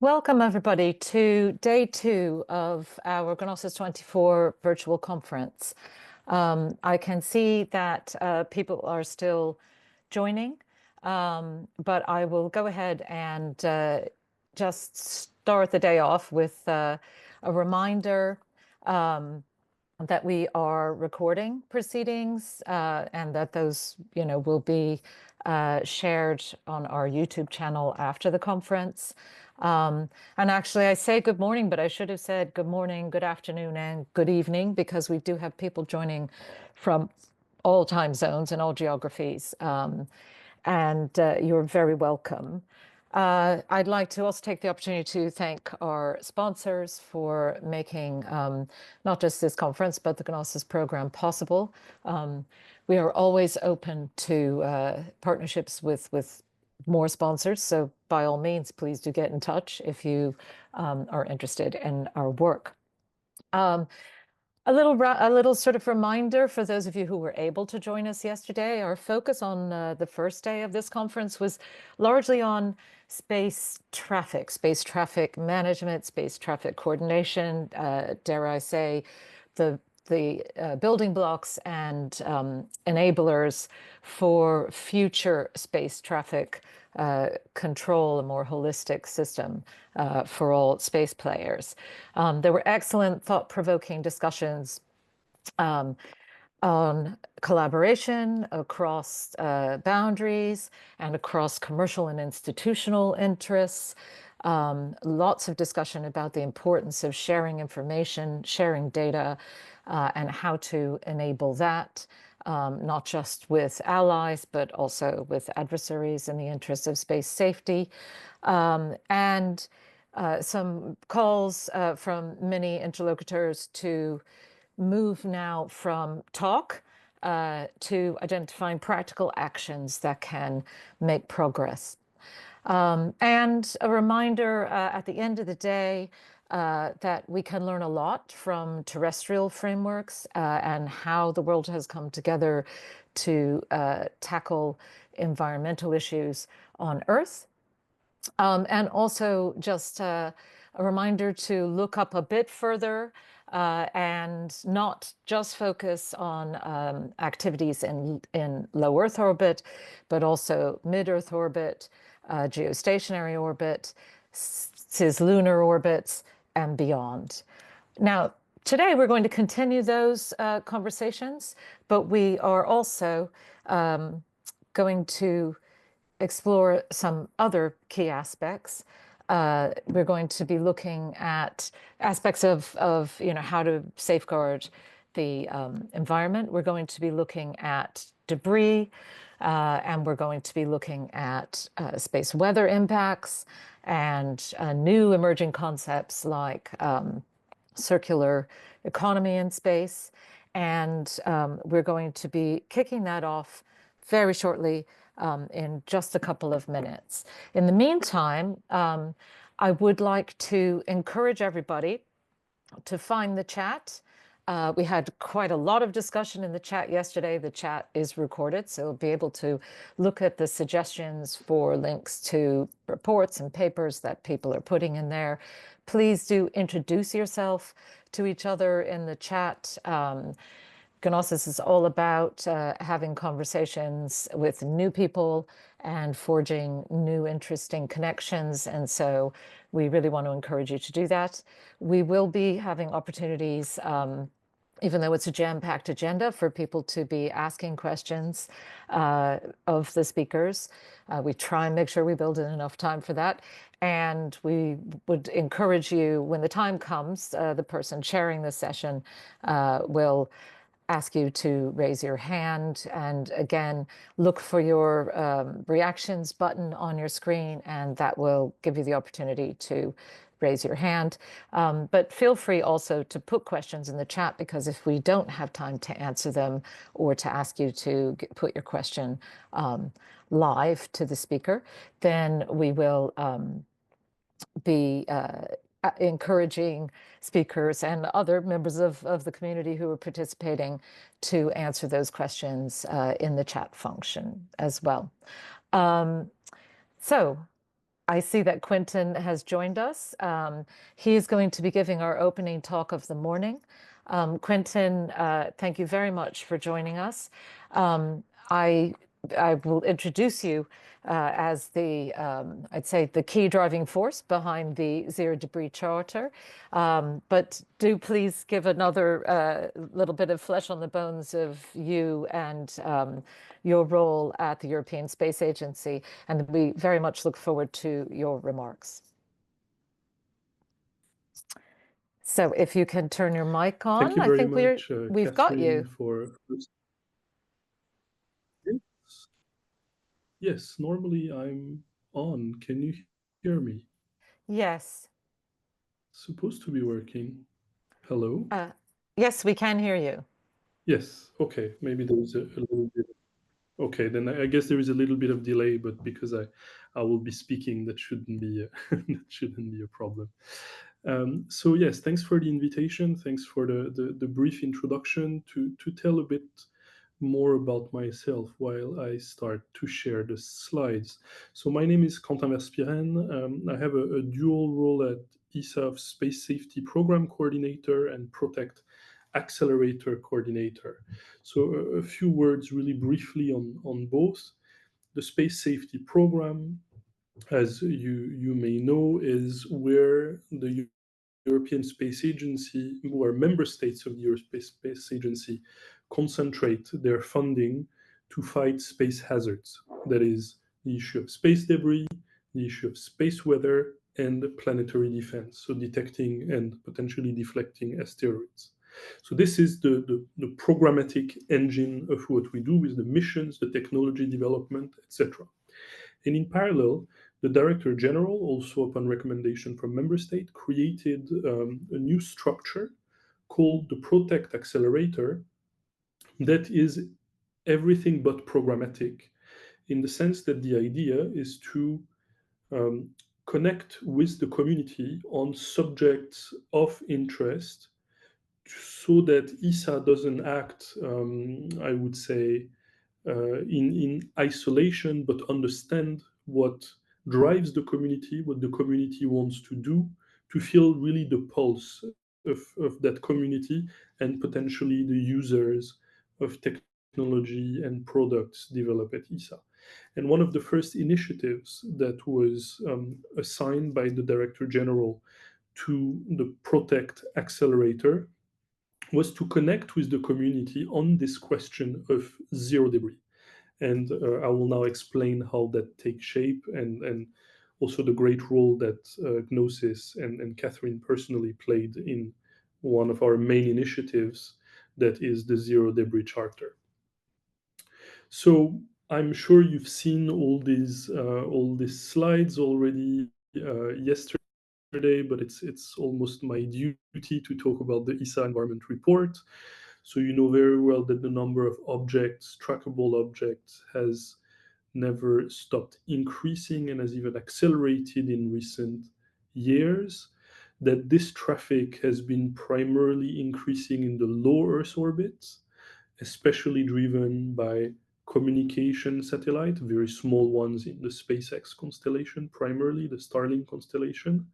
Welcome, everybody, to day 2 of our GNOSIS24 virtual conference. I can see that people are still joining, but I will go ahead and just start the day off with a reminder that we are recording proceedings and that those, will be shared on our YouTube channel after the conference. And actually, I say good morning, but I should have said good morning, good afternoon, and good evening, because we do have people joining from all time zones and all geographies. And you're very welcome. I'd like to also take the opportunity to thank our sponsors for making not just this conference, but the GNOSIS program possible. We are always open to partnerships with more sponsors. So by all means, please do get in touch if you are interested in our work. A little sort of reminder for those of you who were able to join us yesterday. Our focus on the first day of this conference was largely on space traffic management, space traffic coordination, dare I say, the building blocks and enablers for future space traffic control, a more holistic system for all space players. There were excellent, thought-provoking discussions on collaboration across boundaries and across commercial and institutional interests. Lots of discussion about the importance of sharing information, sharing data, and how to enable that, not just with allies, but also with adversaries in the interest of space safety. And some calls from many interlocutors to move now from talk to identifying practical actions that can make progress. And a reminder at the end of the day that we can learn a lot from terrestrial frameworks and how the world has come together to tackle environmental issues on Earth. And also just a reminder to look up a bit further and not just focus on activities in low Earth orbit, but also mid-Earth orbit, geostationary orbit, cislunar orbits, and beyond. Now, today we're going to continue those conversations, but we are also going to explore some other key aspects. We're going to be looking at aspects of how to safeguard the environment. We're going to be looking at debris, and we're going to be looking at space weather impacts and new emerging concepts like circular economy in space. And we're going to be kicking that off very shortly in just a couple of minutes. In the meantime, I would like to encourage everybody to find the chat. We had quite a lot of discussion in the chat yesterday. The chat is recorded, so you'll be able to look at the suggestions for links to reports and papers that people are putting in there. Please do introduce yourself to each other in the chat. GNOSIS is all about having conversations with new people and forging new interesting connections. And so we really want to encourage you to do that. We will be having opportunities, even though it's a jam-packed agenda, for people to be asking questions of the speakers. We try and make sure we build in enough time for that. And we would encourage you, when the time comes, the person chairing the session will ask you to raise your hand, and again, look for your reactions button on your screen, and that will give you the opportunity to raise your hand. But feel free also to put questions in the chat, because if we don't have time to answer them or to ask you to put your question live to the speaker, then we will be encouraging speakers and other members of the community who are participating to answer those questions in the chat function as well. So I see that Quentin has joined us. He is going to be giving our opening talk of the morning. Quentin, thank you very much for joining us. Um, I, I will introduce you as the, I'd say, the key driving force behind the Zero Debris Charter. But do please give another little bit of flesh on the bones of you and your role at the European Space Agency, and we very much look forward to your remarks. So if you can turn your mic on, Thank you I very think much, we've got Katherine, you. for... Yes, normally I'm on. Can you hear me? Yes. Supposed to be working. Hello? Yes, we can hear you. Yes. Okay. Maybe there is a little bit. Okay, then I guess there is a little bit of delay, but because I will be speaking, that shouldn't be that shouldn't be a problem. So yes, thanks for the invitation. Thanks for the brief introduction to tell a bit more about myself while I start to share the slides. So my name is Quentin Verspieren. I have a dual role at ESA of Space Safety Program Coordinator and Protect Accelerator Coordinator. So a few words really briefly on both. The Space Safety Program, as you may know, is where the European Space Agency, where member states of the European Space Agency concentrate their funding to fight space hazards. That is the issue of space debris, the issue of space weather, and planetary defense, so detecting and potentially deflecting asteroids. So this is the programmatic engine of what we do with the missions, the technology development, etc. And in parallel, the Director General, also upon recommendation from Member State, created a new structure called the Protect Accelerator that is everything but programmatic, in the sense that the idea is to um, connect with the community on subjects of interest so that ESA doesn't act, I would say, in isolation, but understand what drives the community, what the community wants to do, to feel really the pulse of that community and potentially the users of technology and products developed at ESA. And one of the first initiatives that was assigned by the Director General to the Protect Accelerator was to connect with the community on this question of zero debris. And I will now explain how that takes shape and also the great role that GNOSIS and Katherine personally played in one of our main initiatives, that is the Zero Debris Charter. So I'm sure you've seen all these slides already yesterday, but it's almost my duty to talk about the ESA Environment Report. So you know very well that the number of objects, trackable objects, has never stopped increasing and has even accelerated in recent years. That this traffic has been primarily increasing in the low Earth orbits, especially driven by communication satellite, very small ones in the SpaceX constellation, primarily the Starlink constellation,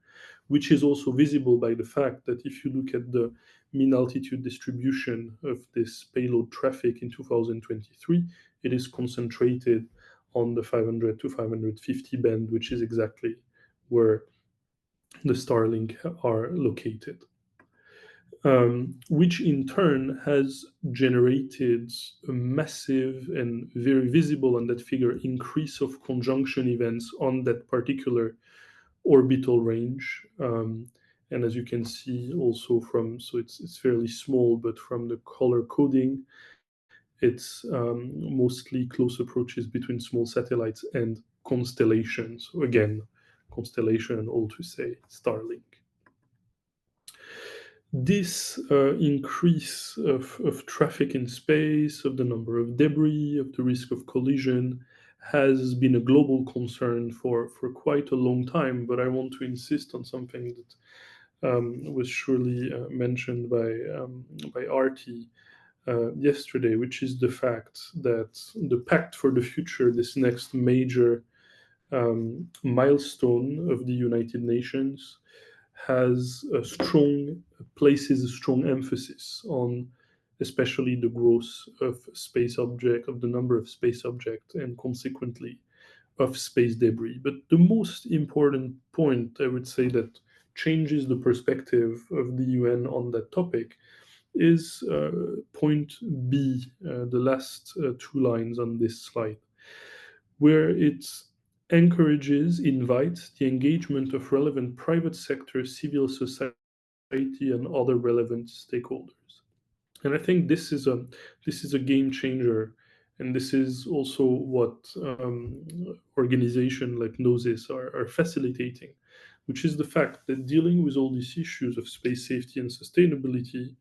which is also visible by the fact that if you look at the mean altitude distribution of this payload traffic in 2023, it is concentrated on the 500 to 550 band, which is exactly where the Starlink are located. Which in turn has generated a massive and very visible on that figure increase of conjunction events on that particular orbital range. And as you can see also from, so it's fairly small, but from the color coding, it's mostly close approaches between small satellites and constellations. So again, constellation, all to say Starlink. This increase of traffic in space, of the number of debris, of the risk of collision, has been a global concern for quite a long time. But I want to insist on something that was surely mentioned by Artie yesterday, which is the fact that the Pact for the Future, this next major milestone of the United Nations places a strong emphasis on especially the growth of the number of space objects, and consequently of space debris. But the most important point, I would say, that changes the perspective of the UN on that topic is point B, the last two lines on this slide, where it invites the engagement of relevant private sector, civil society, and other relevant stakeholders. And I think this is a game changer, and this is also what organizations like GNOSIS are facilitating, which is the fact that dealing with all these issues of space safety and sustainability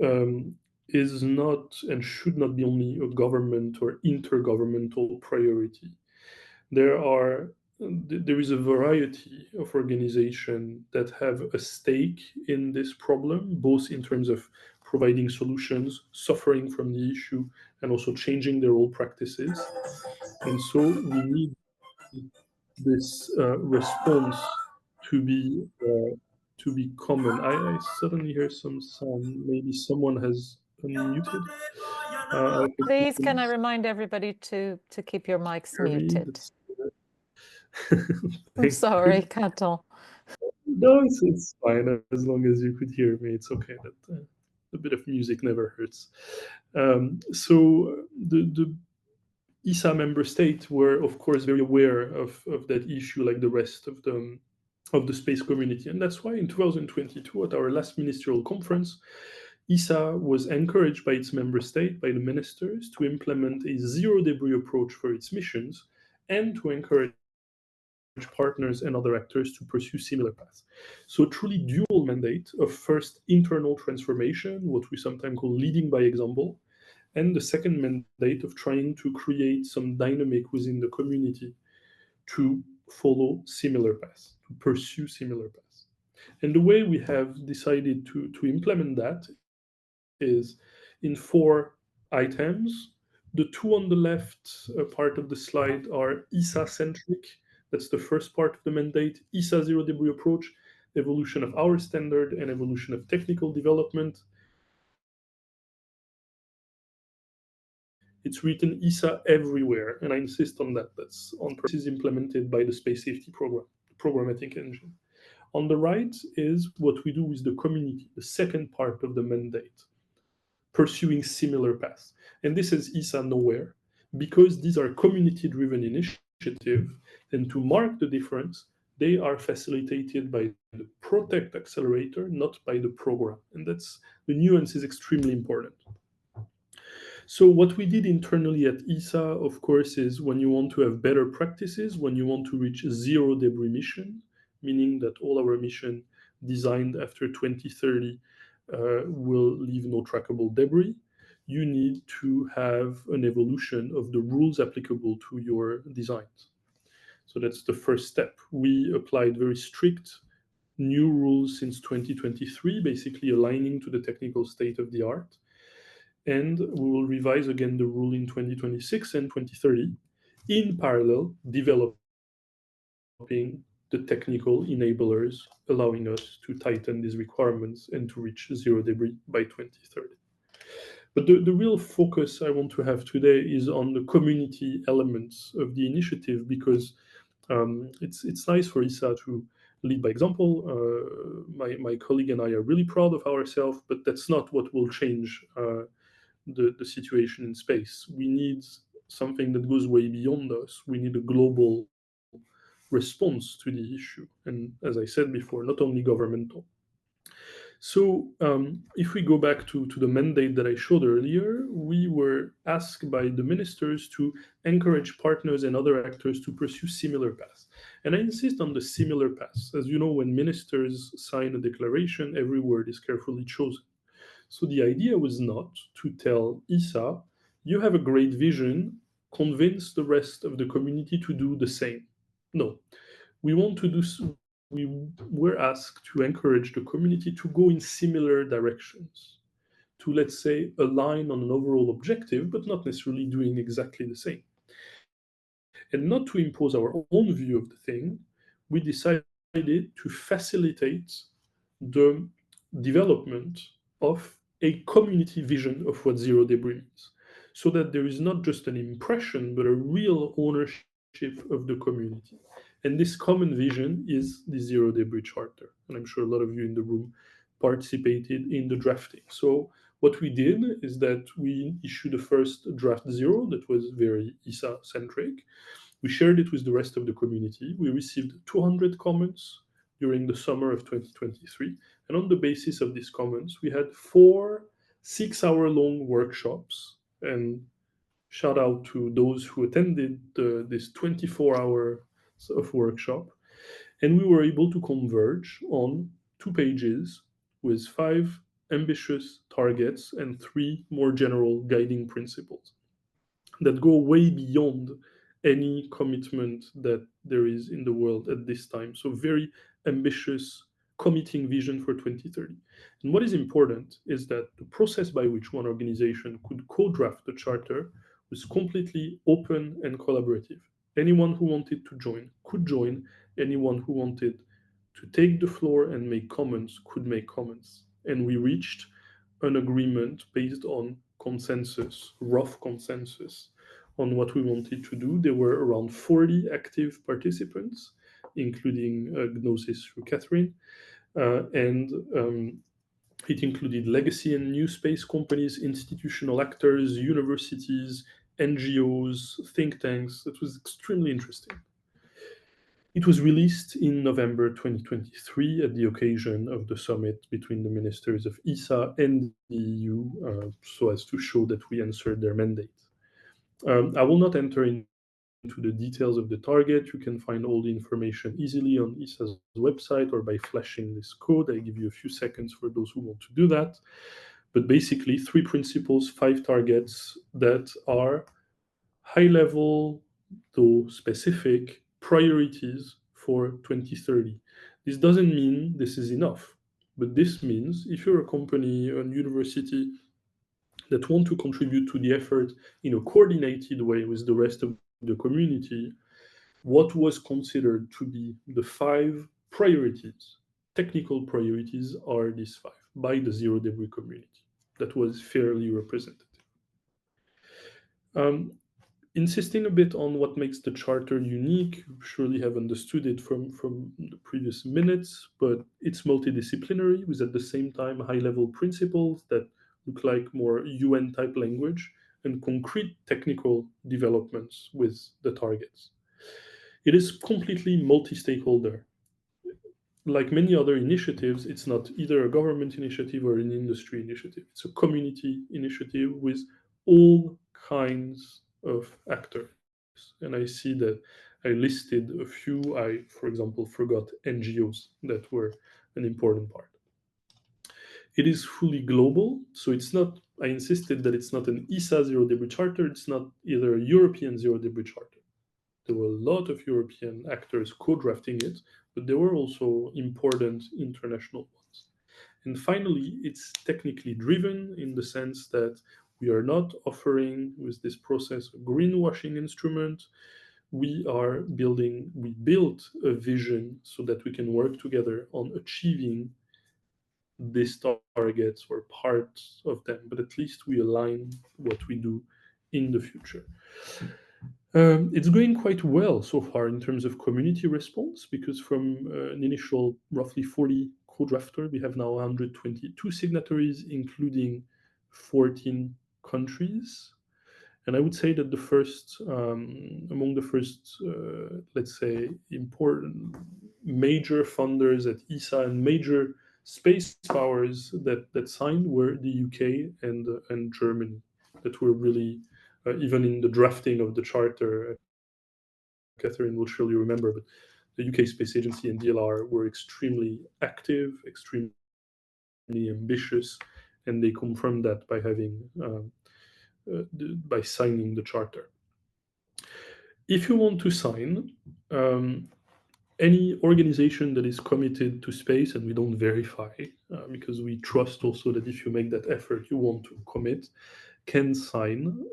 um, is not and should not be only a government or intergovernmental priority. There is a variety of organizations that have a stake in this problem, both in terms of providing solutions, suffering from the issue, and also changing their old practices. And so we need this response to be common. I suddenly hear some sound. Maybe someone has unmuted. Please, can I remind everybody to keep your mics muted? I'm sorry, Katherine. No, it's fine. As long as you could hear me, it's okay. That a bit of music never hurts. So the ESA member states were, of course, very aware of that issue, like the rest of the space community, and that's why in 2022, at our last ministerial conference, ESA was encouraged by its member state, by the ministers, to implement a zero debris approach for its missions, and to encourage partners and other actors to pursue similar paths. So, a truly dual mandate of first internal transformation, what we sometimes call leading by example, and the second mandate of trying to create some dynamic within the community to follow similar paths, to pursue similar paths. And the way we have decided to implement that is in 4 items. The two on the left part of the slide are ESA centric. That's the first part of the mandate. ESA zero debris approach, evolution of our standard, and evolution of technical development. It's written ESA everywhere, and I insist on that. That's on purpose, is implemented by the Space Safety Program, the programmatic engine. On the right is what we do with the community, the second part of the mandate, pursuing similar paths. And this is ESA nowhere, because these are community-driven initiatives, and to mark the difference, they are facilitated by the Protect Accelerator, not by the program. And that's the nuance is extremely important. So what we did internally at ESA, of course, is when you want to have better practices, when you want to reach zero debris mission, meaning that all our mission designed after 2030 will leave no trackable debris, you need to have an evolution of the rules applicable to your designs. So that's the first step. We applied very strict new rules since 2023, basically aligning to the technical state of the art. And we will revise again the rule in 2026 and 2030, in parallel, developing the technical enablers, allowing us to tighten these requirements and to reach zero debris by 2030. But the real focus I want to have today is on the community elements of the initiative, because it's nice for ESA to lead by example. My colleague and I are really proud of ourselves, but that's not what will change the situation in space. We need something that goes way beyond us. We need a global response to the issue. And as I said before, not only governmental. So if we go back to the mandate that I showed earlier, we were asked by the ministers to encourage partners and other actors to pursue similar paths. And I insist on the similar paths. As you know, when ministers sign a declaration, every word is carefully chosen. So the idea was not to tell ESA, you have a great vision, convince the rest of the community to do the same. No, we want to do. We were asked to encourage the community to go in similar directions, to, let's say, align on an overall objective, but not necessarily doing exactly the same. And not to impose our own view of the thing, we decided to facilitate the development of a community vision of what zero debris means, so that there is not just an impression, but a real ownership of the community. And this common vision is the Zero Debris Charter. And I'm sure a lot of you in the room participated in the drafting. So what we did is that we issued a first draft zero that was very ESA centric. We shared it with the rest of the community. We received 200 comments during the summer of 2023. And on the basis of these comments, we had 4 6-hour long workshops. And shout out to those who attended this 24-hour of workshop. And we were able to converge on 2 pages with 5 ambitious targets and 3 more general guiding principles that go way beyond any commitment that there is in the world at this time. So very ambitious committing vision for 2030. And what is important is that the process by which one organization could co-draft the charter was completely open and collaborative. Anyone who wanted to join could join. Anyone who wanted to take the floor and make comments could make comments. And we reached an agreement based on consensus, rough consensus, on what we wanted to do. There were around 40 active participants, including GNOSIS through Katherine, and it included legacy and new space companies, institutional actors, universities, NGOs, think tanks. It was extremely interesting. It was released in November 2023 at the occasion of the summit between the ministers of ESA and the EU, so as to show that we answered their mandate. I will not enter into the details of the target. You can find all the information easily on ESA's website or by flashing this code. I give you a few seconds for those who want to do that. But basically, 3 principles, 5 targets that are high level, though specific, priorities for 2030. This doesn't mean this is enough, but this means if you're a company, a university that want to contribute to the effort in a coordinated way with the rest of the community, what was considered to be the 5 priorities, technical priorities, are these 5 by the zero debris community. That was fairly representative. Insisting a bit on what makes the charter unique, you surely have understood it from the previous minutes, but it's multidisciplinary with at the same time high-level principles that look like more UN-type language and concrete technical developments with the targets. It is completely multi-stakeholder. Like many other initiatives, it's not either a government initiative or an industry initiative. It's a community initiative with all kinds of actors. And I see that I listed a few. I, for example, forgot NGOs that were an important part. It is fully global, so it's not, I insisted that it's not an ESA zero debris charter, it's not either a European zero debris charter. There were a lot of European actors co-drafting it, but there were also important international ones. And finally, it's technically driven in the sense that we are not offering with this process a greenwashing instrument. We built a vision so that we can work together on achieving these targets or parts of them, but at least we align what we do in the future. It's going quite well so far in terms of community response, because from an initial roughly 40 co-drafter, we have now 122 signatories, including 14 countries. And I would say that among the first, let's say, important major funders at ESA and major space powers that signed were the UK and Germany, that were really, even in the drafting of the charter, Katherine will surely remember, but the UK Space Agency and DLR were extremely active, extremely ambitious, and they confirmed that by by signing the charter. If you want to sign, any organization that is committed to space, and we don't verify, because we trust also that if you make that effort, you want to commit, can sign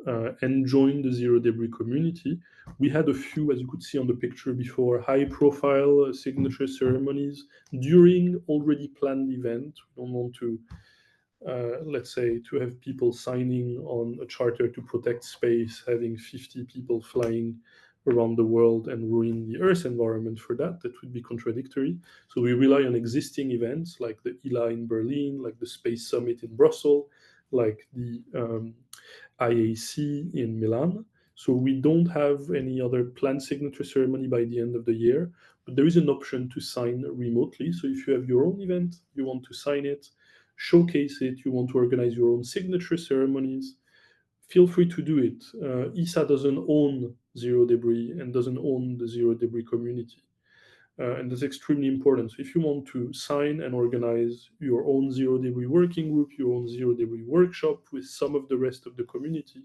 and join the zero debris community. We had a few, as you could see on the picture before, high-profile signature ceremonies during already planned events. We don't want to, let's say, to have people signing on a charter to protect space, having 50 people flying around the world and ruin the Earth environment for that. That would be contradictory. So we rely on existing events like the ELA in Berlin, like the Space Summit in Brussels, like the IAC in Milan. So we don't have any other planned signature ceremony by the end of the year, but there is an option to sign remotely. So if you have your own event, you want to sign it, showcase it, you want to organize your own signature ceremonies, feel free to do it. ESA doesn't own zero debris and doesn't own the zero debris community. And that's extremely important. So if you want to sign and organize your own zero debris working group, your own zero debris workshop with some of the rest of the community,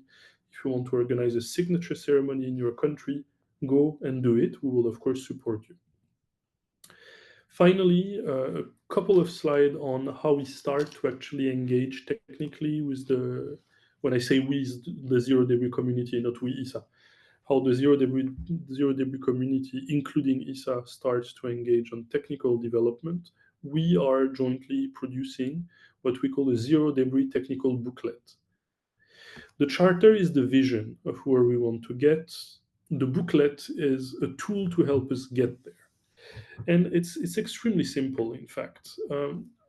if you want to organize a signature ceremony in your country, go and do it. We will, of course, support you. Finally, a couple of slides on how we start to actually engage technically with the, when I say we, the zero debris community, not we ESA, how the zero debris community, including ESA, starts to engage on technical development. We are jointly producing what we call a zero debris technical booklet. The charter is the vision of where we want to get. The booklet is a tool to help us get there. And it's extremely simple, in fact.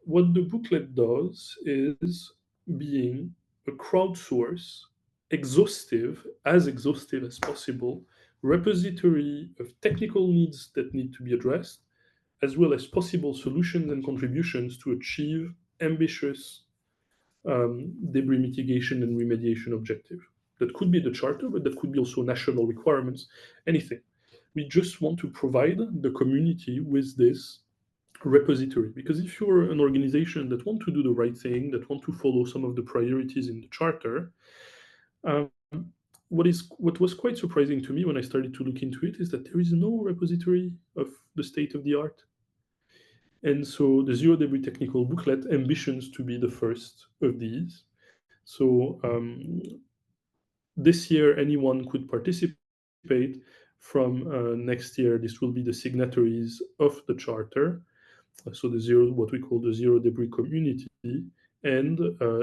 What the booklet does is being a crowdsource, exhaustive as possible, repository of technical needs that need to be addressed, as well as possible solutions and contributions to achieve ambitious debris mitigation and remediation objective. That could be the charter, but that could be also national requirements, anything. We just want to provide the community with this repository, because if you're an organization that want to do the right thing, that want to follow some of the priorities in the charter, what was quite surprising to me when I started to look into it is that there is no repository of the state of the art. And so the Zero Debris Technical Booklet ambitions to be the first of these. So this year, anyone could participate. From next year, this will be the signatories of the charter. So the zero, what we call the Zero Debris Community. And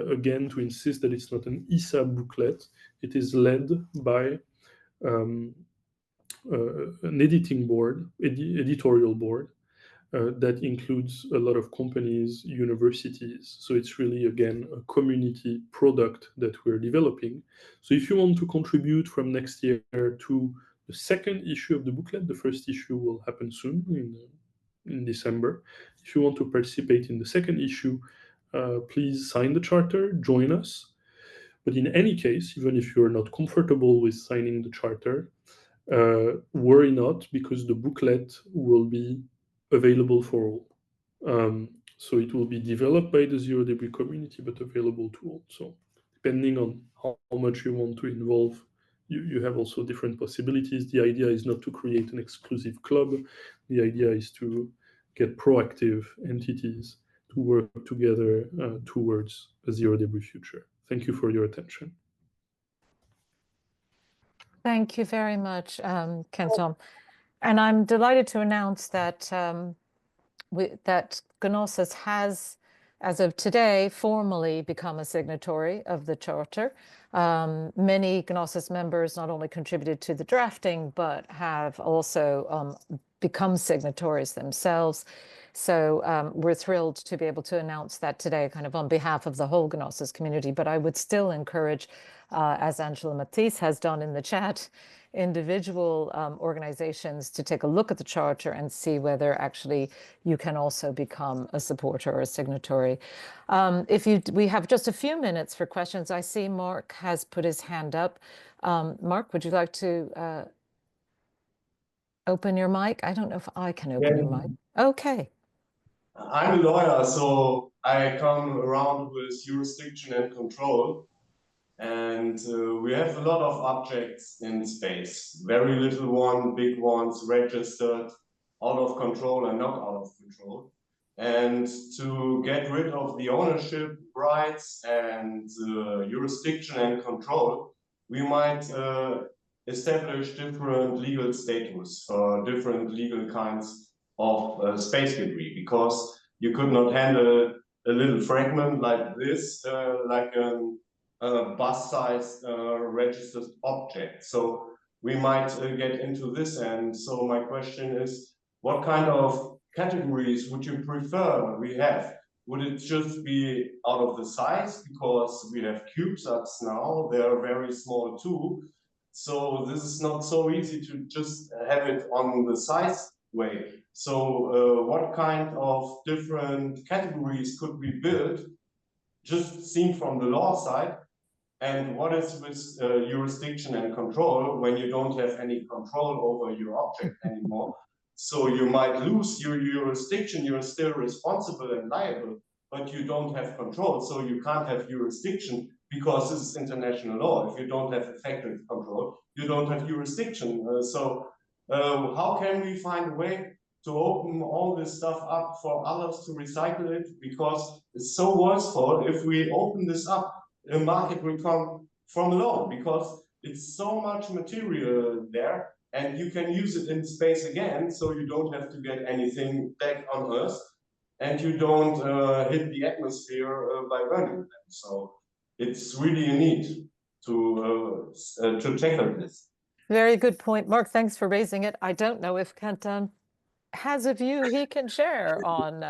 again, to insist that it's not an ESA booklet, it is led by an editing board, editorial board, that includes a lot of companies, universities. So it's really, again, a community product that we're developing. So if you want to contribute from next year to the second issue of the booklet, the first issue will happen soon in December. If you want to participate in the second issue, please sign the charter, join us. But in any case, even if you're not comfortable with signing the charter, worry not, because the booklet will be available for all. So it will be developed by the Zero Debris community, but available to all. So depending on how much you want to involve, you have also different possibilities. The idea is not to create an exclusive club. The idea is to get proactive entities to work together towards a zero debris future. Thank you for your attention. Thank you very much, Quentin. And I'm delighted to announce that that GNOSIS has, as of today, formally become a signatory of the charter. Many GNOSIS members not only contributed to the drafting, but have also become signatories themselves. So we're thrilled to be able to announce that today, kind of on behalf of the whole GNOSIS community. But I would still encourage, as Angela Matisse has done in the chat, individual organizations to take a look at the charter and see whether actually you can also become a supporter or a signatory. We have just a few minutes for questions. I see Mark has put his hand up. Mark, would you like to open your mic? I don't know if I can open your mic. Okay. I'm a lawyer, so I come around with jurisdiction and control. And we have a lot of objects in space, very little one, big ones, registered, out of control and not out of control. And to get rid of the ownership, rights and jurisdiction and control, we might establish different legal status for different legal kinds of space debris, because you could not handle a little fragment like this, like a bus-sized registered object. So we might get into this. And so my question is, what kind of categories would you prefer we have? Would it just be out of the size, because we have CubeSats now, they're very small too. So this is not so easy to just have it on the size way. So what kind of different categories could we build, just seen from the law side? And what is with jurisdiction and control when you don't have any control over your object anymore? So you might lose your jurisdiction, you're still responsible and liable, but you don't have control. So you can't have jurisdiction because this is international law. If you don't have effective control, you don't have jurisdiction. How can we find a way to open all this stuff up for others to recycle it? Because it's so wasteful. If we open this up, the market will come from alone, because it's so much material there, and you can use it in space again, so you don't have to get anything back on Earth, and you don't hit the atmosphere by burning them. So it's really a need to tackle this. Very good point, Mark. Thanks for raising it. I don't know if Quentin has a view he can share on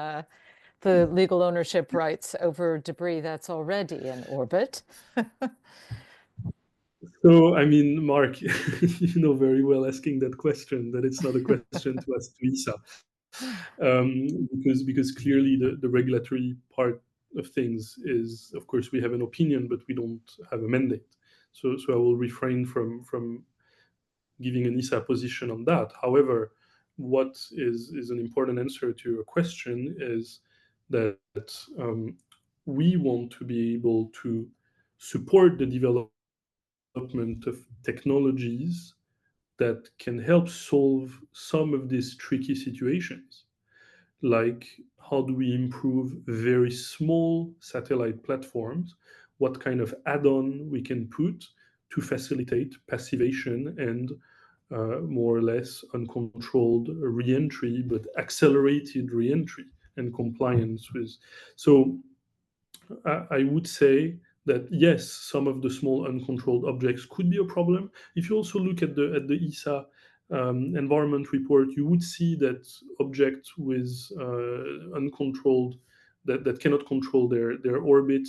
the legal ownership rights over debris that's already in orbit. So, I mean, Mark, you know very well asking that question, that it's not a question to ask to ESA. Because clearly the regulatory part of things is, of course, we have an opinion, but we don't have a mandate. So I will refrain from giving an ESA position on that. However, what is an important answer to your question is that we want to be able to support the development of technologies that can help solve some of these tricky situations. Like, how do we improve very small satellite platforms? What kind of add-on we can put to facilitate passivation and more or less uncontrolled re-entry, but accelerated re-entry and compliance with. So I would say that yes, some of the small uncontrolled objects could be a problem. If you also look at the ESA environment report, you would see that objects with uncontrolled, that cannot control their orbit,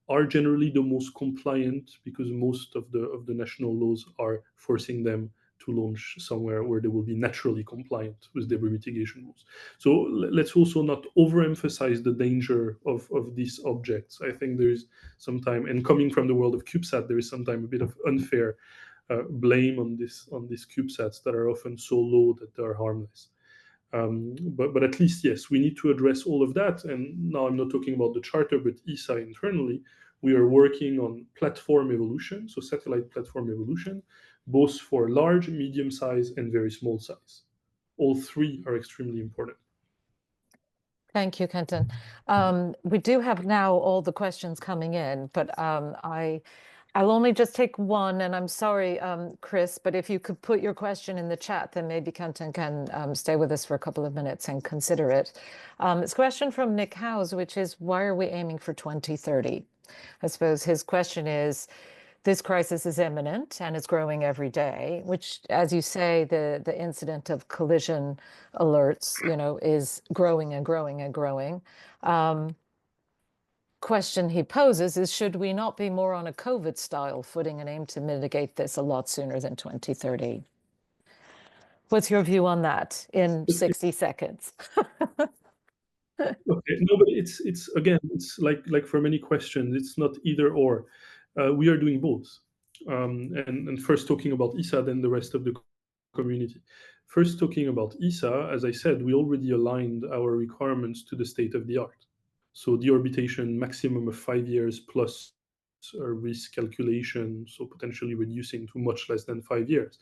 are generally the most compliant, because most of the national laws are forcing them to launch somewhere where they will be naturally compliant with debris mitigation rules. So let's also not overemphasize the danger of these objects. I think there is sometimes, and coming from the world of CubeSat, there is sometimes a bit of unfair blame on these CubeSats that are often so low that they are harmless. But at least, yes, we need to address all of that. And now I'm not talking about the charter, but ESA internally, we are working on platform evolution, so satellite platform evolution, both for large, medium size, and very small size. All three are extremely important. Thank you, Quentin. We do have now all the questions coming in, but I'll only just take one, and I'm sorry, Chris, but if you could put your question in the chat, then maybe Quentin can stay with us for a couple of minutes and consider it. It's a question from Nick Howes, which is, why are we aiming for 2030? I suppose his question is, this crisis is imminent and it's growing every day, which, as you say, the incident of collision alerts, is growing and growing and growing. Question he poses is, should we not be more on a COVID-style footing and aim to mitigate this a lot sooner than 2030? What's your view on that in 60 seconds? Okay, no, but it's again, it's like for many questions, it's not either or. We are doing both. And first talking about ESA, then the rest of the community. First talking about ESA, as I said, we already aligned our requirements to the state of the art. So deorbitation maximum of 5 years plus risk calculation, so potentially reducing to much less than 5 years.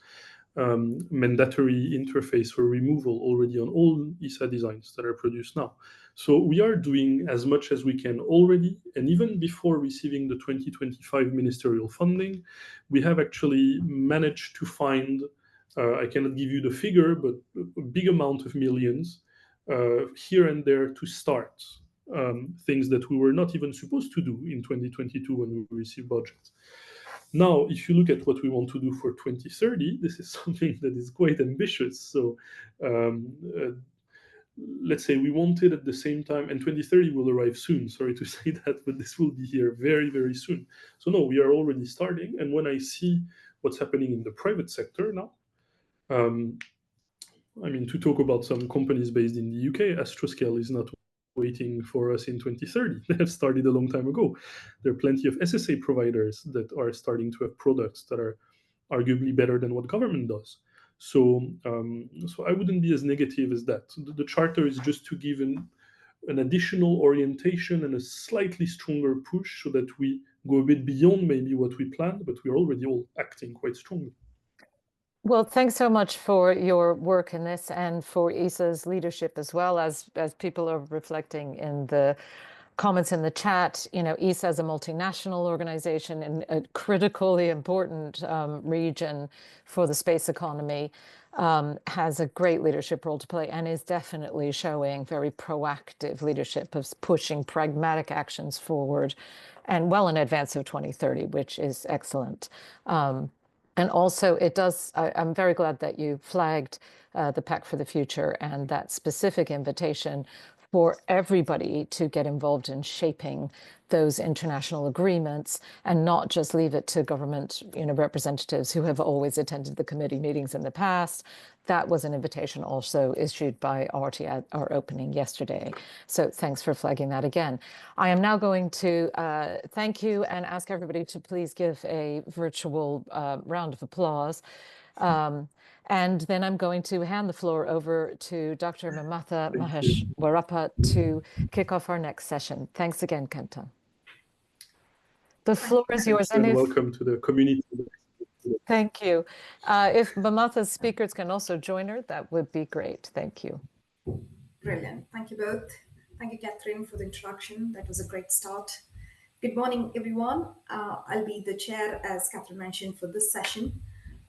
mandatory interface for removal already on all ESA designs that are produced now. So we are doing as much as we can already, and even before receiving the 2025 ministerial funding, we have actually managed to find, I cannot give you the figure, but a big amount of millions here and there to start things that we were not even supposed to do in 2022 when we received budgets. Now, if you look at what we want to do for 2030, this is something that is quite ambitious. So let's say we wanted at the same time, and 2030 will arrive soon, sorry to say that, but this will be here very, very soon. So no, we are already starting. And when I see what's happening in the private sector now, I mean, to talk about some companies based in the UK, Astroscale is not waiting for us in 2030. They have started a long time ago. There are plenty of SSA providers that are starting to have products that are arguably better than what government does. So, so I wouldn't be as negative as that. The charter is just to give an additional orientation and a slightly stronger push so that we go a bit beyond maybe what we planned, but we're already all acting quite strongly. Well, thanks so much for your work in this and for ESA's leadership as well. As people are reflecting in the comments in the chat, you know, ESA is a multinational organization in a critically important region for the space economy, has a great leadership role to play and is definitely showing very proactive leadership of pushing pragmatic actions forward and well in advance of 2030, which is excellent. And also it does, I'm very glad that you flagged the Pact for the Future and that specific invitation for everybody to get involved in shaping those international agreements and not just leave it to government, you know, representatives who have always attended the committee meetings in the past. That was an invitation also issued by RT at our opening yesterday. So thanks for flagging that again. I am now going to thank you and ask everybody to please give a virtual round of applause. And then I'm going to hand the floor over to Dr. Mamatha Maheshwarappa to kick off our next session. Thanks again, Quentin. The floor is yours. And welcome to the community. Thank you. If Mamatha's speakers can also join her, that would be great. Thank you. Brilliant. Thank you both. Thank you, Katherine, for the introduction. That was a great start. Good morning, everyone. I'll be the chair, as Katherine mentioned, for this session.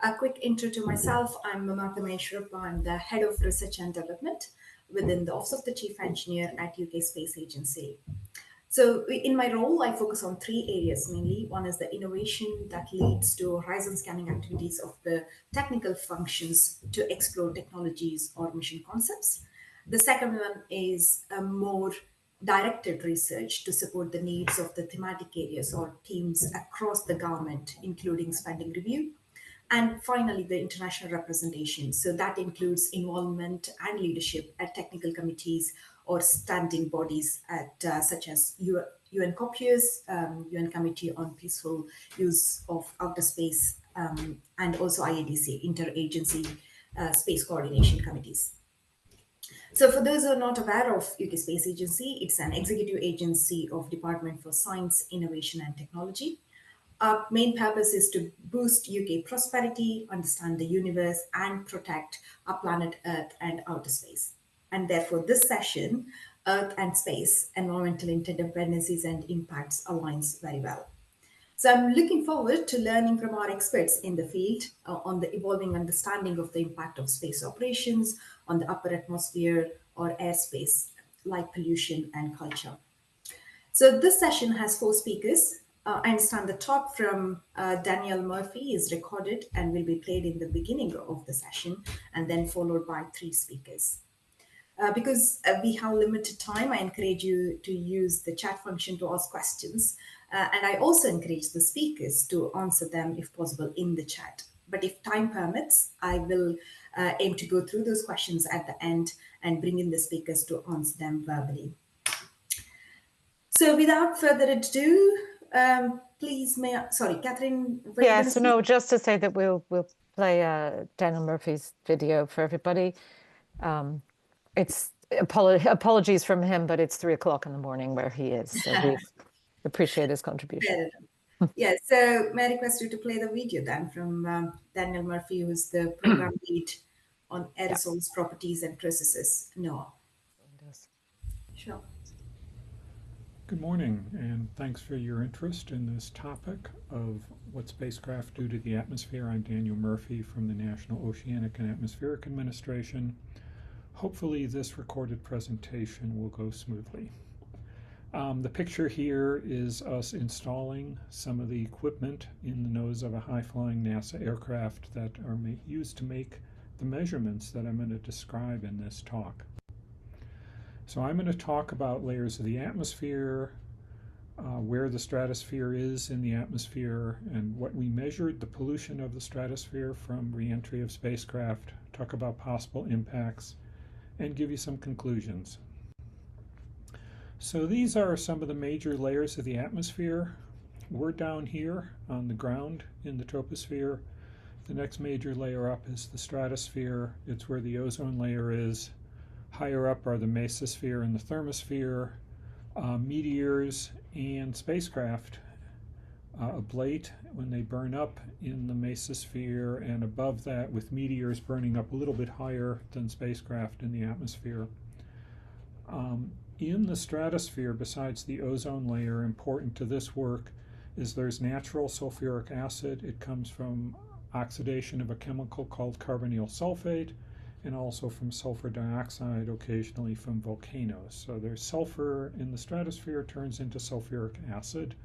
A quick intro to myself. I'm Mamatha Maheshwarappa. I'm the Head of Research and Development within the Office of the Chief Engineer at UK Space Agency. So in my role, I focus on three areas mainly. One is the innovation that leads to horizon scanning activities of the technical functions to explore technologies or mission concepts. The second one is a more directed research to support the needs of the thematic areas or teams across the government, including spending review. And finally, the international representation. So that includes involvement and leadership at technical committees or standing bodies at such as UN COPUOS, UN Committee on Peaceful Use of Outer Space, and also IADC, Interagency Space Coordination Committees. So for those who are not aware of UK Space Agency, it's an executive agency of Department for Science, Innovation and Technology. Our main purpose is to boost UK prosperity, understand the universe, and protect our planet Earth and outer space. And therefore, this session, Earth and Space, Environmental Interdependencies and Impacts, aligns very well. So I'm looking forward to learning from our experts in the field on the evolving understanding of the impact of space operations on the upper atmosphere or airspace, light pollution and culture. So this session has 4 speakers. I understand the talk from Daniel Murphy is recorded and will be played in the beginning of the session and then followed by 3 speakers. Because we have limited time, I encourage you to use the chat function to ask questions. And I also encourage the speakers to answer them if possible in the chat. But if time permits, I will aim to go through those questions at the end and bring in the speakers to answer them verbally. So without further ado, please may I, sorry, Katherine. Yes, no, just to say that we'll play Daniel Murphy's video for everybody. It's apologies from him, but it's 3 o'clock in the morning where he is. So we appreciate his contribution. Yeah, so may I request you to play the video then from Daniel Murphy, who's the program lead on aerosols properties and processes, NOAA. Sure. Good morning, and thanks for your interest in this topic of what spacecraft do to the atmosphere. I'm Daniel Murphy from the National Oceanic and Atmospheric Administration. Hopefully this recorded presentation will go smoothly. The picture here is us installing some of the equipment in the nose of a high-flying NASA aircraft that are used to make the measurements that I'm going to describe in this talk. So I'm going to talk about layers of the atmosphere, where the stratosphere is in the atmosphere, and what we measured, the pollution of the stratosphere from re-entry of spacecraft, talk about possible impacts, and give you some conclusions. So these are some of the major layers of the atmosphere. We're down here on the ground in the troposphere. The next major layer up is the stratosphere. It's where the ozone layer is. Higher up are the mesosphere and the thermosphere. Meteors and spacecraft ablate when they burn up in the mesosphere, and above that with meteors burning up a little bit higher than spacecraft in the atmosphere. In the stratosphere, besides the ozone layer, important to this work is there's natural sulfuric acid. It comes from oxidation of a chemical called carbonyl sulfate, and also from sulfur dioxide, occasionally from volcanoes. So there's sulfur in the stratosphere, turns into sulfuric acid,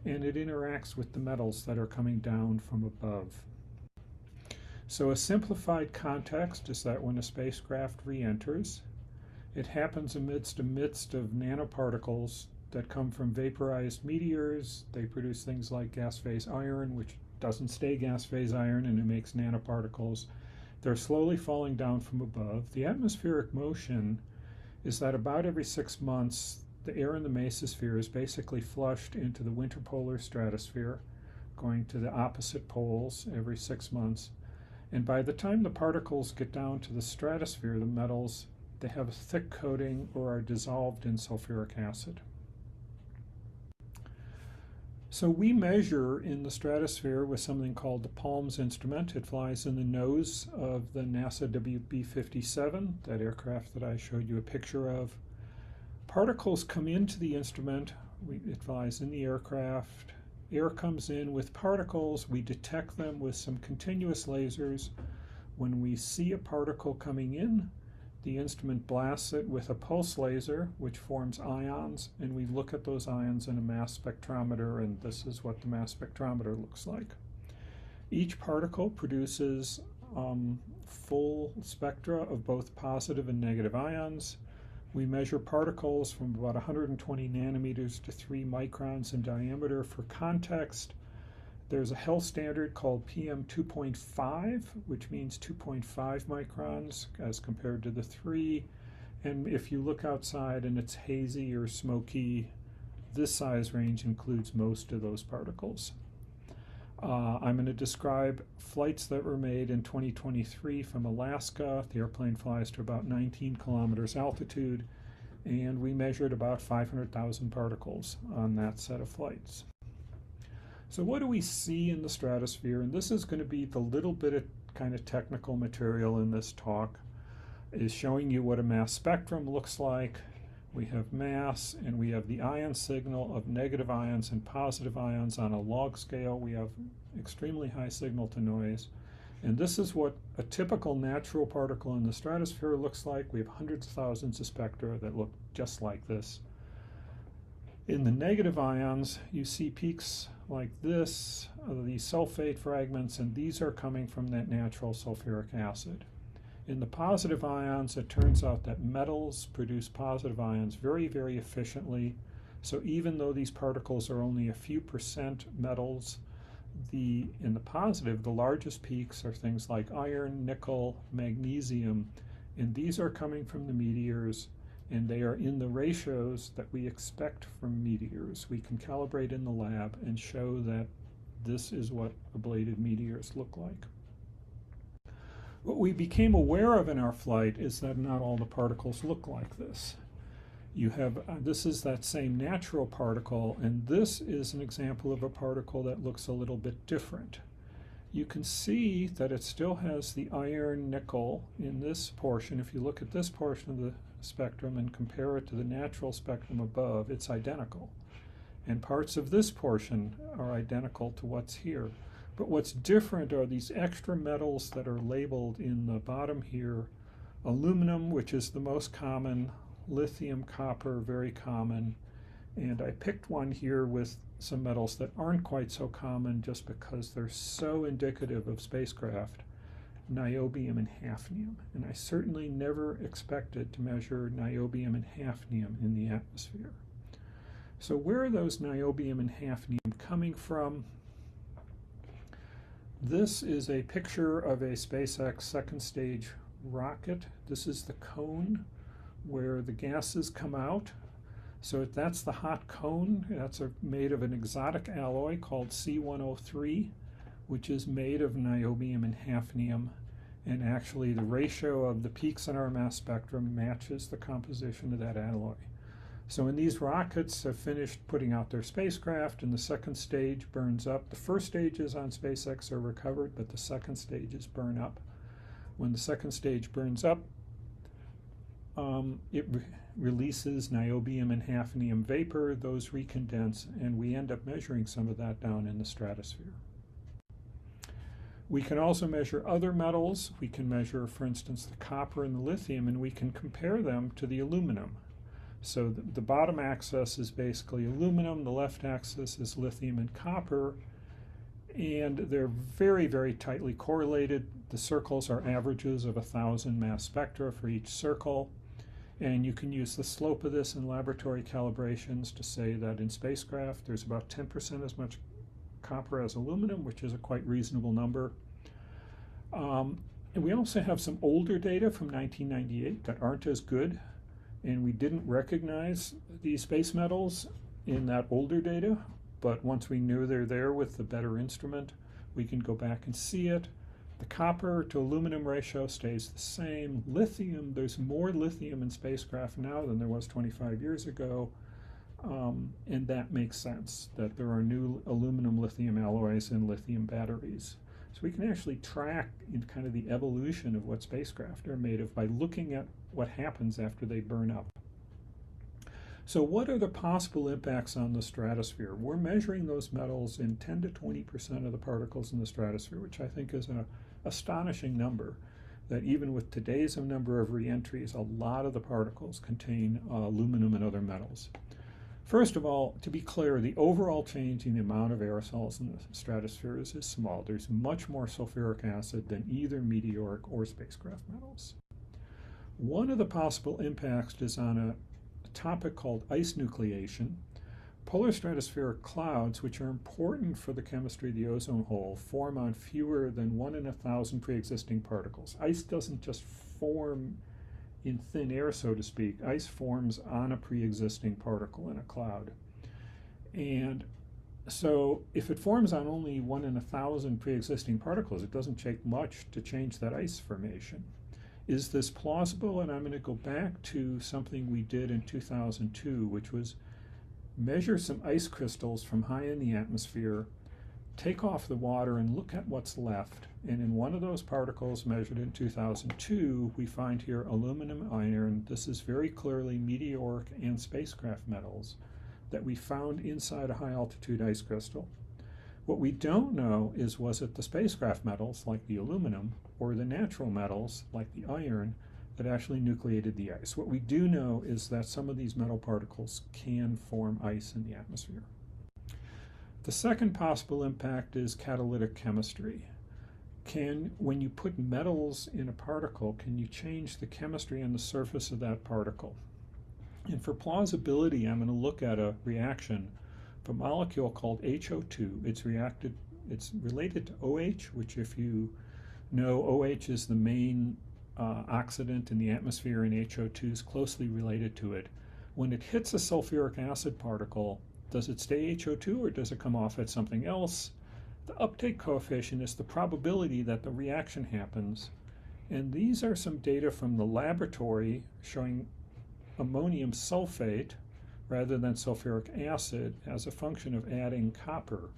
and it interacts with the metals that are coming down from above. So a simplified context is that when a spacecraft re-enters, it happens amidst a mist of nanoparticles that come from vaporized meteors. They produce things like gas phase iron, which doesn't stay gas phase iron, and it makes nanoparticles. They're slowly falling down from above. The atmospheric motion is that about every 6 months, the air in the mesosphere is basically flushed into the winterpolar stratosphere, going to the opposite poles every 6 months. And by the time the particles get down to the stratosphere, the metals, they have a thick coating or are dissolved in sulfuric acid. So we measure in the stratosphere with something called the PALMS instrument. It flies in the nose of the NASA WB-57, that aircraft that I showed you a picture of. Particles come into the instrument. It flies in the aircraft. Air comes in with particles. We detect them with some continuous lasers. When we see a particle coming in, the instrument blasts it with a pulse laser, which forms ions, and we look at those ions in a mass spectrometer, and this is what the mass spectrometer looks like. Each particle produces full spectra of both positive and negative ions. We measure particles from about 120 nanometers to 3 microns in diameter. For context, there's a health standard called PM 2.5, which means 2.5 microns as compared to the 3. And if you look outside and it's hazy or smoky, this size range includes most of those particles. I'm going to describe flights that were made in 2023 from Alaska. The airplane flies to about 19 kilometers altitude, and we measured about 500,000 particles on that set of flights. So what do we see in the stratosphere? And this is going to be the little bit of kind of technical material in this talk, is showing you what a mass spectrum looks like. We have mass, and we have the ion signal of negative ions and positive ions on a log scale. We have extremely high signal to noise. And this is what a typical natural particle in the stratosphere looks like. We have hundreds of thousands of spectra that look just like this. In the negative ions, you see peaks like this, these sulfate fragments, and these are coming from that natural sulfuric acid. In the positive ions, it turns out that metals produce positive ions very, very efficiently. So even though these particles are only a few percent metals, in the positive, the largest peaks are things like iron, nickel, magnesium, and these are coming from the meteors, and they are in the ratios that we expect from meteors. We can calibrate in the lab and show that this is what ablated meteors look like. What we became aware of in our flight is that not all the particles look like this. You have, this is that same natural particle, and this is an example of a particle that looks a little bit different. You can see that it still has the iron nickel in this portion. If you look at this portion of the spectrum and compare it to the natural spectrum above, it's identical. And parts of this portion are identical to what's here. But what's different are these extra metals that are labeled in the bottom here. Aluminum, which is the most common, lithium, copper, very common. And I picked one here with some metals that aren't quite so common just because they're so indicative of spacecraft, niobium and hafnium. And I certainly never expected to measure niobium and hafnium in the atmosphere. So where are those niobium and hafnium coming from? This is a picture of a SpaceX second stage rocket. This is the cone where the gases come out. So that's the hot cone. That's made of an exotic alloy called C103, which is made of niobium and hafnium. And actually the ratio of the peaks in our mass spectrum matches the composition of that alloy. So when these rockets have finished putting out their spacecraft and the second stage burns up, the first stages on SpaceX are recovered, but the second stages burn up. When the second stage burns up, it releases niobium and hafnium vapor. Those recondense, and we end up measuring some of that down in the stratosphere. We can also measure other metals. We can measure, for instance, the copper and the lithium, and we can compare them to the aluminum. So the bottom axis is basically aluminum, the left axis is lithium and copper, and they're very, very tightly correlated. The circles are averages of 1,000 mass spectra for each circle. And you can use the slope of this in laboratory calibrations to say that in spacecraft there's about 10% as much copper as aluminum, which is a quite reasonable number. And we also have some older data from 1998 that aren't as good, and we didn't recognize these base metals in that older data, but once we knew they're there with the better instrument, we can go back and see it. The copper to aluminum ratio stays the same. Lithium, there's more lithium in spacecraft now than there was 25 years ago, and that makes sense, that there are new aluminum lithium alloys in lithium batteries. So we can actually track in kind of the evolution of what spacecraft are made of by looking at what happens after they burn up. So what are the possible impacts on the stratosphere? We're measuring those metals in 10 to 20% of the particles in the stratosphere, which I think is an astonishing number, that even with today's number of reentries, a lot of the particles contain aluminum and other metals. First of all, to be clear, the overall change in the amount of aerosols in the stratosphere is small. There's much more sulfuric acid than either meteoric or spacecraft metals. One of the possible impacts is on a topic called ice nucleation. Polar stratospheric clouds, which are important for the chemistry of the ozone hole, form on fewer than 1 in 1,000 pre-existing particles. Ice doesn't just form in thin air, so to speak. Ice forms on a pre-existing particle in a cloud. And so if it forms on only 1 in 1,000 pre-existing particles, it doesn't take much to change that ice formation. Is this plausible? And I'm going to go back to something we did in 2002, which was measure some ice crystals from high in the atmosphere, take off the water and look at what's left. And in one of those particles measured in 2002, we find here aluminum iron. This is very clearly meteoric and spacecraft metals that we found inside a high altitude ice crystal. What we don't know is, was it the spacecraft metals like the aluminum or the natural metals like the iron that actually nucleated the ice? What we do know is that some of these metal particles can form ice in the atmosphere. The second possible impact is catalytic chemistry. When you put metals in a particle, can you change the chemistry on the surface of that particle? And for plausibility, I'm going to look at a reaction of a molecule called HO2. It's related to OH, which, if you know, OH is the main oxidant in the atmosphere, and HO2 is closely related to it. When it hits a sulfuric acid particle, does it stay HO2 or does it come off at something else? The uptake coefficient is the probability that the reaction happens. And these are some data from the laboratory showing ammonium sulfate rather than sulfuric acid as a function of adding copper,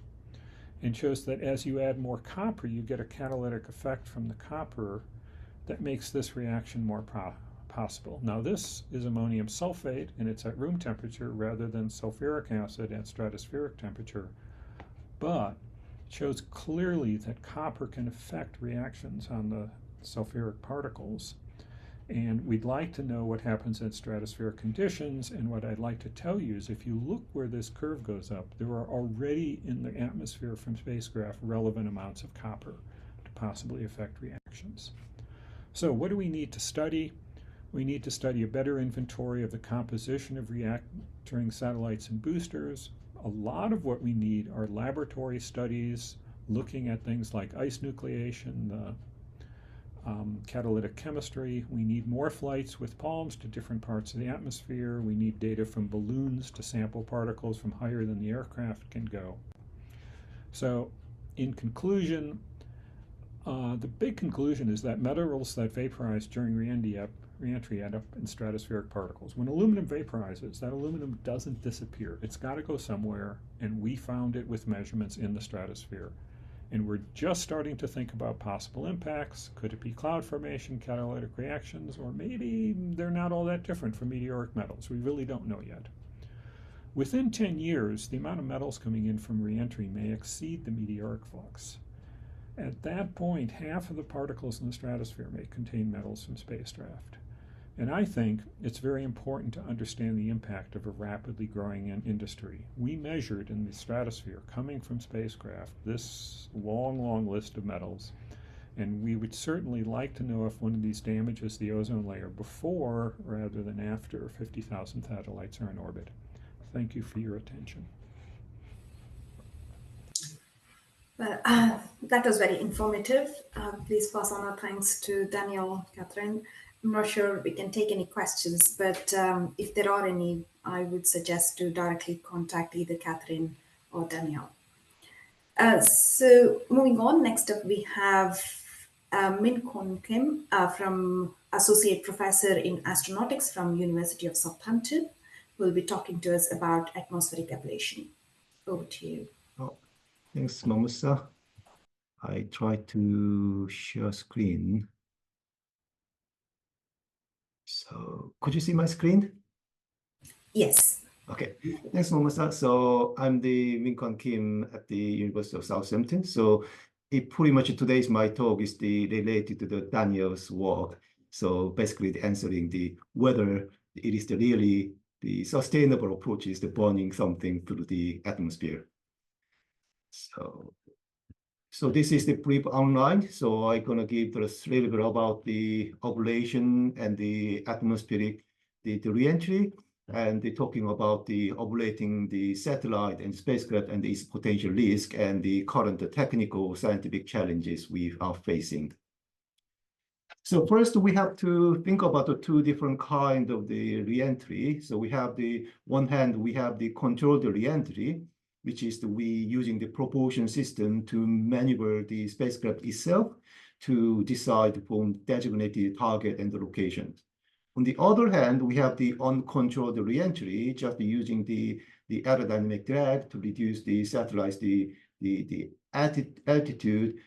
and shows that as you add more copper, you get a catalytic effect from the copper that makes this reaction more possible. Now, this is ammonium sulfate, and it's at room temperature rather than sulfuric acid at stratospheric temperature, but it shows clearly that copper can affect reactions on the sulfuric particles. And we'd like to know what happens in stratospheric conditions, and what I'd like to tell you is if you look where this curve goes up, there are already in the atmosphere from spacecraft relevant amounts of copper to possibly affect reactions. So what do we need to study? We need to study a better inventory of the composition of reacting satellites and boosters. A lot of what we need are laboratory studies looking at things like ice nucleation, the catalytic chemistry. We need more flights with palms to different parts of the atmosphere. We need data from balloons to sample particles from higher than the aircraft can go. So in conclusion, the big conclusion is that metals that vaporize during reentry end up in stratospheric particles. When aluminum vaporizes, that aluminum doesn't disappear. It's got to go somewhere, and we found it with measurements in the stratosphere. And we're just starting to think about possible impacts. Could it be cloud formation, catalytic reactions, or maybe they're not all that different from meteoric metals? We really don't know yet. Within 10 years, the amount of metals coming in from reentry may exceed the meteoric flux. At that point, half of the particles in the stratosphere may contain metals from spacecraft. And I think it's very important to understand the impact of a rapidly growing industry. We measured in the stratosphere coming from spacecraft this long list of metals, and we would certainly like to know if one of these damages the ozone layer before rather than after 50,000 satellites are in orbit. Thank you for your attention. Well, that was very informative. Please pass on our thanks to Daniel, Katherine. I'm not sure we can take any questions, but if there are any, I would suggest to directly contact either Katherine or Daniel. So moving on, next up we have Minkwan Kim from Associate Professor in Astronautics from University of Southampton, who will be talking to us about atmospheric ablation. Over to you. Oh, thanks, Mamatha. I try to share screen. So could you see my screen? Yes. Okay, thanks, Mamatha. So I'm the Minkwan Kim at the University of Southampton. So pretty much today's my talk is related to the Daniel's work. So basically answering whether it is really the sustainable approach is the burning something through the atmosphere. So this is the brief outline. So I'm gonna give us a little bit about the ablation and the atmospheric, the reentry, and talking about the ablating the satellite and spacecraft and its potential risk and the current technical scientific challenges we are facing. So first we have to think about the two different kinds of the reentry. So we have the one hand, we have the controlled reentry, which is we using the propulsion system to maneuver the spacecraft itself to decide upon designated target and the location. On the other hand, we have the uncontrolled reentry, just using the aerodynamic drag to reduce the satellites the altitude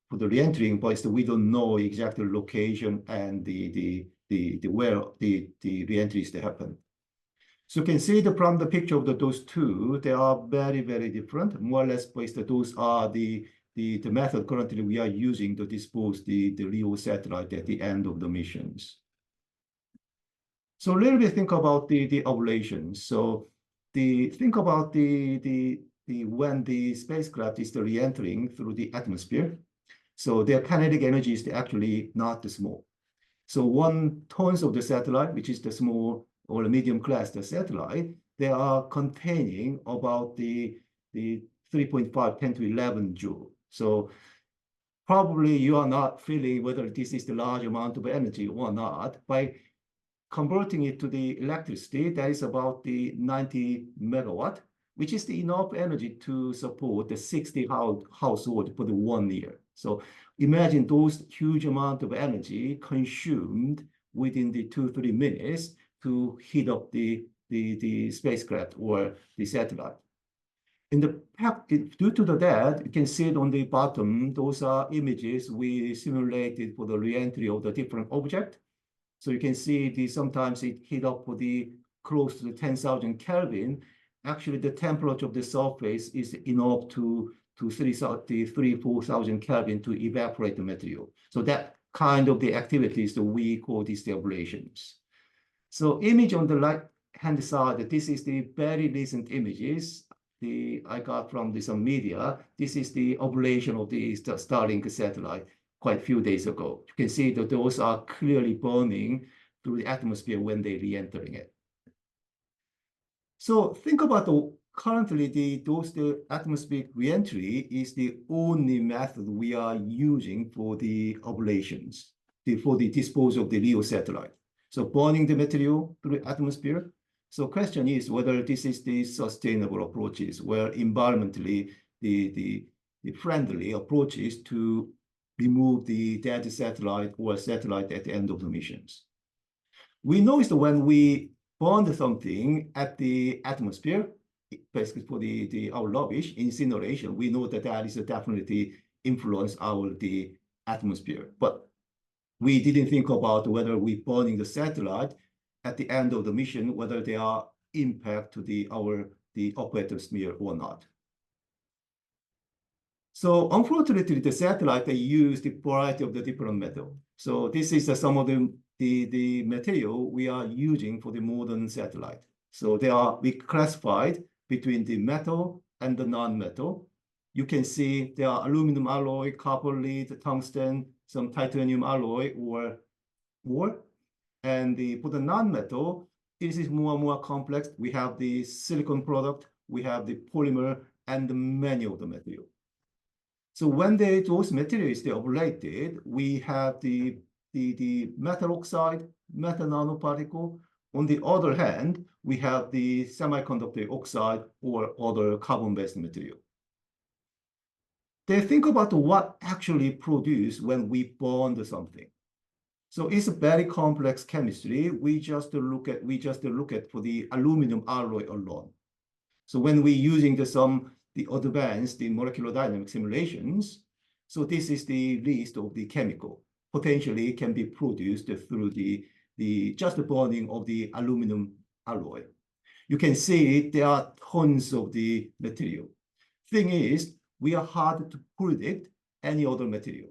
for the reentering, but we don't know exact location and where the reentry is to happen. So you can see from the picture of those two, they are very, very different. More or less, those are the method currently we are using to dispose the LEO satellite at the end of the missions. So a little bit think about the ablation. So think about when the spacecraft is re-entering through the atmosphere. So their kinetic energy is actually not small. So 1 tons of the satellite, which is the small or a medium class the satellite, they are containing about the 3.5 10 to 11 joule. So probably you are not feeling whether this is the large amount of energy or not. By converting it to the electricity, that is about the 90 megawatt, which is the enough energy to support the 60 household for the 1 year. So imagine those huge amount of energy consumed within the 2-3 minutes to heat up the spacecraft or the satellite. Due to that, you can see it on the bottom. Those are images we simulated for the reentry of the different object. So you can see sometimes it heat up for the close to the 10,000 Kelvin. Actually, the temperature of the surface is enough to 3,000-4,000 Kelvin to evaporate the material. So that kind of the activities that we call these the ablations. So image on the right-hand side, this is the very recent images I got from some media. This is the ablation of the Starlink satellite quite a few days ago. You can see that those are clearly burning through the atmosphere when they're re-entering it. So think about currently the atmospheric re-entry is the only method we are using for the ablations, for the disposal of the LEO satellite. So burning the material through the atmosphere. So question is whether this is the sustainable approaches, where environmentally the friendly approaches to remove the dead satellite or satellite at the end of the missions. We noticed when we burn something at the atmosphere, basically for our rubbish incineration, we know that is definitely influence the atmosphere. But we didn't think about whether we burning the satellite at the end of the mission, whether they are impact to the upper atmosphere or not. So unfortunately, the satellite, they use the variety of the different metal. So this is some of the material we are using for the modern satellite. So we classified between the metal and the non-metal. You can see there are aluminum alloy, copper lead, tungsten, some titanium alloy or more. And for the non-metal, this is more and more complex. We have the silicon product, we have the polymer, and many of the material. So when those materials are ablated, we have the metal oxide, metal nanoparticle. On the other hand, we have the semiconductor oxide or other carbon-based material. They think about what actually produced when we burn something. So it's a very complex chemistry. We just look at for the aluminum alloy alone. So when we're using the advanced molecular dynamic simulations, so this is the list of the chemical potentially can be produced through just the burning of the aluminum alloy. You can see there are tons of the material. Thing is, we are hard to predict any other material.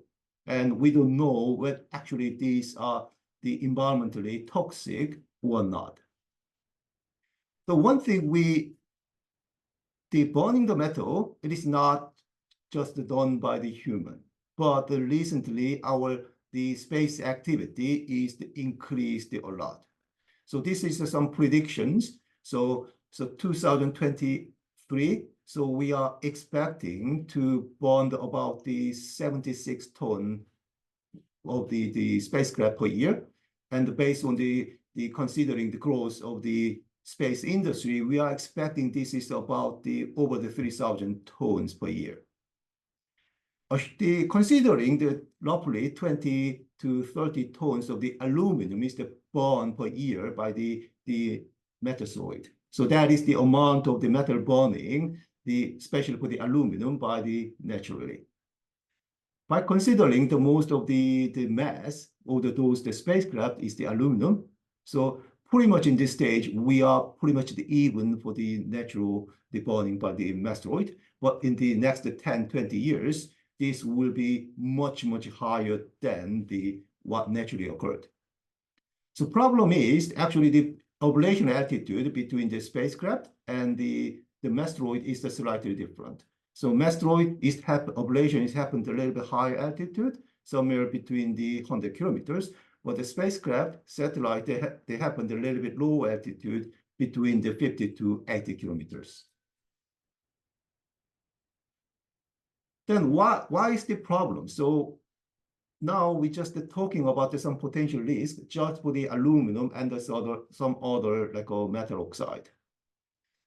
And we don't know whether actually these are the environmentally toxic or not. The one thing the burning the metal, it is not just done by the human, but recently the space activity is increased a lot. So this is some predictions. So 2023, so we are expecting to burn about the 76 ton of the spacecraft per year. And based on considering the growth of the space industry, we are expecting this is about over the 3,000 tons per year. Considering the roughly 20 to 30 tons of the aluminum is the burn per year by the Metazoid. So that is the amount of the metal burning, especially for the aluminum by naturally. By considering the most of the mass of the spacecraft is the aluminum, so pretty much in this stage, we are pretty much even for the natural burning by the asteroid. But in the next 10, 20 years, this will be much, much higher than what naturally occurred. So problem is actually the ablation altitude between the spacecraft and the asteroid is slightly different. So asteroid ablation is happened a little bit higher altitude, somewhere between the 100 kilometers. But the spacecraft satellite, they happened a little bit low altitude between the 50 to 80 kilometers. Then why is the problem? So now we just talking about some potential risk just for the aluminum and some other like a metal oxide.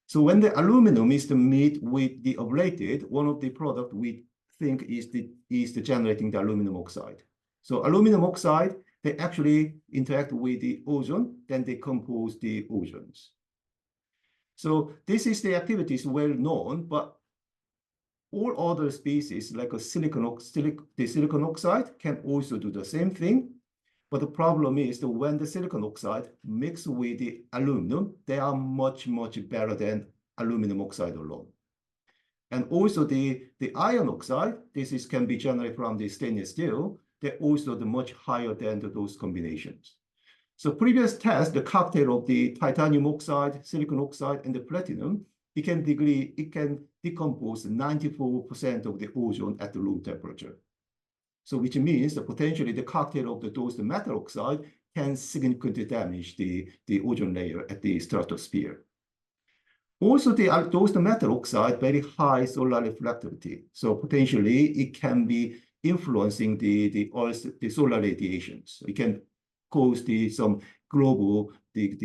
So when the aluminum is to meet with the ablated, one of the product we think is generating the aluminum oxide. So aluminum oxide they actually interact with the ozone, then they compose the ozones. So this is the activity is well known, but all other species like the silicon oxide can also do the same thing. But the problem is that when the silicon oxide mix with the aluminum, they are much, much better than aluminum oxide alone. And also the iron oxide, can be generated from the stainless steel. They're also much higher than those combinations. So previous test, the cocktail of the titanium oxide, silicon oxide, and the platinum, it can decompose 94% of the ozone at the room temperature. So which means that potentially the cocktail of those metal oxide can significantly damage the ozone layer at the stratosphere. Also, those metal oxide very high solar reflectivity. So potentially it can be influencing the solar radiations. It can cause some global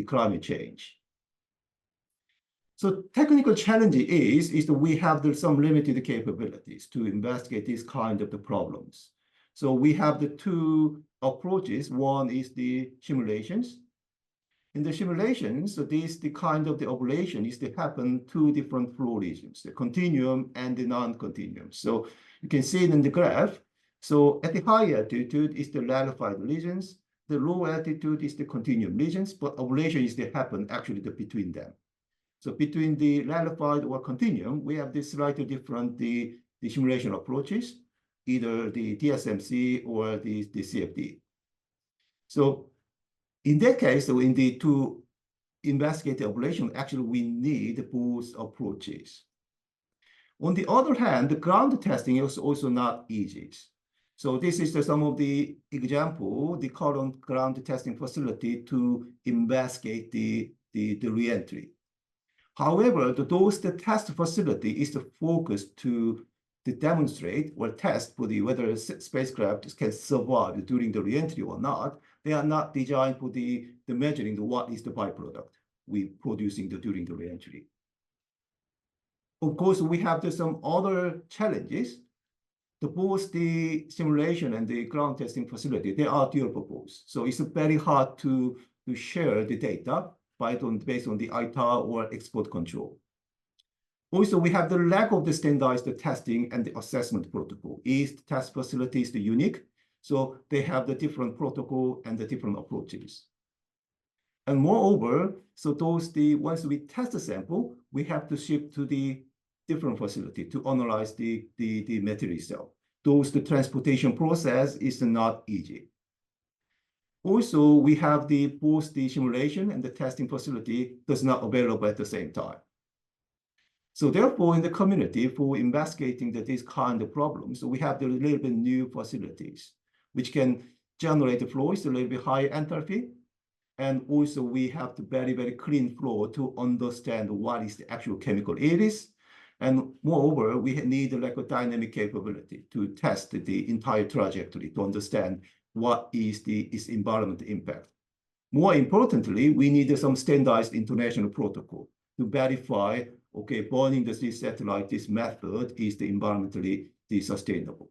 climate change. So technical challenge is that we have some limited capabilities to investigate these kind of the problems. So we have the two approaches. One is the simulations. In the simulations, so the kind of the ablation is to happen two different flow regions, the continuum and the non-continuum. So you can see it in the graph. So at the high altitude is the rarefied regions. The low altitude is the continuum regions, but ablation is to happen actually between them. So between the rarefied or continuum, we have this slightly different the simulation approaches, either the TSMC or the CFD. So in that case, so to investigate the ablation, actually we need both approaches. On the other hand, the ground testing is also not easy. So this is some of the example, the current ground testing facility to investigate the reentry. However, the test facility is the focus to demonstrate or test for whether a spacecraft can survive during the reentry or not. They are not designed for the measuring what is the byproduct we producing during the reentry. Of course, we have some other challenges. Both the simulation and the ground testing facility, they are dual purpose. So it's very hard to share the data based on the ITAR or export control. Also, we have the lack of the standardized testing and the assessment protocol. Each test facility is unique, so they have the different protocol and the different approaches. And moreover, so once we test the sample, we have to ship to the different facility to analyze the material itself. The transportation process is not easy. Also, we have both the simulation and the testing facility does not available at the same time. So therefore, in the community for investigating these kind of problems, we have the little bit new facilities, which can generate the flows a little bit higher enthalpy. And also we have the very, very clean flow to understand what is the actual chemical it is. And moreover, we need like a dynamic capability to test the entire trajectory to understand what is its environmental impact. More importantly, we need some standardized international protocol to verify, okay, burning the satellite, this method is environmentally sustainable.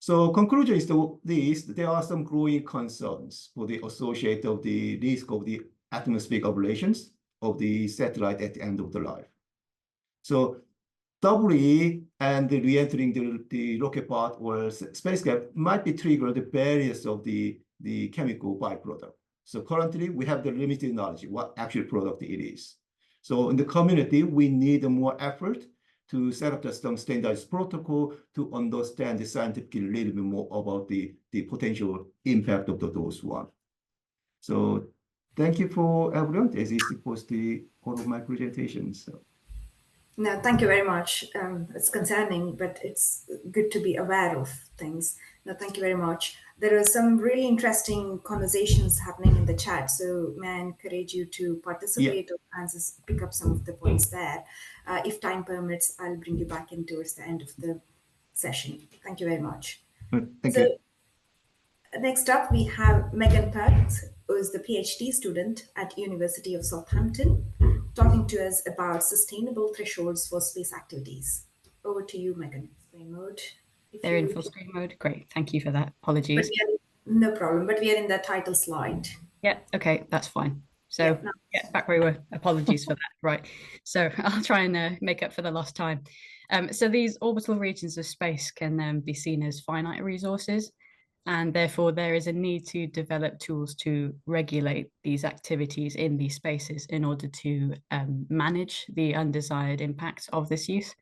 So conclusion is there are some growing concerns for the associated of the risk of the atmospheric ablations of the satellite at the end of the life. So doubly and the re-entering the rocket pod or spacecraft might be triggered the barriers of the chemical byproduct. So currently we have the limited knowledge what actual product it is. So in the community, we need more effort to set up some standardized protocol to understand the scientifically a little bit more about the potential impact of those one. So thank you for everyone. This is supposed to be all of my presentation. So. No, thank you very much. It's concerning, but it's good to be aware of things. No, thank you very much. There are some really interesting conversations happening in the chat. So may I encourage you to participate and pick up some of the points there. If time permits, I'll bring you back in towards the end of the session. Thank you very much. Thank you. Next up, we have Megan Perth, who is the PhD student at University of Southampton, talking to us about sustainable thresholds for space activities. Over to you, Megan. Screen mode. They're in full screen mode. Great. Thank you for that. Apologies. No problem, but we are in the title slide. Yeah, okay, that's fine. So yeah, back where we were. Apologies for that. Right. So I'll try and make up for the lost time. So these orbital regions of space can be seen as finite resources, and therefore there is a need to develop tools to regulate these activities in these spaces in order to manage the undesired impacts of this use.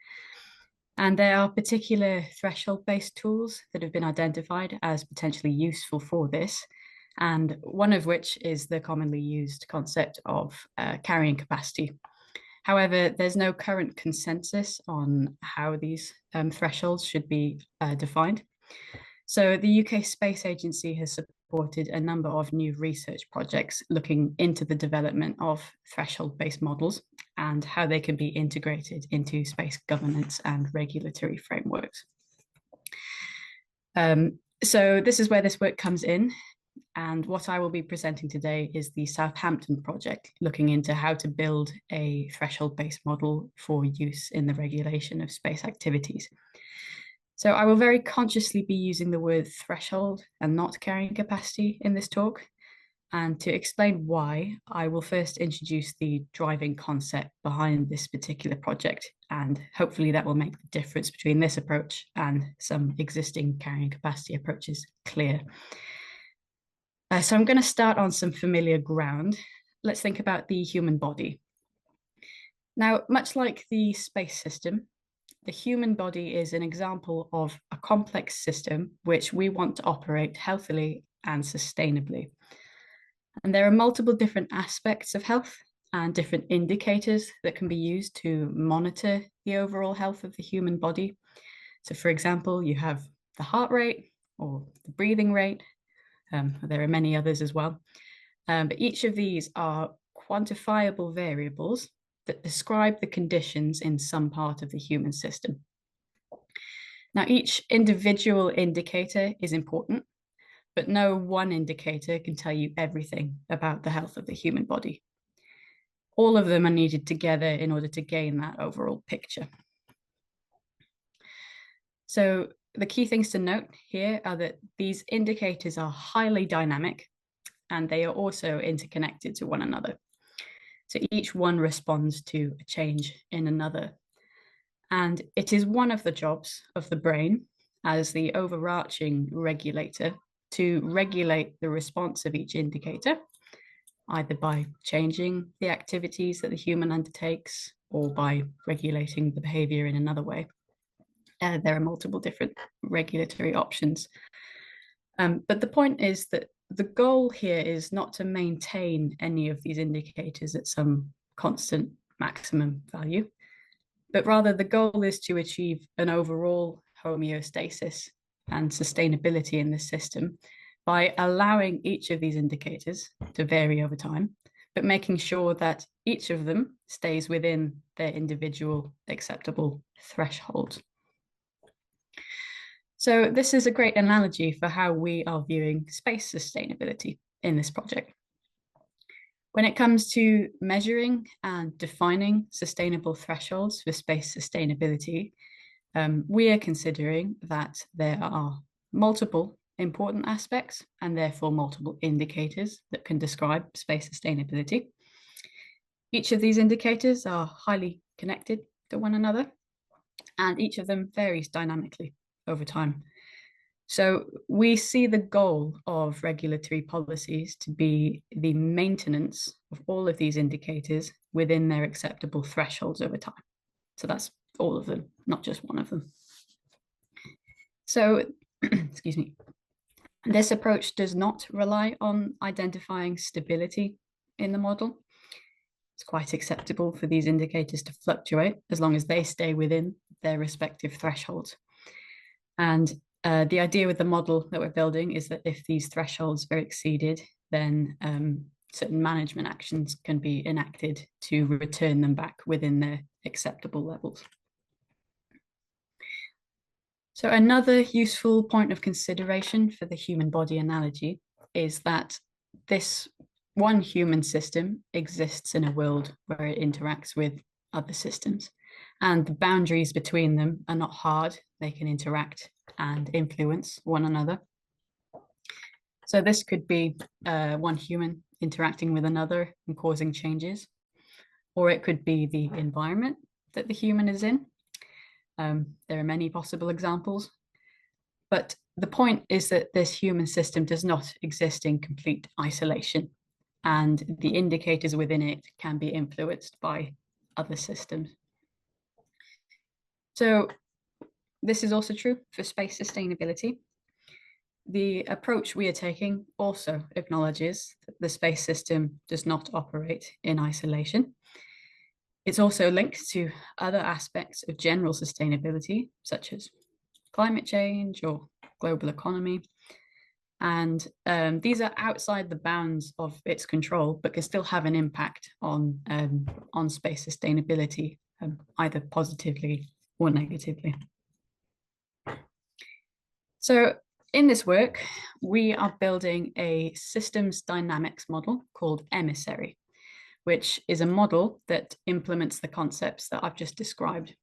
And there are particular threshold-based tools that have been identified as potentially useful for this, and one of which is the commonly used concept of carrying capacity. However, there's no current consensus on how these thresholds should be defined. So the UK Space Agency has supported a number of new research projects looking into the development of threshold-based models and how they can be integrated into space governance and regulatory frameworks. So this is where this work comes in. And what I will be presenting today is the Southampton project, looking into how to build a threshold-based model for use in the regulation of space activities. So I will very consciously be using the word threshold and not carrying capacity in this talk. And to explain why, I will first introduce the driving concept behind this particular project, and hopefully that will make the difference between this approach and some existing carrying capacity approaches clear. So I'm going to start on some familiar ground. Let's think about the human body. Now, much like the space system, the human body is an example of a complex system which we want to operate healthily and sustainably. And there are multiple different aspects of health and different indicators that can be used to monitor the overall health of the human body. So for example, you have the heart rate or the breathing rate. There are many others as well. But each of these are quantifiable variables that describe the conditions in some part of the human system. Now, each individual indicator is important, but no one indicator can tell you everything about the health of the human body. All of them are needed together in order to gain that overall picture. So the key things to note here are that these indicators are highly dynamic and they are also interconnected to one another. So each one responds to a change in another. And it is one of the jobs of the brain as the overarching regulator to regulate the response of each indicator, either by changing the activities that the human undertakes or by regulating the behavior in another way. There are multiple different regulatory options. But the point is that the goal here is not to maintain any of these indicators at some constant maximum value, but rather the goal is to achieve an overall homeostasis and sustainability in the system by allowing each of these indicators to vary over time, but making sure that each of them stays within their individual acceptable thresholds. So this is a great analogy for how we are viewing space sustainability in this project. When it comes to measuring and defining sustainable thresholds for space sustainability, we are considering that there are multiple important aspects and therefore multiple indicators that can describe space sustainability. Each of these indicators are highly connected to one another, and each of them varies dynamically over time. So we see the goal of regulatory policies to be the maintenance of all of these indicators within their acceptable thresholds over time. So that's all of them, not just one of them. So, excuse me, this approach does not rely on identifying stability in the model. It's quite acceptable for these indicators to fluctuate as long as they stay within their respective thresholds. And the idea with the model that we're building is that if these thresholds are exceeded, then certain management actions can be enacted to return them back within their acceptable levels. So another useful point of consideration for the human body analogy is that this one human system exists in a world where it interacts with other systems, and the boundaries between them are not hard. They can interact and influence one another. So this could be one human interacting with another and causing changes, or it could be the environment that the human is in. There are many possible examples, but the point is that this human system does not exist in complete isolation, and the indicators within it can be influenced by other systems. So this is also true for space sustainability. The approach we are taking also acknowledges that the space system does not operate in isolation. It's also linked to other aspects of general sustainability, such as climate change or global economy. And these are outside the bounds of its control, but can still have an impact on space sustainability, either positively or negatively. So in this work, we are building a systems dynamics model called Emissary, which is a model that implements the concepts that I've just described.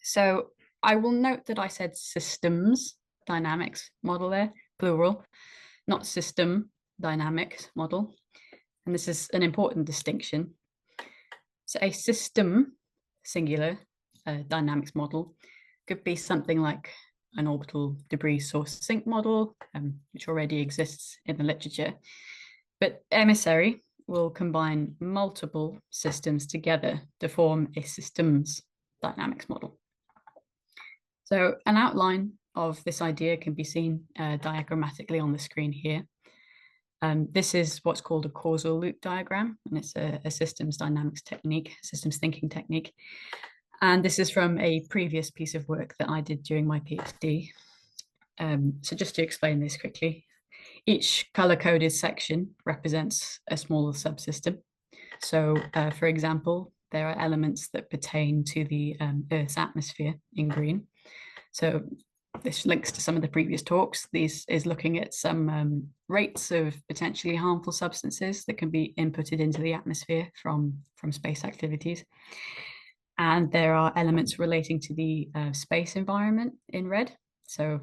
So I will note that I said systems dynamics model there, plural, not system dynamics model. And this is an important distinction. So a system, singular, dynamics model could be something like an orbital debris source sink model, which already exists in the literature. But Emissary will combine multiple systems together to form a systems dynamics model. So an outline of this idea can be seen diagrammatically on the screen here. This is what's called a causal loop diagram, and it's a systems dynamics technique, systems thinking technique. And this is from a previous piece of work that I did during my PhD. So just to explain this quickly, each color-coded section represents a smaller subsystem. So, for example, there are elements that pertain to the Earth's atmosphere in green. So this links to some of the previous talks. This is looking at some rates of potentially harmful substances that can be inputted into the atmosphere from space activities. And there are elements relating to the space environment in red. So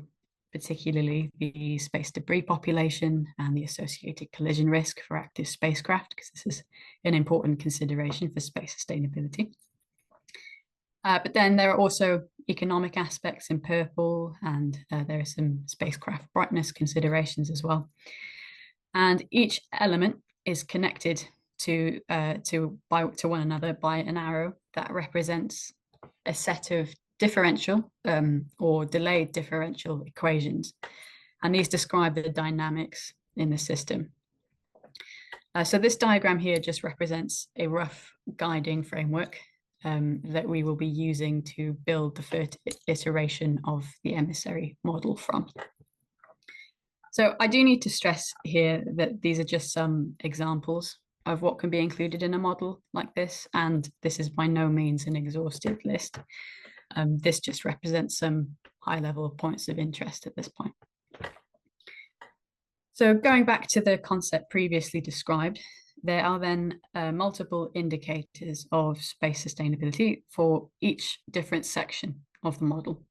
particularly the space debris population and the associated collision risk for active spacecraft, because this is an important consideration for space sustainability. But then there are also economic aspects in purple, and there are some spacecraft brightness considerations as well. And each element is connected to one another by an arrow that represents a set of differential or delayed differential equations. And these describe the dynamics in the system. So this diagram here just represents a rough guiding framework that we will be using to build the first iteration of the Emissary model from. So I do need to stress here that these are just some examples of what can be included in a model like this, and this is by no means an exhaustive list. This just represents some high-level points of interest at this point. So going back to the concept previously described, there are then multiple indicators of space sustainability for each different section of the model.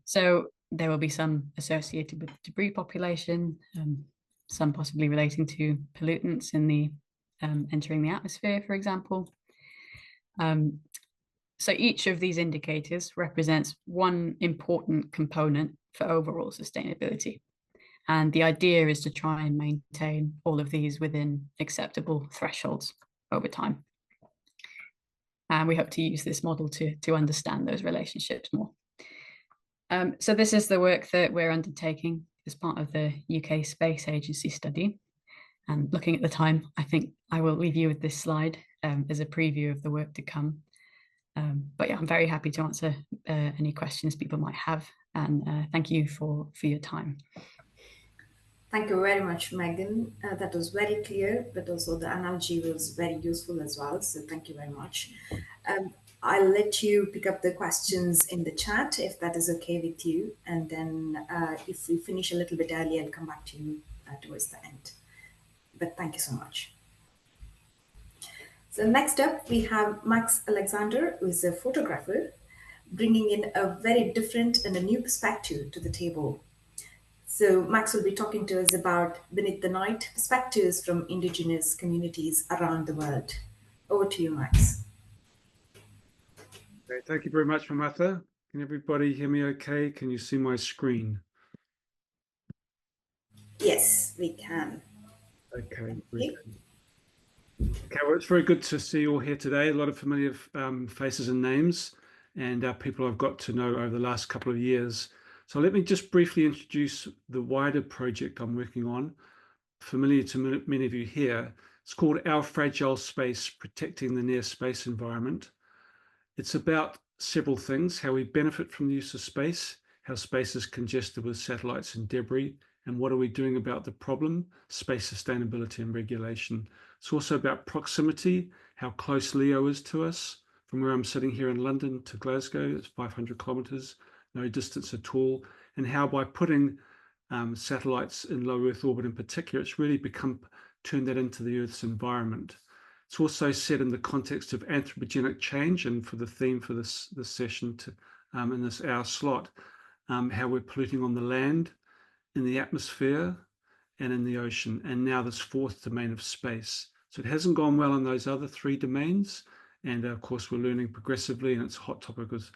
So there will be some associated with debris population, some possibly relating to pollutants in the entering the atmosphere, for example. So each of these indicators represents one important component for overall sustainability. And the idea is to try and maintain all of these within acceptable thresholds over time. And we hope to use this model to understand those relationships more. So this is the work that we're undertaking as part of the UK Space Agency study. And looking at the time, I think I will leave you with this slide as a preview of the work to come. But yeah, I'm very happy to answer any questions people might have. And thank you for your time. Thank you very much, Megan. That was very clear, but also the analogy was very useful as well. So thank you very much. I'll let you pick up the questions in the chat if that is okay with you. And then if we finish a little bit early, I'll come back to you towards the end. But thank you so much. So next up, we have Max Alexander, who is a photographer, bringing in a very different and a new perspective to the table. So Max will be talking to us about Beneath the Night, perspectives from Indigenous communities around the world. Over to you, Max. Okay, thank you very much, Mamatha. Can everybody hear me okay? Can you see my screen? Yes, we can. Okay, very good. Okay, well, it's very good to see you all here today. A lot of familiar faces and names, and people I've got to know over the last couple of years. So let me just briefly introduce the wider project I'm working on. Familiar to many of you here. It's called Our Fragile Space, Protecting the Near Space Environment. It's about several things: how we benefit from the use of space, how space is congested with satellites and debris, and what are we doing about the problem, space sustainability and regulation. It's also about proximity, how close LEO is to us. From where I'm sitting here in London to Glasgow, it's 500 kilometres, no distance at all, and how by putting satellites in low Earth orbit in particular, it's really turned that into the Earth's environment. It's also set in the context of anthropogenic change, and for the theme for this session in this hour slot, how we're polluting on the land, in the atmosphere, and in the ocean, and now this fourth domain of space. So it hasn't gone well in those other three domains, and of course we're learning progressively, and it's a hot topic of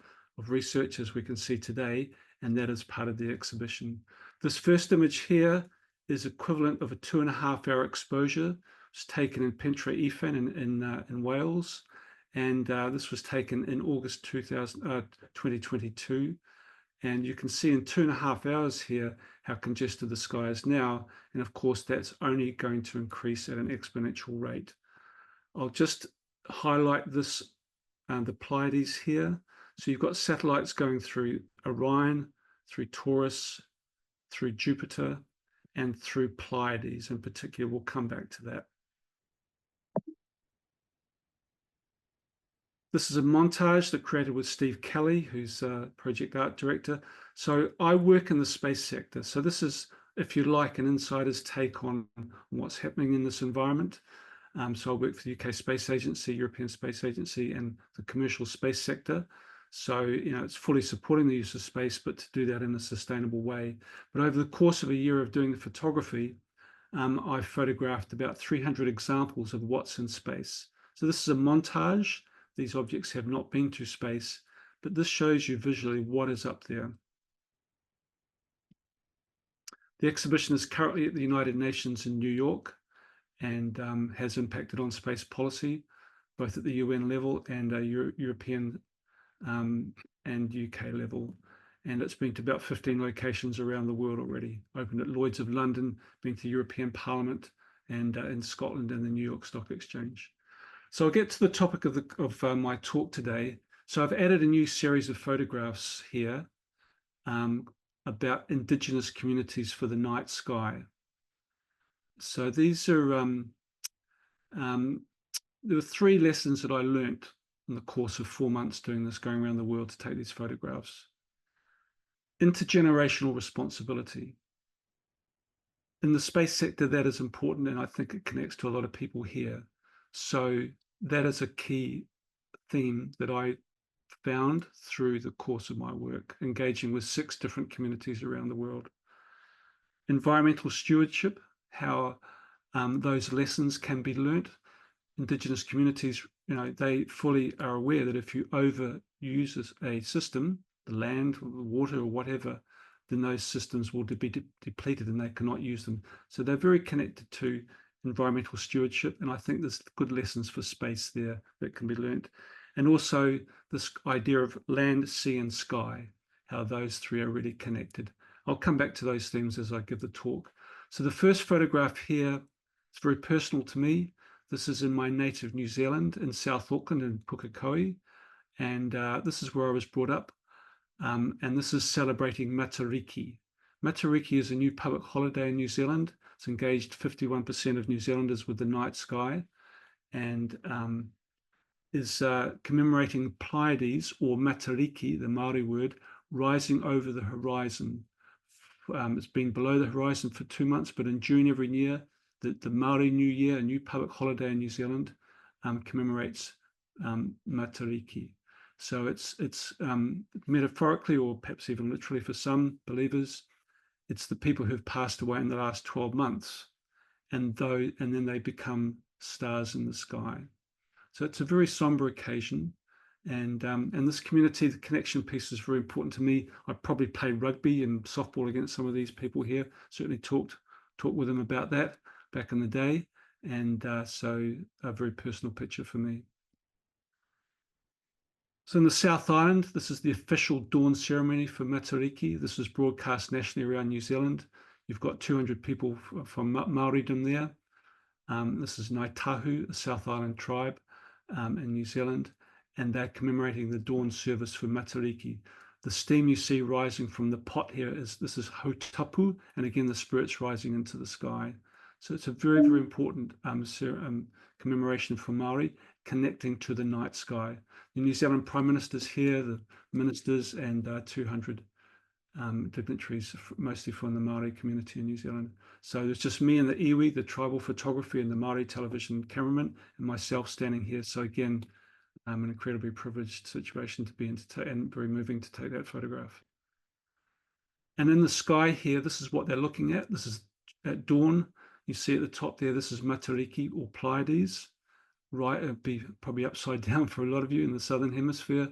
research, as we can see today, and that is part of the exhibition. This first image here is equivalent of a 2.5-hour exposure. It's taken in Pentre Ifan in Wales, and this was taken in August 2022. And you can see in 2.5 hours here how congested the sky is now, and of course that's only going to increase at an exponential rate. I'll just highlight this, the Pleiades here. So you've got satellites going through Orion, through Taurus, through Jupiter, and through Pleiades in particular. We'll come back to that. This is a montage that created with Steve Kelly, who's a project art director. So I work in the space sector. So this is, if you like, an insider's take on what's happening in this environment. So I work for the UK Space Agency, European Space Agency, and the commercial space sector. So, you know, it's fully supporting the use of space, but to do that in a sustainable way. But over the course of a year of doing the photography, I've photographed about 300 examples of what's in space. So this is a montage. These objects have not been to space, but this shows you visually what is up there. The exhibition is currently at the United Nations in New York, and has impacted on space policy, both at the UN level and European and UK level. And it's been to about 15 locations around the world already. Opened at Lloyd's of London, been to European Parliament, and in Scotland and the New York Stock Exchange. So I'll get to the topic of my talk today. So I've added a new series of photographs here about Indigenous communities for the night sky. So these are, there were 3 lessons that I learnt in the course of 4 months doing this, going around the world to take these photographs. Intergenerational responsibility. In the space sector, that is important, and I think it connects to a lot of people here. So that is a key theme that I found through the course of my work, engaging with 6 different communities around the world. Environmental stewardship, how those lessons can be learnt. Indigenous communities, you know, they fully are aware that if you overuse a system, the land, or the water, or whatever, then those systems will be depleted and they cannot use them. So they're very connected to environmental stewardship, and I think there's good lessons for space there that can be learnt. And also this idea of land, sea, and sky, how those 3 are really connected. I'll come back to those themes as I give the talk. So the first photograph here is very personal to me. This is in my native New Zealand, in South Auckland in Pukekohe, and this is where I was brought up. And this is celebrating Matariki. Matariki is a new public holiday in New Zealand. It's engaged 51% of New Zealanders with the night sky, and is commemorating Pleiades, or Matariki, the Maori word, rising over the horizon. It's been below the horizon for 2 months, but in June every year, the Maori New Year, a new public holiday in New Zealand, commemorates Matariki. So it's metaphorically, or perhaps even literally for some believers, it's the people who've passed away in the last 12 months, and then they become stars in the sky. So it's a very somber occasion. And this community, the connection piece is very important to me. I probably played rugby and softball against some of these people here. Certainly talked with them about that back in the day. And so a very personal picture for me. So in the South Island, this is the official dawn ceremony for Matariki. This is broadcast nationally around New Zealand. You've got 200 people from Māoridom there. This is Ngāi Tahu, a South Island tribe in New Zealand, and they're commemorating the dawn service for Matariki. The steam you see rising from the pot here this is Hautapu, and again the spirits rising into the sky. So it's a very, very important commemoration for Māori, connecting to the night sky. The New Zealand Prime Minister's here, the ministers, and 200 dignitaries, mostly from the Māori community in New Zealand. So there's just me and the iwi, the tribal photography, and the Māori television cameraman, and myself standing here. So again, an incredibly privileged situation to be in, and very moving to take that photograph. And in the sky here, this is what they're looking at. This is at dawn. You see at the top there, this is Matariki or Pleiades. Right, it'd be probably upside down for a lot of you in the southern hemisphere.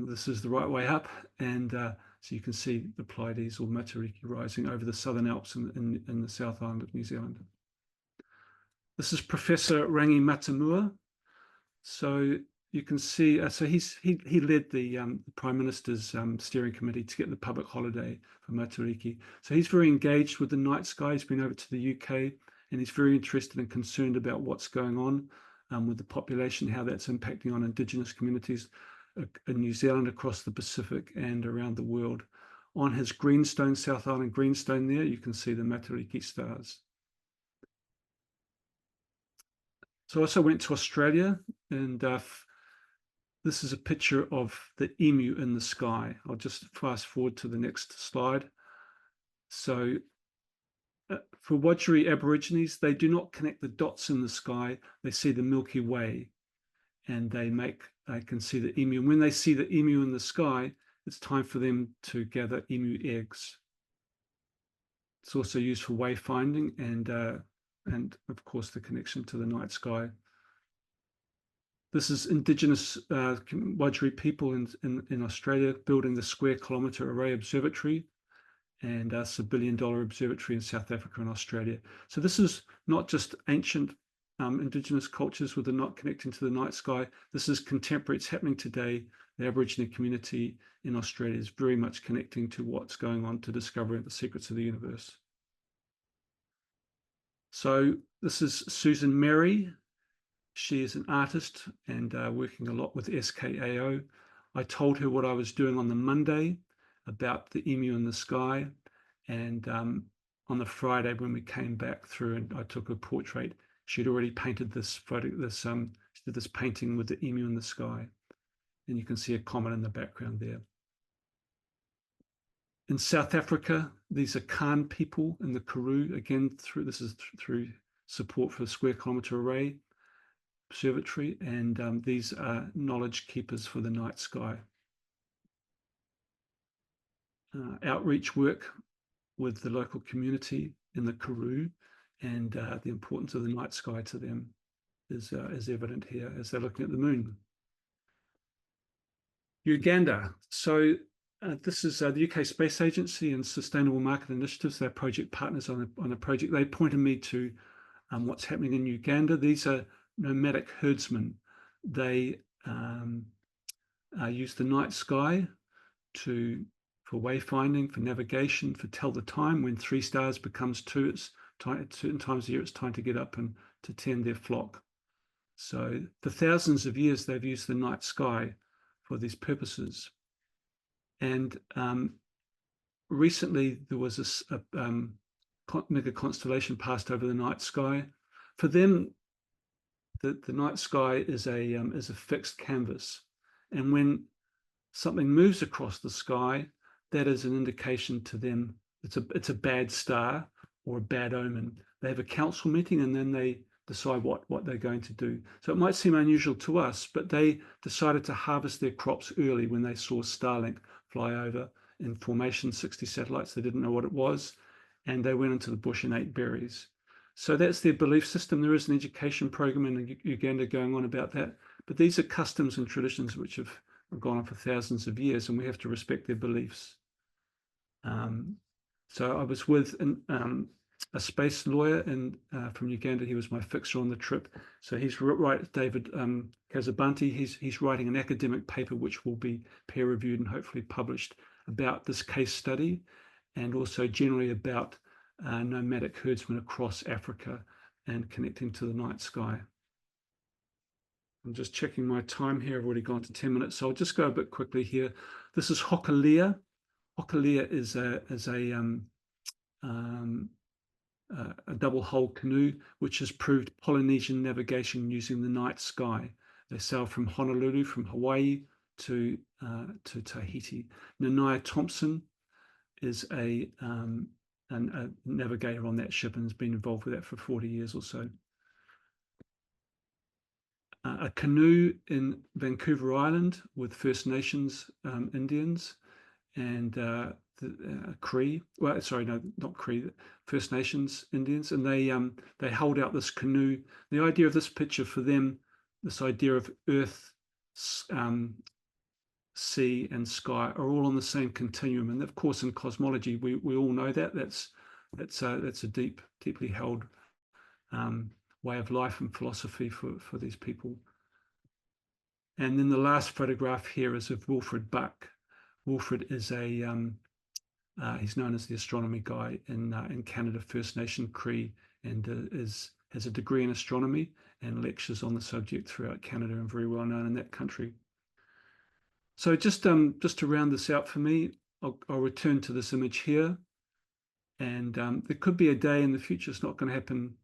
This is the right way up, and so you can see the Pleiades or Matariki rising over the Southern Alps in the South Island of New Zealand. This is Professor Rangi Matamua. So you can see, so he led the Prime Minister's steering committee to get the public holiday for Matariki. So he's very engaged with the night sky. He's been over to the UK, and he's very interested and concerned about what's going on with the population, how that's impacting on Indigenous communities in New Zealand, across the Pacific, and around the world. On his greenstone, South Island greenstone there, you can see the Matariki stars. So I also went to Australia, and this is a picture of the emu in the sky. I'll just fast forward to the next slide. So for Wodjiri Aborigines, they do not connect the dots in the sky. They see the Milky Way, and they can see the emu. And when they see the emu in the sky, it's time for them to gather emu eggs. It's also used for wayfinding and of course the connection to the night sky. This is Indigenous Wodjiri people in Australia building the Square Kilometre Array Observatory, and a $1 billion observatory in South Africa and Australia. So this is not just ancient Indigenous cultures with the not connecting to the night sky. This is contemporary. It's happening today. The Aboriginal community in Australia is very much connecting to what's going on, to discovering the secrets of the universe. So this is Susan Merry. She is an artist and working a lot with SKAO. I told her what I was doing on the Monday about the emu in the sky, and on the Friday when we came back through and I took a portrait, she'd already painted this photo. She did this painting with the emu in the sky, and you can see a comet in the background there. In South Africa, these are Khan people in the Karoo. Again, this is through support for the Square Kilometre Array Observatory, and these are knowledge keepers for the night sky. Outreach work with the local community in the Karoo, and the importance of the night sky to them is evident here as they're looking at the moon. Uganda. So this is the UK Space Agency and Sustainable Market Initiatives. They're project partners on a project. They pointed me to what's happening in Uganda. These are nomadic herdsmen. They use the night sky for wayfinding, for navigation, for tell the time. When 3 stars becomes 2, it's time, at certain times of year, it's time to get up and to tend their flock. So for thousands of years, they've used the night sky for these purposes. And recently, there was a mega constellation passed over the night sky. For them, the night sky is a fixed canvas, and when something moves across the sky, that is an indication to them it's a bad star or a bad omen. They have a council meeting, and then they decide what they're going to do. So it might seem unusual to us, but they decided to harvest their crops early when they saw Starlink fly over, in formation, 60 satellites. They didn't know what it was, and they went into the bush and ate berries. So that's their belief system. There is an education program in Uganda going on about that, but these are customs and traditions which have gone on for thousands of years, and we have to respect their beliefs. So I was with a space lawyer from Uganda. He was my fixer on the trip. So he's right, David Kazabanti. He's writing an academic paper which will be peer reviewed and hopefully published about this case study, and also generally about nomadic herdsmen across Africa and connecting to the night sky. I'm just checking my time here. I've already gone to 10 minutes, so I'll just go a bit quickly here. This is Hokalea. Hokalea is a double-hull canoe which has proved Polynesian navigation using the night sky. They sail from Honolulu, from Hawaii to Tahiti. Nania Thompson is a navigator on that ship and has been involved with that for 40 years or so. A canoe in Vancouver Island with First Nations Indians and Cree, well, sorry, no, not Cree, First Nations Indians, and they hold out this canoe. The idea of this picture for them, this idea of earth, sea, and sky are all on the same continuum. And of course, in cosmology, we all know that that's a deeply held way of life and philosophy for these people. And then the last photograph here is of Wilfred Buck. Wilfred is he's known as the astronomy guy in Canada, First Nation Cree, and has a degree in astronomy and lectures on the subject throughout Canada and very well known in that country. So just to round this out for me, I'll return to this image here. And there could be a day in the future, it's not going to happen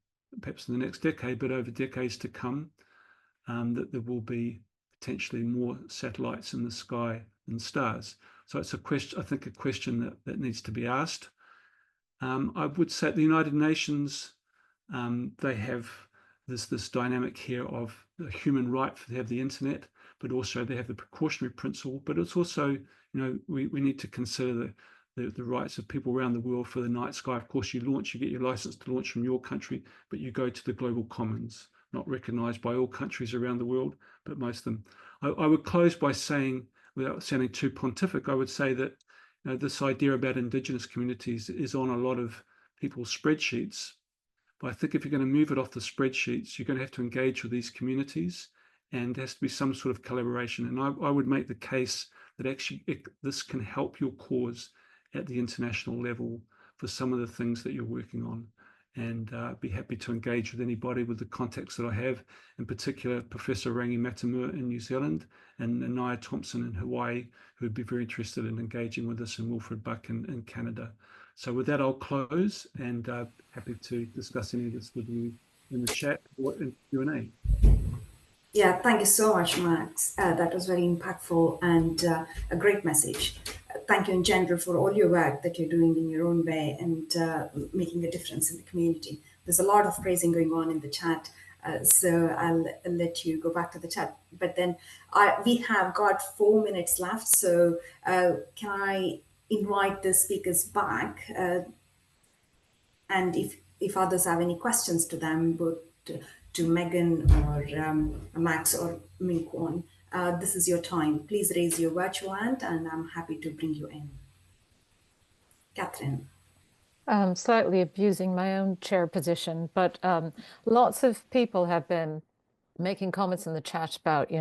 perhaps in the next decade, but over decades to come, that there will be potentially more satellites in the sky than stars. So it's a question, I think, a question that needs to be asked. I would say the United Nations, they have this dynamic here of the human right to have the internet, but also they have the precautionary principle. But it's also, we need to consider the rights of people around the world for the night sky. Of course, you get your license to launch from your country, but you go to the global commons, not recognized by all countries around the world, but most of them. I would close by saying, without sounding too pontific, I would say that this idea about Indigenous communities is on a lot of people's spreadsheets. But I think if you're going to move it off the spreadsheets, you're going to have to engage with these communities, and there has to be some sort of collaboration. And I would make the case that actually this can help your cause at the international level for some of the things that you're working on. And be happy to engage with anybody with the contacts that I have, in particular Professor Rangi Matamua in New Zealand and Nania Thompson in Hawaii, who would be very interested in engaging with us, and Wilfred Buck in Canada. So with that, I'll close, and happy to discuss any of this with you in the chat or in Q&A. Yeah, thank you so much, Max. That was very impactful and a great message. Thank you in general for all your work that you're doing in your own way and making a difference in the community. There's a lot of praising going on in the chat, so I'll let you go back to the chat. But then we have got 4 minutes left, so can I invite the speakers back? And if others have any questions to them, both to Megan or Max or Minkwan, this is your time. Please raise your virtual hand and I'm happy to bring you in. Katherine. I'm slightly abusing my own chair position, but lots of people have been making comments in the chat about,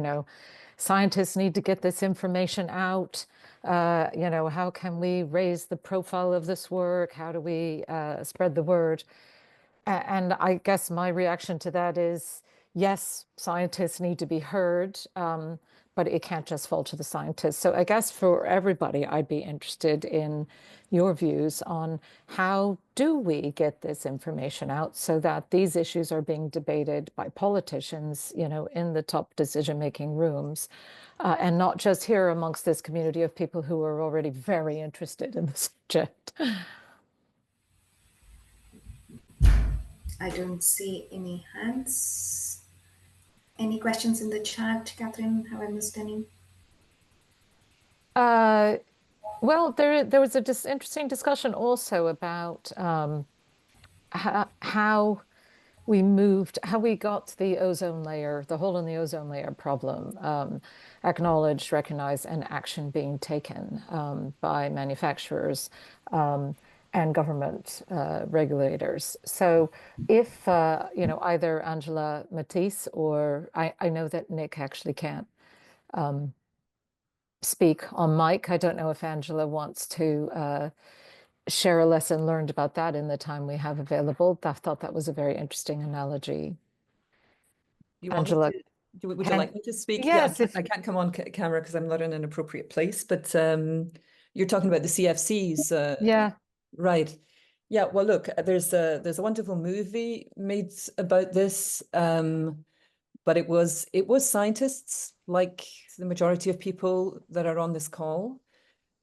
scientists need to get this information out. How can we raise the profile of this work? How do we spread the word? And I guess my reaction to that is, yes, scientists need to be heard, but it can't just fall to the scientists. So I guess for everybody, I'd be interested in your views on how do we get this information out so that these issues are being debated by politicians, in the top decision-making rooms, and not just here amongst this community of people who are already very interested in the subject. I don't see any hands. Any questions in the chat, Katherine? Have I missed any? Well, there was a interesting discussion also about how we got the ozone layer, the hole in the ozone layer problem acknowledged, recognized, and action being taken by manufacturers and government regulators. So if, either Angela Matisse or I know that Nick actually can't speak on mic. I don't know if Angela wants to share a lesson learned about that in the time we have available. I thought that was a very interesting analogy. Angela, would you like me to speak? Yes, I can't come on camera because I'm not in an appropriate place, but you're talking about the CFCs. Yeah. Right. Yeah, well, look, there's a wonderful movie made about this, but it was scientists, like the majority of people that are on this call,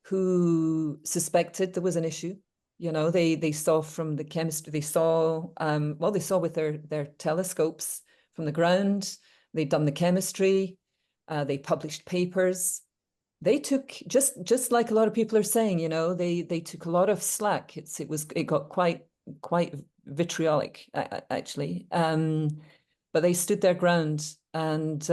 who suspected there was an issue. You know, they saw from the chemistry, they saw with their telescopes from the ground. They'd done the chemistry. They published papers. They took, just like a lot of people are saying, you know, they took a lot of slack. It got quite vitriolic actually, but they stood their ground, and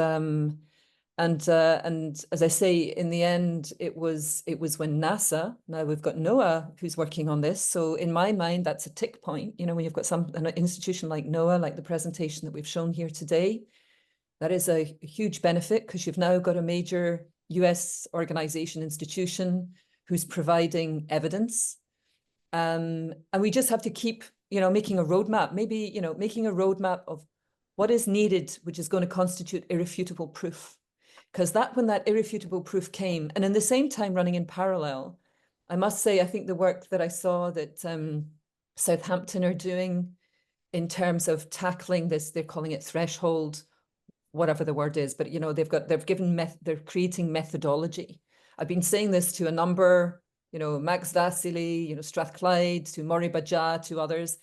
as I say, in the end, it was when NASA, now we've got NOAA who's working on this. So in my mind, that's a tick point. You know, when you've got an institution like NOAA, like the presentation that we've shown here today, that is a huge benefit, because you've now got a major US organization, institution, who's providing evidence. And we just have to keep, making a roadmap, maybe, making a roadmap of what is needed, which is going to constitute irrefutable proof. Because when that irrefutable proof came, and in the same time running in parallel, I must say, I think the work that I saw that Southampton are doing in terms of tackling this, they're calling it threshold, whatever the word is, but they're creating methodology. I've been saying this to a number, Max Vasily, Strathclyde, to Maury Bajaj, to others.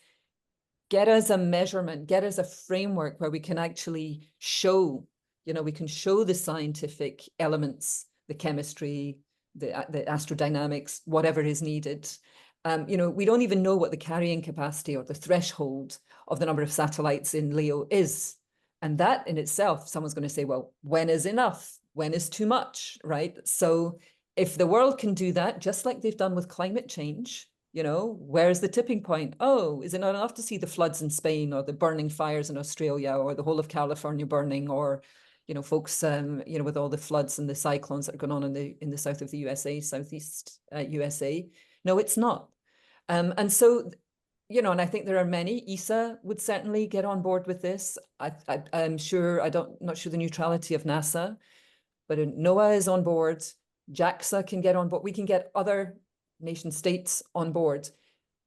Get us a measurement, get us a framework where we can actually show, we can show the scientific elements, the chemistry, the astrodynamics, whatever is needed. We don't even know what the carrying capacity or the threshold of the number of satellites in LEO is. And that in itself, someone's going to say, well, when is enough? When is too much, right? So if the world can do that, just like they've done with climate change, where's the tipping point? Oh, is it not enough to see the floods in Spain, or the burning fires in Australia, or the whole of California burning, or, folks, with all the floods and the cyclones that are going on in the south of the USA, southeast USA? No, it's not. And so, and I think there are many. ESA would certainly get on board with this. I'm sure, not sure the neutrality of NASA, but NOAA is on board. JAXA can get on board. We can get other nation states on board.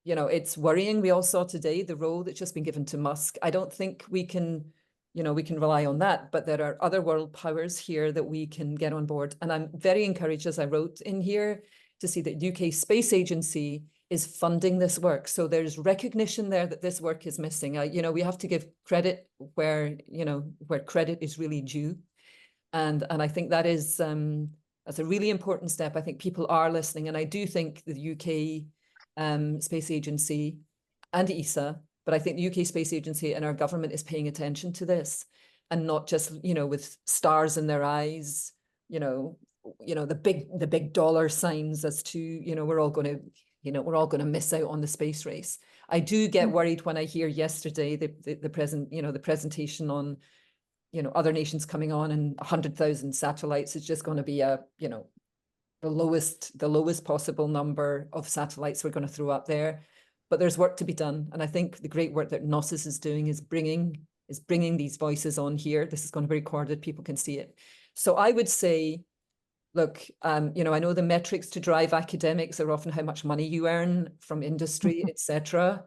It's worrying. We all saw today the role that's just been given to Musk. I don't think we can rely on that, but there are other world powers here that we can get on board. And I'm very encouraged, as I wrote in here, to see that UK Space Agency is funding this work. So there's recognition there that this work is missing. We have to give credit where credit is really due. And I think that's a really important step. I think people are listening. And I do think the UK Space Agency and ESA, but I think the UK Space Agency and our government is paying attention to this, and not just, with stars in their eyes, the big dollar signs as to, we're all going to miss out on the space race. I do get worried when I hear yesterday the presentation on, other nations coming on, and 100,000 satellites is just going to be the lowest possible number of satellites we're going to throw up there. But there's work to be done, and I think the great work that GNOSIS is doing is bringing these voices on here. This is going to be recorded; people can see it. So I would say, look, I know the metrics to drive academics are often how much money you earn from industry, etc.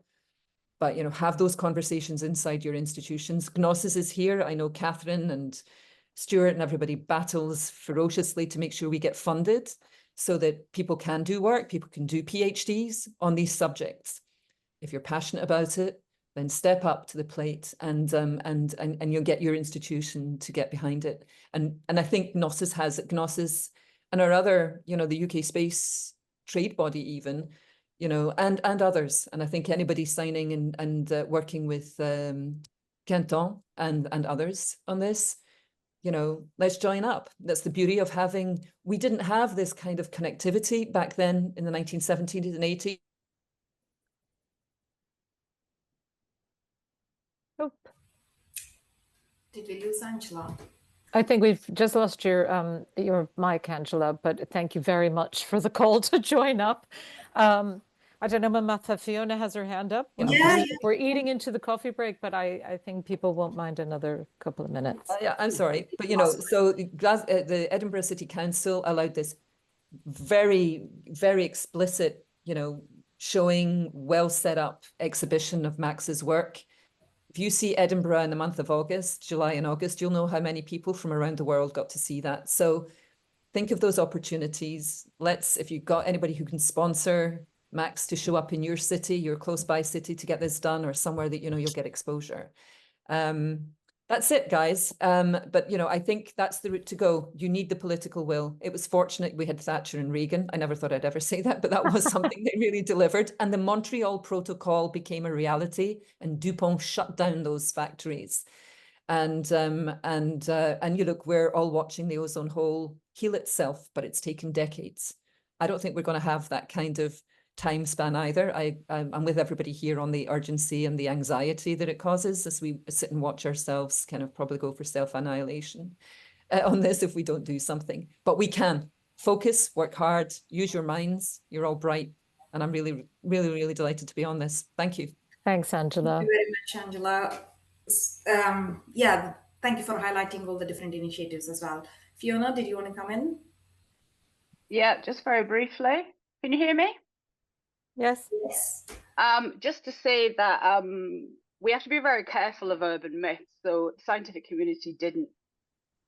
But, have those conversations inside your institutions. GNOSIS is here. I know Katherine and Stuart and everybody battles ferociously to make sure we get funded so that people can do work, people can do PhDs on these subjects. If you're passionate about it, then step up to the plate, and you'll get your institution to get behind it. And I think GNOSIS and our other, the UK Space trade body even, you know, and others. And I think anybody signing and working with Quentin and others on this, you know, let's join up. That's the beauty of having, we didn't have this kind of connectivity back then in the 1970s and 80s. Oh, Did we lose Angela? I think we've just lost your mic, Angela, but thank you very much for the call to join up. I don't know, Mamatha, Fiona has her hand up. Yeah, We're eating into the coffee break, but I think people won't mind another couple of minutes. Yeah, I'm sorry, but you know, so the Edinburgh City Council allowed this very, very explicit, you know, showing well set up exhibition of Max's work. If you see Edinburgh in the month of August, July and August, you'll know how many people from around the world got to see that. So think of those opportunities. If you've got anybody who can sponsor Max to show up in your city, your close by city to get this done, or somewhere that, you know, you'll get exposure. That's it, guys. But, you know, I think that's the route to go. You need the political will. It was fortunate we had Thatcher and Reagan. I never thought I'd ever say that, but that was something they really delivered. And the Montreal Protocol became a reality, and DuPont shut down those factories. And you look, we're all watching the ozone hole heal itself, but it's taken decades. I don't think we're going to have that kind of time span either. I'm with everybody here on the urgency and the anxiety that it causes as we sit and watch ourselves kind of probably go for self-annihilation on this if we don't do something. But we can focus, work hard, use your minds. You're all bright. And I'm really, really, really delighted to be on this. Thank you. Thanks, Angela. Thank you very much, Angela. Yeah, thank you for highlighting all the different initiatives as well. Fiona, did you want to come in? Yeah, just very briefly. Can you hear me? Yes. Yes. Just to say that we have to be very careful of urban myths. So the scientific community didn't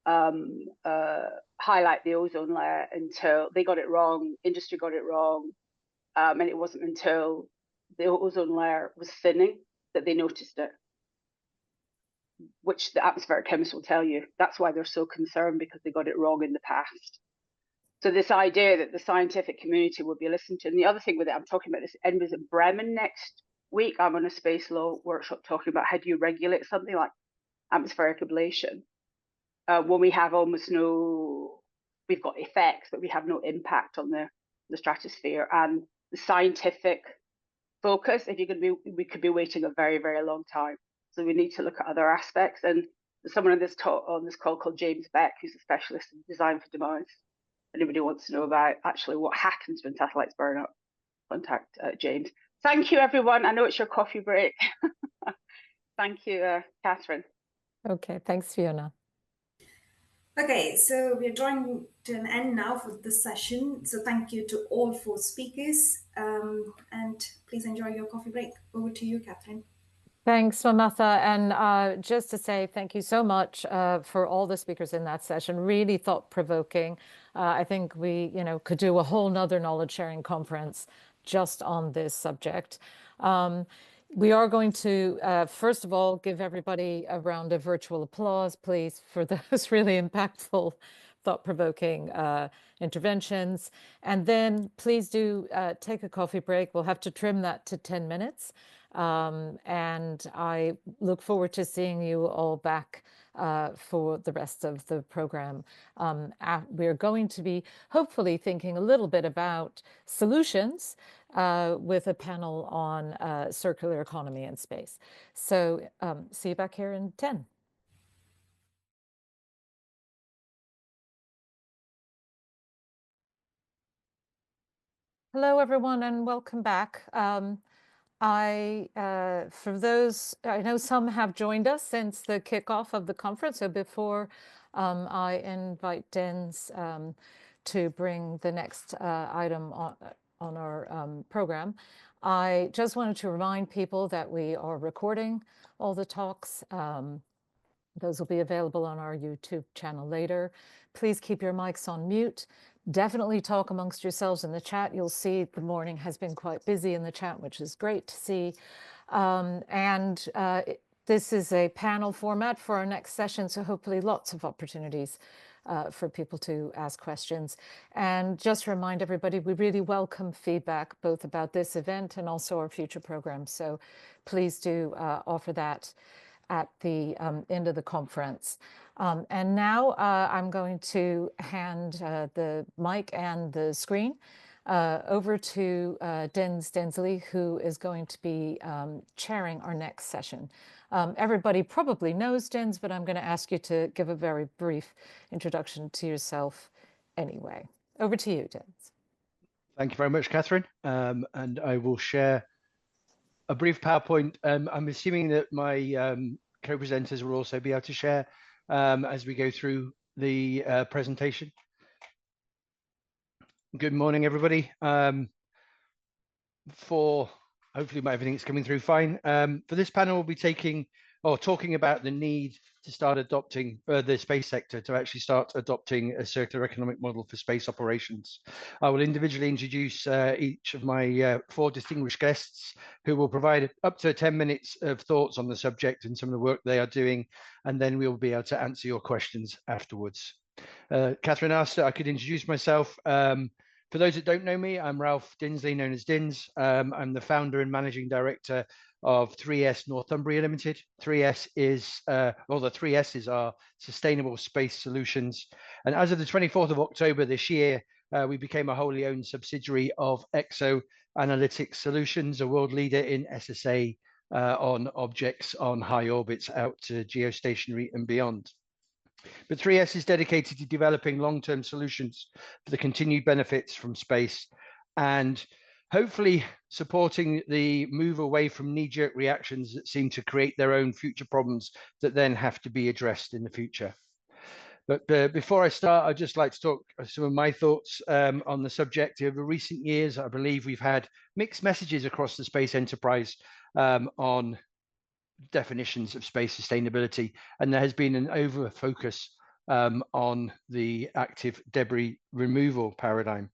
highlight the ozone layer until they got it wrong, industry got it wrong, and it wasn't until the ozone layer was thinning that they noticed it, which the atmospheric chemists will tell you. That's why they're so concerned, because they got it wrong in the past. So this idea that the scientific community will be listened to, and the other thing with it, I'm talking about this, Edinburgh's in Bremen next week. I'm on a space law workshop talking about how do you regulate something like atmospheric ablation when we have almost no, we've got effects, but we have no impact on the stratosphere. And the scientific focus, if you're going to be, we could be waiting a very, very long time. So we need to look at other aspects. And there's someone on this call called James Beck, who's a specialist in design for demise. Anybody wants to know about actually what happens when satellites burn up, contact James. Thank you, everyone. I know it's your coffee break. Thank you, Katherine. Okay, thanks, Fiona. Okay, so we're drawing to an end now for this session. So thank you to all 4 speakers, and please enjoy your coffee break. Over to you, Katherine. Thanks, Mamatha. And just to say thank you so much for all the speakers in that session. Really thought-provoking. I think we, you know, could do a whole nother knowledge sharing conference just on this subject. We are going to, first of all, give everybody a round of virtual applause, please, for those really impactful, thought-provoking interventions. And then please do take a coffee break. We'll have to trim that to 10 minutes. And I look forward to seeing you all back for the rest of the program. We're going to be hopefully thinking a little bit about solutions with a panel on circular economy in space. So see you back here in 10. Hello, everyone, and welcome back. For those, I know some have joined us since the kickoff of the conference. So before I invite Dinz to bring the next item on our program, I just wanted to remind people that we are recording all the talks. Those will be available on our YouTube channel later. Please keep your mics on mute. Definitely talk amongst yourselves in the chat. You'll see the morning has been quite busy in the chat, which is great to see. This is a panel format for our next session, so hopefully lots of opportunities for people to ask questions. And just to remind everybody, we really welcome feedback both about this event and also our future programs. So please do offer that at the end of the conference. And now I'm going to hand the mic and the screen over to Dinsley, who is going to be chairing our next session. Everybody probably knows Dinz, but I'm going to ask you to give a very brief introduction to yourself anyway. Over to you, Dinz. Thank you very much, Catherine. And I will share a brief PowerPoint. I'm assuming that my co-presenters will also be able to share as we go through the presentation. Good morning, everybody. Hopefully everything's coming through fine. For this panel, we'll be talking about the need to start adopting the space sector to actually start adopting a circular economic model for space operations. I will individually introduce each of my 4 distinguished guests who will provide up to 10 minutes of thoughts on the subject and some of the work they are doing, and then we'll be able to answer your questions afterwards. Catherine asked that I could introduce myself. For those that don't know me, I'm Ralph Dinsley, known as Dinz. I'm the founder and managing director of 3S Northumbria Limited. 3S is, the 3S's are Sustainable Space Solutions. And as of the 24th of October this year, we became a wholly owned subsidiary of EXO Analytics Solutions, a world leader in SSA on objects on high orbits out to geostationary and beyond. But 3S is dedicated to developing long-term solutions for the continued benefits from space and hopefully supporting the move away from knee-jerk reactions that seem to create their own future problems that then have to be addressed in the future. But before I start, I'd just like to talk some of my thoughts on the subject. Over recent years, I believe we've had mixed messages across the space enterprise on definitions of space sustainability, and there has been an over focus on the active debris removal paradigm.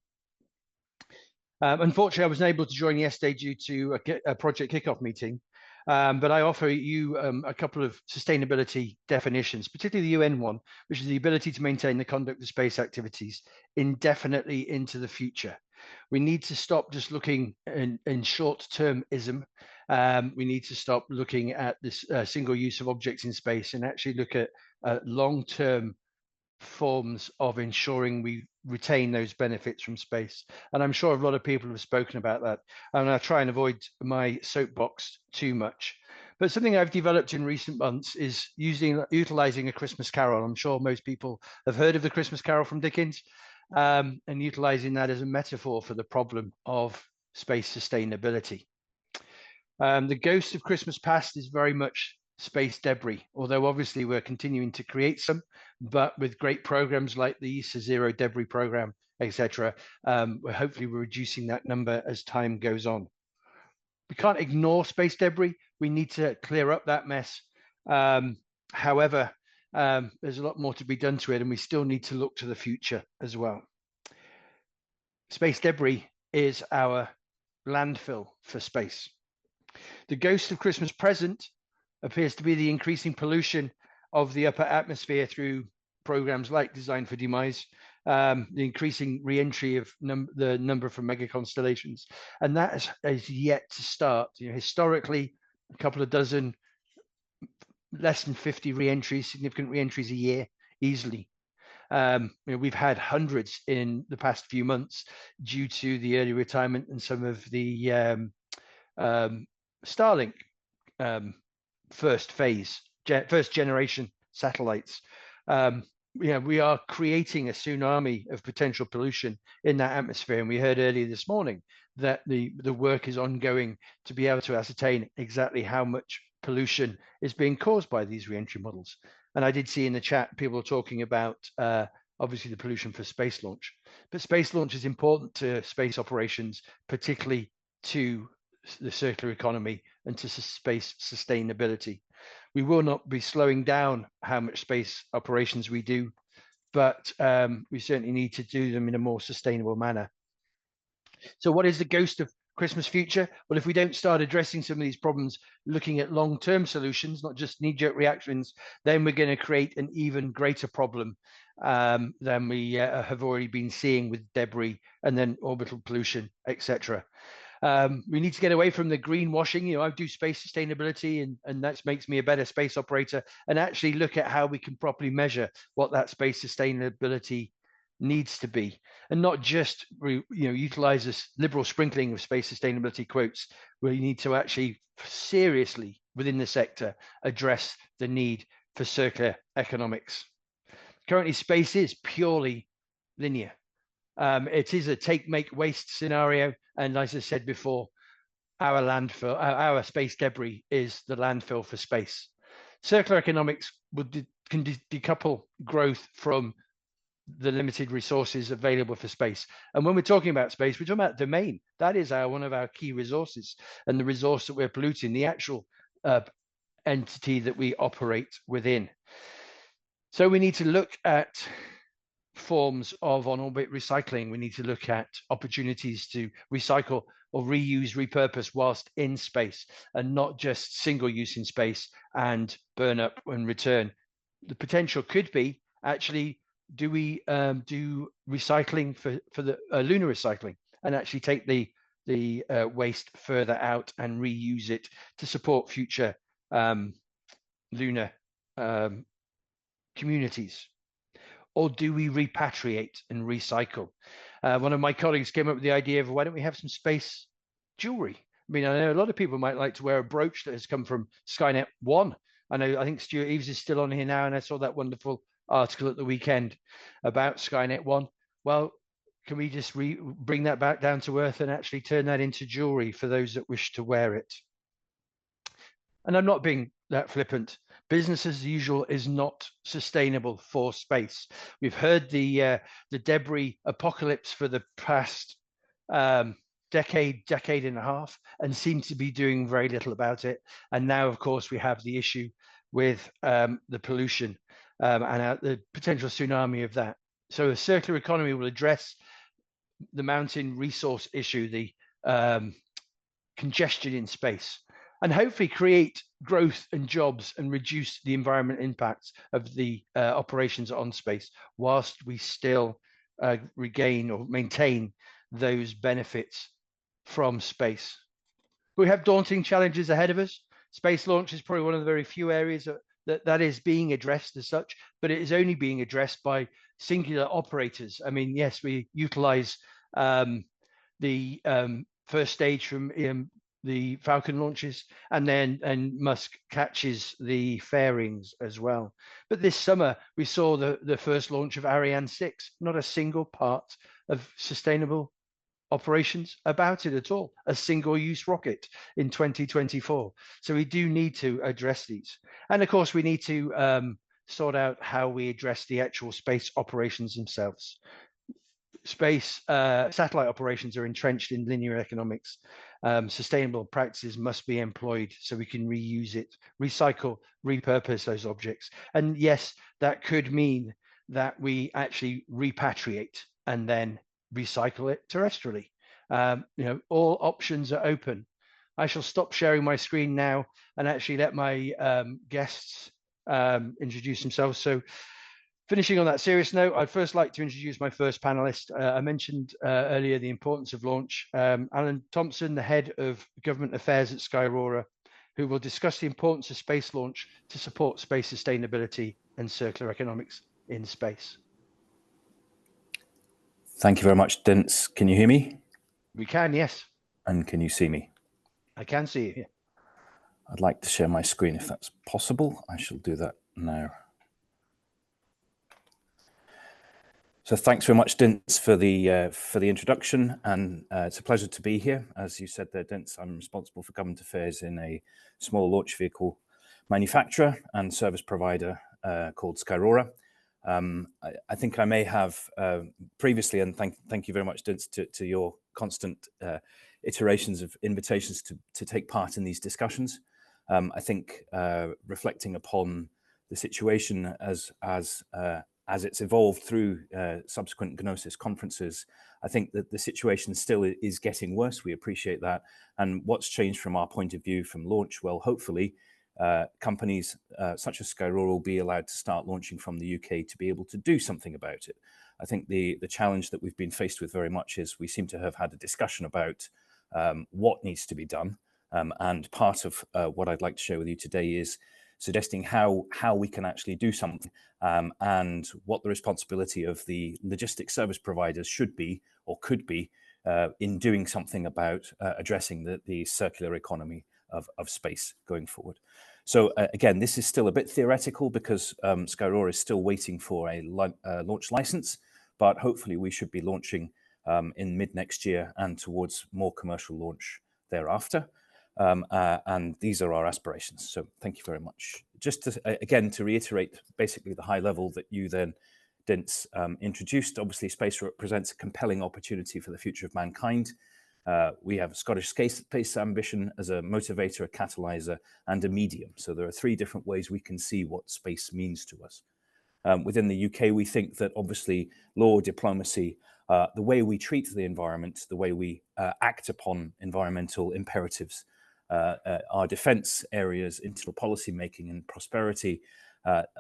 Unfortunately, I wasn't able to join yesterday due to a project kickoff meeting, but I offer you a couple of sustainability definitions, particularly the UN one, which is the ability to maintain the conduct of space activities indefinitely into the future. We need to stop just looking in short-termism. We need to stop looking at this single use of objects in space and actually look at long-term forms of ensuring we retain those benefits from space. And I'm sure a lot of people have spoken about that. And I'll try and avoid my soapbox too much. But something I've developed in recent months is utilizing a Christmas carol. I'm sure most people have heard of the Christmas carol from Dickens, and utilizing that as a metaphor for the problem of space sustainability. The ghost of Christmas past is very much space debris, although obviously we're continuing to create some, but with great programs like the ESA Zero Debris Program, etc., hopefully we're reducing that number as time goes on. We can't ignore space debris. We need to clear up that mess. However, there's a lot more to be done to it, and we still need to look to the future as well. Space debris is our landfill for space. The ghost of Christmas present appears to be the increasing pollution of the upper atmosphere through programs like Design for Demise, the increasing re-entry of the number from mega constellations, and that is yet to start. Historically, a couple of dozen, less than 50 re-entries, significant re-entries a year, easily. We've had hundreds in the past few months due to the early retirement and some of the Starlink first generation satellites. We are creating a tsunami of potential pollution in that atmosphere, and we heard earlier this morning that the work is ongoing to be able to ascertain exactly how much pollution is being caused by these re-entry models. And I did see in the chat people talking about obviously the pollution for space launch, but space launch is important to space operations, particularly to the circular economy and to space sustainability. We will not be slowing down how much space operations we do, but we certainly need to do them in a more sustainable manner. So what is the ghost of Christmas future? Well, if we don't start addressing some of these problems, looking at long-term solutions, not just knee-jerk reactions, then we're going to create an even greater problem. than we have already been seeing with debris and then orbital pollution, etc. We need to get away from the greenwashing. You know, I do space sustainability, and that makes me a better space operator, and actually look at how we can properly measure what that space sustainability needs to be, and not just utilize this liberal sprinkling of space sustainability quotes, where you need to actually seriously within the sector address the need for circular economics. Currently, space is purely linear. It is a take, make, waste scenario. And as I said before, our landfill, our space debris is the landfill for space. Circular economics can decouple growth from the limited resources available for space. And when we're talking about space, we're talking about domain. That is one of our key resources, and the resource that we're polluting, the actual entity that we operate within. So we need to look at forms of on-orbit recycling. We need to look at opportunities to recycle or reuse, repurpose whilst in space, and not just single use in space and burn up and return. The potential could be actually, do we do recycling for the lunar recycling, and actually take the waste further out and reuse it to support future lunar communities? Or do we repatriate and recycle? One of my colleagues came up with the idea of, why don't we have some space jewelry? I mean, I know a lot of people might like to wear a brooch that has come from Skynet 1. I think Stuart Eaves is still on here now, and I saw that wonderful article at the weekend about Skynet 1. Well, can we just bring that back down to earth and actually turn that into jewelry for those that wish to wear it? And I'm not being that flippant. Business as usual is not sustainable for space. We've heard the debris apocalypse for the past decade and a half, and seem to be doing very little about it. And now, of course, we have the issue with the pollution and the potential tsunami of that. So a circular economy will address the mountain resource issue, the congestion in space, and hopefully create growth and jobs and reduce the environmental impacts of the operations on space, whilst we still regain or maintain those benefits from space. We have daunting challenges ahead of us. Space launch is probably one of the very few areas that is being addressed as such, but it is only being addressed by singular operators. I mean, yes, we utilize the first stage from the Falcon launches, and Musk catches the fairings as well. But this summer, we saw the first launch of Ariane 6, not a single part of sustainable operations about it at all, a single-use rocket in 2024. So we do need to address these. And of course, we need to sort out how we address the actual space operations themselves. Space satellite operations are entrenched in linear economics. Sustainable practices must be employed so we can reuse it, recycle, repurpose those objects. And yes, that could mean that we actually repatriate and then recycle it terrestrially. All options are open. I shall stop sharing my screen now and actually let my guests introduce themselves. So, finishing on that serious note, I'd first like to introduce my first panelist. I mentioned earlier the importance of launch. Alan Thompson, the head of government affairs at Skyrora, who will discuss the importance of space launch to support space sustainability and circular economics in space. Thank you very much, Dinz. Can you hear me? We can, yes. And can you see me? I can see you. Yeah. I'd like to share my screen if that's possible. I shall do that now. So thanks very much, Dinz, for the introduction, and it's a pleasure to be here. As you said there, Dinz, I'm responsible for government affairs in a small launch vehicle manufacturer and service provider called Skyrora. I think I may have previously, and thank you very much, Dinz, to your constant iterations of invitations to take part in these discussions. I think reflecting upon the situation as it's evolved through subsequent GNOSIS conferences, I think that the situation still is getting worse. We appreciate that. And what's changed from our point of view from launch? Well, hopefully, companies such as Skyrora will be allowed to start launching from the UK to be able to do something about it. I think the challenge that we've been faced with very much is we seem to have had a discussion about what needs to be done. And part of what I'd like to share with you today is suggesting how we can actually do something and what the responsibility of the logistics service providers should be or could be in doing something about addressing the circular economy of space going forward. So again, this is still a bit theoretical because Skyrora is still waiting for a launch license, but hopefully we should be launching in mid next year and towards more commercial launch thereafter. And these are our aspirations. So thank you very much. Just to, again, to reiterate basically the high level that you then, Dinz, introduced. Obviously, space represents a compelling opportunity for the future of mankind. We have Scottish space ambition as a motivator, a catalyzer, and a medium. So there are three different ways we can see what space means to us. Within the UK, we think that obviously law, diplomacy, the way we treat the environment, the way we act upon environmental imperatives, our defence areas, internal policy making and prosperity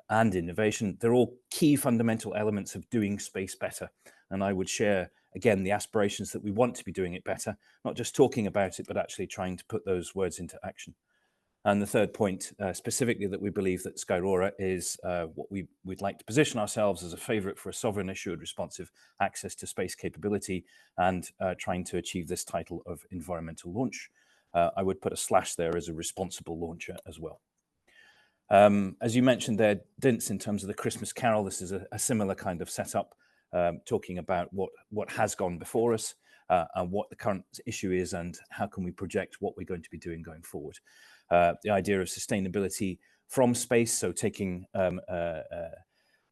and innovation, they're all key fundamental elements of doing space better. And I would share, again, the aspirations that we want to be doing it better, not just talking about it, but actually trying to put those words into action. And the third point, specifically, that we believe that Skyrora is what we'd like to position ourselves as a favourite for a sovereign, assured, responsive access to space capability and trying to achieve this title of environmental launch. I would put a slash there as a responsible launcher as well. As you mentioned there, Dinz, in terms of the Christmas Carol, this is a similar kind of setup, talking about what has gone before us and what the current issue is and how can we project what we're going to be doing going forward. The idea of sustainability from space, so taking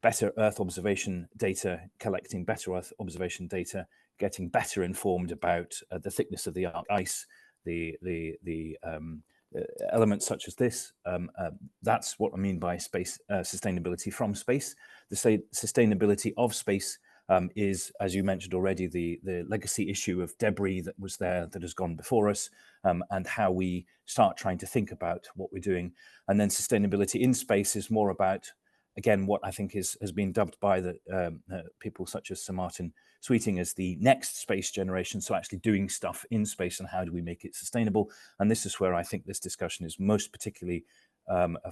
better Earth observation data, collecting better Earth observation data, getting better informed about the thickness of the ice, the elements such as this. That's what I mean by space sustainability from space. The sustainability of space is, as you mentioned already, the legacy issue of debris that was there that has gone before us, and how we start trying to think about what we're doing. And then sustainability in space is more about, again, what I think has been dubbed by the people such as Sir Martin Sweeting as the next space generation. So actually doing stuff in space and how do we make it sustainable? And this is where I think this discussion is most particularly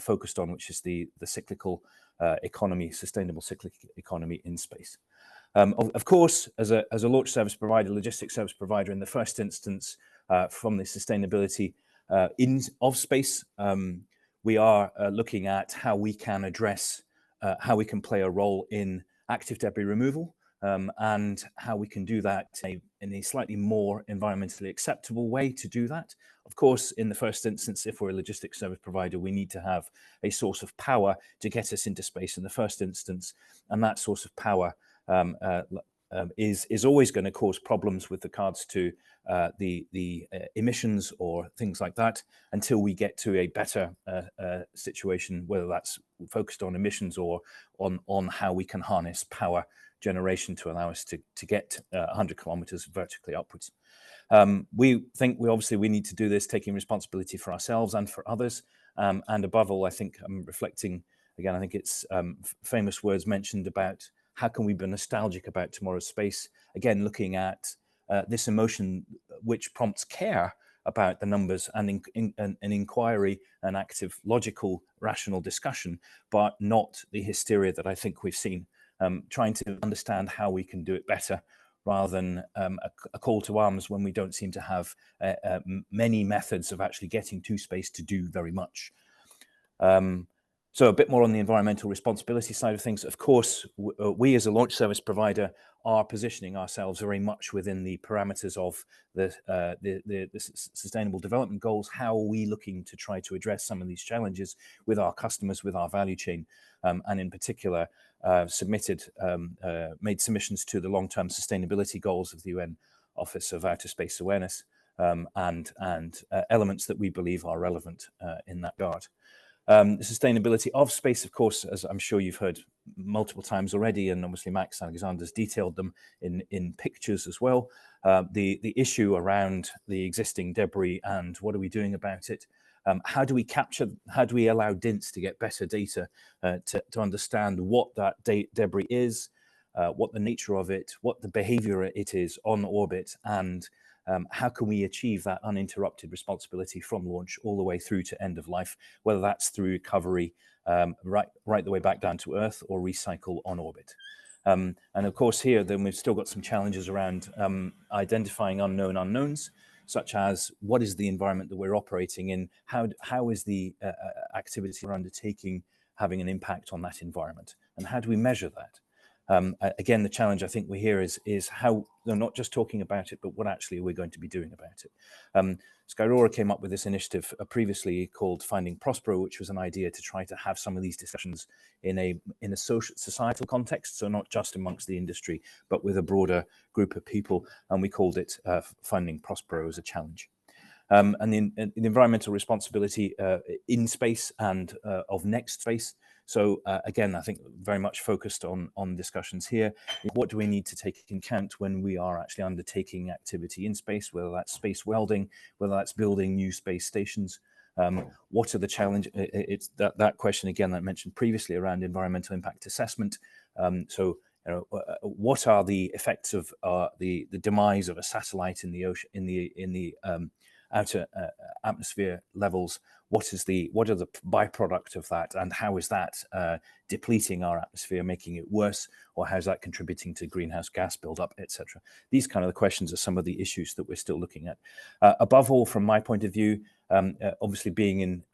focused on, which is the cyclical economy, sustainable cyclical economy in space. Of course, as a launch service provider, logistics service provider, in the first instance, from the sustainability of space, we are looking at how we can address, how we can play a role in active debris removal, and how we can do that in a slightly more environmentally acceptable way to do that. Of course, in the first instance, if we're a logistics service provider, we need to have a source of power to get us into space in the first instance, and that source of power is always going to cause problems with regards to the emissions or things like that until we get to a better situation, whether that's focused on emissions or on how we can harness power generation to allow us to get 100 kilometers vertically upwards. We think we need to do this taking responsibility for ourselves and for others. And above all, I think I'm reflecting, again, I think it's famous words mentioned about how can we be nostalgic about tomorrow's space? Again, looking at this emotion which prompts care about the numbers and an inquiry, an active, logical, rational discussion, but not the hysteria that I think we've seen. Trying to understand how we can do it better rather than a call to arms when we don't seem to have many methods of actually getting to space to do very much. So a bit more on the environmental responsibility side of things. Of course, we as a launch service provider are positioning ourselves very much within the parameters of the Sustainable Development Goals. How are we looking to try to address some of these challenges with our customers, with our value chain, and in particular made submissions to the long-term sustainability goals of the UN Office of Outer Space Awareness, and elements that we believe are relevant in that regard. The sustainability of space, of course, as I'm sure you've heard multiple times already, and obviously Max Alexander's detailed them in pictures as well. The issue around the existing debris and what are we doing about it? How do we allow Dinz to get better data to understand what that debris is, what the nature of it, what the behavior it is on orbit, and how can we achieve that uninterrupted responsibility from launch all the way through to end of life, whether that's through recovery right the way back down to Earth or recycle on orbit. And of course here then we've still got some challenges around identifying unknown unknowns, such as what is the environment that we're operating in, how is the activity we're undertaking having an impact on that environment, and how do we measure that? Again, the challenge I think we hear is how they're not just talking about it, but what actually we're going to be doing about it. Skyrora came up with this initiative previously called Finding Prospero, which was an idea to try to have some of these discussions in a societal context, so not just amongst the industry, but with a broader group of people, and we called it Finding Prospero as a challenge. And the environmental responsibility in space and of next space. So again, I think very much focused on discussions here. What do we need to take into account when we are actually undertaking activity in space, whether that's space welding, whether that's building new space stations? What are the challenges? It's that question again that I mentioned previously around environmental impact assessment. So what are the effects of the demise of a satellite in the ocean, in the outer atmosphere levels? What are the byproduct of that, and how is that depleting our atmosphere, making it worse, or how's that contributing to greenhouse gas buildup, etc.? These kind of the questions are some of the issues that we're still looking at. Above all, from my point of view, obviously being in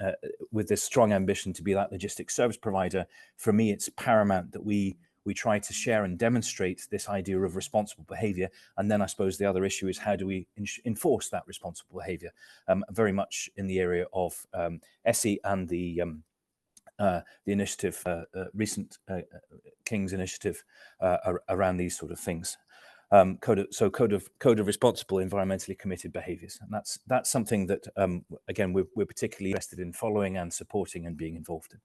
with this strong ambition to be that logistics service provider, for me it's paramount that we try to share and demonstrate this idea of responsible behavior. And then I suppose the other issue is how do we enforce that responsible behavior? Very much in the area of ESSI and the initiative, recent King's initiative around these sort of things. Code of responsible environmentally committed behaviors. And that's something that, again, we're particularly interested in following and supporting and being involved in.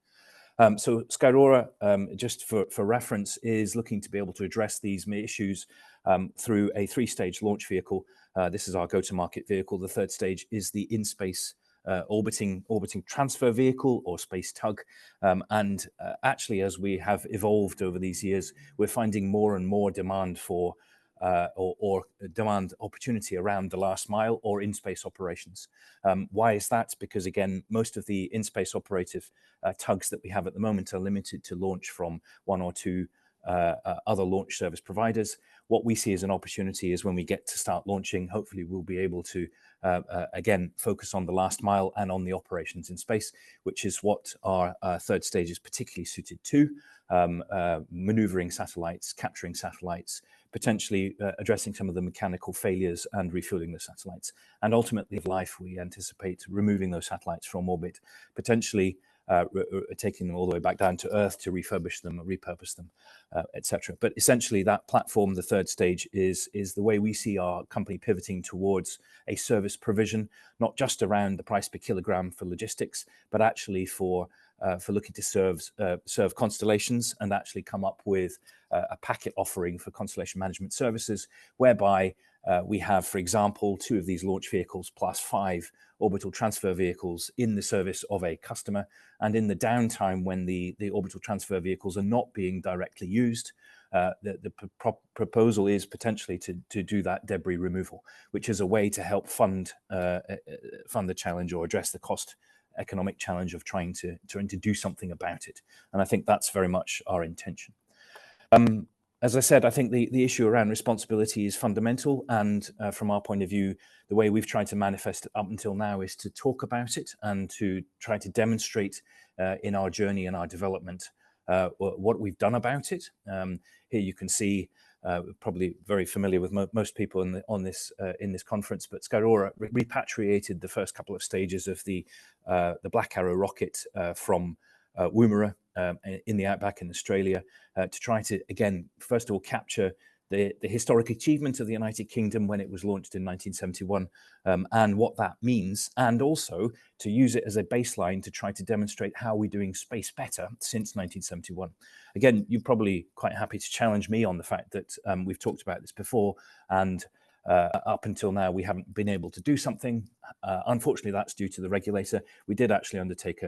So Skyrora, just for reference, is looking to be able to address these issues through a 3-stage launch vehicle. This is our go-to-market vehicle. The 3rd stage is the in-space orbiting transfer vehicle or space tug. And actually, as we have evolved over these years, we're finding more and more demand for or demand opportunity around the last mile or in-space operations. Why is that? Because again, most of the in-space operative tugs that we have at the moment are limited to launch from 1 or 2 other launch service providers. What we see as an opportunity is when we get to start launching, hopefully we'll be able to, again, focus on the last mile and on the operations in space, which is what our 3rd stage is particularly suited to, maneuvering satellites, capturing satellites, potentially addressing some of the mechanical failures and refueling the satellites. And ultimately, of life, we anticipate removing those satellites from orbit, potentially taking them all the way back down to Earth to refurbish them, repurpose them, etc. But essentially, that platform, the 3rd stage, is the way we see our company pivoting towards a service provision, not just around the price per kilogram for logistics, but actually for looking to serve constellations and actually come up with a packet offering for constellation management services, whereby we have, for example, 2 of these launch vehicles plus 5 orbital transfer vehicles in the service of a customer. And in the downtime when the orbital transfer vehicles are not being directly used, the proposal is potentially to do that debris removal, which is a way to help fund the challenge or address the cost economic challenge of trying to do something about it. And I think that's very much our intention. As I said, I think the issue around responsibility is fundamental. And from our point of view, the way we've tried to manifest it up until now is to talk about it and to try to demonstrate in our journey and our development what we've done about it. Here you can see, probably very familiar with most people in this conference, but Skyrora repatriated the first couple of stages of the Black Arrow rocket from Woomera in the outback in Australia to try to, again, first of all, capture the historic achievement of the United Kingdom when it was launched in 1971, and what that means, and also to use it as a baseline to try to demonstrate how we're doing space better since 1971. Again, you're probably quite happy to challenge me on the fact that we've talked about this before, and up until now, we haven't been able to do something. Unfortunately, that's due to the regulator. We did actually undertake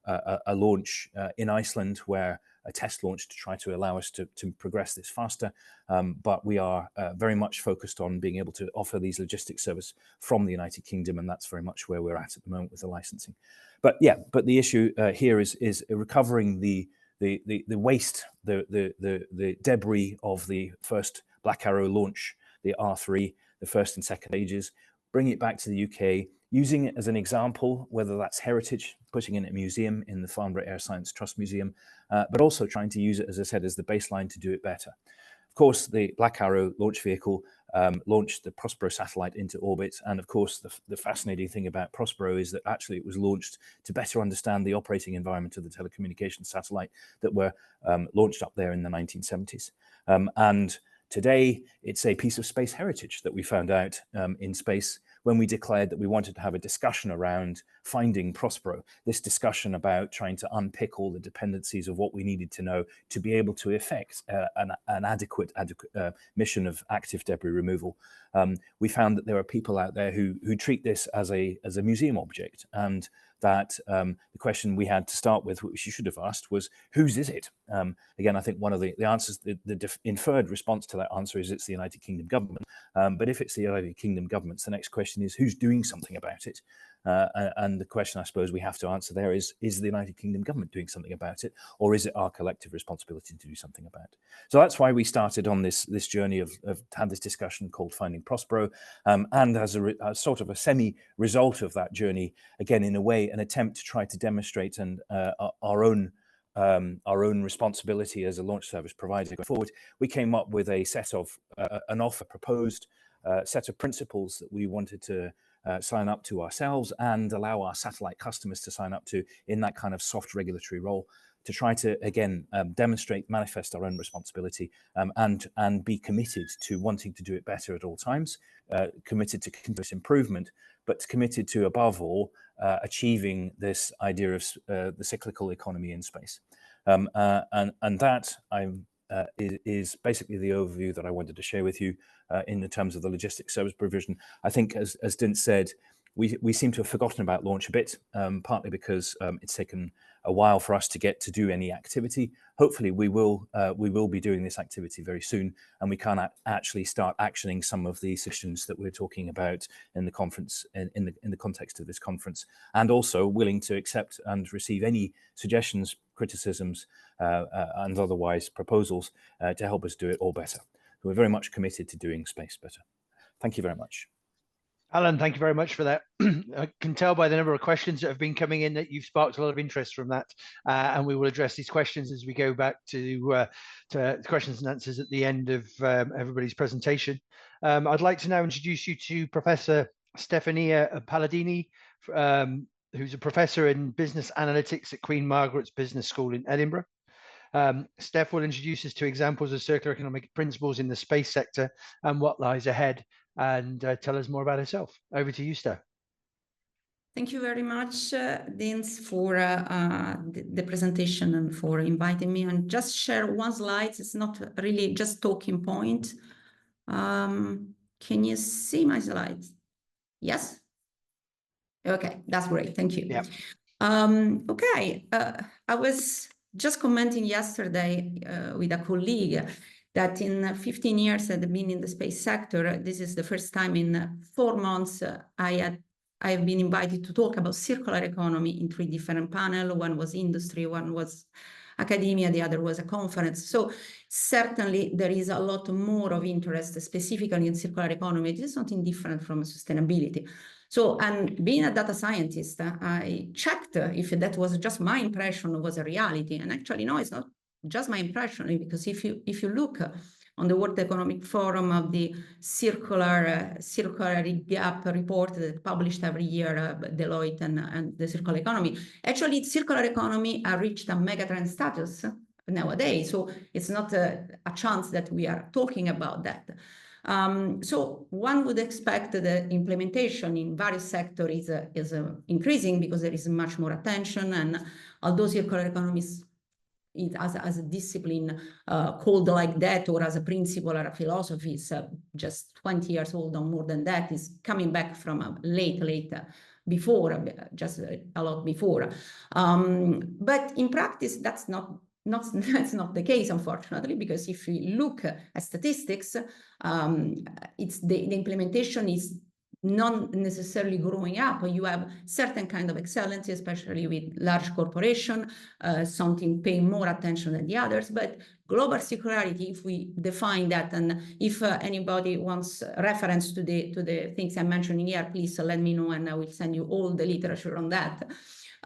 a launch in Iceland, where a test launch to try to allow us to progress this faster. But we are very much focused on being able to offer these logistics service from the United Kingdom, and that's very much where we're at the moment with the licensing. But yeah, but the issue here is recovering the waste, the debris of the first Black Arrow launch, the R3, the first and second stages, bring it back to the UK, using it as an example, whether that's heritage, putting it in a museum in the Farnborough Air Science Trust Museum, but also trying to use it, as I said, as the baseline to do it better. Of course, the Black Arrow launch vehicle launched the Prospero satellite into orbit. And of course, the fascinating thing about Prospero is that actually it was launched to better understand the operating environment of the telecommunications satellite that were launched up there in the 1970s. And today, it's a piece of space heritage that we found out in space when we declared that we wanted to have a discussion around finding Prospero, this discussion about trying to unpick all the dependencies of what we needed to know to be able to effect an adequate mission of active debris removal. We found that there are people out there who treat this as a museum object, and that the question we had to start with, which you should have asked, was whose is it? Again, I think one of the answers, the inferred response to that answer is it's the United Kingdom government. But if it's the United Kingdom government, the next question is who's doing something about it? And the question I suppose we have to answer there is the United Kingdom government doing something about it, or is it our collective responsibility to do something about it? So that's why we started on this journey of had this discussion called Finding Prospero, and as a sort of a semi-result of that journey, again, in a way, an attempt to try to demonstrate our own responsibility as a launch service provider going forward. We came up with a set of an offer proposed, set of principles that we wanted to sign up to ourselves and allow our satellite customers to sign up to in that kind of soft regulatory role, to try to, again, demonstrate, manifest our own responsibility, and be committed to wanting to do it better at all times, committed to continuous improvement, but committed to, above all, achieving this idea of the cyclical economy in space. And that is basically the overview that I wanted to share with you in the terms of the logistics service provision. I think, as Dinz said, we seem to have forgotten about launch a bit, partly because it's taken a while for us to get to do any activity. Hopefully we will be doing this activity very soon, and we can actually start actioning some of the sessions that we're talking about in the conference, in the context of this conference, and also willing to accept and receive any suggestions, criticisms, and otherwise proposals to help us do it all better. We're very much committed to doing space better. Thank you very much. Alan, thank you very much for that. I can tell by the number of questions that have been coming in that you've sparked a lot of interest from that, and we will address these questions as we go back to questions and answers at the end of everybody's presentation. I'd like to now introduce you to Professor Stefania Paladini, who's a professor in business analytics at Queen Margaret's Business School in Edinburgh. Steph will introduce us to examples of circular economic principles in the space sector and what lies ahead, and tell us more about herself. Over to you, Steph. Thank you very much, Dinz, for the presentation and for inviting me. And just share one slide. It's not really just talking point. Can you see my slides? Yes? Okay, that's great. Thank you. Yeah. Okay, I was just commenting yesterday with a colleague that in 15 years I've been in the space sector. This is the first time in 4 months I have been invited to talk about circular economy in 3 different panels. One was industry, one was academia, the other was a conference. So certainly there is a lot more of interest specifically in circular economy. It is not indifferent from sustainability. So, and being a data scientist, I checked if that was just my impression or was a reality. And actually, no, it's not just my impression, because if you look on the World Economic Forum of the circularity gap report that published every year, Deloitte and the circular economy, actually circular economy reached a megatrend status nowadays. So it's not a chance that we are talking about that. So one would expect the implementation in various sectors is increasing because there is much more attention, and although circular economies as a discipline called like that, or as a principle or a philosophy, is just 20 years old or more than that, is coming back from a late before, just a lot before. But in practice, that's not the case, unfortunately, because if we look at statistics, it's the implementation is not necessarily growing up. You have certain kind of excellence, especially with large corporation, something paying more attention than the others. But global circularity, if we define that, and if anybody wants reference to the things I'm mentioning here, please let me know, and I will send you all the literature on that.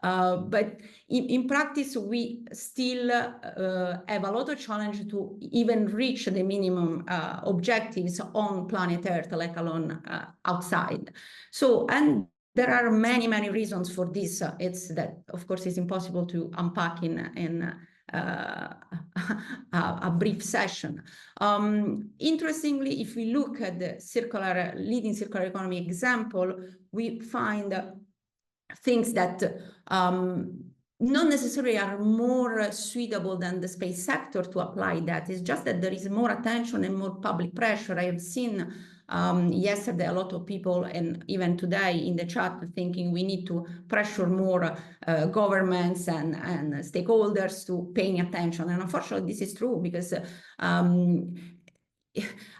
But in practice, we still have a lot of challenge to even reach the minimum objectives on planet Earth, let alone outside. So, and there are many, many reasons for this. It's that, of course, it's impossible to unpack in a brief session. Interestingly, if we look at the leading circular economy example, we find things that not necessarily are more suitable than the space sector to apply that. It's just that there is more attention and more public pressure. I have seen yesterday a lot of people, and even today in the chat, thinking we need to pressure more governments and stakeholders to paying attention. And unfortunately, this is true because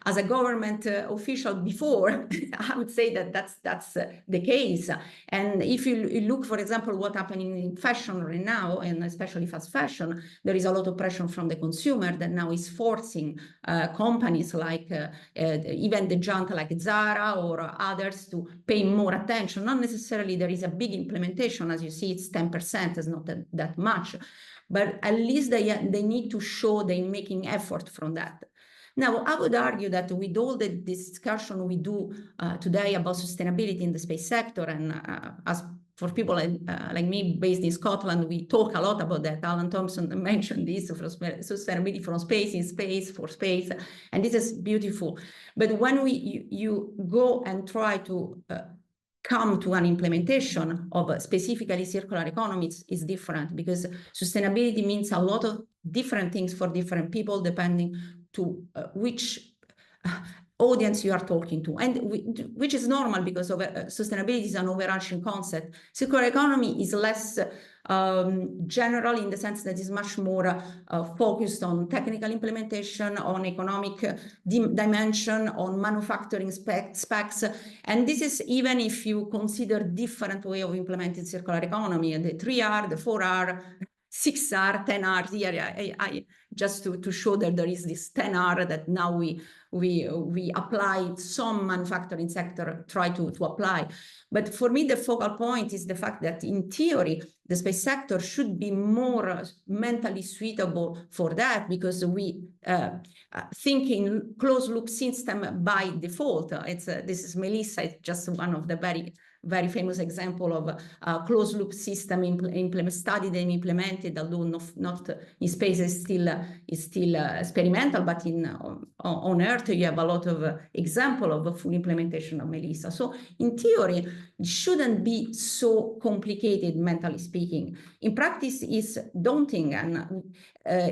as a government official before, I would say that that's the case. And if you look, for example, what's happening in fashion right now, and especially fast fashion, there is a lot of pressure from the consumer that now is forcing companies like even the giant like Zara or others to pay more attention. Not necessarily there is a big implementation. As you see, it's 10%, it's not that much. But at least they need to show they're making effort from that. Now, I would argue that with all the discussion we do today about sustainability in the space sector, and as for people like me based in Scotland, we talk a lot about that. Alan Thompson mentioned this, for sustainability from space, in space, for space, and this is beautiful. But when you go and try to come to an implementation of specifically circular economies is different, because sustainability means a lot of different things for different people, depending to which audience you are talking to, and which is normal because of sustainability is an overarching concept. Circular economy is less general in the sense that it's much more focused on technical implementation, on economic dimension, on manufacturing specs. And this is even if you consider different way of implementing circular economy, the 3R, the 4R, 6R, 10R here, just to show that there is this 10R that now we apply, some manufacturing sector try to apply. But for me, the focal point is the fact that in theory, the space sector should be more mentally suitable for that, because we think in closed loop system by default. This is Melissa, it's just one of the very famous example of a closed loop system studied and implemented, although not in space is still experimental, but on Earth you have a lot of example of a full implementation of Melissa. So in theory, it shouldn't be so complicated, mentally speaking. In practice, it's daunting, and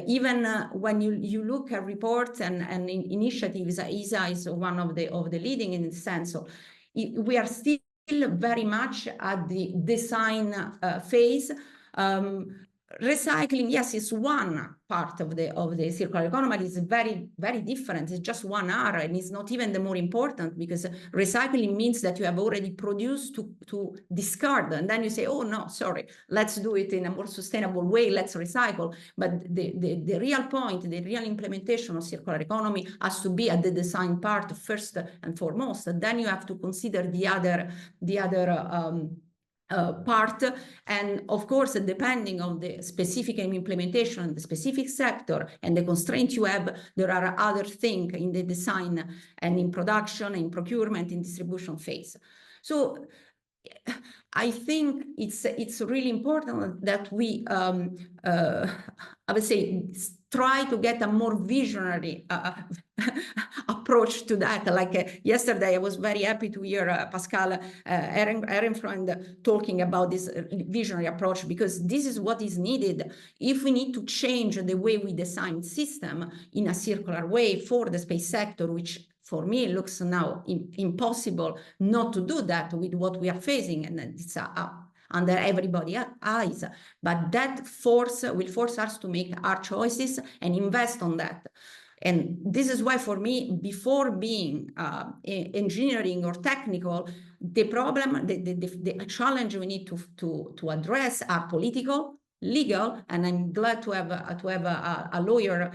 even when you look at reports and initiatives, ESA is one of the leading in the sense. So we are still very much at the design phase. Recycling, yes, is one part of the circular economy, but it's very, very different. It's just one R, and it's not even the more important, because recycling means that you have already produced to discard, and then you say, oh no, sorry, let's do it in a more sustainable way, let's recycle. But the real point, the real implementation of circular economy has to be at the design part first and foremost. And then you have to consider the other part, and of course, depending on the specific implementation, the specific sector, and the constraints you have, there are other things in the design and in production, in procurement, in distribution phase. So I think it's really important that we, I would say, try to get a more visionary approach to that. Like yesterday, I was very happy to hear Pascal Ehrenfreund talking about this visionary approach, because this is what is needed if we need to change the way we design system in a circular way for the space sector, which for me looks now impossible not to do that with what we are facing, and it's under everybody's eyes. But that will force us to make our choices and invest on that. And this is why, for me, before being engineering or technical, the problem, the challenge we need to address are political, legal, and I'm glad to have a lawyer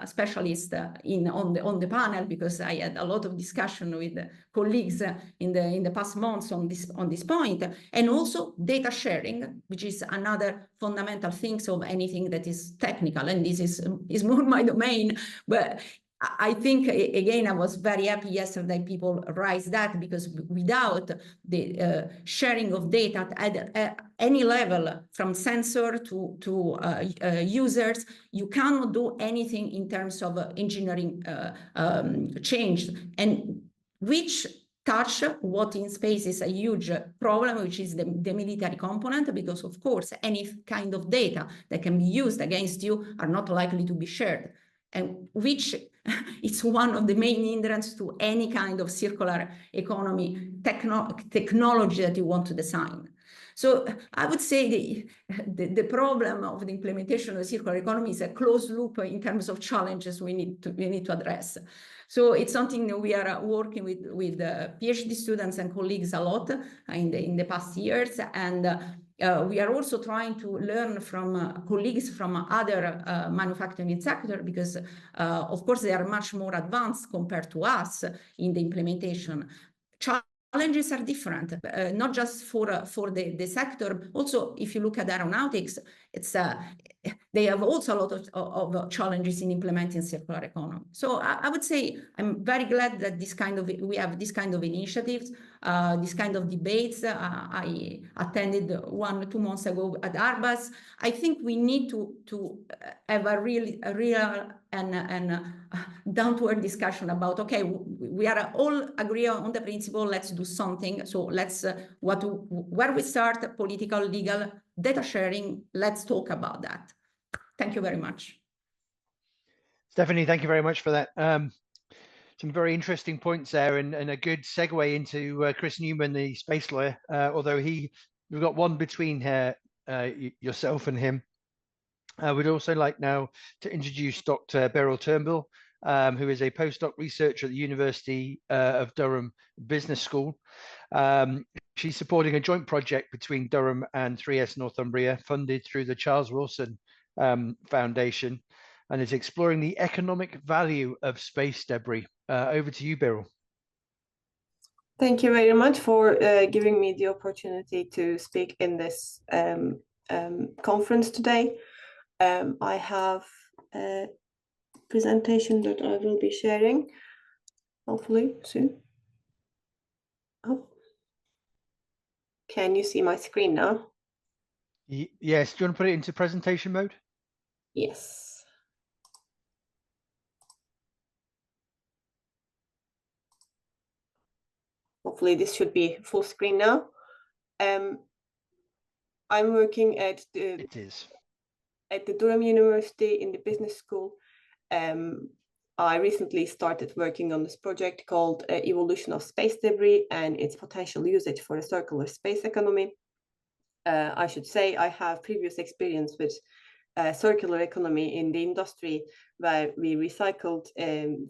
specialist on the panel, because I had a lot of discussion with colleagues in the past months on this point, and also data sharing, which is another fundamental thing of anything that is technical, and this is more my domain. But I think, again, I was very happy yesterday people raised that, because without the sharing of data at any level, from sensor to users, you cannot do anything in terms of engineering change, and which touch what in space is a huge problem, which is the military component, because of course any kind of data that can be used against you are not likely to be shared, and which it's one of the main hindrances to any kind of circular economy technology that you want to design. So I would say the problem of the implementation of the circular economy is a closed loop in terms of challenges we need to address. So it's something that we are working with PhD students and colleagues a lot in the past years, and we are also trying to learn from colleagues from other manufacturing sector, because of course they are much more advanced compared to us in the implementation. Challenges are different, not just for the sector. Also, if you look at aeronautics, they have also a lot of challenges in implementing circular economy. So I would say I'm very glad that we have this kind of initiatives, this kind of debates. I attended 1 or 2 months ago at Airbus. I think we need to have a real and down-to-earth discussion about, okay, we are all agree on the principle, let's do something. So let's, where we start, political, legal, data sharing, let's talk about that. Thank you very much. Stephanie, thank you very much for that. Some very interesting points there, and a good segue into Chris Newman, the space lawyer, although we've got one between yourself and him. We'd also like now to introduce Dr. Beril Turnbull, who is a postdoc researcher at the University of Durham Business School. She's supporting a joint project between Durham and 3S Northumbria, funded through the Charles Wilson Foundation, and is exploring the economic value of space debris. Over to you, Beril. Thank you very much for giving me the opportunity to speak in this conference today. I have a presentation that I will be sharing, hopefully soon. Oh. Can you see my screen now? Yes. Do you want to put it into presentation mode? Yes. Hopefully this should be full screen now. I'm working at the Durham University in the business school. I recently started working on this project called Evolution of Space Debris and its potential usage for a circular space economy. I should say I have previous experience with circular economy in the industry, where we recycled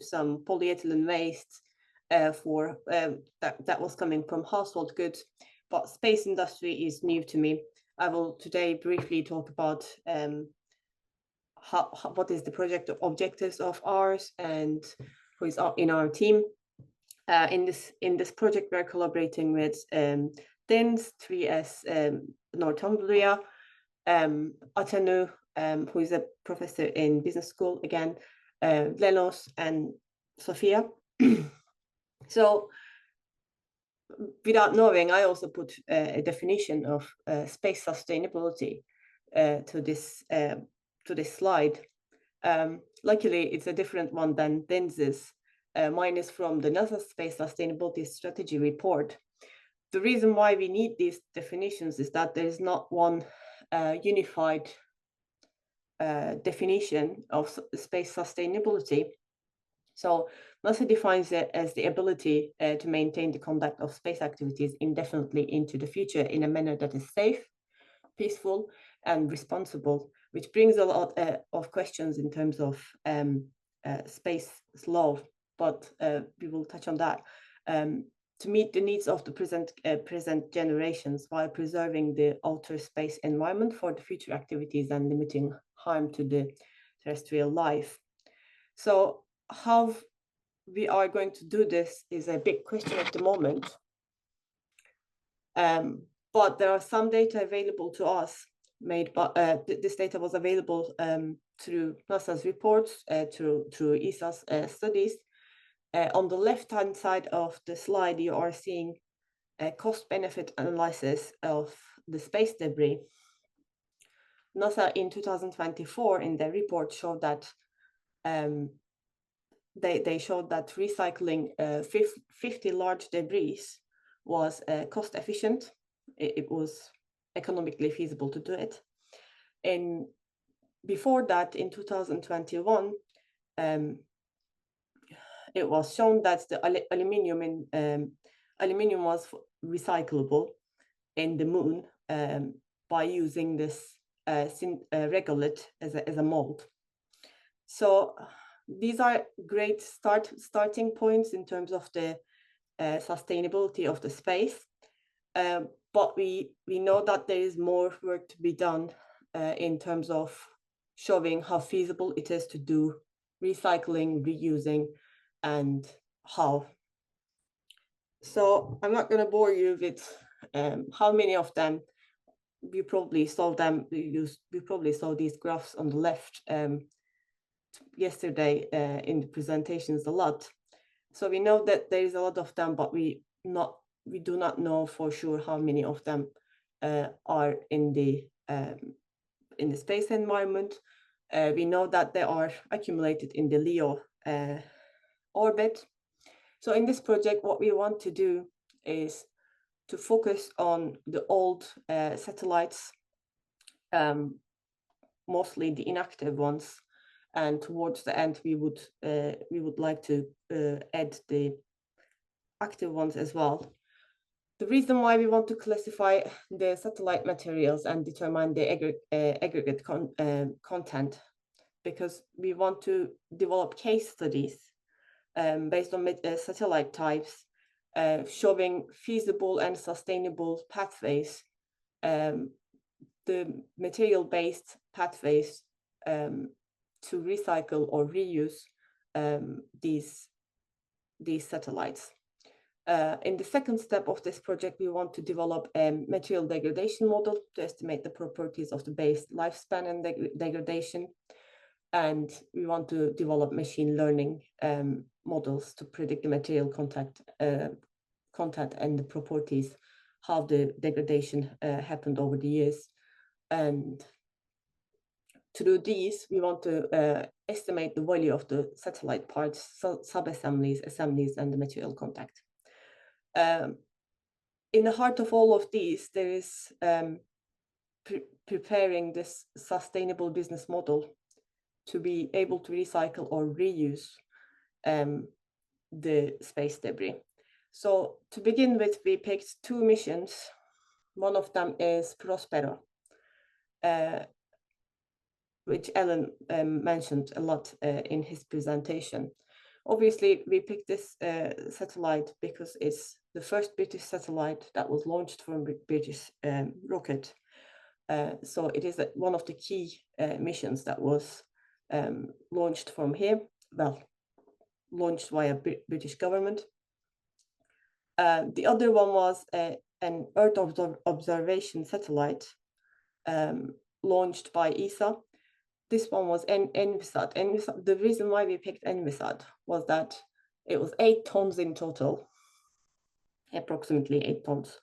some polyethylene waste that was coming from household goods, but space industry is new to me. I will today briefly talk about what is the project objectives of ours and who is in our team. In this project, we're collaborating with Dinz, 3S Northumbria, Atenu, who is a professor in business school again, Lenos and Sophia. So without knowing, I also put a definition of space sustainability to this slide. Luckily, it's a different one than Dinz's. Mine is from the NASA Space Sustainability Strategy report. The reason why we need these definitions is that there is not one unified definition of space sustainability. So NASA defines it as the ability to maintain the conduct of space activities indefinitely into the future in a manner that is safe, peaceful, and responsible, which brings a lot of questions in terms of space law, but we will touch on that. To meet the needs of the present generations while preserving the outer space environment for the future activities and limiting harm to the terrestrial life. So how we are going to do this is a big question at the moment. But there are some data available to us this data was available through NASA's reports, through ESA's studies. On the left-hand side of the slide, you are seeing a cost-benefit analysis of the space debris. NASA in 2024 in their report showed that they showed that recycling 50 large debris was cost efficient. It was economically feasible to do it. And before that, in 2021, it was shown that the aluminium was recyclable in the moon by using this regolith as a mold. So these are great starting points in terms of the sustainability of the space. But we know that there is more work to be done in terms of showing how feasible it is to do recycling, reusing, and how. So I'm not going to bore you with how many of them. You probably saw them. You probably saw these graphs on the left yesterday in the presentations a lot. So we know that there is a lot of them, but we do not know for sure how many of them are in the space environment. We know that they are accumulated in the LEO orbit. So in this project, what we want to do is to focus on the old satellites, mostly the inactive ones, and towards the end we would like to add the active ones as well. The reason why we want to classify the satellite materials and determine the aggregate content, because we want to develop case studies based on satellite types, showing feasible and sustainable pathways, the material-based pathways to recycle or reuse these satellites. In the second step of this project, we want to develop a material degradation model to estimate the properties of the base lifespan and degradation. And we want to develop machine learning models to predict the material content and the properties, how the degradation happened over the years. And to do these, we want to estimate the value of the satellite parts, sub-assemblies, assemblies, and the material contact. In the heart of all of these, there is preparing this sustainable business model to be able to recycle or reuse the space debris. So to begin with, we picked two missions. One of them is Prospero, which Ellen mentioned a lot in his presentation. Obviously, we picked this satellite because it's the first British satellite that was launched from a British rocket. So it is one of the key missions that was launched from here, well, launched via British government. The other one was an Earth observation satellite launched by ESA. This one was Envisat. The reason why we picked Envisat was that it was 8 tons in total. approximately 8 tons,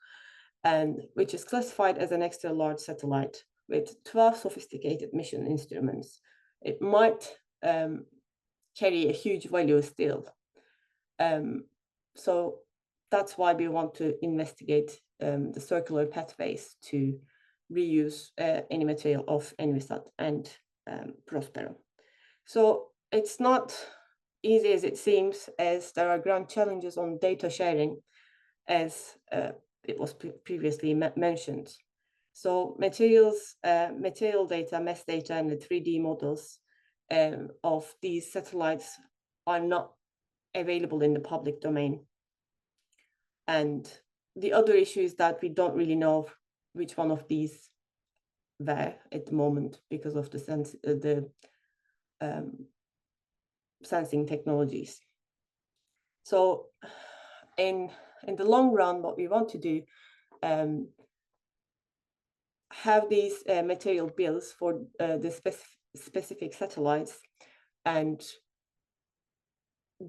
and which is classified as an extra large satellite with 12 sophisticated mission instruments. It might carry a huge value still. So that's why we want to investigate the circular pathways to reuse any material of Envisat and Prospero. So it's not easy as it seems, as there are grand challenges on data sharing, as it was previously mentioned. So material data, mass data, and the 3D models of these satellites are not available in the public domain. And the other issue is that we don't really know which one of these were at the moment because of the sensing technologies. So in the long run, what we want to do, have these material bills for the specific satellites, and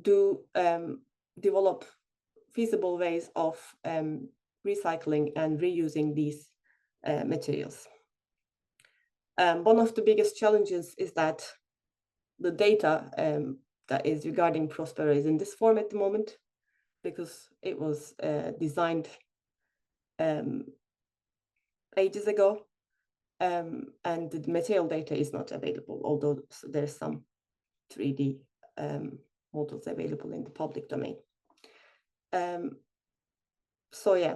do develop feasible ways of recycling and reusing these materials. One of the biggest challenges is that the data that is regarding Prospero is in this form at the moment, because it was designed ages ago, and the material data is not available, although there's some 3D models available in the public domain. So yeah,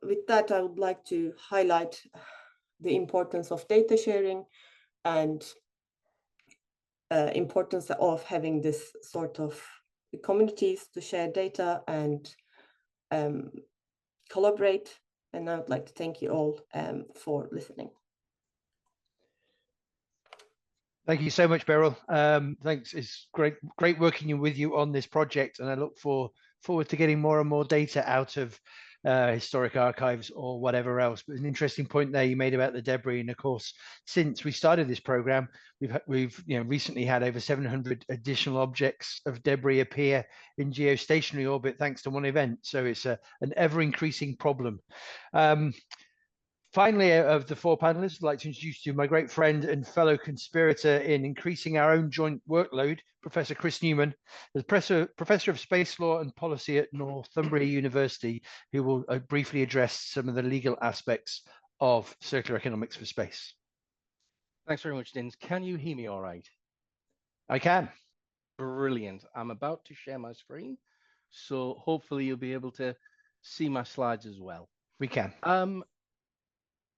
with that, I would like to highlight the importance of data sharing and importance of having this sort of communities to share data and collaborate. And I would like to thank you all for listening. Thank you so much, Beril. Thanks. It's great working with you on this project, and I look forward to getting more and more data out of historic archives or whatever else. But an interesting point there you made about the debris, and of course, since we started this program, we've recently had over 700 additional objects of debris appear in geostationary orbit thanks to one event. So it's an ever-increasing problem. Finally, of the four panelists, I'd like to introduce you my great friend and fellow conspirator in increasing our own joint workload, Professor Chris Newman, the Professor of Space Law and Policy at Northumbria University, who will briefly address some of the legal aspects of circular economics for space. Thanks very much, Dinz. Can you hear me all right? I can. Brilliant. I'm about to share my screen, so hopefully you'll be able to see my slides as well. We can.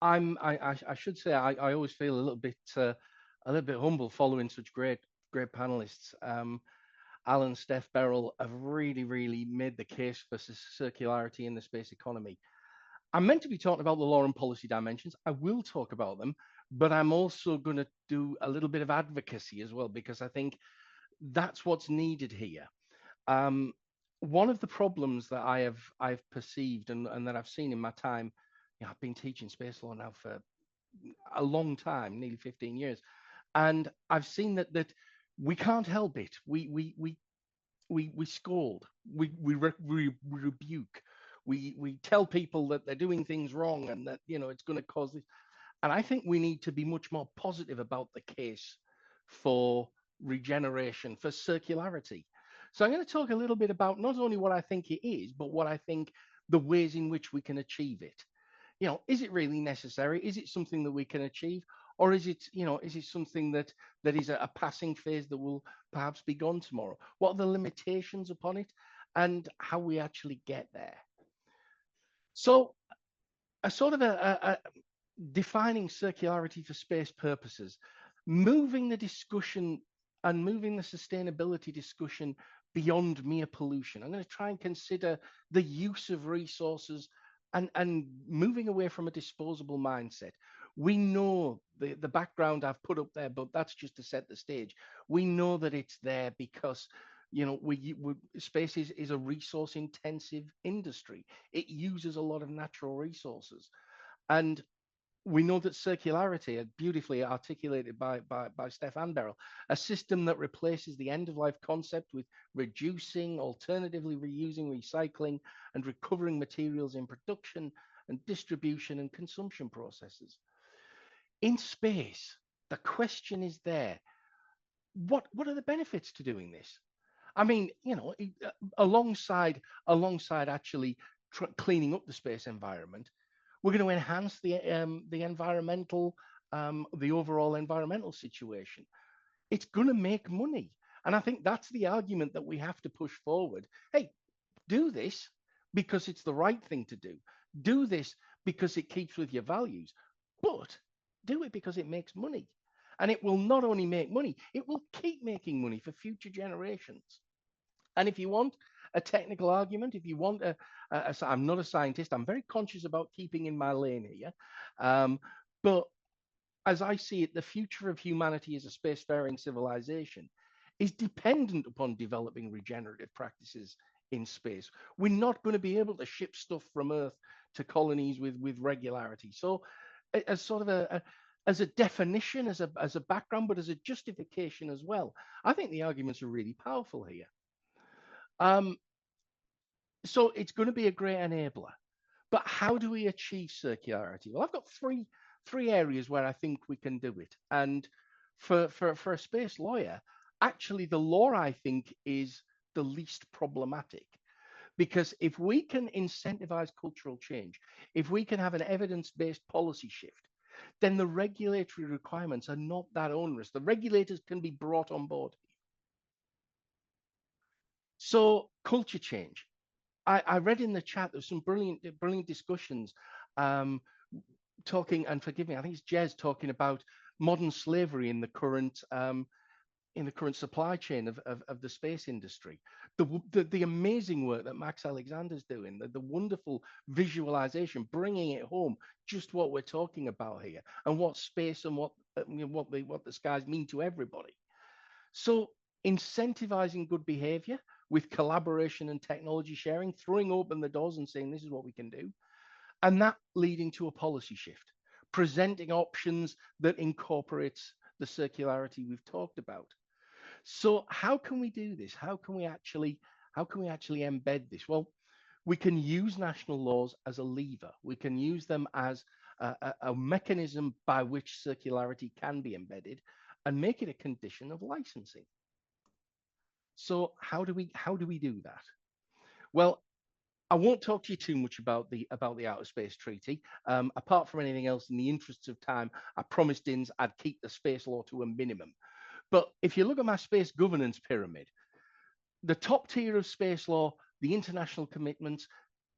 I should say I always feel a little bit humble following such great panelists. Alan, Steph, Beril have really made the case for circularity in the space economy. I'm meant to be talking about the law and policy dimensions. I will talk about them, but I'm also going to do a little bit of advocacy as well, because I think that's what's needed here. One of the problems that I've perceived and that I've seen in my time, I've been teaching space law now for a long time, nearly 15 years, and I've seen that we can't help it. We scold, we rebuke, we tell people that they're doing things wrong and that it's going to cause this. And I think we need to be much more positive about the case for regeneration, for circularity. So I'm going to talk a little bit about not only what I think it is, but what I think the ways in which we can achieve it. Is it really necessary? Is it something that we can achieve? Or is it something that is a passing phase that will perhaps be gone tomorrow? What are the limitations upon it and how we actually get there? So a sort of a defining circularity for space purposes, moving the discussion and moving the sustainability discussion beyond mere pollution. I'm going to try and consider the use of resources and moving away from a disposable mindset. We know the background I've put up there, but that's just to set the stage. We know that it's there because space is a resource intensive industry. It uses a lot of natural resources, and We know that circularity, beautifully articulated by Steph and Beril, a system that replaces the end-of-life concept with reducing, alternatively reusing, recycling, and recovering materials in production and distribution and consumption processes. In space, the question is there, what are the benefits to doing this? I mean, you know, alongside actually cleaning up the space environment, we're going to enhance the environmental, the overall environmental situation. It's going to make money. And I think that's the argument that we have to push forward. Hey, do this because it's the right thing to do. Do this because it keeps with your values, but do it because it makes money. And it will not only make money, it will keep making money for future generations. And if you want a technical argument, if you want I'm not a scientist, I'm very conscious about keeping in my lane here. But as I see it, the future of humanity as a spacefaring civilization is dependent upon developing regenerative practices in space. We're not going to be able to ship stuff from Earth to colonies with regularity. So as sort of as a definition, as a background, but as a justification as well, I think the arguments are really powerful here. So it's going to be a great enabler. But how do we achieve circularity? Well, I've got three areas where I think we can do it. And for a space lawyer, actually the law, I think, is the least problematic. Because if we can incentivize cultural change, if we can have an evidence-based policy shift, then the regulatory requirements are not that onerous. The regulators can be brought on board. So culture change. I read in the chat, there's some brilliant discussions talking, and forgive me, I think it's Jez talking about modern slavery in the current supply chain of the space industry. The amazing work that Max Alexander's doing, the wonderful visualization, bringing it home, just what we're talking about here, and what space and what the skies mean to everybody. So incentivizing good behavior with collaboration and technology sharing, throwing open the doors and saying this is what we can do, and that leading to a policy shift, presenting options that incorporates the circularity we've talked about. So how can we do this? How can we actually embed this? Well, we can use national laws as a lever. We can use them as a mechanism by which circularity can be embedded and make it a condition of licensing. So how do we do that? Well, I won't talk to you too much about the Outer Space Treaty. Apart from anything else, in the interests of time, I promised Dinz I'd keep the space law to a minimum. But if you look at my space governance pyramid, the top tier of space law, the international commitments,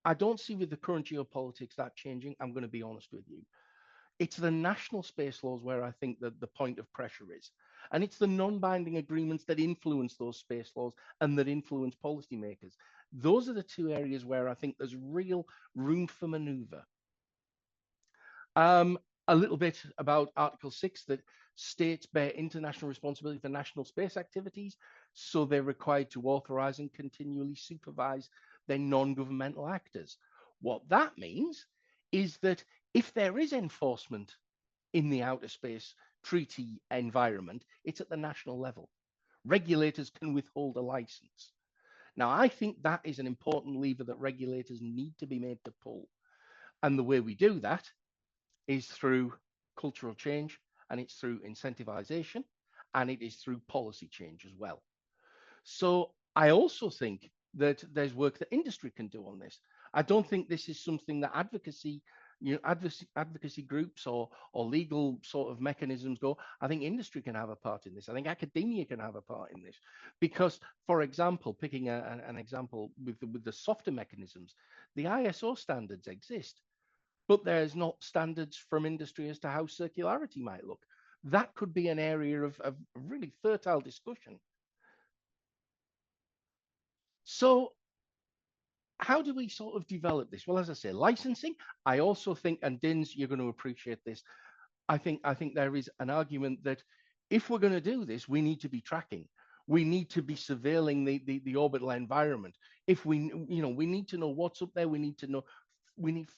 I don't see with the current geopolitics that changing. I'm going to be honest with you. It's the national space laws where I think that the point of pressure is. And it's the non-binding agreements that influence those space laws and that influence policymakers. Those are the two areas where I think there's real room for maneuver. A little bit about Article 6, that states bear international responsibility for national space activities, so they're required to authorize and continually supervise their non-governmental actors. What that means is that if there is enforcement in the Outer Space Treaty environment, it's at the national level. Regulators can withhold a license. Now, I think that is an important lever that regulators need to be made to pull. And the way we do that is through cultural change, and it's through incentivization, and it is through policy change as well. So I also think that there's work that industry can do on this. I don't think this is something that advocacy groups or legal sort of mechanisms go. I think industry can have a part in this. I think academia can have a part in this, because, for example, picking an example with the softer mechanisms, the ISO standards exist, but there's not standards from industry as to how circularity might look. That could be an area of really fertile discussion. So how do we sort of develop this? Well, as I say, licensing. I also think, and Dinz, you're going to appreciate this, I think there is an argument that if we're going to do this, we need to be tracking. We need to be surveilling the orbital environment. If we need to know what's up there, we need to know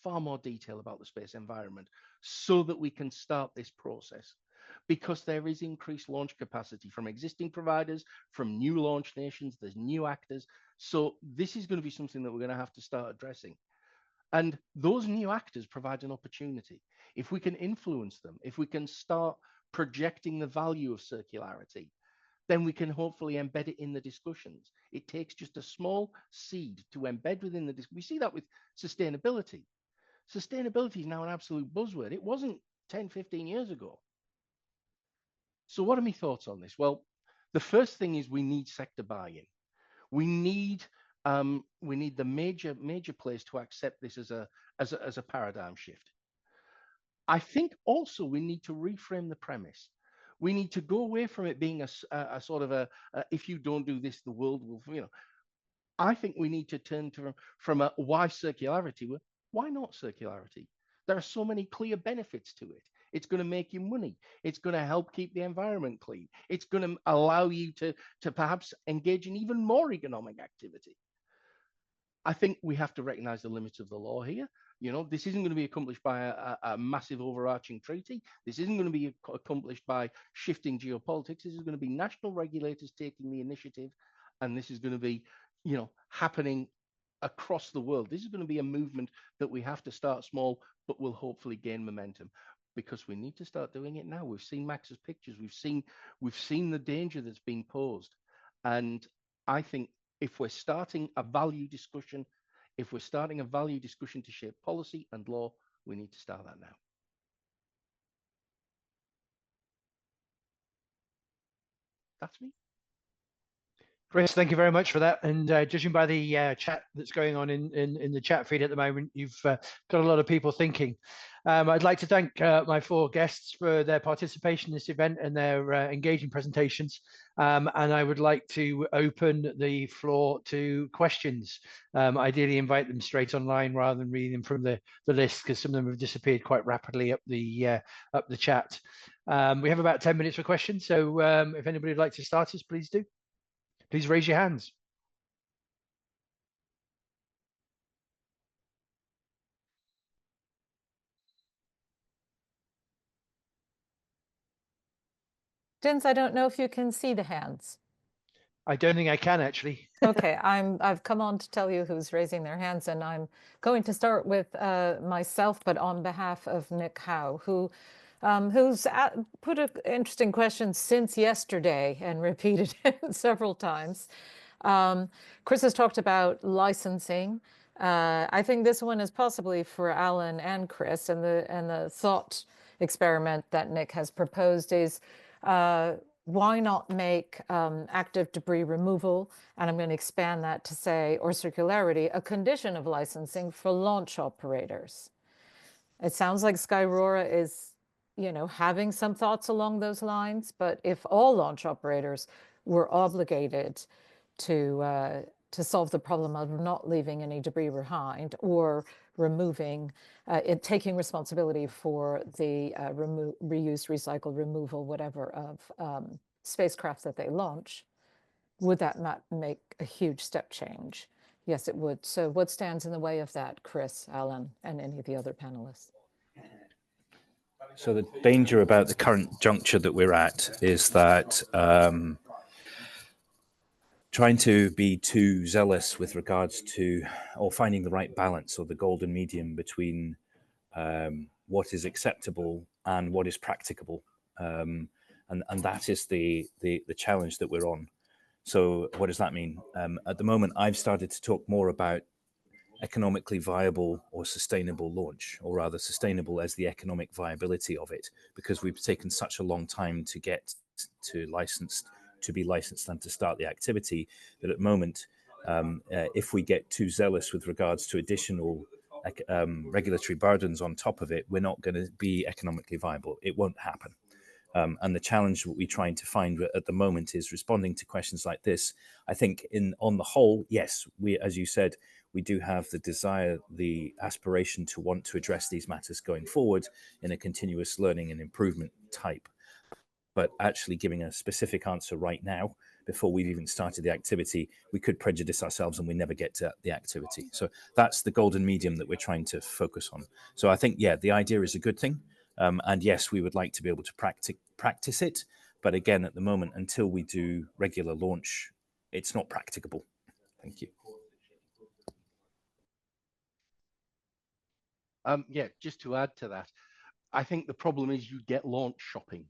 far more detail about the space environment so that we can start this process, because there is increased launch capacity from existing providers, from new launch nations, there's new actors. So this is going to be something that we're going to have to start addressing. And those new actors provide an opportunity. If we can influence them, if we can start projecting the value of circularity, then we can hopefully embed it in the discussions. It takes just a small seed to embed within the discussion. We see that with sustainability. Sustainability is now an absolute buzzword. It wasn't 10, 15 years ago. So what are my thoughts on this? Well, the first thing is we need sector buy-in. We need the major players to accept this as a paradigm shift. I think also we need to reframe the premise. We need to go away from it being a sort of if you don't do this, the world will, I think we need to turn from a why circularity, why not circularity? There are so many clear benefits to it. It's going to make you money. It's going to help keep the environment clean. It's going to allow you to perhaps engage in even more economic activity. I think we have to recognize the limits of the law here. This isn't going to be accomplished by a massive overarching treaty. This isn't going to be accomplished by shifting geopolitics. This is going to be national regulators taking the initiative, and this is going to be, happening across the world. This is going to be a movement that we have to start small, but will hopefully gain momentum, because we need to start doing it now. We've seen Max's pictures. We've seen the danger that's been posed, and I think if we're starting a value discussion, to shape policy and law, we need to start that now. That's me. Chris, thank you very much for that. And judging by the chat that's going on in the chat feed at the moment, you've got a lot of people thinking. I'd like to thank my four guests for their participation in this event and their engaging presentations. And I would like to open the floor to questions. Ideally invite them straight online rather than reading them from the list, because some of them have disappeared quite rapidly up the chat. We have about 10 minutes for questions. So if anybody would like to start us, please do. Please raise your hands. Dinz, I don't know if you can see the hands. I don't think I can, actually. Okay, I've come on to tell you who's raising their hands, and I'm going to start with myself, but on behalf of Nick Howe, who's put an interesting question since yesterday and repeated it several times. Chris has talked about licensing. I think this one is possibly for Alan and Chris, and the thought experiment that Nick has proposed is why not make active debris removal, and I'm going to expand that to say, or circularity, a condition of licensing for launch operators. It sounds like Skyrora is, having some thoughts along those lines, but if all launch operators were obligated to solve the problem of not leaving any debris behind, or removing, taking responsibility for the reuse, recycle, removal, whatever, of spacecraft that they launch, would that not make a huge step change? Yes, it would. So what stands in the way of that, Chris, Alan, and any of the other panelists? So the danger about the current juncture that we're at is that trying to be too zealous with regards to, or finding the right balance or the golden medium between what is acceptable and what is practicable, and that is the challenge that we're on. So what does that mean? At the moment, I've started to talk more about economically viable or sustainable launch, or rather sustainable as the economic viability of it, because we've taken such a long time to get to be licensed and to start the activity, that at the moment, if we get too zealous with regards to additional regulatory burdens on top of it, we're not going to be economically viable. It won't happen. And the challenge that we're trying to find at the moment is responding to questions like this. I think on the whole, yes, we, as you said, we do have the desire, the aspiration to want to address these matters going forward in a continuous learning and improvement type. But actually giving a specific answer right now before we've even started the activity, we could prejudice ourselves and we never get to the activity. So that's the golden medium that we're trying to focus on. So I think, yeah, the idea is a good thing. And yes, we would like to be able to practice it. But again, at the moment, until we do regular launch, it's not practicable. Thank you. Yeah, just to add to that, I think the problem is you get launch shopping.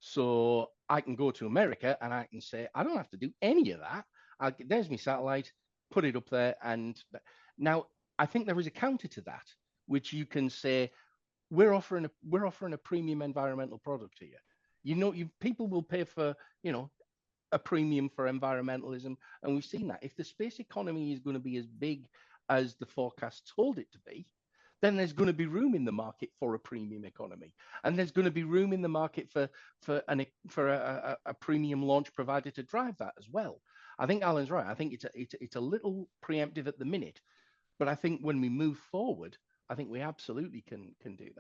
So I can go to America and I can say, I don't have to do any of that. There's my satellite, put it up there. And now I think there is a counter to that, which you can say, we're offering a premium environmental product here. You know, people will pay for, you know, a premium for environmentalism. And we've seen that. If the space economy is going to be as big as the forecasts hold it to be, then there's going to be room in the market for a premium economy, and there's going to be room in the market for a premium launch provider to drive that as well. I think Alan's right. I think it's a little preemptive at the minute, but I think when we move forward, I think we absolutely can do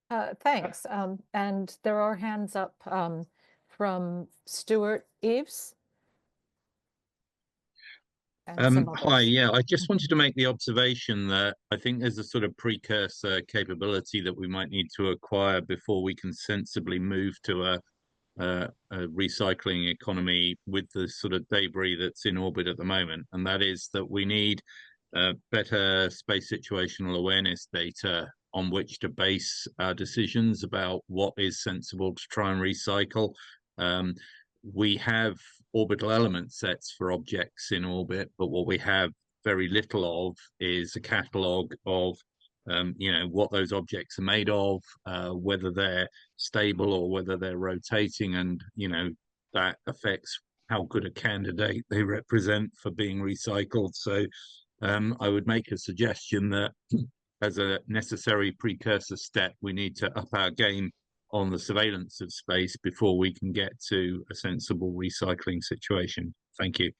that. Thanks. And there are hands up from Stuart Eves. Hi, yeah, I just wanted to make the observation that I think there's a sort of precursor capability that we might need to acquire before we can sensibly move to a recycling economy with the sort of debris that's in orbit at the moment. And that is that we need better space situational awareness data on which to base our decisions about what is sensible to try and recycle. We have orbital element sets for objects in orbit, but what we have very little of is a catalogue of you know, what those objects are made of, whether they're stable or whether they're rotating, and you know, that affects how good a candidate they represent for being recycled. So I would make a suggestion that as a necessary precursor step, we need to up our game on the surveillance of space before we can get to a sensible recycling situation. Thank you.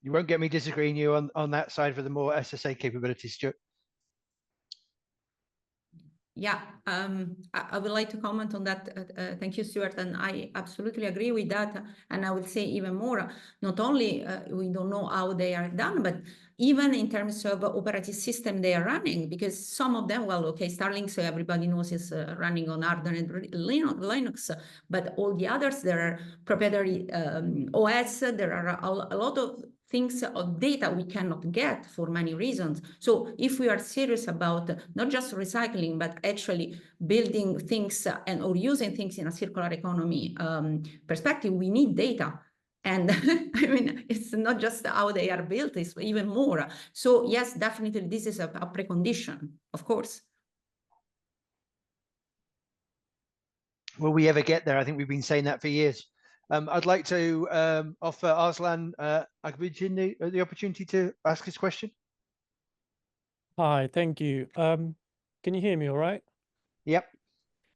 You won't get me disagreeing you on that side for the more SSA capabilities, Stuart. Yeah, I would like to comment on that. Thank you, Stuart. And I absolutely agree with that. And I would say even more, not only we don't know how they are done, but even in terms of operating system they are running, because some of them, well, okay, Starlink, so everybody knows is running on Arduino and Linux, but all the others, there are proprietary OS, there are a lot of things of data we cannot get for many reasons. So if we are serious about not just recycling, but actually building things and or using things in a circular economy perspective, we need data. And I mean, it's not just how they are built, it's even more. So yes, definitely this is a precondition, of course. Will we ever get there? I think we've been saying that for years. I'd like to offer Arslan the opportunity to ask his question. Hi, thank you. Can you hear me all right? Yep.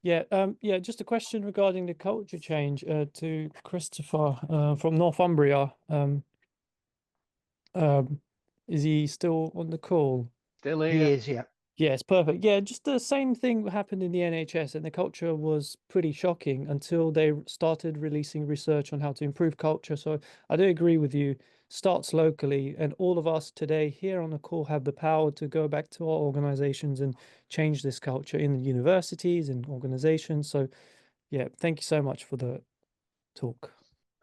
Yeah, yeah, just a question regarding the culture change to Christopher from Northumbria. Is he still on the call? Still here. He is, yeah. Yes, perfect. Yeah, just the same thing happened in the NHS, and the culture was pretty shocking until they started releasing research on how to improve culture. So I do agree with you. Starts locally, and all of us today here on the call have the power to go back to our organizations and change this culture in the universities and organizations. So yeah, thank you so much for the talk.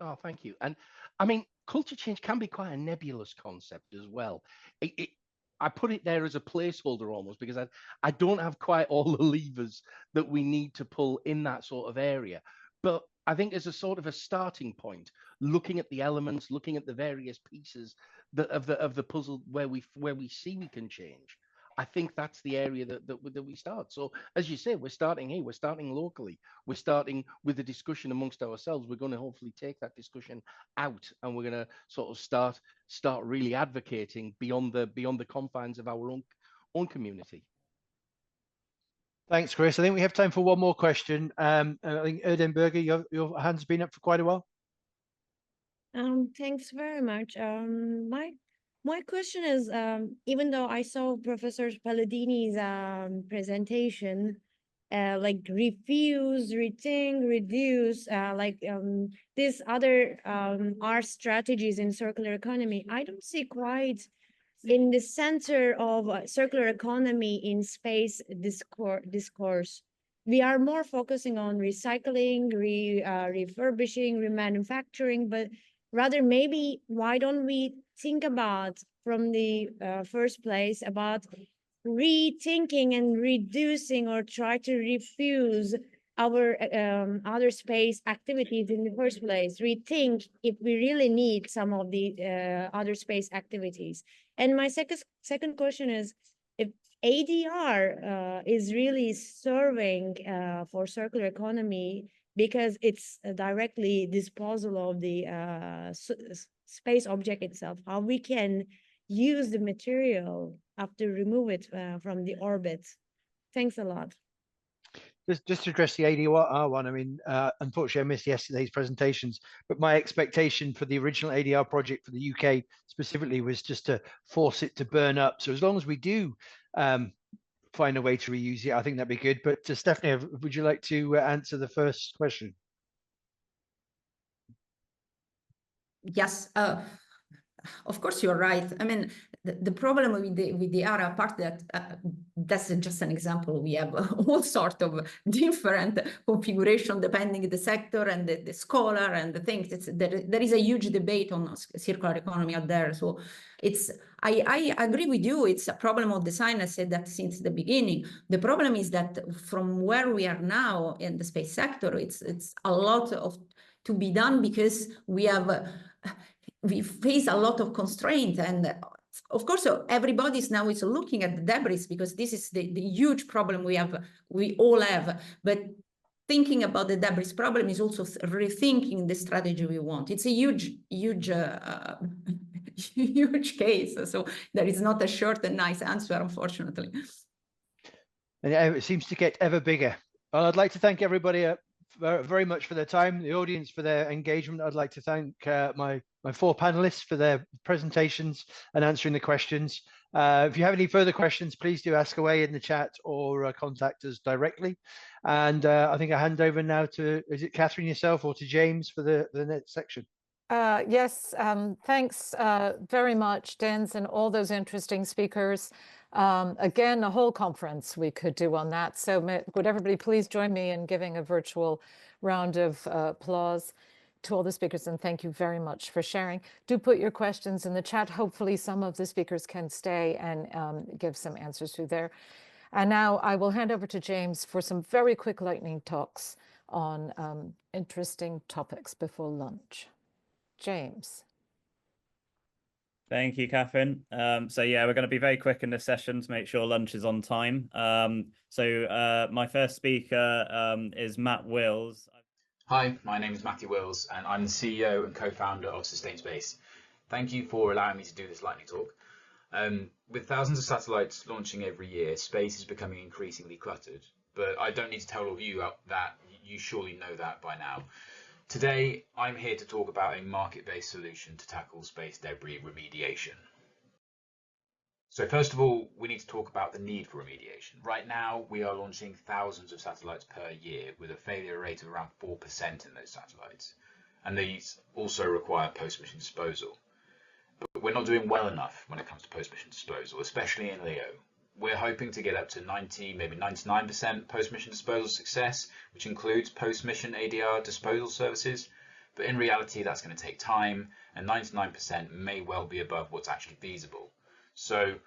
Oh, thank you. And I mean, culture change can be quite a nebulous concept as well. I put it there as a placeholder almost because I don't have quite all the levers that we need to pull in that sort of area. But I think as a sort of a starting point, looking at the elements, looking at the various pieces of the puzzle where we see we can change, I think that's the area that we start. So as you say, we're starting here, we're starting locally, we're starting with the discussion amongst ourselves. We're going to hopefully take that discussion out, and we're going to sort of start really advocating beyond the confines of our own community. Thanks, Chris. I think we have time for one more question. I think Edinburgh, your hand's been up for quite a while. Thanks very much. My question is, even though I saw Professor Paladini's presentation, like refuse, rethink, reduce, these other are strategies in circular economy, I don't see quite in the center of circular economy in space discourse. We are more focusing on recycling, refurbishing, remanufacturing, but rather maybe why don't we think about from the first place about rethinking and reducing or try to refuse our other space activities in the first place, rethink if we really need some of the other space activities. And my second question is, if ADR is really serving for circular economy because it's directly disposal of the space object itself, how we can use the material after remove it from the orbit. Thanks a lot. Just to address the ADR one, I mean, unfortunately, I missed yesterday's presentations, but my expectation for the original ADR project for the UK specifically was just to force it to burn up. So as long as we do find a way to reuse it, I think that'd be good. But Stefania, would you like to answer the first question? Yes. Of course, you're right. I mean, the problem with the ARA part that that's just an example. We have all sorts of different configuration depending the sector and the scholar and the things. There is a huge debate on circular economy out there. So I agree with you. It's a problem of design. I said that since the beginning. The problem is that from where we are now in the space sector, it's a lot to be done because we face a lot of constraint, and of course everybody's now is looking at the debris because this is the huge problem we all have. But thinking about the debris problem is also rethinking the strategy we want. It's a huge case, so there is not a short and nice answer, unfortunately. And it seems to get ever bigger. Well, I'd like to thank everybody very much for their time, the audience for their engagement. I'd like to thank my four panelists for their presentations and answering the questions. If you have any further questions, please do ask away in the chat or contact us directly. And I think I hand over now to, is it Katherine yourself or to James for the next section? Yes, thanks very much, Dinz, and all those interesting speakers. Again, a whole conference we could do on that. So would everybody please join me in giving a virtual round of applause to all the speakers, and thank you very much for sharing. Do put your questions in the chat. Hopefully some of the speakers can stay and give some answers through there. And now I will hand over to James for some very quick lightning talks on interesting topics before lunch. James. Thank you, Catherine. So yeah, we're going to be very quick in this session to make sure lunch is on time. My first speaker is Matt Wills. Hi, my name is Matthew Wills, and I'm the CEO and co-founder of Sustain Space. Thank you for allowing me to do this lightning talk. With thousands of satellites launching every year, space is becoming increasingly cluttered. But I don't need to tell all of you that. You surely know that by now. Today, I'm here to talk about a market-based solution to tackle space debris remediation. So first of all, we need to talk about the need for remediation. Right now, we are launching thousands of satellites per year with a failure rate of around 4% in those satellites. And these also require post-mission disposal. But we're not doing well enough when it comes to post-mission disposal, especially in LEO. We're hoping to get up to 90, maybe 99% post-mission disposal success, which includes post-mission ADR disposal services. But in reality, that's going to take time, and 99% may well be above what's actually feasible. So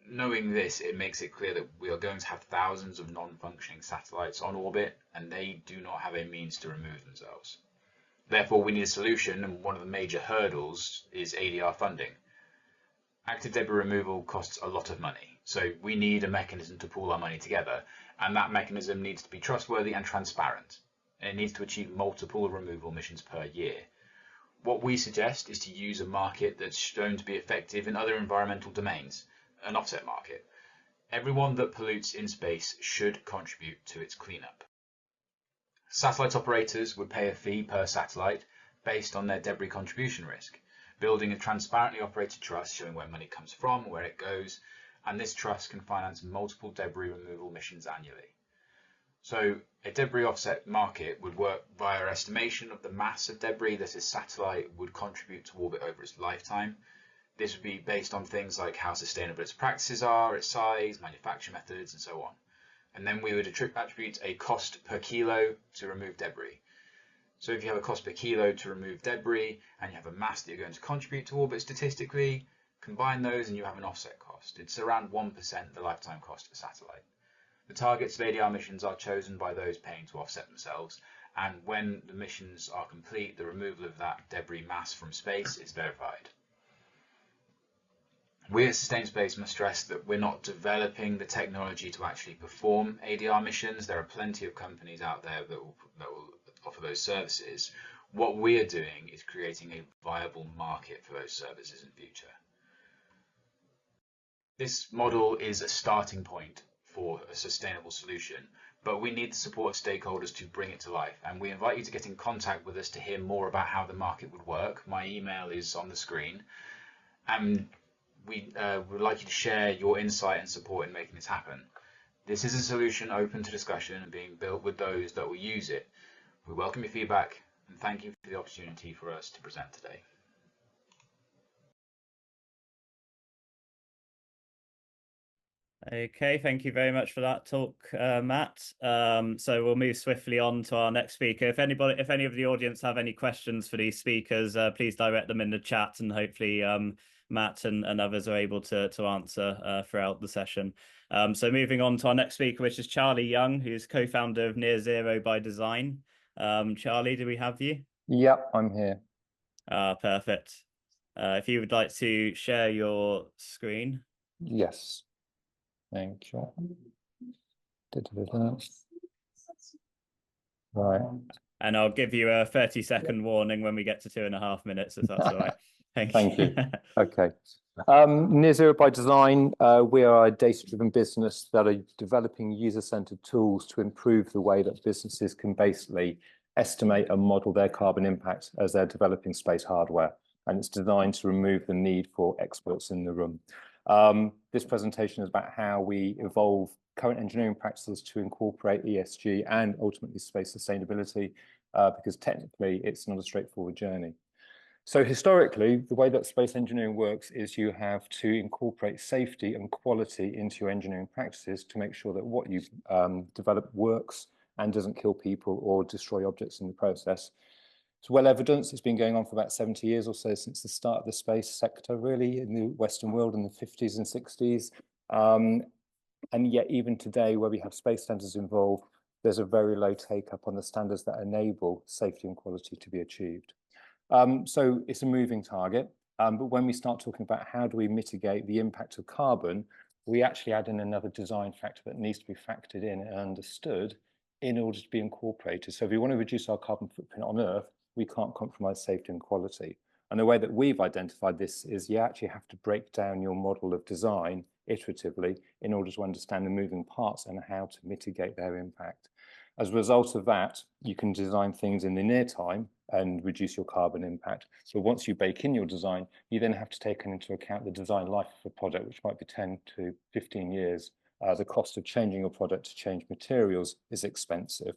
knowing this, it makes it clear that we are going to have thousands of non-functioning satellites on orbit, and they do not have a means to remove themselves. Therefore, we need a solution, and one of the major hurdles is ADR funding. Active debris removal costs a lot of money, so we need a mechanism to pool our money together, and that mechanism needs to be trustworthy and transparent, and it needs to achieve multiple removal missions per year. What we suggest is to use a market that's shown to be effective in other environmental domains, an offset market. Everyone that pollutes in space should contribute to its cleanup. Satellite operators would pay a fee per satellite based on their debris contribution risk. building a transparently operated trust showing where money comes from, where it goes, and this trust can finance multiple debris removal missions annually. So a debris offset market would work via estimation of the mass of debris that a satellite would contribute to orbit over its lifetime. This would be based on things like how sustainable its practices are, its size, manufacture methods, and so on. And then we would attribute a cost per kilo to remove debris. So if you have a cost per kilo to remove debris and you have a mass that you're going to contribute to orbit statistically, combine those and you have an offset cost. It's around 1% the lifetime cost of a satellite. The targets of ADR missions are chosen by those paying to offset themselves, and when the missions are complete, the removal of that debris mass from space is verified. We at Sustain Space must stress that we're not developing the technology to actually perform ADR missions. There are plenty of companies out there that will offer those services. What we are doing is creating a viable market for those services in future. This model is a starting point for a sustainable solution, but we need the support of stakeholders to bring it to life, and we invite you to get in contact with us to hear more about how the market would work. My email is on the screen, and we would like you to share your insight and support in making this happen. This is a solution open to discussion and being built with those that will use it. We welcome your feedback and thank you for the opportunity for us to present today. Okay, thank you very much for that talk, Matt. So we'll move swiftly on to our next speaker. If any of the audience have any questions for these speakers, please direct them in the chat, and hopefully Matt and others are able to answer throughout the session. So moving on to our next speaker, which is Charlie Young, who's co-founder of Near Zero by Design. Charlie, do we have you? Yep, I'm here. Perfect. If you would like to share your screen. Yes. Thank you. Right. And I'll give you a 30-second warning when we get to 2.5 minutes, if that's all right. Thank you. Okay. Near Zero by Design, we are a data-driven business that are developing user-centered tools to improve the way that businesses can basically estimate and model their carbon impact as they're developing space hardware. And it's designed to remove the need for experts in the room. This presentation is about how we evolve current engineering practices to incorporate ESG and ultimately space sustainability, because technically it's not a straightforward journey. So historically, the way that space engineering works is you have to incorporate safety and quality into your engineering practices to make sure that what you've developed works and doesn't kill people or destroy objects in the process. It's well evidenced. It's been going on for about 70 years or so since the start of the space sector, really, in the Western world in the 50s and 60s. And yet even today, where we have space standards involved, there's a very low take-up on the standards that enable safety and quality to be achieved. So it's a moving target. But when we start talking about how do we mitigate the impact of carbon, we actually add in another design factor that needs to be factored in and understood in order to be incorporated. So if we want to reduce our carbon footprint on Earth, we can't compromise safety and quality. And the way that we've identified this is you actually have to break down your model of design iteratively in order to understand the moving parts and how to mitigate their impact. As a result of that, you can design things in the near time and reduce your carbon impact. So once you bake in your design, you then have to take into account the design life of a project, which might be 10 to 15 years. The cost of changing your product to change materials is expensive.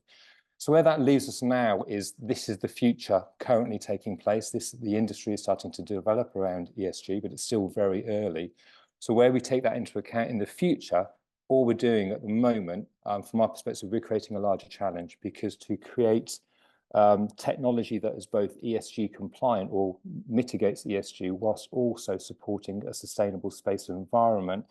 So where that leaves us now is this is the future currently taking place. The industry is starting to develop around ESG, but it's still very early. So where we take that into account in the future, all we're doing at the moment, from our perspective, we're creating a larger challenge, because to create technology that is both ESG compliant or mitigates ESG whilst also supporting a sustainable space environment,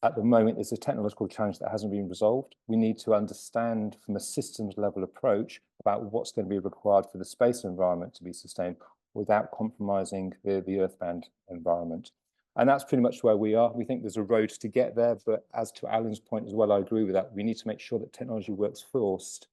at the moment, there's a technological challenge that hasn't been resolved. We need to understand from a systems level approach about what's going to be required for the space environment to be sustained without compromising the earthbound environment. And that's pretty much where we are. We think there's a road to get there, but as to Alan's point as well, I agree with that. We need to make sure that technology works first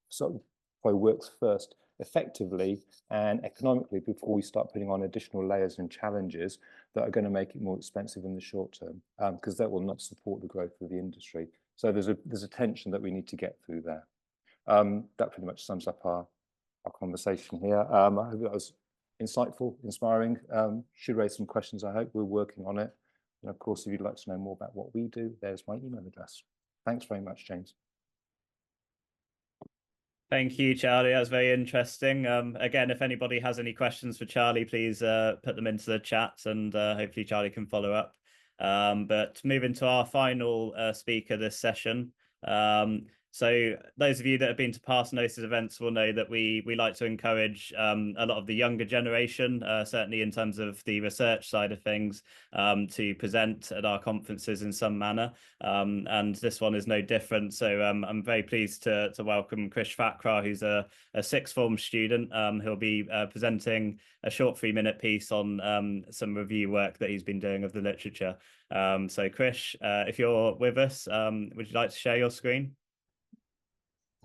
effectively and economically before we start putting on additional layers and challenges that are going to make it more expensive in the short term, because that will not support the growth of the industry. So there's a tension that we need to get through there. That pretty much sums up our conversation here. I hope that was insightful, inspiring. Should raise some questions, I hope. We're working on it. And of course, if you'd like to know more about what we do, there's my email address. Thanks very much, James. Thank you, Charlie. That was very interesting. Again, if anybody has any questions for Charlie, please put them into the chat, and hopefully Charlie can follow up. But moving to our final speaker this session. So those of you that have been to past GNOSIS events will know that we like to encourage a lot of the younger generation, certainly in terms of the research side of things, to present at our conferences in some manner. And this one is no different. So I'm very pleased to welcome Krish Thakrar, who's a sixth form student who'll be presenting a short 3-minute piece on some review work that he's been doing of the literature. So Krish, if you're with us, would you like to share your screen?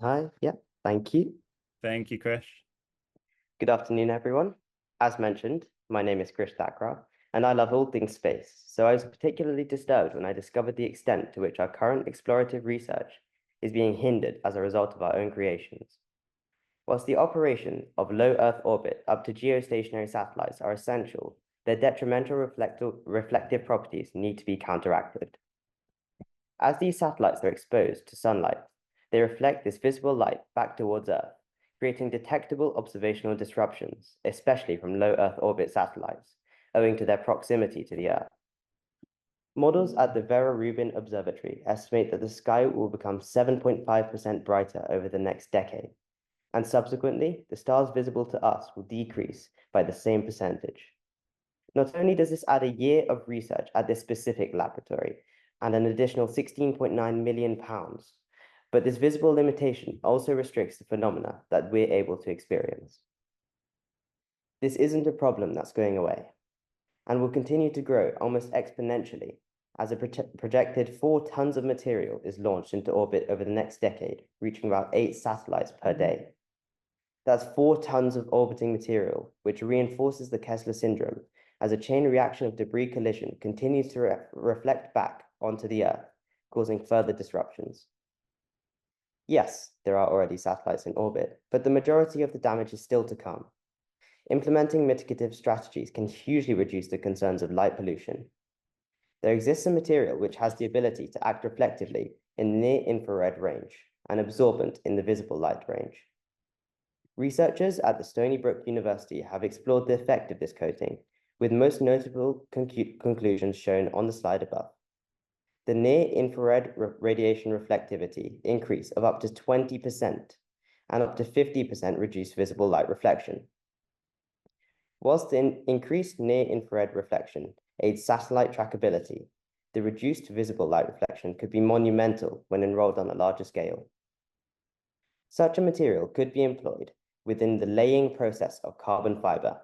Hi, yeah, thank you. Thank you, Krish. Good afternoon, everyone. As mentioned, my name is Krish Thakrar, and I love all things space. So I was particularly disturbed when I discovered the extent to which our current explorative research is being hindered as a result of our own creations. Whilst the operation of low Earth orbit up to geostationary satellites are essential, their detrimental reflective properties need to be counteracted. As these satellites are exposed to sunlight, they reflect this visible light back towards Earth, creating detectable observational disruptions, especially from low Earth orbit satellites, owing to their proximity to the Earth. Models at the Vera Rubin Observatory estimate that the sky will become 7.5% brighter over the next decade, and subsequently, the stars visible to us will decrease by the same percentage. Not only does this add a year of research at this specific laboratory and an additional £16.9 million, but this visible limitation also restricts the phenomena that we're able to experience. This isn't a problem that's going away, and will continue to grow almost exponentially as a projected 4 tons of material is launched into orbit over the next decade, reaching about 8 satellites per day. That's 4 tons of orbiting material, which reinforces the Kessler syndrome as a chain reaction of debris collision continues to reflect back onto the Earth, causing further disruptions. Yes, there are already satellites in orbit, but the majority of the damage is still to come. Implementing mitigative strategies can hugely reduce the concerns of light pollution. There exists a material which has the ability to act reflectively in near-infrared range and absorbent in the visible light range. Researchers at the Stony Brook University have explored the effect of this coating, with most notable conclusions shown on the slide above. The near-infrared radiation reflectivity increase of up to 20% and up to 50% reduced visible light reflection. Whilst the increased near-infrared reflection aids satellite trackability, the reduced visible light reflection could be monumental when enrolled on a larger scale. Such a material could be employed within the laying process of carbon fiber,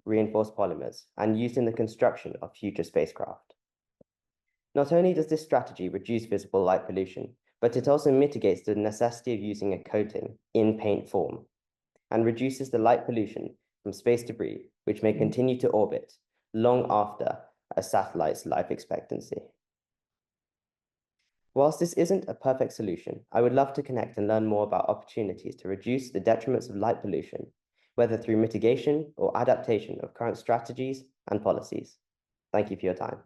reinforced polymers, and used in the construction of future spacecraft. Not only does this strategy reduce visible light pollution, but it also mitigates the necessity of using a coating in paint form and reduces the light pollution from space debris, which may continue to orbit long after a satellite's life expectancy. Whilst this isn't a perfect solution, I would love to connect and learn more about opportunities to reduce the detriments of light pollution, whether through mitigation or adaptation of current strategies and policies. Thank you for your time.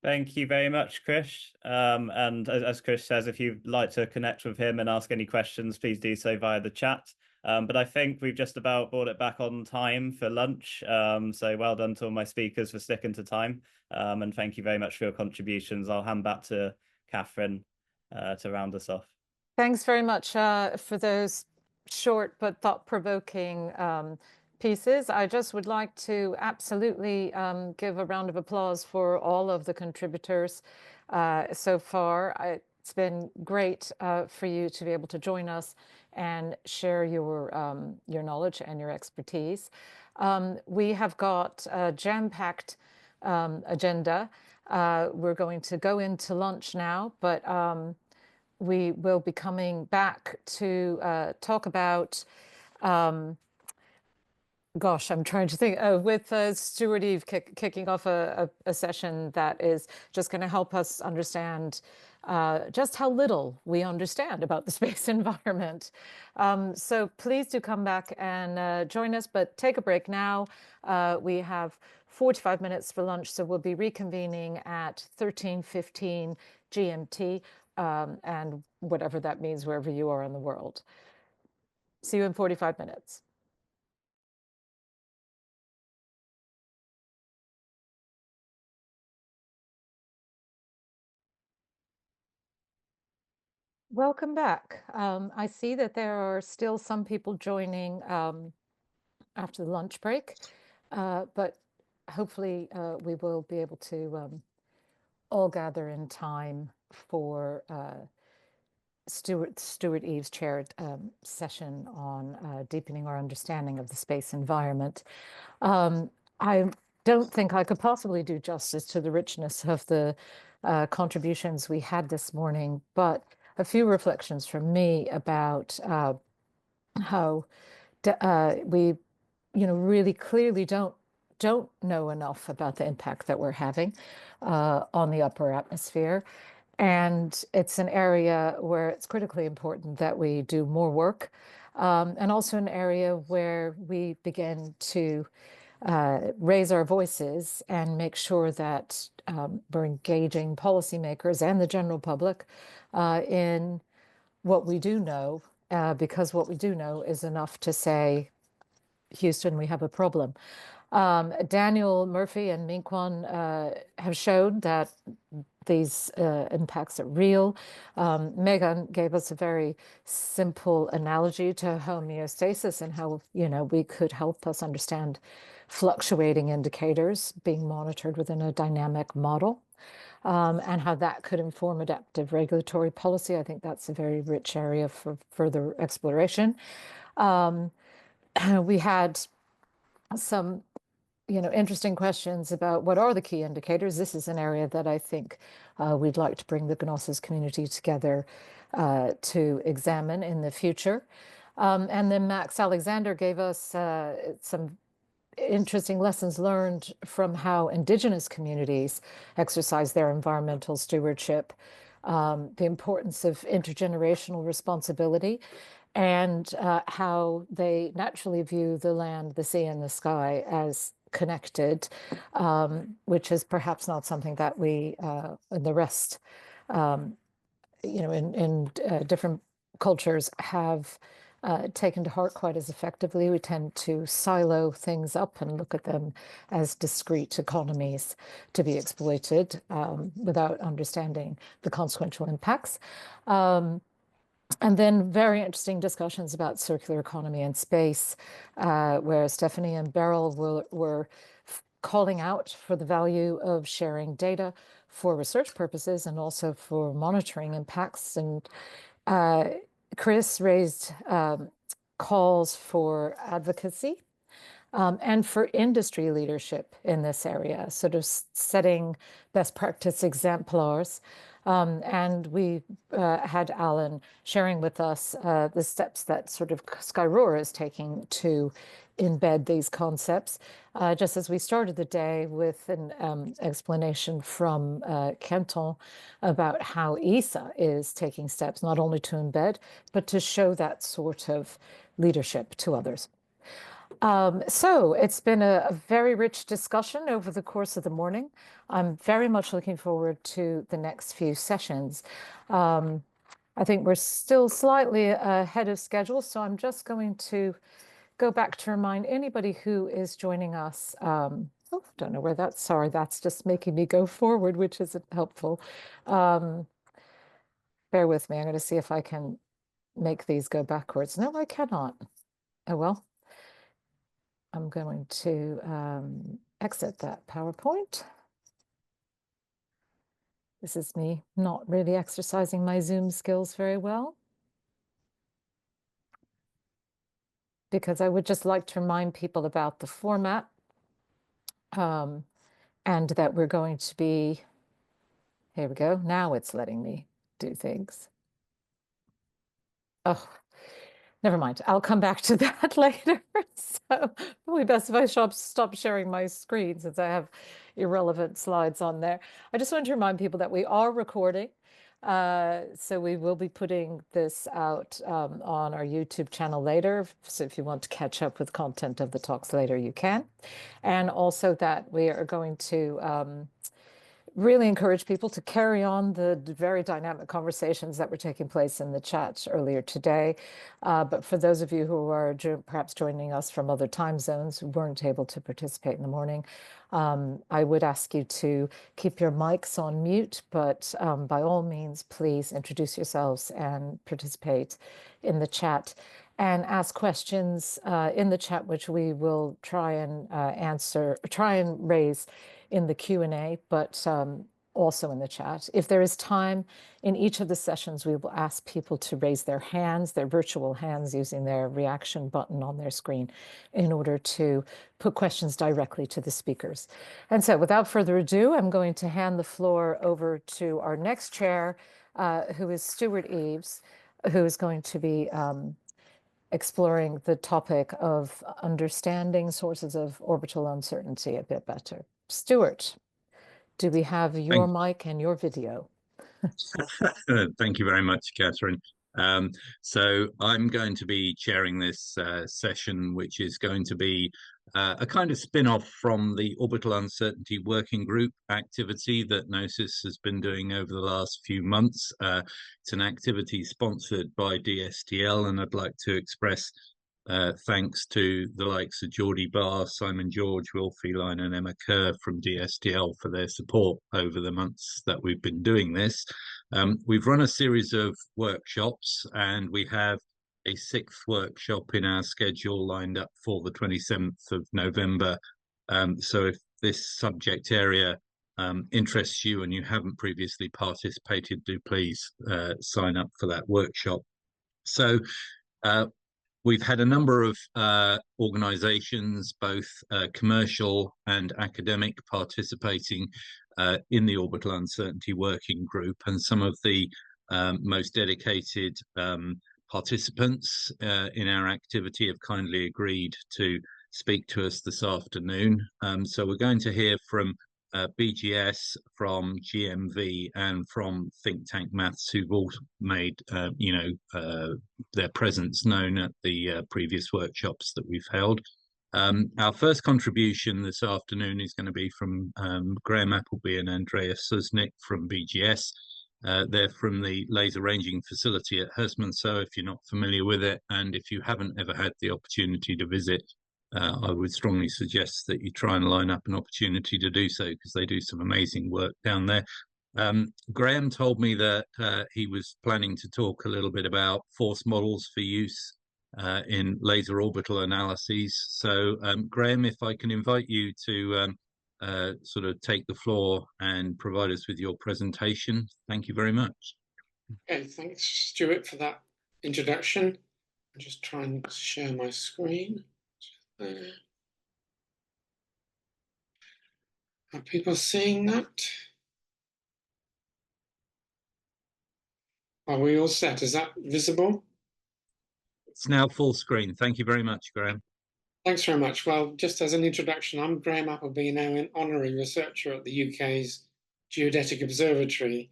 Thank you very much, Krish. And as Krish says, if you'd like to connect with him and ask any questions, please do so via the chat. But I think we've just about brought it back on time for lunch. So well done to all my speakers for sticking to time. And thank you very much for your contributions. I'll hand back to Katherine to round us off. Thanks very much for those short but thought-provoking pieces. I just would like to absolutely give a round of applause for all of the contributors so far. It's been great for you to be able to join us and share your knowledge and your expertise. We have got a jam-packed agenda. We're going to go into lunch now, but we will be coming back to talk about Gosh, I'm trying to think. With Stuart Eve kicking off a session that is just going to help us understand just how little we understand about the space environment. So please do come back and join us, but take a break now. We have 45 minutes for lunch, so we'll be reconvening at 13:15 GMT, and whatever that means wherever you are in the world. See you in 45 minutes. Welcome back. I see that there are still some people joining after the lunch break, but hopefully we will be able to all gather in time for Stuart Eve's chaired session on deepening our understanding of the space environment. I don't think I could possibly do justice to the richness of the contributions we had this morning, but a few reflections from me about how we, really clearly don't know enough about the impact that we're having on the upper atmosphere. And it's an area where it's critically important that we do more work, and also an area where we begin to raise our voices and make sure that we're engaging policymakers and the general public in what we do know, because what we do know is enough to say, Houston, we have a problem. Daniel Murphy and Minkwan have showed that these impacts are real. Megan gave us a very simple analogy to homeostasis and how, we could help us understand fluctuating indicators being monitored within a dynamic model, and how that could inform adaptive regulatory policy. I think that's a very rich area for further exploration. We had some interesting questions about what are the key indicators. This is an area that I think we'd like to bring the GNOSIS community together to examine in the future. And then Max Alexander gave us some interesting lessons learned from how Indigenous communities exercise their environmental stewardship, the importance of intergenerational responsibility, and how they naturally view the land, the sea, and the sky as connected, which is perhaps not something that we, the rest, in different cultures have taken to heart quite as effectively. We tend to silo things up and look at them as discrete economies to be exploited without understanding the consequential impacts. And then very interesting discussions about circular economy and space, where Stefania and Beril were calling out for the value of sharing data for research purposes and also for monitoring impacts. And Chris raised calls for advocacy and for industry leadership in this area, sort of setting best practice exemplars. And we had Alan sharing with us the steps that sort of Skyrora is taking to embed these concepts, just as we started the day with an explanation from Quentin about how ESA is taking steps not only to embed, but to show that sort of leadership to others. So it's been a very rich discussion over the course of the morning. I'm very much looking forward to the next few sessions. I think we're still slightly ahead of schedule, so I'm just going to go back to remind anybody who is joining us. Oh, don't know where that's, sorry, that's just making me go forward, which isn't helpful. Bear with me, I'm going to see if I can make these go backwards. No, I cannot. Oh, well. I'm going to exit that PowerPoint. This is me not really exercising my Zoom skills very well, because I would just like to remind people about the format, and that we're going to be, here we go, now it's letting me do things. Oh, Never mind, I'll come back to that later. So probably best if I stop sharing my screen since I have irrelevant slides on there. I just wanted to remind people that we are recording. So we will be putting this out on our YouTube channel later. So if you want to catch up with content of the talks later, you can. And also that we are going to really encourage people to carry on the very dynamic conversations that were taking place in the chat earlier today. But for those of you who are perhaps joining us from other time zones who weren't able to participate in the morning, I would ask you to keep your mics on mute, but by all means, please introduce yourselves and participate in the chat and ask questions in the chat, which we will try and raise in the Q&A, but also in the chat. If there is time in each of the sessions, we will ask people to raise their hands, their virtual hands, using their reaction button on their screen in order to put questions directly to the speakers. And so without further ado, I'm going to hand the floor over to our next chair, who is Stuart Eaves, who is going to be exploring the topic of understanding sources of orbital uncertainty a bit better. Stuart, do we have your mic and your video? Thank you very much, Katherine. So I'm going to be chairing this session, which is going to be a kind of spin-off from the Orbital Uncertainty Working Group activity that GNOSIS has been doing over the last few months. It's an activity sponsored by DSTL, and I'd like to express thanks to the likes of Geordie Barr, Simon George, Will Feline and Emma Kerr from DSTL for their support over the months that we've been doing this. We've run a series of workshops, and we have a 6th workshop in our schedule lined up for the 27th of November. So if this subject area interests you and you haven't previously participated, do please sign up for that workshop. So we've had a number of organisations, both commercial and academic, participating in the Orbital Uncertainty Working Group, and some of the most dedicated participants in our activity have kindly agreed to speak to us this afternoon. So we're going to hear from BGS, from GMV, and from Think Tank Maths, who've all made their presence known at the previous workshops that we've held. Our first contribution this afternoon is going to be from Graham Appleby and Andrea Susnik from BGS. They're from the laser ranging facility at Herstmonceux, if you're not familiar with it, and if you haven't ever had the opportunity to visit, I would strongly suggest that you try and line up an opportunity to do so, because they do some amazing work down there. Graham told me that he was planning to talk a little bit about force models for use in laser orbital analyses. So Graham, if I can invite you to sort of take the floor and provide us with your presentation. Thank you very much. Okay, thanks Stuart for that introduction. I'm just trying to share my screen. Are people seeing that? Are we all set? Is that visible? It's now full screen. Thank you very much, Graham. Thanks very much. Well, just as an introduction, I'm Graham Appleby, now an honorary researcher at the UK's Geodetic Observatory,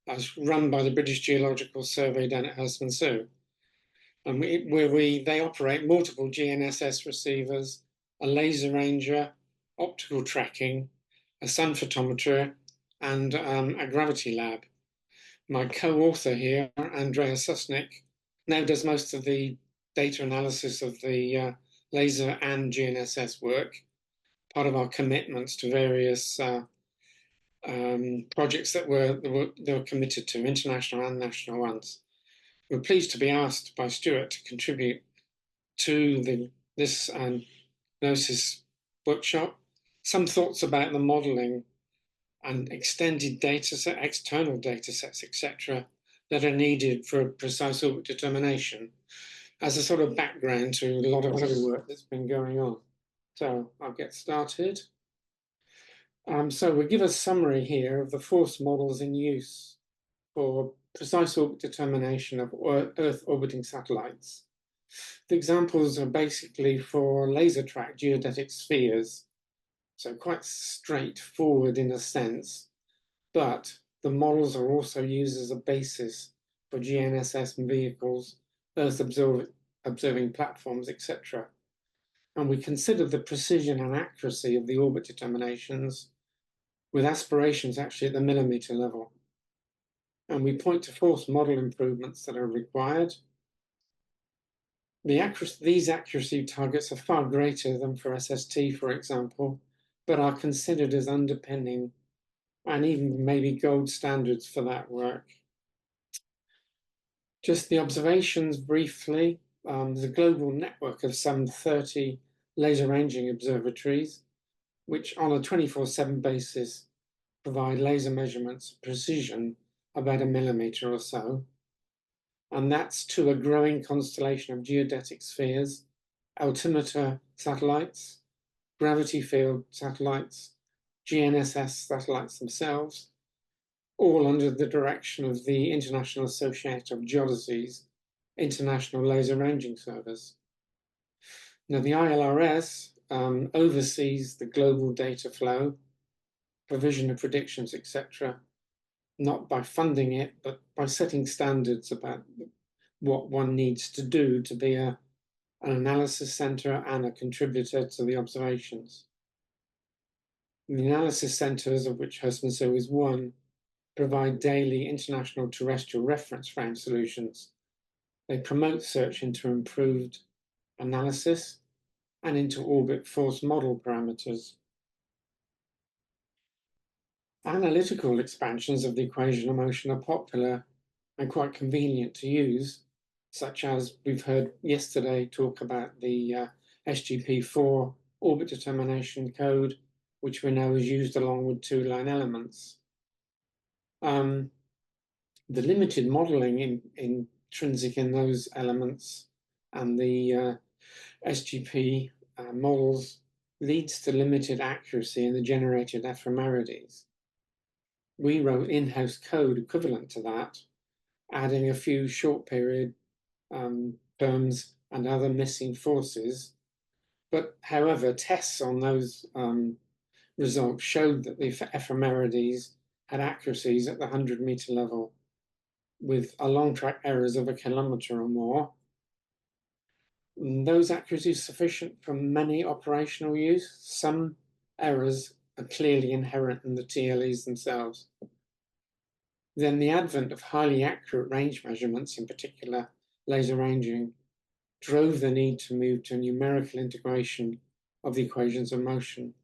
as run by the British Geological Survey down at Herstmonceux. And they operate multiple GNSS receivers, a laser ranger, optical tracking, a sun photometer, and a gravity lab. My co-author here, Andrea Susnik, now does most of the data analysis of the laser and GNSS work, part of our commitments to various projects that they were committed to, international and national ones. We're pleased to be asked by Stuart to contribute to this GNOSIS workshop. Some thoughts about the modelling and extended data set, external data sets, etc., that are needed for precise orbit determination as a sort of background to a lot of other work that's been going on. So I'll get started. So we'll give a summary here of the force models in use for precise orbit determination of Earth orbiting satellites. The examples are basically for laser track geodetic spheres, so quite straightforward in a sense, but the models are also used as a basis for GNSS vehicles, Earth observing platforms, etc. And we consider the precision and accuracy of the orbit determinations with aspirations actually at the millimeter level. And we point to force model improvements that are required. These accuracy targets are far greater than for SST, for example, but are considered as underpinning and even maybe gold standards for that work. Just the observations briefly. There's a global network of some 30 laser ranging observatories, which on a 24/7 basis provide laser measurements of precision about a millimeter or so. And that's to a growing constellation of geodetic spheres, altimeter satellites, gravity field satellites, GNSS satellites themselves, all under the direction of the International Association of Geodesies International Laser Ranging Service. Now, the ILRS oversees the global data flow, provision of predictions, etc., not by funding it, but by setting standards about what one needs to do to be an analysis center and a contributor to the observations. The analysis centers, of which HSMSO is one, provide daily international terrestrial reference frame solutions. They promote search into improved analysis and into orbit force model parameters. Analytical expansions of the equation of motion are popular and quite convenient to use, such as we've heard yesterday talk about the SGP4 orbit determination code, which we know is used along with two-line elements. The limited modeling intrinsic in those elements and the SGP models leads to limited accuracy in the generated ephemerides. We wrote in-house code equivalent to that, adding a few short period terms and other missing forces. But however, tests on those results showed that the ephemerides had accuracies at the 100-meter level with a long track errors of 1 kilometer or more. And those accuracies are sufficient for many operational use. Some errors are clearly inherent in the TLEs themselves. Then the advent of highly accurate range measurements, in particular laser ranging, drove the need to move to a numerical integration of the equations of motion.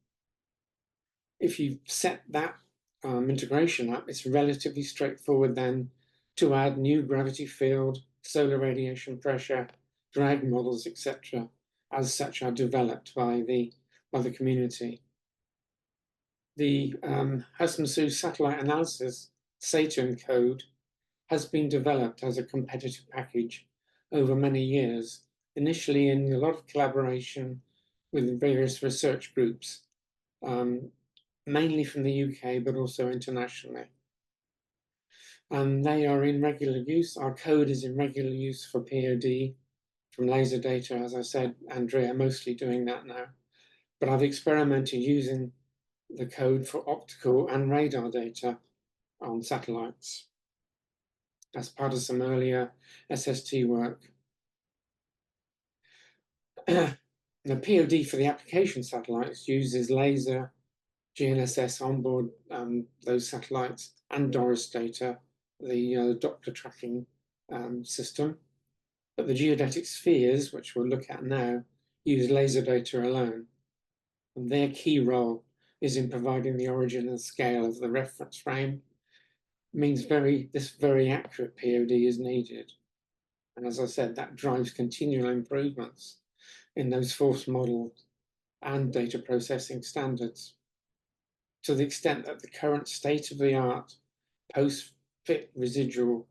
If you set that integration up, it's relatively straightforward then to add new gravity field, solar radiation pressure, drag models, etc., as such are developed by the community. The HSMSO satellite analysis Saturn code has been developed as a competitive package over many years, initially in a lot of collaboration with various research groups, mainly from the UK, but also internationally. And they are in regular use. Our code is in regular use for POD from laser data. As I said, Andrea mostly doing that now. But I've experimented using the code for optical and radar data on satellites as part of some earlier SST work. The POD for the application satellites uses laser, GNSS onboard those satellites, and DORIS data, the Doppler tracking system. But the geodetic spheres, which we'll look at now, use laser data alone. And their key role is in providing the origin and scale of the reference frame. It means this very accurate POD is needed. And as I said, that drives continual improvements in those force models and data processing standards, to the extent that the current state-of-the-art post-fit residual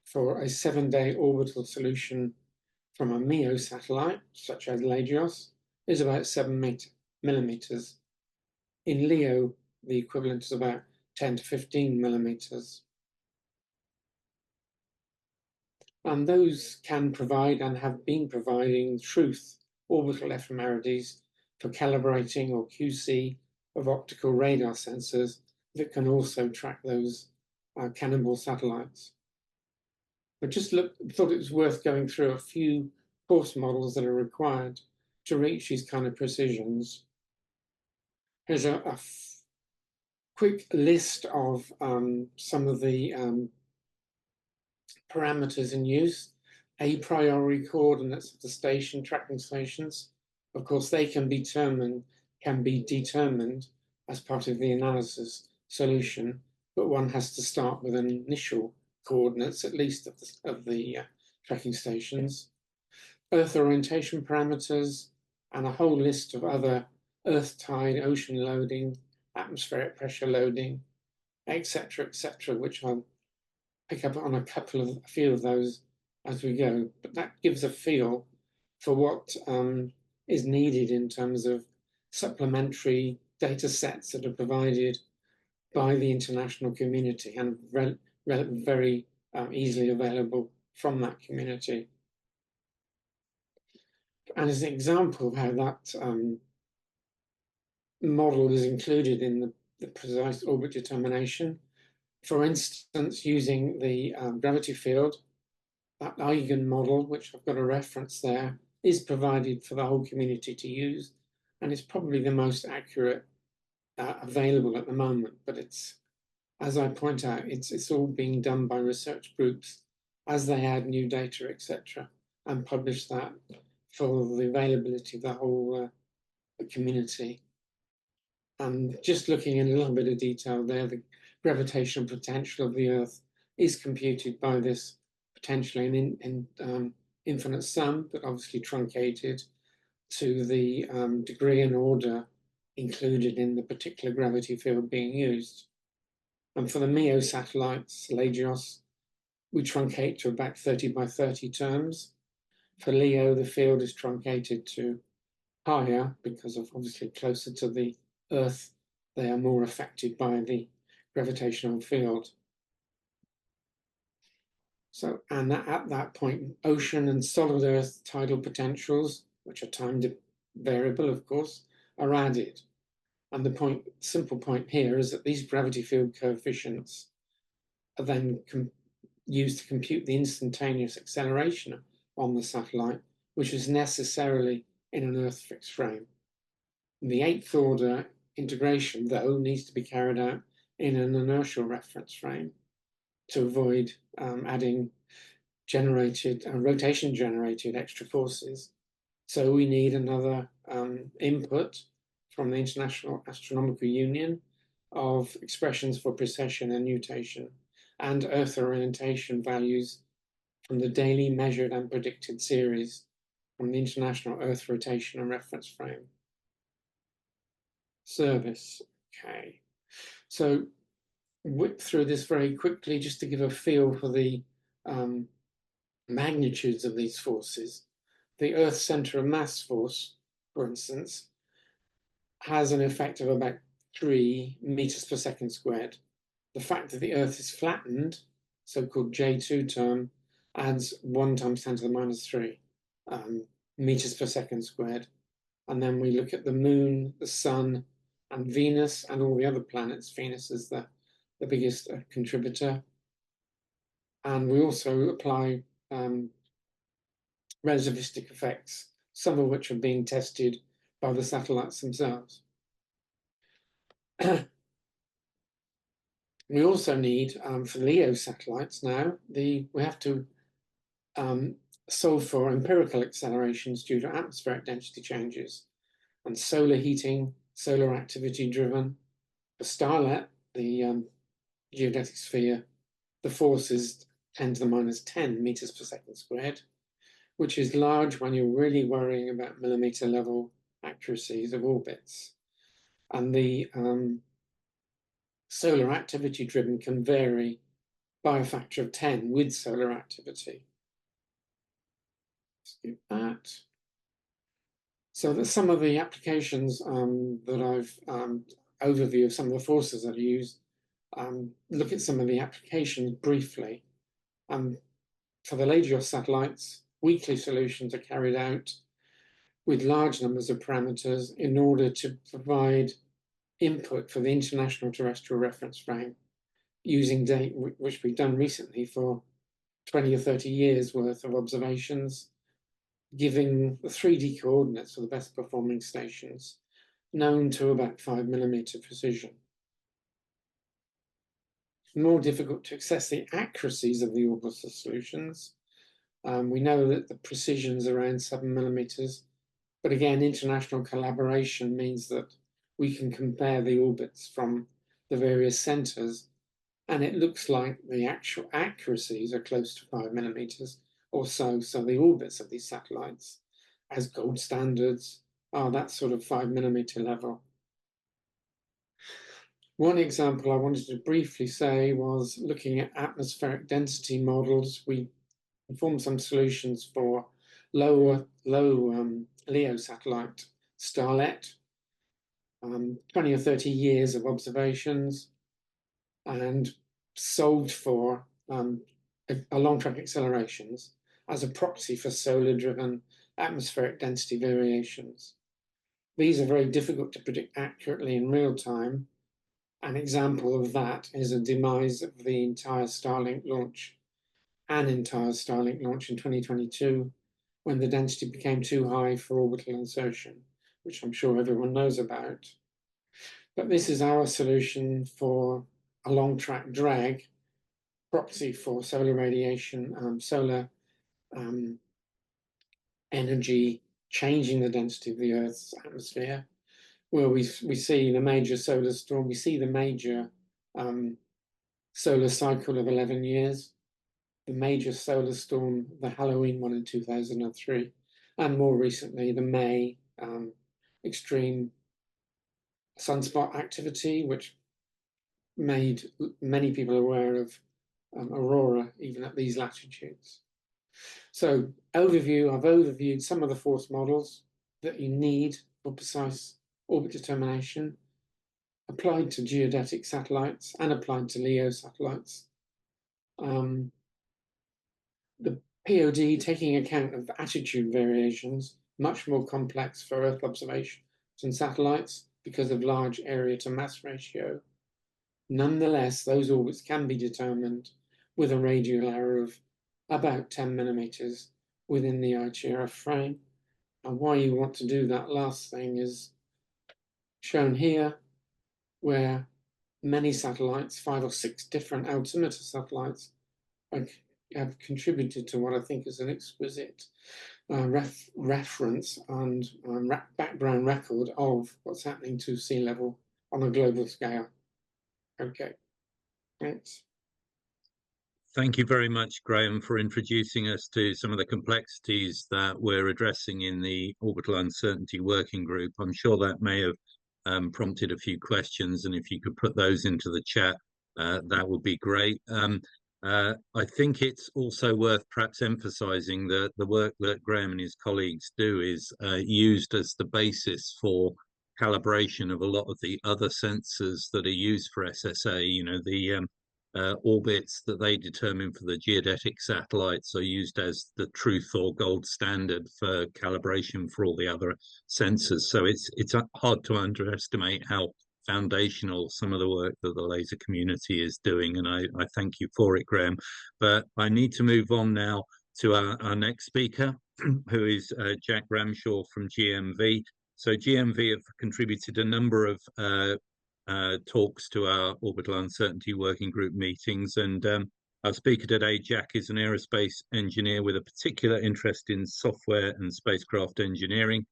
for a 7-day orbital solution from a MEO satellite, such as Lagios, is about 7 millimeters. In LEO, the equivalent is about 10 to 15 millimeters. And those can provide and have been providing truth orbital ephemerides for calibrating or QC of optical radar sensors that can also track those cannonball satellites. I just thought it was worth going through a few course models that are required to reach these kind of precisions. Here's a quick list of some of the parameters in use. A priori coordinates of the station, tracking stations. Of course, they can be determined as part of the analysis solution, but one has to start with an initial coordinates, at least of the tracking stations. Earth orientation parameters, and a whole list of other earth tide, ocean loading, atmospheric pressure loading, etc., which I'll pick up on a few of those as we go. But that gives a feel for what is needed in terms of supplementary data sets that are provided by the international community and very easily available from that community. And as an example of how that model is included in the precise orbit determination, for instance, using the gravity field, that eigen model, which I've got a reference there, is provided for the whole community to use, and it's probably the most accurate available at the moment. But it's, as I point out, it's all being done by research groups as they add new data, etc., and publish that for the availability of the whole community. And just looking in a little bit of detail there, the gravitational potential of the Earth is computed by this potentially in infinite sum, but obviously truncated to the degree and order included in the particular gravity field being used. And for the MEO satellites, LAGIOS, we truncate to about 30 by 30 terms. For LEO, the field is truncated to higher because of obviously closer to the Earth, they are more affected by the gravitational field. So, and at that point, ocean and solid Earth tidal potentials, which are time variable, of course, are added. And the simple point here is that these gravity field coefficients are then used to compute the instantaneous acceleration on the satellite, which is necessarily in an Earth fixed frame. The 8th order integration, though, needs to be carried out in an inertial reference frame to avoid adding rotation-generated extra forces. So we need another input from the International Astronomical Union of expressions for precession and nutation and Earth orientation values from the daily measured and predicted series from the International Earth Rotation and Reference Frame. Service, okay. So whip through this very quickly just to give a feel for the magnitudes of these forces. The Earth center of mass force, for instance, has an effect of about 3 meters per second squared. The fact that the Earth is flattened, so-called J2 term, adds 1 times 10 to the minus 3 meters per second squared. And then we look at the Moon, the Sun, and Venus, and all the other planets. Venus is the biggest contributor. And we also apply relativistic effects, some of which are being tested by the satellites themselves. We also need, for LEO satellites now, we have to solve for empirical accelerations due to atmospheric density changes and solar heating, solar activity driven. For starlet, the geodetic sphere, the force is 10 to the minus 10 meters per second squared, which is large when you're really worrying about millimeter level accuracies of orbits. And the solar activity driven can vary by a factor of 10 with solar activity. Let's do that. So there's some of the applications that I've overview of some of the forces that are used. Look at some of the applications briefly. For the LAGEOS satellites, weekly solutions are carried out with large numbers of parameters in order to provide input for the International Terrestrial Reference Frame using data which we've done recently for 20 or 30 years worth of observations, giving the 3D coordinates for the best performing stations known to about 5mm precision. More difficult to assess the accuracies of the orbital solutions. We know that the precision is around 7mm, but again, international collaboration means that we can compare the orbits from the various centers, and it looks like the actual accuracies are close to 5mm or so. So the orbits of these satellites, as gold standards, are that sort of 5mm level. One example I wanted to briefly say was looking at atmospheric density models. We performed some solutions for low LEO satellite Starlet, 20 or 30 years of observations, and solved for long track accelerations as a proxy for solar-driven atmospheric density variations. These are very difficult to predict accurately in real time. An example of that is a demise of the entire Starlink launch in 2022, when the density became too high for orbital insertion, which I'm sure everyone knows about. But this is our solution for a long track drag proxy for solar radiation, solar energy changing the density of the Earth's atmosphere, where we see the major solar storm, we see the major solar cycle of 11 years, the major solar storm, the Halloween one in 2003, and more recently, the May extreme sunspot activity, which made many people aware of aurora, even at these latitudes. So I've overviewed some of the force models that you need for precise orbit determination, applied to geodetic satellites and applied to LEO satellites. The POD taking account of attitude variations, much more complex for Earth observation than satellites because of large area to mass ratio. Nonetheless, those orbits can be determined with a radial error of about 10mm within the ITRF frame. And why you want to do that last thing is shown here, where many satellites, 5 or 6 different altimeter satellites, have contributed to what I think is an exquisite reference and background record of what's happening to sea level on a global scale. Okay, thanks. Thank you very much, Graham, for introducing us to some of the complexities that we're addressing in the Orbital Uncertainty Working Group. I'm sure that may have prompted a few questions, and if you could put those into the chat, that would be great. I think it's also worth perhaps emphasising that the work that Graham and his colleagues do is used as the basis for calibration of a lot of the other sensors that are used for SSA. You know, the orbits that they determine for the geodetic satellites are used as the truth or gold standard for calibration for all the other sensors. So it's hard to underestimate how foundational some of the work that the laser community is doing, and I thank you for it, Graham. But I need to move on now to our next speaker, who is Jack Ramshaw from GMV. So GMV have contributed a number of talks to our Orbital Uncertainty Working Group meetings, and our speaker today, Jack, is an aerospace engineer with a particular interest in software and spacecraft engineering.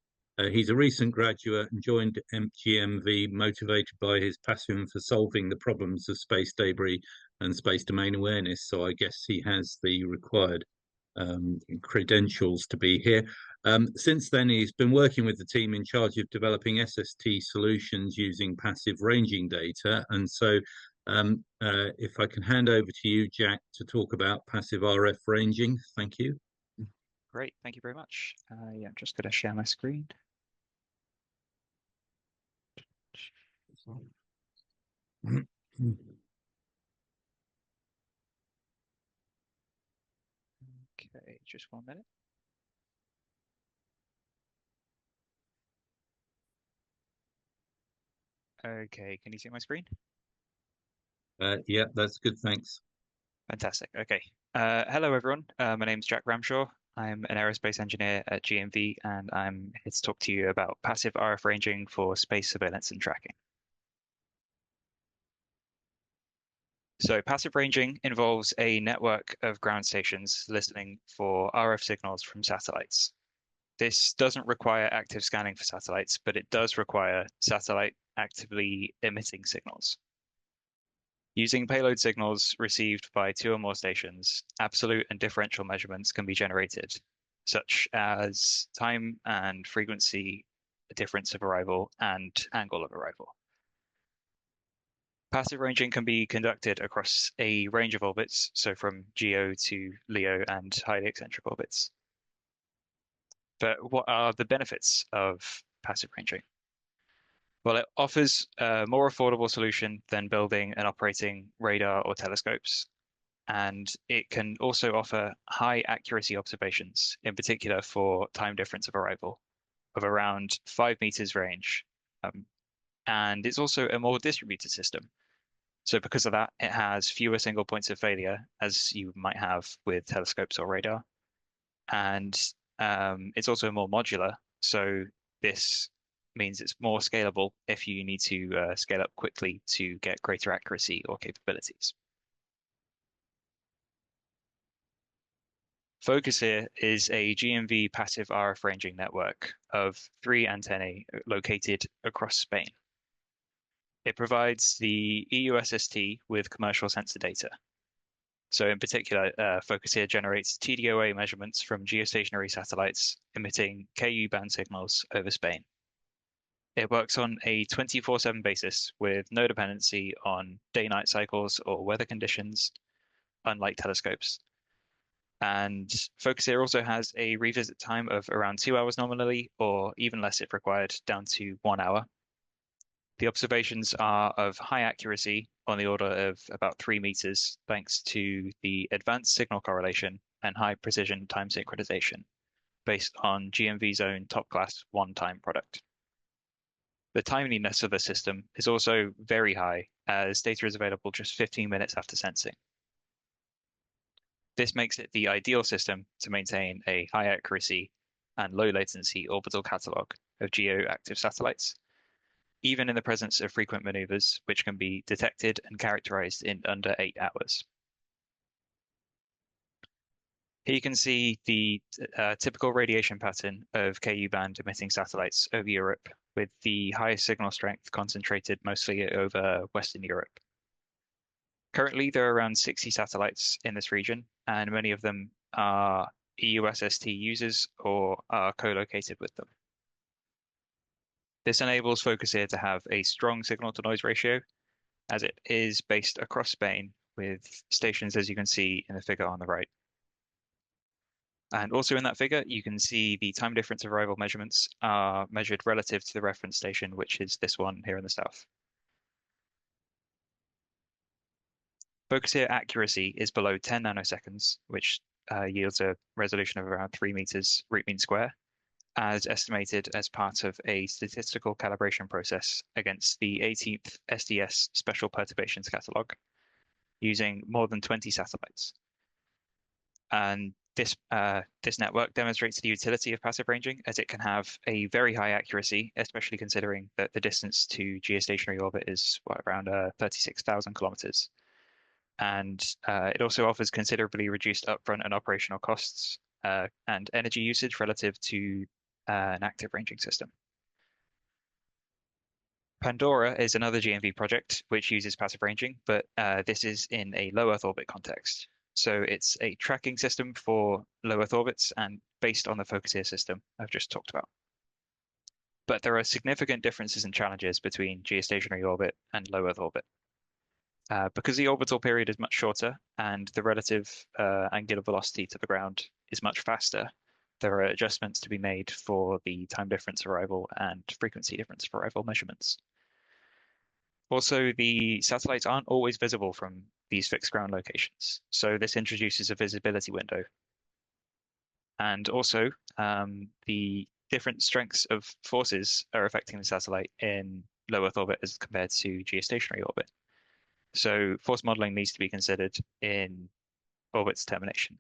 He's a recent graduate and joined GMV motivated by his passion for solving the problems of space debris and space domain awareness. So I guess he has the required credentials to be here. Since then, he's been working with the team in charge of developing SST solutions using passive ranging data. And so if I can hand over to you, Jack, to talk about passive RF ranging. Thank you. Great, thank you very much. Yeah, I'm just going to share my screen. Okay, just 1 minute. Okay, can you see my screen? Yeah, that's good, thanks. Fantastic. Okay. Hello, everyone. My name's Jack Ramshaw. I'm an aerospace engineer at GMV, and I'm here to talk to you about passive RF ranging for space surveillance and tracking. So passive ranging involves a network of ground stations listening for RF signals from satellites. This doesn't require active scanning for satellites, but it does require satellite actively emitting signals. Using payload signals received by 2 or more stations, absolute and differential measurements can be generated, such as time and frequency difference of arrival and angle of arrival. Passive ranging can be conducted across a range of orbits, so from GEO to LEO and highly eccentric orbits. But what are the benefits of passive ranging? Well, it offers a more affordable solution than building and operating radar or telescopes. And it can also offer high accuracy observations, in particular for time difference of arrival of around 5 meters range. And it's also a more distributed system. So because of that, it has fewer single points of failure as you might have with telescopes or radar. And it's also more modular. So this means it's more scalable if you need to scale up quickly to get greater accuracy or capabilities. Focus here is a GMV passive RF ranging network of 3 antennae located across Spain. It provides the EUSST with commercial sensor data. So in particular, Focus here generates TDOA measurements from geostationary satellites emitting KU band signals over Spain. It works on a 24/7 basis with no dependency on day-night cycles or weather conditions, unlike telescopes. And Focus here also has a revisit time of around 2 hours nominally, or even less if required, down to 1 hour. The observations are of high accuracy on the order of about 3 meters, thanks to the advanced signal correlation and high precision time synchronization based on GMV's own top-class one-time product. The timeliness of the system is also very high, as data is available just 15 minutes after sensing. This makes it the ideal system to maintain a high accuracy and low latency orbital catalog of geo-active satellites, even in the presence of frequent maneuvers, which can be detected and characterized in under 8 hours. Here you can see the typical radiation pattern of KU band emitting satellites over Europe, with the highest signal strength concentrated mostly over Western Europe. Currently, there are around 60 satellites in this region, and many of them are EUSST users or are co-located with them. This enables Focus here to have a strong signal-to-noise ratio, as it is based across Spain with stations, as you can see in the figure on the right. And also in that figure, you can see the time difference of arrival measurements are measured relative to the reference station, which is this one here in the south. Focus here accuracy is below 10 nanoseconds, which yields a resolution of around 3 meters root mean square, as estimated as part of a statistical calibration process against the 18th SDS Special Perturbations Catalog, using more than 20 satellites. And this network demonstrates the utility of passive ranging, as it can have a very high accuracy, especially considering that the distance to geostationary orbit is around 36,000 kilometers. And it also offers considerably reduced upfront and operational costs and energy usage relative to an active ranging system. Pandora is another GMV project which uses passive ranging, but this is in a low Earth orbit context. So it's a tracking system for low Earth orbits and based on the Focus here system I've just talked about. But there are significant differences and challenges between geostationary orbit and low Earth orbit. Because the orbital period is much shorter and the relative angular velocity to the ground is much faster, there are adjustments to be made for the time difference arrival and frequency difference of arrival measurements. Also, the satellites aren't always visible from these fixed ground locations, so this introduces a visibility window. And also, the different strengths of forces are affecting the satellite in low Earth orbit as compared to geostationary orbit. So force modeling needs to be considered in orbit determination.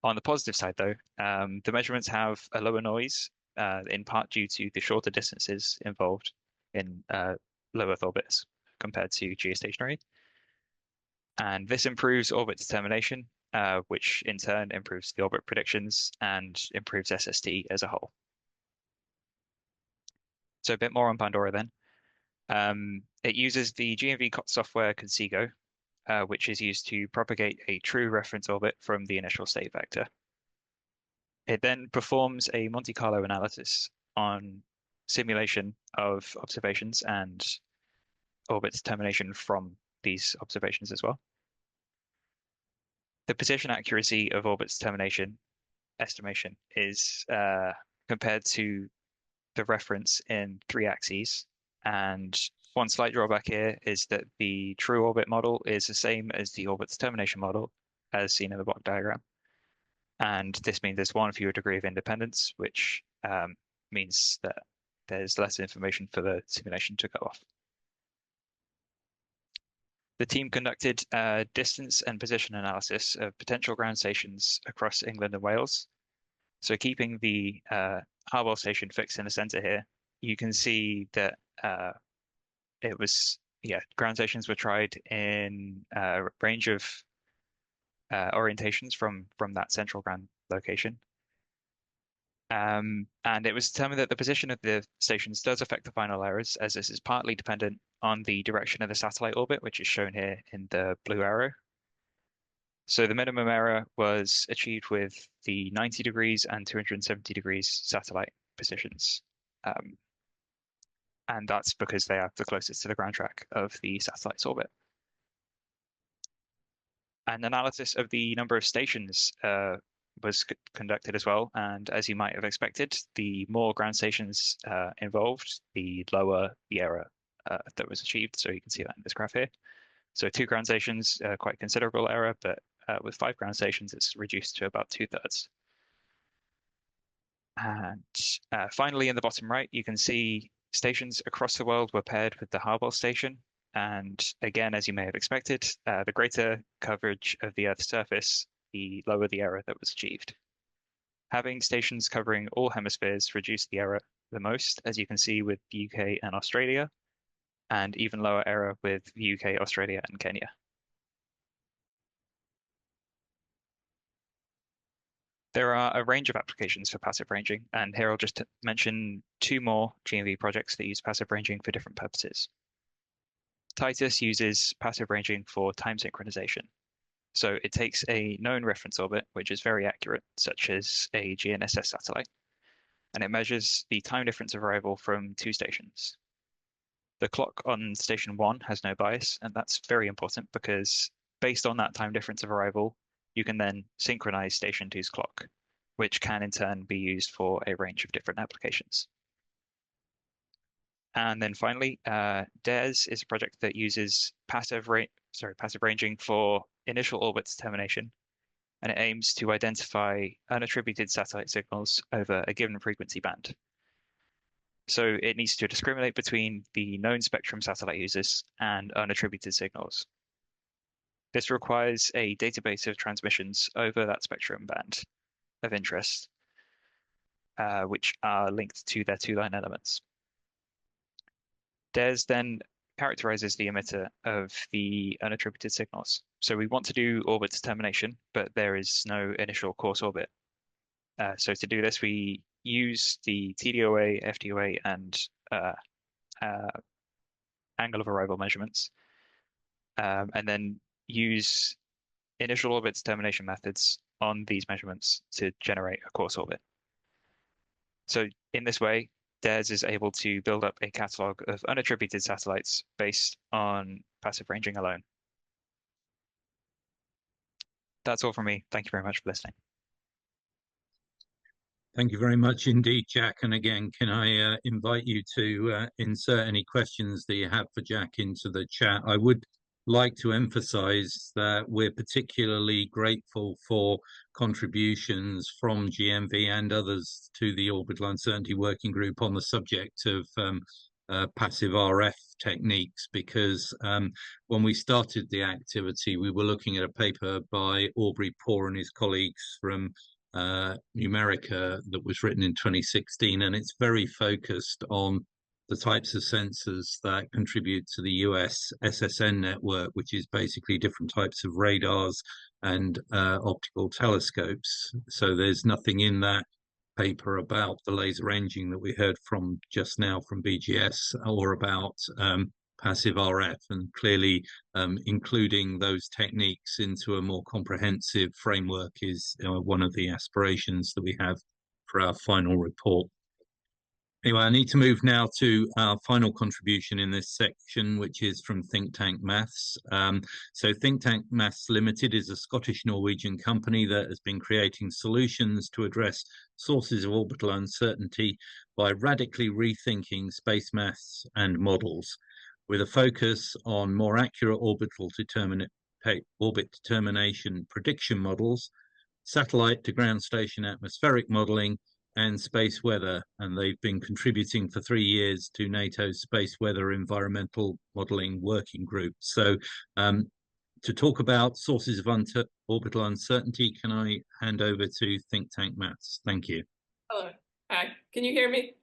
On the positive side, though, the measurements have a lower noise, in part due to the shorter distances involved in low Earth orbits compared to geostationary. And this improves orbit determination, which in turn improves the orbit predictions and improves SST as a whole. So a bit more on Pandora then. It uses the GNV software Consigo, which is used to propagate a true reference orbit from the initial state vector. It then performs a Monte Carlo analysis on simulation of observations and orbit determination from these observations as well. The position accuracy of orbit determination estimation is compared to the reference in 3 axes. And one slight drawback here is that the true orbit model is the same as the orbit determination model as seen in the block diagram. And this means there's one fewer degree of independence, which means that there's less information for the simulation to go off. The team conducted distance and position analysis of potential ground stations across England and Wales. So keeping the Harwell station fixed in the center here, you can see that it was, ground stations were tried in a range of orientations from that central ground location. And it was determined that the position of the stations does affect the final errors, as this is partly dependent on the direction of the satellite orbit, which is shown here in the blue arrow. So the minimum error was achieved with the 90 degrees and 270 degrees satellite positions. And that's because they are the closest to the ground track of the satellite's orbit. An analysis of the number of stations was conducted as well, and as you might have expected, the more ground stations involved, the lower the error that was achieved. So you can see that in this graph here. So 2 ground stations, quite considerable error, but with 5 ground stations, it's reduced to about 2/3. And finally, in the bottom right, you can see stations across the world were paired with the Harwell station. And again, as you may have expected, the greater coverage of the Earth's surface, the lower the error that was achieved. Having stations covering all hemispheres reduced the error the most, as you can see with the UK and Australia, and even lower error with the UK, Australia, and Kenya. There are a range of applications for passive ranging, and here I'll just mention 2 more GNV projects that use passive ranging for different purposes. Titus uses passive ranging for time synchronization. So it takes a known reference orbit, which is very accurate, such as a GNSS satellite, and it measures the time difference of arrival from 2 stations. The clock on station 1 has no bias, and that's very important because based on that time difference of arrival, you can then synchronize station 2's clock, which can in turn be used for a range of different applications. And then finally, DARES is a project that uses passive ranging for initial orbit determination, and it aims to identify unattributed satellite signals over a given frequency band. So it needs to discriminate between the known spectrum satellite uses and unattributed signals. This requires a database of transmissions over that spectrum band of interest, which are linked to their 2-line elements. DARES then characterizes the emitter of the unattributed signals. So we want to do orbit determination, but there is no initial course orbit. So to do this, we use the TDOA, FDOA, and angle of arrival measurements, and then use initial orbit determination methods on these measurements to generate a course orbit. So in this way, DARES is able to build up a catalog of unattributed satellites based on passive ranging alone. That's all from me. Thank you very much for listening. Thank you very much indeed, Jack. And again, can I invite you to insert any questions that you have for Jack into the chat? I would like to emphasize that we're particularly grateful for contributions from GMV and others to the Orbital Uncertainty Working Group on the subject of passive RF techniques, because when we started the activity, we were looking at a paper by Aubrey Poor and his colleagues from Numerica that was written in 2016, and it's very focused on the types of sensors that contribute to the US SSN network, which is basically different types of radars and optical telescopes. So there's nothing in that paper about the laser ranging that we heard from just now from BGS, or about passive RF, and clearly including those techniques into a more comprehensive framework is one of the aspirations that we have for our final report. Anyway, I need to move now to our final contribution in this section, which is from Think Tank Maths. So Think Tank Maths Limited is a Scottish-Norwegian company that has been creating solutions to address sources of orbital uncertainty by radically rethinking space maths and models, with a focus on more accurate orbit determination prediction models, satellite to ground station atmospheric modeling, and space weather, and they've been contributing for 3 years to NATO's Space Weather Environmental Modelling Working Group. So to talk about sources of orbital uncertainty, can I hand over to Think Tank Maths? Thank you. Hello. Hi. Can you hear me?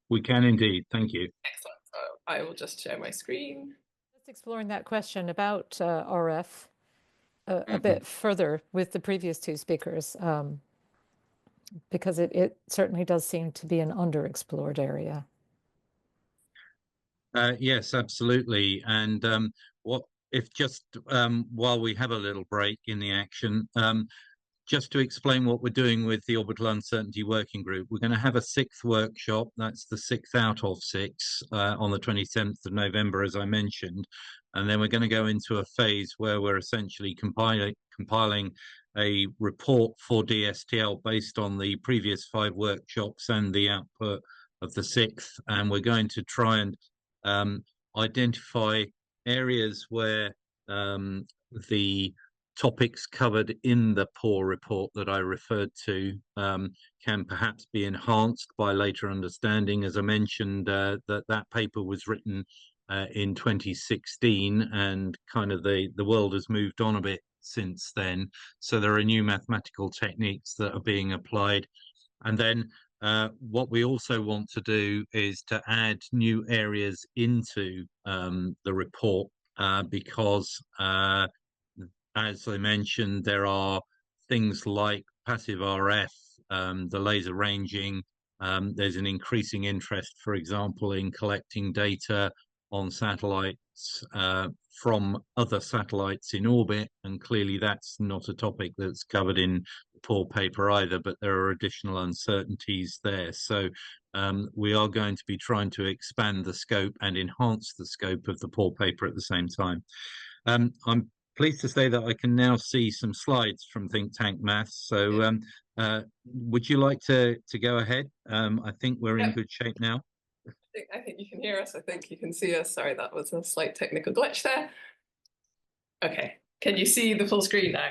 We can indeed. Thank you. Excellent. So I will just share my screen. Let's exploring that question about RF a bit further with the previous two speakers. Because it certainly does seem to be an underexplored area. Yes, absolutely. And what if just while we have a little break in the action, just to explain what we're doing with the Orbital Uncertainty Working Group, we're going to have a 6th workshop. That's the 6th out of 6 on the 27th of November, as I mentioned. And then we're going to go into a phase where we're essentially compiling a report for DSTL based on the previous 5 workshops and the output of the 6th. And we're going to try and identify areas where the topics covered in the POR report that I referred to can perhaps be enhanced by later understanding. As I mentioned, that paper was written in 2016, and kind of the world has moved on a bit since then. So there are new mathematical techniques that are being applied. And then what we also want to do is to add new areas into the report because as I mentioned, there are things like passive RF, the laser ranging. There's an increasing interest, for example, in collecting data on satellites from other satellites in orbit, and clearly that's not a topic that's covered in the POR paper either, but there are additional uncertainties there. So we are going to be trying to expand the scope and enhance the scope of the POR paper at the same time. I'm pleased to say that I can now see some slides from Think Tank Maths. So would you like to go ahead? I think we're in good shape now. I think you can hear us. I think you can see us. Sorry, that was a slight technical glitch there. Okay, can you see the full screen now?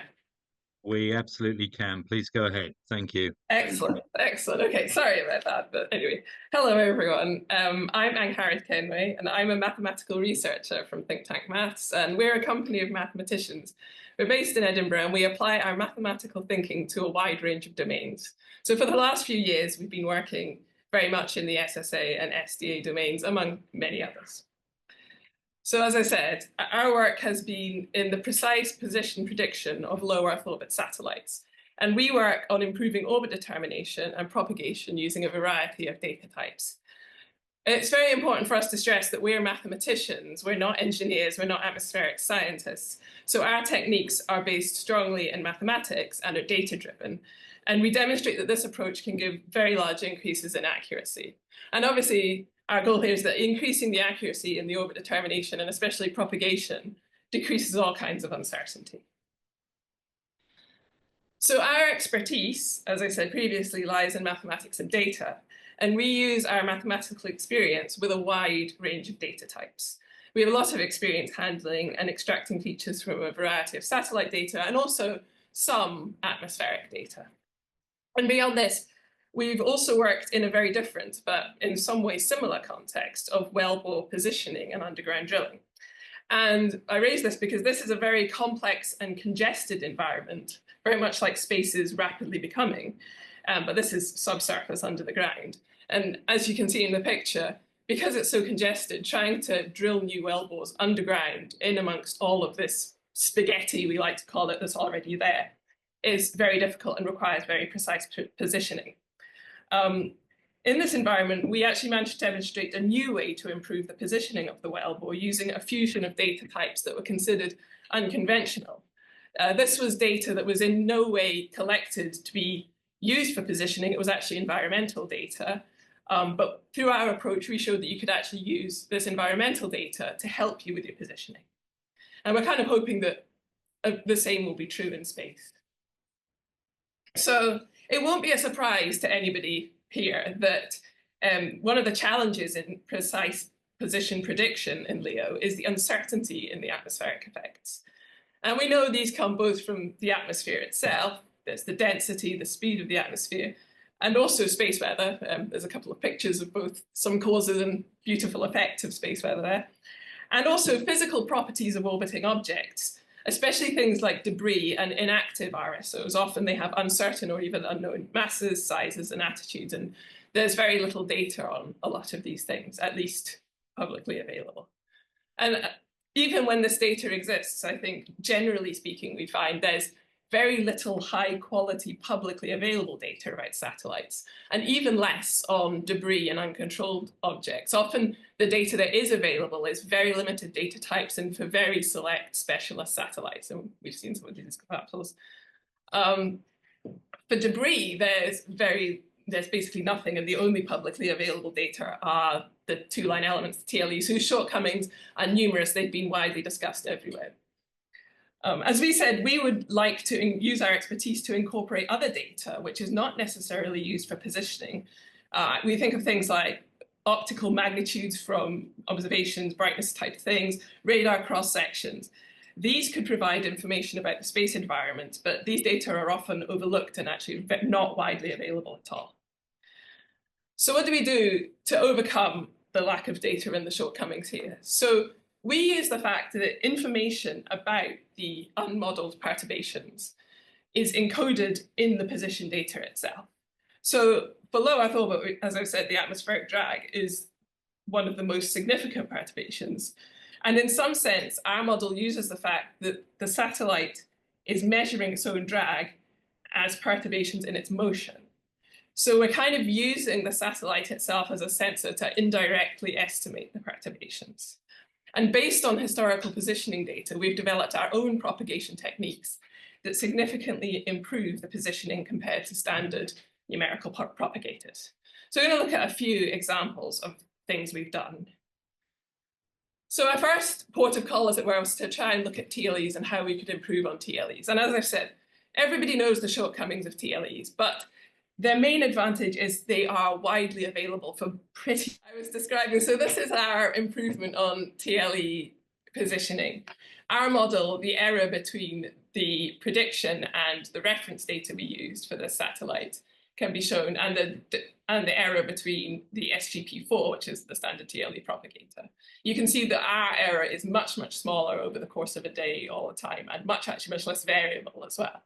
We absolutely can. Please go ahead. Thank you. Excellent, excellent. Okay, sorry about that. But anyway, hello everyone. I'm Angharad Kenway, and I'm a mathematical researcher from Think Tank Maths, and we're a company of mathematicians. We're based in Edinburgh, and we apply our mathematical thinking to a wide range of domains. So for the last few years, we've been working very much in the SSA and SDA domains, among many others. So as I said, our work has been in the precise position prediction of low Earth orbit satellites. And we work on improving orbit determination and propagation using a variety of data types. It's very important for us to stress that we're mathematicians, we're not engineers, we're not atmospheric scientists. So our techniques are based strongly in mathematics and are data-driven. And we demonstrate that this approach can give very large increases in accuracy. And obviously, our goal here is that increasing the accuracy in the orbit determination, and especially propagation, decreases all kinds of uncertainty. So our expertise, as I said previously, lies in mathematics and data. And we use our mathematical experience with a wide range of data types. We have a lot of experience handling and extracting features from a variety of satellite data and also some atmospheric data. And beyond this, we've also worked in a very different, but in some ways similar context of wellbore positioning and underground drilling. And I raise this because this is a very complex and congested environment, very much like space is rapidly becoming, but this is subsurface under the ground. And as you can see in the picture, because it's so congested, trying to drill new wellbores underground in amongst all of this spaghetti, we like to call it, that's already there, is very difficult and requires very precise positioning. In this environment, we actually managed to demonstrate a new way to improve the positioning of the wellbore using a fusion of data types that were considered unconventional. This was data that was in no way collected to be used for positioning. It was actually environmental data. But through our approach, we showed that you could actually use this environmental data to help you with your positioning. And we're kind of hoping that the same will be true in space. So it won't be a surprise to anybody here that one of the challenges in precise position prediction in LEO is the uncertainty in the atmospheric effects. And we know these come both from the atmosphere itself, there's the density, the speed of the atmosphere, and also space weather. There's a couple of pictures of both some causes and beautiful effects of space weather there. And also physical properties of orbiting objects, especially things like debris and inactive RSOs. Often they have uncertain or even unknown masses, sizes, and attitudes. And there's very little data on a lot of these things, at least publicly available. And even when this data exists, I think generally speaking, we find there's very little high quality publicly available data about satellites, and even less on debris and uncontrolled objects. Often the data that is available is very limited data types and for very select specialist satellites, and we've seen some of these examples. For debris, there's basically nothing, and the only publicly available data are the two-line elements, TLEs, whose shortcomings are numerous. They've been widely discussed everywhere. As we said, we would like to use our expertise to incorporate other data, which is not necessarily used for positioning. We think of things like optical magnitudes from observations, brightness type things, radar cross sections. These could provide information about the space environment, but these data are often overlooked and actually not widely available at all. So what do we do to overcome the lack of data and the shortcomings here? So we use the fact that information about the unmodeled perturbations is encoded in the position data itself. So below Earth orbit, as I've said, the atmospheric drag is one of the most significant perturbations. And in some sense, our model uses the fact that the satellite is measuring its own drag as perturbations in its motion. So we're kind of using the satellite itself as a sensor to indirectly estimate the perturbations. And based on historical positioning data, we've developed our own propagation techniques that significantly improve the positioning compared to standard numerical propagators. So we're going to look at a few examples of things we've done. So our first port of call, as it were, was to try and look at TLEs and how we could improve on TLEs. And as I said, everybody knows the shortcomings of TLEs, but their main advantage is they are widely available for pretty, I was describing. So this is our improvement on TLE positioning. Our model, the error between the prediction and the reference data we used for the satellite can be shown, and the error between the SGP4, which is the standard TLE propagator. You can see that our error is much, much smaller over the course of a day all the time, and actually much less variable as well.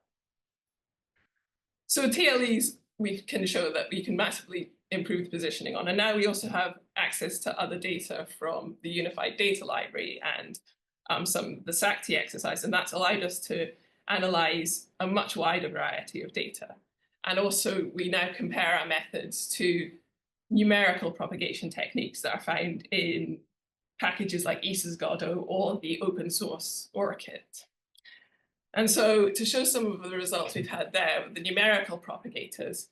So TLEs, we can show that we can massively improve the positioning on. And now we also have access to other data from the Unified Data Library and the SACTI exercise, and that's allowed us to analyze a much wider variety of data. And also we now compare our methods to numerical propagation techniques that are found in packages like ESA's Godot or the open source ORCID. And so to show some of the results we've had there with the numerical propagators,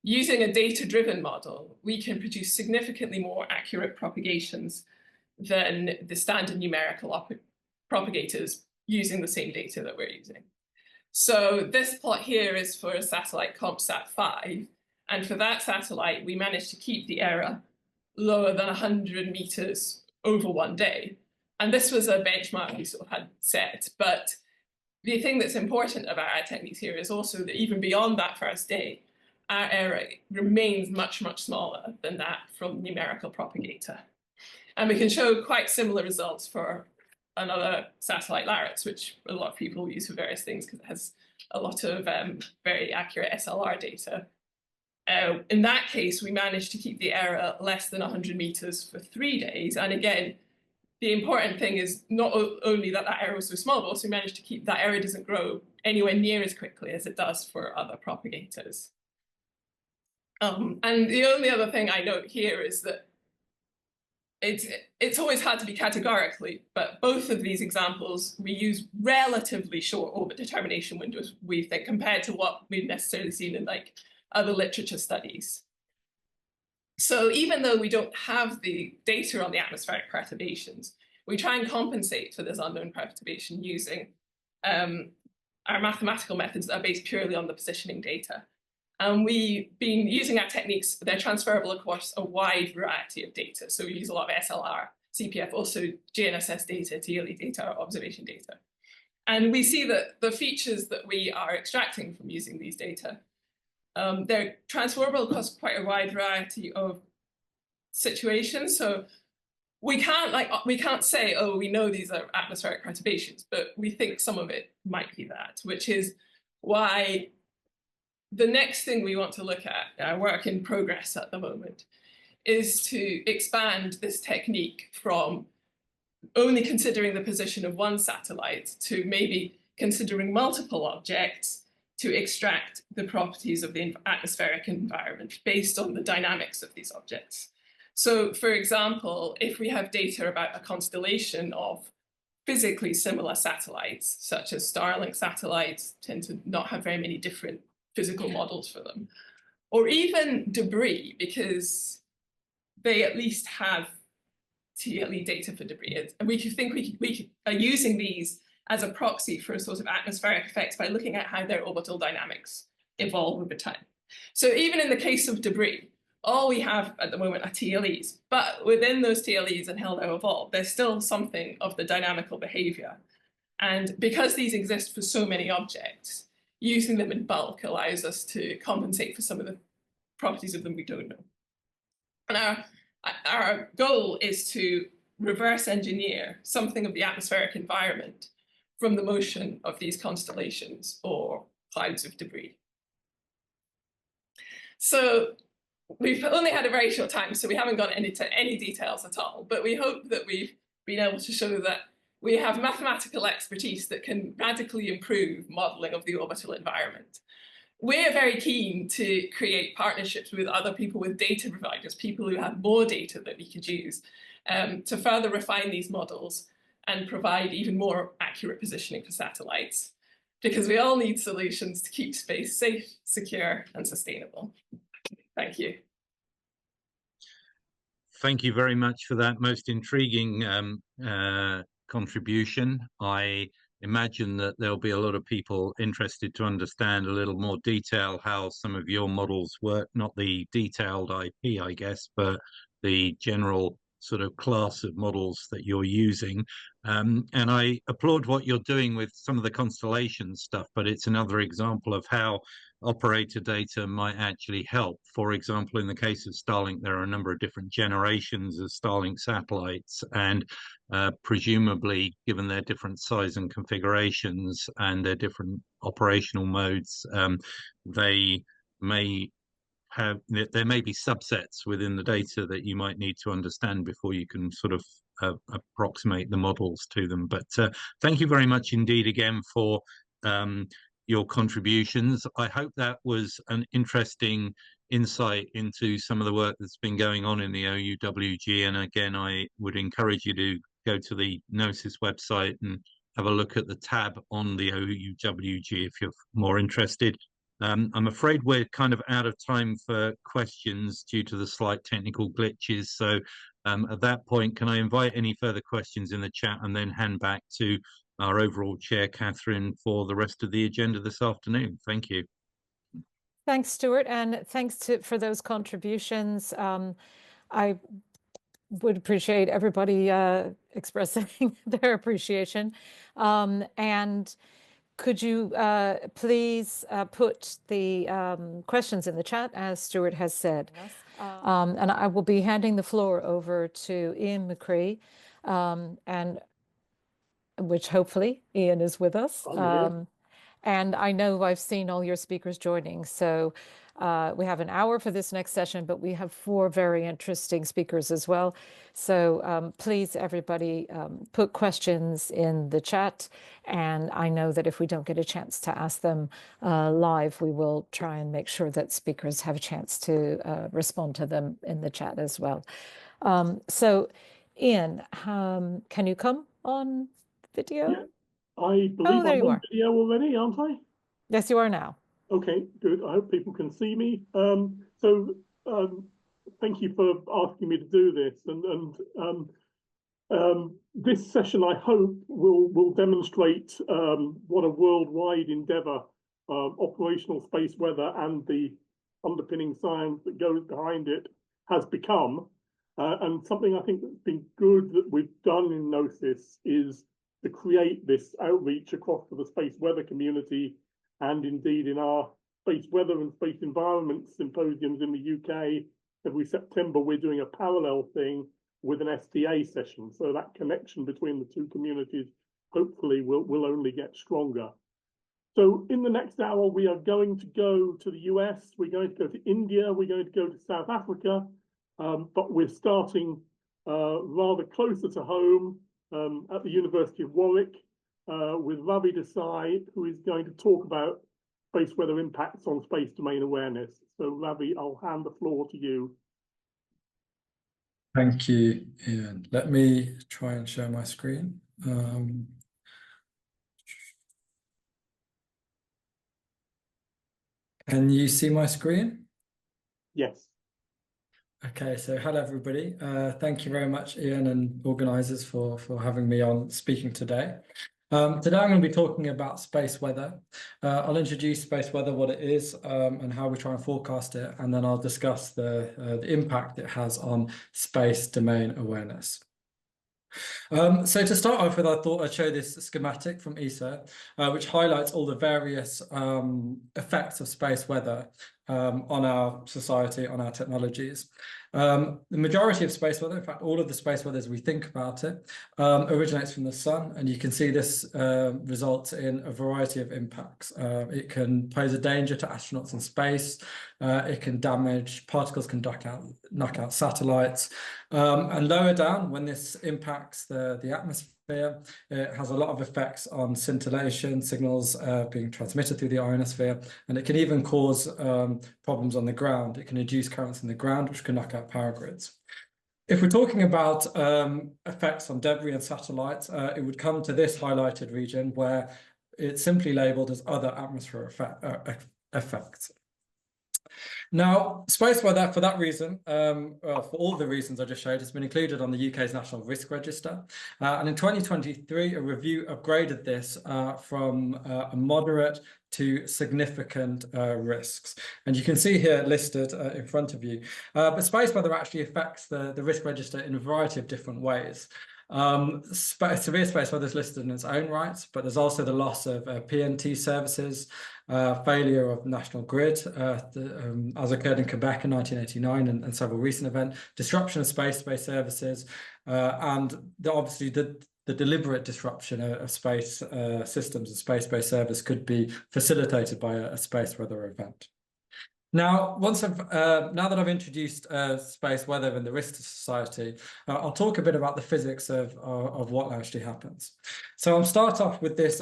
using a data-driven model, we can produce significantly more accurate propagations than the standard numerical propagators using the same data that we're using. So this plot here is for a satellite CompSat-5. And for that satellite, we managed to keep the error lower than 100 meters over one day. And this was a benchmark we sort of had set. But the thing that's important about our techniques here is also that even beyond that first day, our error remains much, much smaller than that from numerical propagator. And we can show quite similar results for another satellite, Laritz, which a lot of people use for various things because it has a lot of very accurate SLR data. In that case, we managed to keep the error less than 100 meters for 3 days. And again, the important thing is not only that that error was so small, but also we managed to keep that error doesn't grow anywhere near as quickly as it does for other propagators. And the only other thing I note here is that it's always hard to be categorically, but both of these examples, we use relatively short orbit determination windows, we think, compared to what we've necessarily seen in like other literature studies. So even though we don't have the data on the atmospheric perturbations, we try and compensate for this unknown perturbation using our mathematical methods that are based purely on the positioning data. And we've been using our techniques, they're transferable across a wide variety of data. So we use a lot of SLR, CPF, also GNSS data, TLE data, observation data. And we see that the features that we are extracting from using these data, they're transferable across quite a wide variety of situations. So we can't say, oh, we know these are atmospheric perturbations, but we think some of it might be that, which is why the next thing we want to look at, our work in progress at the moment, is to expand this technique from only considering the position of one satellite to maybe considering multiple objects to extract the properties of the atmospheric environment based on the dynamics of these objects. So, for example, if we have data about a constellation of physically similar satellites, such as Starlink satellites tend to not have very many different physical models for them, or even debris, because they at least have TLE data for debris. And we think we are using these as a proxy for a sort of atmospheric effects by looking at how their orbital dynamics evolve over time. So even in the case of debris, all we have at the moment are TLEs, but within those TLEs and how they evolve, there's still something of the dynamical behavior. And because these exist for so many objects, using them in bulk allows us to compensate for some of the properties of them we don't know. And our goal is to reverse engineer something of the atmospheric environment from the motion of these constellations or clouds of debris. So we've only had a very short time, so we haven't gone into any details at all, but we hope that we've been able to show that we have mathematical expertise that can radically improve modeling of the orbital environment. We're very keen to create partnerships with other people, with data providers, people who have more data that we could use to further refine these models and provide even more accurate positioning for satellites, because we all need solutions to keep space safe, secure, and sustainable. Thank you. Thank you very much for that most intriguing contribution. I imagine that there'll be a lot of people interested to understand a little more detail how some of your models work, not the detailed IP, I guess, but the general sort of class of models that you're using. And I applaud what you're doing with some of the constellation stuff, but it's another example of how operator data might actually help. For example, in the case of Starlink, there are a number of different generations of Starlink satellites, and presumably, given their different size and configurations and their different operational modes, there may be subsets within the data that you might need to understand before you can sort of approximate the models to them. But thank you very much indeed again for your contributions. I hope that was an interesting insight into some of the work that's been going on in the OUWG. And again, I would encourage you to go to the GNOSIS website and have a look at the tab on the OUWG if you're more interested. I'm afraid we're kind of out of time for questions due to the slight technical glitches. So at that point, can I invite any further questions in the chat and then hand back to our overall chair, Katherine, for the rest of the agenda this afternoon? Thank you. Thanks, Stuart, and thanks for those contributions. I would appreciate everybody expressing their appreciation. And could you please put the questions in the chat, as Stuart has said. And I will be handing the floor over to Ian McCree, and which hopefully Ian is with us. And I know I've seen all your speakers joining. So we have an hour for this next session, but we have 4 very interesting speakers as well. So please, everybody, put questions in the chat. And I know that if we don't get a chance to ask them live, we will try and make sure that speakers have a chance to respond to them in the chat as well. So Ian, can you come on video? Yeah, I believe there I'm you on are. video already, aren't I? Yes, you are now. Okay, good. I hope people can see me. Thank you for asking me to do this. This session, I hope, will demonstrate what a worldwide endeavour operational space weather and the underpinning science that goes behind it has become. And something I think that's been good that we've done in GNOSIS is to create this outreach across to the space weather community, and indeed in our space weather and space environment symposiums in the UK. Every September, we're doing a parallel thing with an STA session. So that connection between the 2 communities hopefully will only get stronger. So in the next hour, we are going to go to the US, we're going to go to India, we're going to go to South Africa, but we're starting rather closer to home at the University of Warwick with Ravi Desai, who is going to talk about space weather impacts on space domain awareness. So Ravi, I'll hand the floor to you. Thank you, Ian. Let me try and share my screen. Can you see my screen? Yes. Okay, so hello everybody. Thank you very much, Ian, and organisers for having me on speaking today. Today I'm going to be talking about space weather. I'll introduce space weather, what it is, and how we try and forecast it, and then I'll discuss the impact it has on space domain awareness. So to start off with, I thought I'd show this schematic from ESA, which highlights all the various effects of space weather on our society, on our technologies. The majority of space weather, in fact, all of the space weather as we think about it, originates from the sun. And you can see this results in a variety of impacts. It can pose a danger to astronauts in space. It can damage, particles can knock out satellites. And lower down, when this impacts the atmosphere, it has a lot of effects on scintillation, signals being transmitted through the ionosphere, and it can even cause problems on the ground. It can induce currents in the ground, which can knock out power grids. If we're talking about effects on debris and satellites, it would come to this highlighted region where it's simply labeled as other atmosphere effects. Now, space weather, for that reason, for all the reasons I just showed, has been included on the UK's National Risk Register. And in 2023, a review upgraded this from a moderate to significant risks. And you can see here listed in front of you. But space weather actually affects the risk register in a variety of different ways. Severe space weather is listed in its own right, but there's also the loss of PNT services, failure of national grid, as occurred in Quebec in 1989 and several recent events, disruption of space-based services, and obviously the deliberate disruption of space systems and space-based service could be facilitated by a space weather event. Now, now that I've introduced space weather and the risk to society, I'll talk a bit about the physics of what actually happens. So I'll start off with this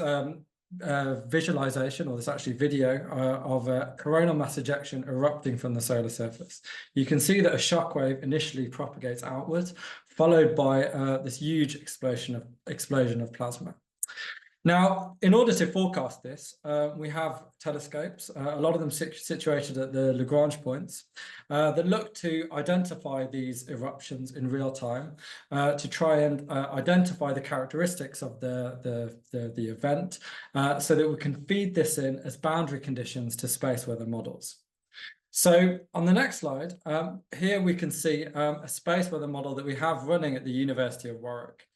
visualization, or this actually video of a coronal mass ejection erupting from the solar surface. You can see that a shockwave initially propagates outwards, followed by this huge explosion of plasma. Now, in order to forecast this, we have telescopes, a lot of them situated at the Lagrange points, that look to identify these eruptions in real time, to try and identify the characteristics of the event, so that we can feed this in as boundary conditions to space weather models. So on the next slide, here we can see a space weather model that we have running at the University of Warwick.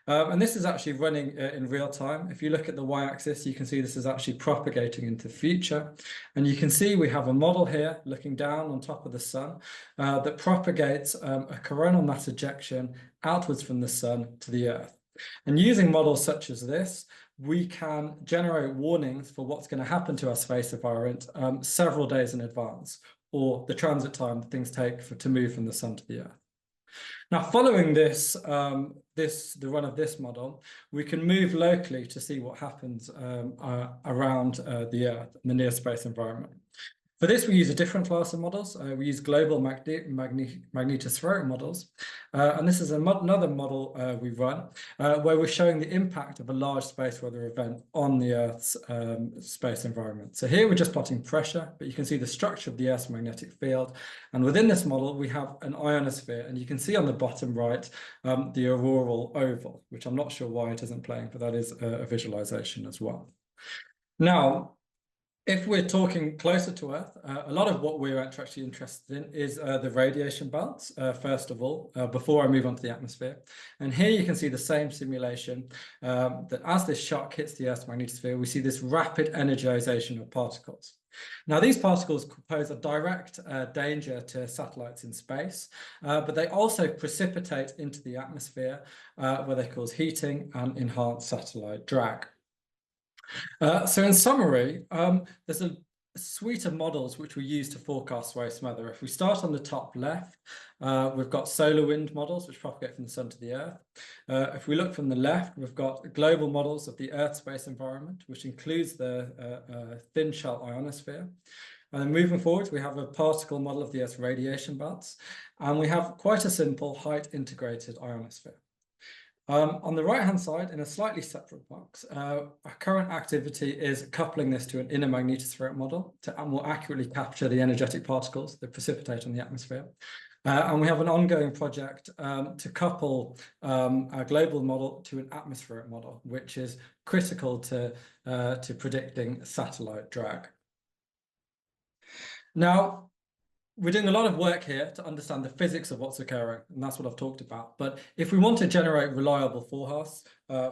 And this is actually running in real time. If you look at the y-axis, you can see this is actually propagating into the future. And you can see we have a model here looking down on top of the sun that propagates a coronal mass ejection outwards from the sun to the Earth. And using models such as this, we can generate warnings for what's going to happen to our space environment several days in advance, or the transit time that things take to move from the sun to the Earth. Now, following this, the run of this model, we can move locally to see what happens around the Earth and the near space environment. For this, we use a different class of models. We use global magnetospheric models. And this is another model we run where we're showing the impact of a large space weather event on the Earth's space environment. So here we're just plotting pressure, but you can see the structure of the Earth's magnetic field. And within this model, we have an ionosphere. And you can see on the bottom right, the auroral oval, which I'm not sure why it isn't playing, but that is a visualization as well. Now, if we're talking closer to Earth, a lot of what we're actually interested in is the radiation belts, first of all, before I move on to the atmosphere. And here you can see the same simulation that as this shock hits the Earth's magnetosphere, we see this rapid energization of particles. Now, these particles pose a direct danger to satellites in space, but they also precipitate into the atmosphere where they cause heating and enhance satellite drag. So in summary, there's a suite of models which we use to forecast space weather. If we start on the top left, we've got solar wind models which propagate from the sun to the Earth. If we look from the left, we've got global models of the Earth space environment, which includes the thin shell ionosphere. And then moving forward, we have a particle model of the Earth's radiation belts, and we have quite a simple height integrated ionosphere. On the right-hand side, in a slightly separate box, our current activity is coupling this to an inner magnetospheric model to more accurately capture the energetic particles that precipitate on the atmosphere. And we have an ongoing project to couple our global model to an atmospheric model, which is critical to predicting satellite drag. Now, we're doing a lot of work here to understand the physics of what's occurring, and that's what I've talked about. But if we want to generate reliable forecasts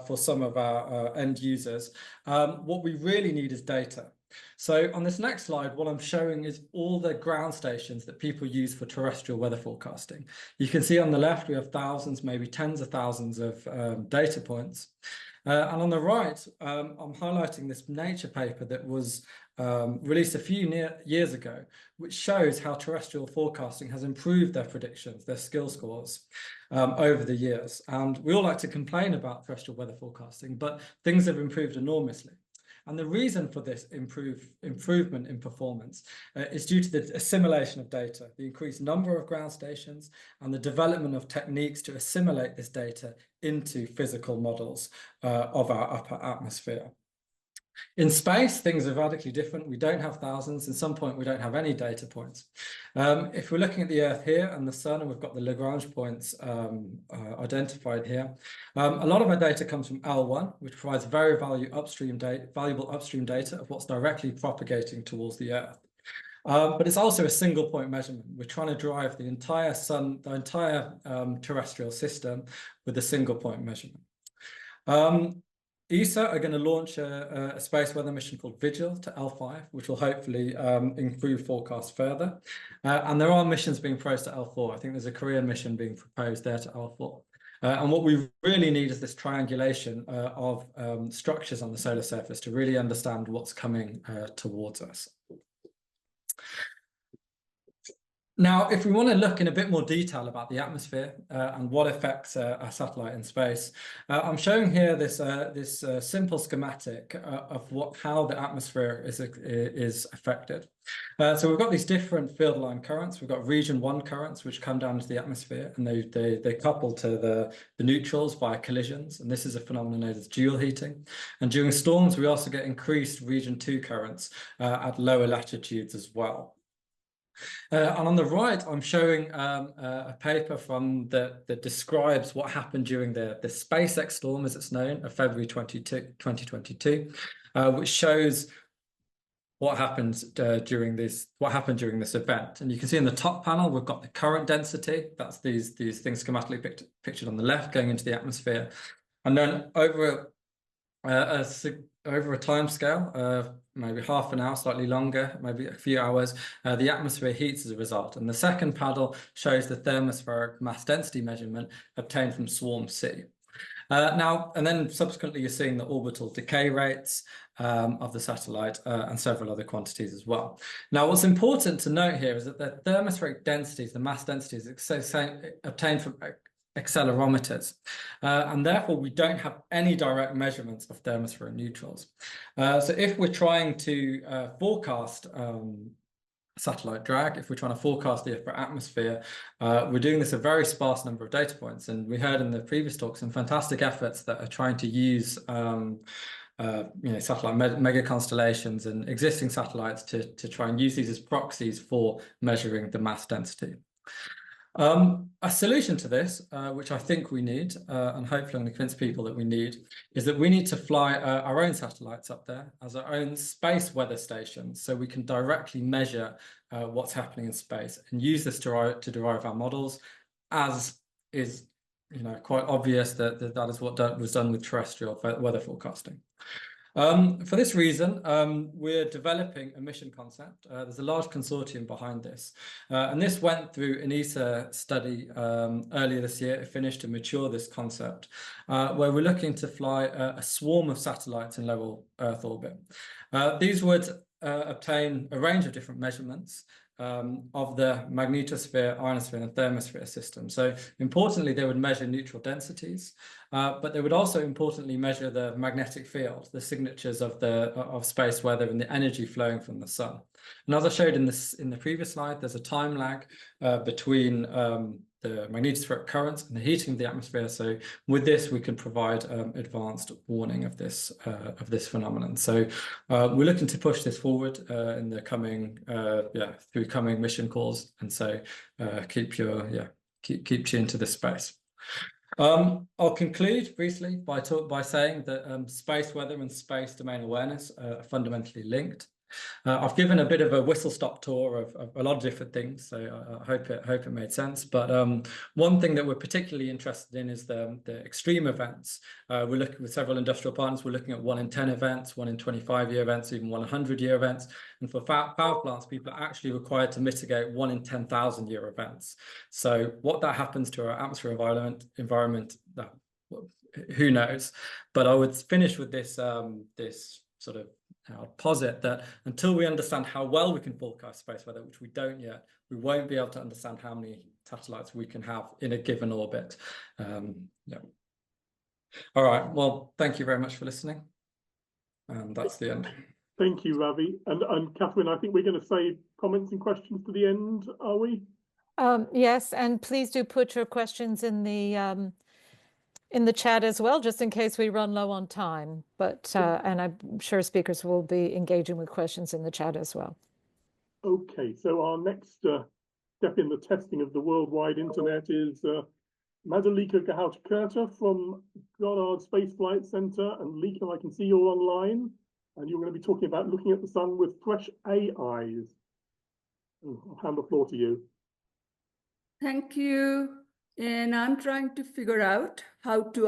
for some of our end users, what we really need is data. So on this next slide, what I'm showing is all the ground stations that people use for terrestrial weather forecasting. You can see on the left, we have thousands, maybe tens of thousands of data points. And on the right, I'm highlighting this Nature paper that was released a few years ago, which shows how terrestrial forecasting has improved their predictions, their skill scores over the years. And we all like to complain about terrestrial weather forecasting, but things have improved enormously. And the reason for this improvement in performance is due to the assimilation of data, the increased number of ground stations, and the development of techniques to assimilate this data into physical models of our upper atmosphere. In space, things are radically different. We don't have thousands. At some point, we don't have any data points. If we're looking at the Earth here and the sun, and we've got the Lagrange points identified here, a lot of our data comes from L1, which provides very valuable upstream data of what's directly propagating towards the Earth. But it's also a single point measurement. We're trying to drive the entire sun, the entire terrestrial system with a single point measurement. ESA are going to launch a space weather mission called Vigil to L5, which will hopefully improve forecasts further. And there are missions being proposed to L4. I think there's a Korean mission being proposed there to L4. And what we really need is this triangulation of structures on the solar surface to really understand what's coming towards us. Now, if we want to look in a bit more detail about the atmosphere and what affects a satellite in space, I'm showing here this simple schematic of how the atmosphere is affected. So we've got these different field line currents. We've got region 1 currents, which come down into the atmosphere, and they couple to the neutrals via collisions. And this is a phenomenon known as dual heating. And during storms, we also get increased region 2 currents at lower latitudes as well. And on the right, I'm showing a paper that describes what happened during the SpaceX storm, as it's known, of February 2022, which shows what happened during this event. And you can see in the top panel, we've got the current density. That's these things schematically pictured on the left going into the atmosphere. And then over a time scale, maybe half an hour, slightly longer, maybe a few hours, the atmosphere heats as a result. And the second panel shows the thermospheric mass density measurement obtained from swarm C. And then subsequently you're seeing the orbital decay rates of the satellite and several other quantities as well. Now, what's important to note here is that the thermospheric densities, the mass densities, obtained from accelerometers, and therefore we don't have any direct measurements of thermosphere neutrals. So if we're trying to forecast satellite drag, if we're trying to forecast the upper atmosphere, we're doing this a very sparse number of data points. And we heard in the previous talk some fantastic efforts that are trying to use satellite mega constellations and existing satellites to try and use these as proxies for measuring the mass density. A solution to this, which I think we need, and hopefully I'm going to convince people that we need, is that we need to fly our own satellites up there as our own space weather stations, so we can directly measure what's happening in space and use this to derive our models, as is quite obvious that that is what was done with terrestrial weather forecasting. For this reason, we're developing a mission concept. There's a large consortium behind this. And this went through an ESA study earlier this year. It finished to mature this concept, where we're looking to fly a swarm of satellites in low Earth orbit. These would obtain a range of different measurements of the magnetosphere, ionosphere, and thermosphere system. So importantly, they would measure neutral densities, but they would also importantly measure the magnetic field, the signatures of space weather and the energy flowing from the sun. And as I showed in the previous slide, there's a time lag between the magnetospheric currents and the heating of the atmosphere. So with this, we can provide advanced warning of this phenomenon. So we're looking to push this forward in the coming through coming mission calls. And so keep tuned to this space. I'll conclude briefly by saying that space weather and space domain awareness are fundamentally linked. I've given a bit of a whistle-stop tour of a lot of different things, so I hope it made sense. But one thing that we're particularly interested in is the extreme events. We're looking with several industrial partners. We're looking at 1 in 10 events, 1 in 25-year events, even 100-year events. And for power plants, people are actually required to mitigate 1 in 10,000-year events. So what that happens to our atmosphere environment, who knows? But I would finish with this sort of I'll posit that until we understand how well we can forecast space weather, which we don't yet, we won't be able to understand how many satellites we can have in a given orbit. All right. Well, thank you very much for listening. And that's the end. Thank you, Ravi. And Katherine, I think we're going to save comments and questions to the end, are we? Yes, and please do put your questions in the chat as well, just in case we run low on time. But and I'm sure speakers will be engaging with questions in the chat as well. Okay, so our next step in the testing of the worldwide internet is Madhulika Gahautkirta from Goddard Space Flight Center. And Lika, I can see you're online, and you're going to be talking about looking at the sun with fresh eyes. I'll hand the floor to you. Thank you. And I'm trying to figure out how to,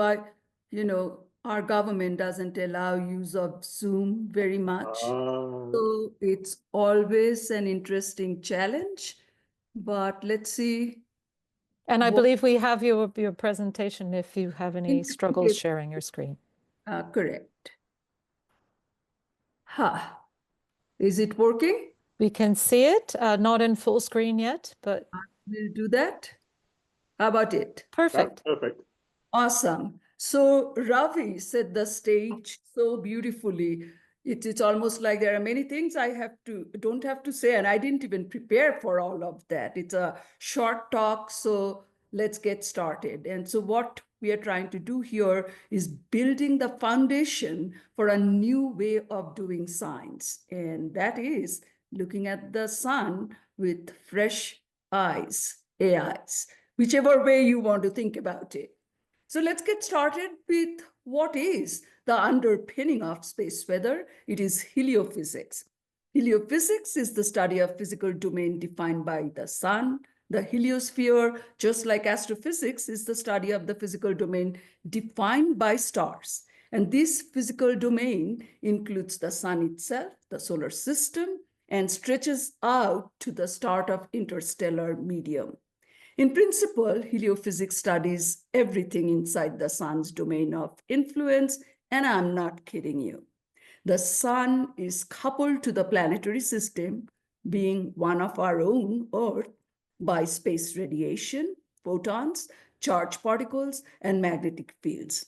our government doesn't allow use of Zoom very much. So it's always an interesting challenge, but let's see. And I believe we have your presentation if you have any struggles sharing your screen. Correct. Is it working? We can see it, not in full screen yet, but we'll do that. How about it? Perfect. Perfect. Awesome. So Ravi set the stage so beautifully. It's almost like there are many things I don't have to say, and I didn't even prepare for all of that. It's a short talk, so let's get started. And so what we are trying to do here is building the foundation for a new way of doing science. And that is looking at the sun with fresh eyes, AIs. Whichever way you want to think about it. So let's get started with what is the underpinning of space weather. It is heliophysics. Heliophysics is the study of physical domain defined by the sun. The heliosphere, just like astrophysics, is the study of the physical domain defined by stars. And this physical domain includes the sun itself, the solar system, and stretches out to the start of interstellar medium. In principle, heliophysics studies everything inside the sun's domain of influence, and I'm not kidding you. The sun is coupled to the planetary system, being one of our own, Earth, by space radiation, photons, charged particles, and magnetic fields.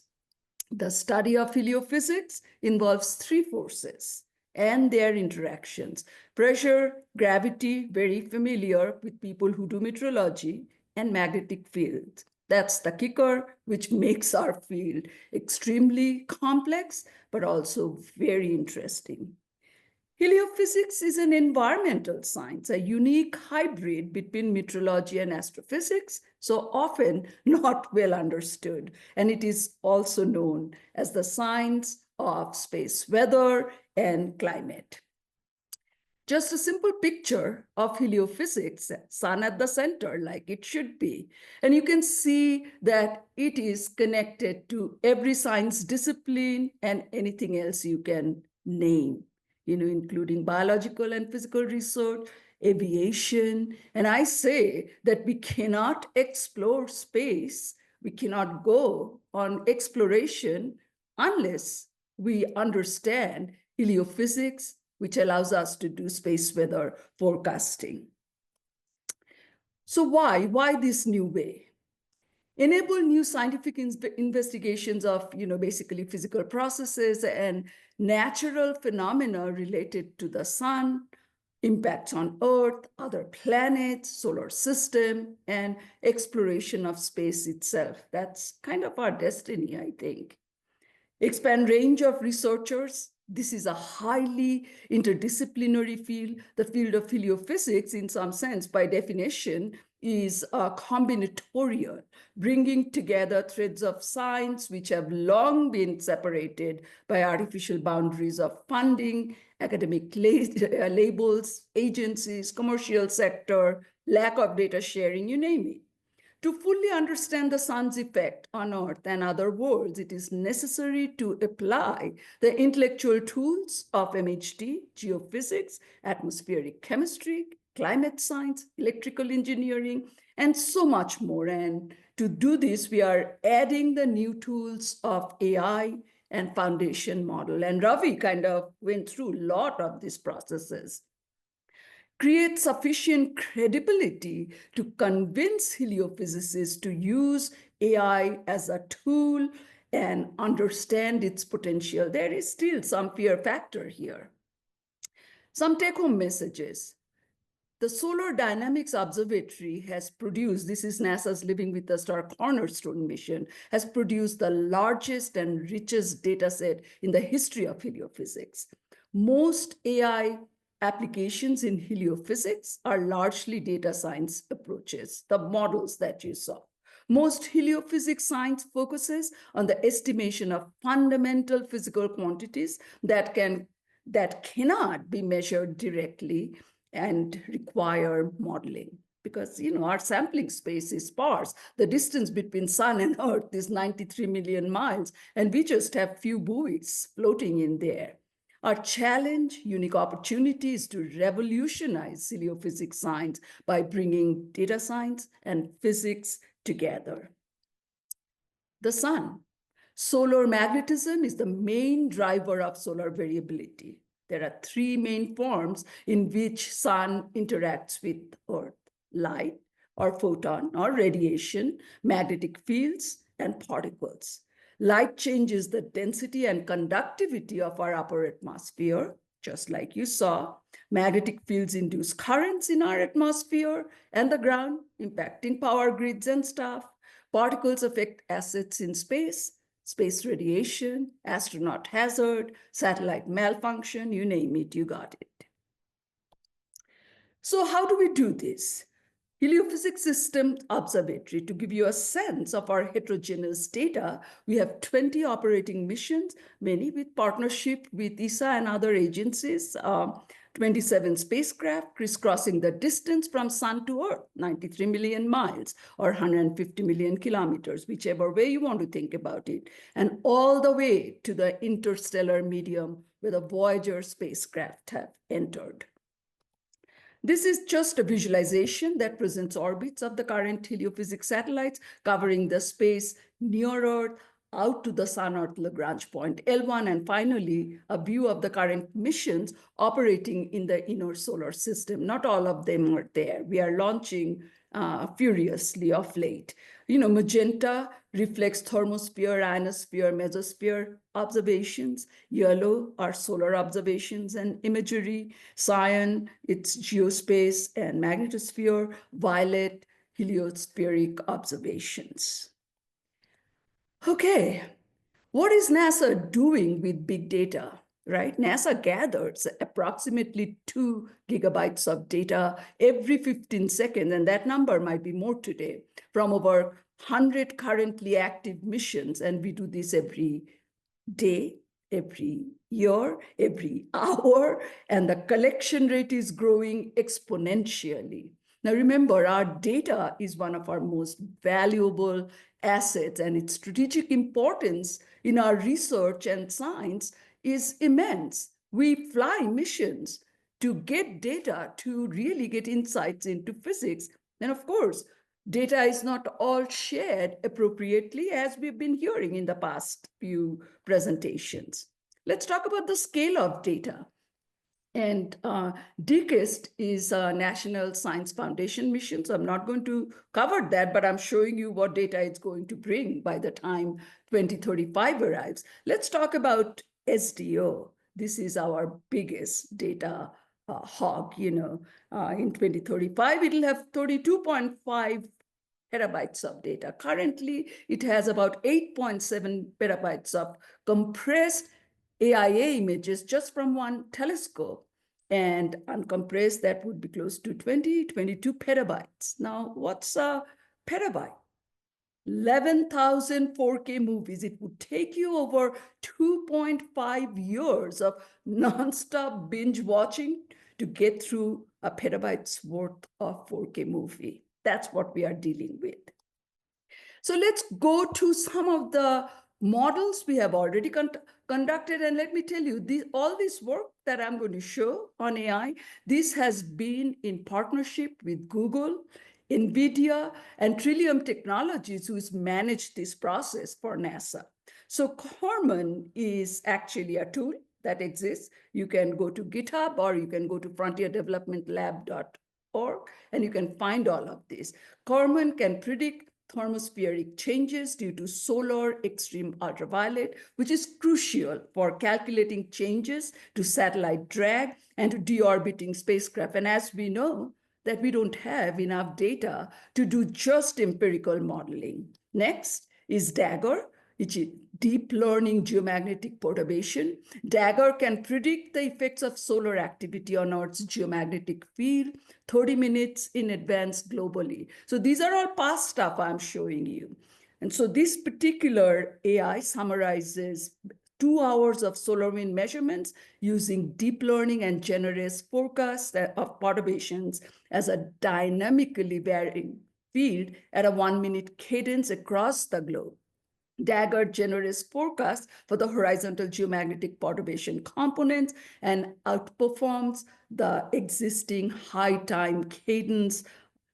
The study of heliophysics involves three forces and their interactions: pressure, gravity, very familiar with people who do meteorology, and magnetic fields. That's the kicker, which makes our field extremely complex, but also very interesting. Heliophysics is an environmental science, a unique hybrid between meteorology and astrophysics, so often not well understood. And it is also known as the science of space weather and climate. Just a simple picture of heliophysics, sun at the center, like it should be. And you can see that it is connected to every science discipline and anything else you can name, including biological and physical research, aviation. And I say that we cannot explore space, we cannot go on exploration unless we understand heliophysics, which allows us to do space weather forecasting. So why this new way? Enable new scientific investigations of, basically physical processes and natural phenomena related to the sun, impacts on Earth, other planets, solar system, and exploration of space itself. That's kind of our destiny, I think. Expand range of researchers. This is a highly interdisciplinary field. The field of heliophysics, in some sense, by definition, is combinatorial, bringing together threads of science which have long been separated by artificial boundaries of funding, academic labels, agencies, commercial sector, lack of data sharing, you name it. To fully understand the sun's effect on Earth and other worlds, it is necessary to apply the intellectual tools of MHD, geophysics, atmospheric chemistry, climate science, electrical engineering, and so much more. And to do this, we are adding the new tools of AI and foundation model. And Ravi kind of went through a lot of these processes. Create sufficient credibility to convince heliophysicists to use AI as a tool and understand its potential. There is still some fear factor here. Some take-home messages. The Solar Dynamics Observatory has produced, this is NASA's Living with the Star Cornerstone mission, has produced the largest and richest data set in the history of heliophysics. Most AI applications in heliophysics are largely data science approaches, the models that you saw. Most heliophysics science focuses on the estimation of fundamental physical quantities that cannot be measured directly and require modeling. Because our sampling space is sparse. The distance between sun and Earth is 93 million miles, and we just have few buoys floating in there. Our challenge, unique opportunity, is to revolutionize heliophysics science by bringing data science and physics together. The sun. Solar magnetism is the main driver of solar variability. There are three main forms in which sun interacts with Earth: light, or photon, or radiation, magnetic fields, and particles. Light changes the density and conductivity of our upper atmosphere, just like you saw. Magnetic fields induce currents in our atmosphere and the ground, impacting power grids and stuff. Particles affect assets in space, space radiation, astronaut hazard, satellite malfunction, you name it, you got it. So how do we do this? Heliophysics System Observatory, to give you a sense of our heterogeneous data, we have 20 operating missions, many with partnership with ESA and other agencies. 27 spacecraft crisscrossing the distance from Sun to Earth, 93 million miles or 150 million kilometers, whichever way you want to think about it, and all the way to the interstellar medium where the Voyager spacecraft have entered. This is just a visualization that presents orbits of the current heliophysics satellites covering the space near Earth, out to the Sun-Earth Lagrange point L1, and finally, a view of the current missions operating in the inner solar system. Not all of them are there. We are launching furiously of late. Magenta reflects thermosphere, ionosphere, mesosphere observations. Yellow are solar observations and imagery. Cyan, it's geospace and magnetosphere. Violet, heliospheric observations. Okay, what is NASA doing with big data, right? NASA gathers approximately 2 gigabytes of data every 15 seconds, and that number might be more today, from over 100 currently active missions, and we do this every day, every year, every hour, and the collection rate is growing exponentially. Now remember, our data is one of our most valuable assets, and its strategic importance in our research and science is immense. We fly missions to get data, to really get insights into physics. And of course, data is not all shared appropriately, as we've been hearing in the past few presentations. Let's talk about the scale of data. And DKIST is a National Science Foundation mission, so I'm not going to cover that, but I'm showing you what data it's going to bring by the time 2035 arrives. Let's talk about SDO. This is our biggest data hog. In 2035, it'll have 32.5 petabytes of data. Currently, it has about 8.7 petabytes of compressed AIA images just from one telescope, and uncompressed, that would be close to 22 petabytes. Now, what's a petabyte? 11,000 4K movies. It would take you over 2.5 years of nonstop binge watching to get through a petabyte's worth of 4K movie. That's what we are dealing with. So let's go to some of the models we have already conducted. And let me tell you, all this work that I'm going to show on AI, this has been in partnership with Google, NVIDIA, and Trillium Technologies, who's managed this process for NASA. So Corman is actually a tool that exists. You can go to GitHub, or you can go to frontierdevelopmentlab.org, and you can find all of this. Corman can predict thermospheric changes due to solar extreme ultraviolet, which is crucial for calculating changes to satellite drag and to deorbiting spacecraft. And as we know, that we don't have enough data to do just empirical modeling. Next is DAGGER, which is deep learning geomagnetic perturbation. DAGGER can predict the effects of solar activity on Earth's geomagnetic field 30 minutes in advance globally. So these are all past stuff I'm showing you. And so this particular AI summarizes 2 hours of solar wind measurements using deep learning and generous forecasts of perturbations as a dynamically varying field at a 1-minute cadence across the globe. DAGGER generates forecasts for the horizontal geomagnetic perturbation components and outperforms the existing high time cadence,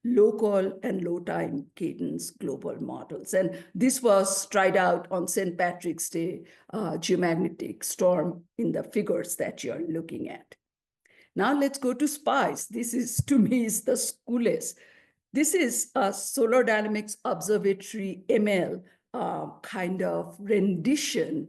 local and low time cadence global models. And this was tried out on St. Patrick's Day geomagnetic storm in the figures that you're looking at. Now let's go to SPICE. This is, to me, is the coolest. This is a Solar Dynamics Observatory ML kind of rendition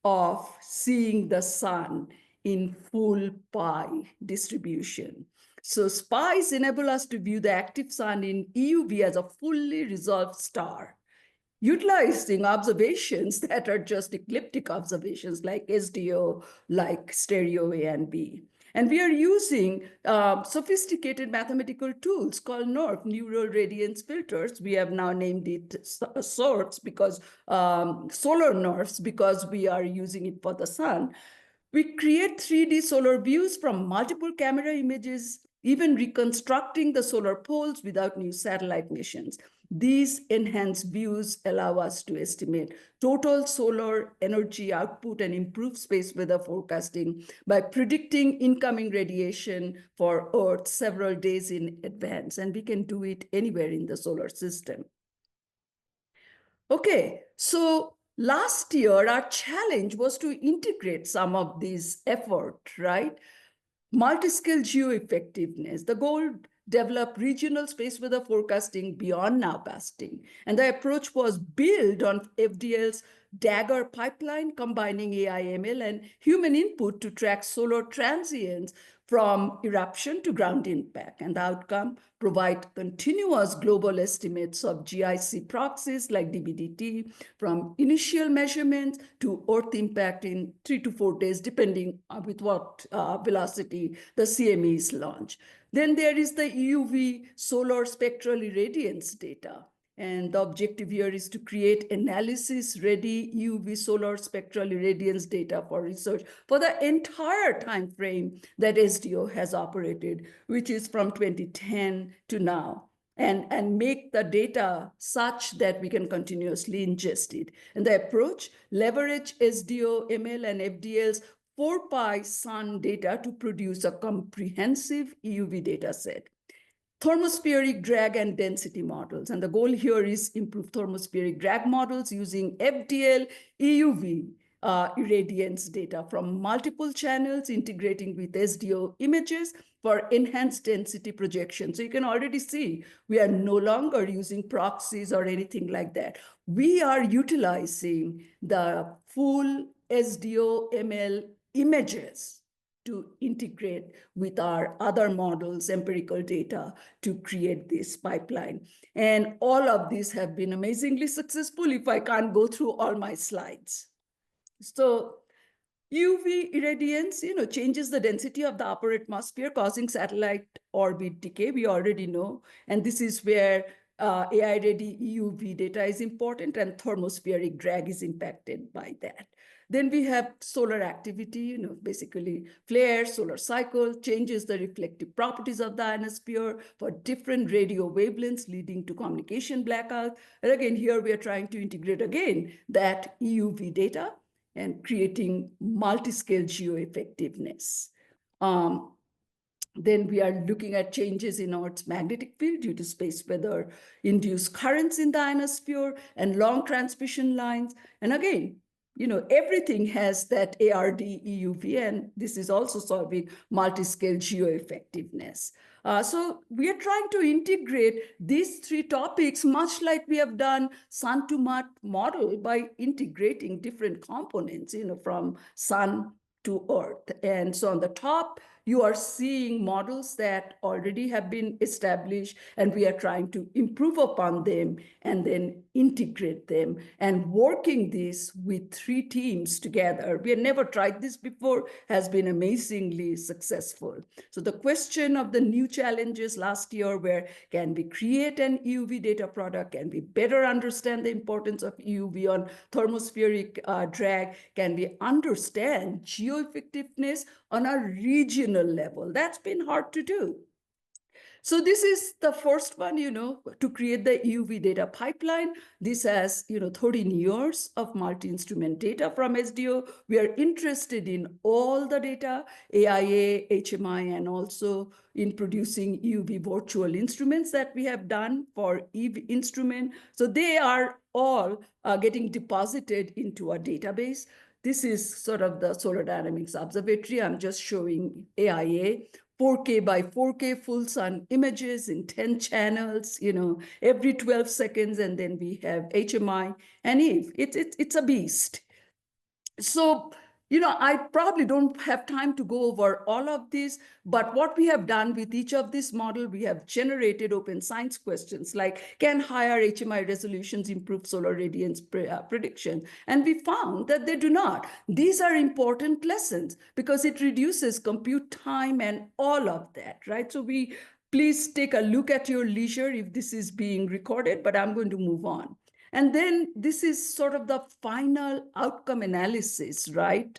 of seeing the sun in full pi distribution. So SPICE enable us to view the active sun in EUV as a fully resolved star, utilizing observations that are just ecliptic observations like SDO, like stereo A and B. And we are using sophisticated mathematical tools called NORF, neural radiance filters. We have now named it SORFs because solar NORFs, because we are using it for the sun. We create 3D solar views from multiple camera images, even reconstructing the solar poles without new satellite missions. These enhanced views allow us to estimate total solar energy output and improve space weather forecasting by predicting incoming radiation for Earth several days in advance. And we can do it anywhere in the solar system. Okay, so last year, our challenge was to integrate some of these efforts, right? Multi-scale geo-effectiveness. The goal, develop regional space weather forecasting beyond nowcasting. And the approach was built on FDL's Dagger pipeline, combining AI, ML, and human input to track solar transients from eruption to ground impact. And the outcome, provide continuous global estimates of GIC proxies like DBDT from initial measurements to Earth impact in 3 to 4 days, depending on with what velocity the CME is launched. Then there is the EUV solar spectral irradiance data. And the objective here is to create analysis-ready UV solar spectral irradiance data for research for the entire time frame that SDO has operated, which is from 2010 to now, and make the data such that we can continuously ingest it. And the approach, leverage SDO, ML, and FDL's 4π sun data to produce a comprehensive EUV data set. Thermospheric drag and density models. And the goal here is improve thermospheric drag models using FDL EUV irradiance data from multiple channels, integrating with SDO images for enhanced density projection. So you can already see we are no longer using proxies or anything like that. We are utilizing the full SDO ML images to integrate with our other models, empirical data, to create this pipeline. And all of these have been amazingly successful if I can't go through all my slides. So UV irradiance, changes the density of the upper atmosphere, causing satellite orbit decay, we already know. And this is where AI-ready EUV data is important, and thermospheric drag is impacted by that. Then we have solar activity, basically flare, solar cycle, changes the reflective properties of the ionosphere for different radio wavelengths, leading to communication blackout. And again, here we are trying to integrate again that EUV data and creating multi-scale geo-effectiveness. Then we are looking at changes in Earth's magnetic field due to space weather, induced currents in the ionosphere, and long transmission lines. And again, everything has that ARD EUV, and this is also solving multi-scale geo-effectiveness. So we are trying to integrate these three topics, much like we have done sun to mud model, by integrating different components, from sun to Earth. And so on the top, you are seeing models that already have been established, and we are trying to improve upon them and then integrate them, and working this with 3 teams together. We have never tried this before, has been amazingly successful. So the question of the new challenges last year were, can we create an EUV data product? Can we better understand the importance of EUV on thermospheric drag? Can we understand geo-effectiveness on a regional level? That's been hard to do. So this is the first one, to create the EUV data pipeline. This has, 13 years of multi-instrument data from SDO. We are interested in all the data, AIA, HMI, and also in producing EUV virtual instruments that we have done for EV instrument. So they are all getting deposited into a database. This is sort of the Solar Dynamics Observatory. I'm just showing AIA, 4K by 4K full sun images in 10 channels, every 12 seconds. And then we have HMI and EVE. It's a beast. So, I probably don't have time to go over all of this, but what we have done with each of this model, we have generated open science questions like, can higher HMI resolutions improve solar radiance prediction? And we found that they do not. These are important lessons because it reduces compute time and all of that, right? So please take a look at your leisure if this is being recorded, but I'm going to move on. And then this is sort of the final outcome analysis, right?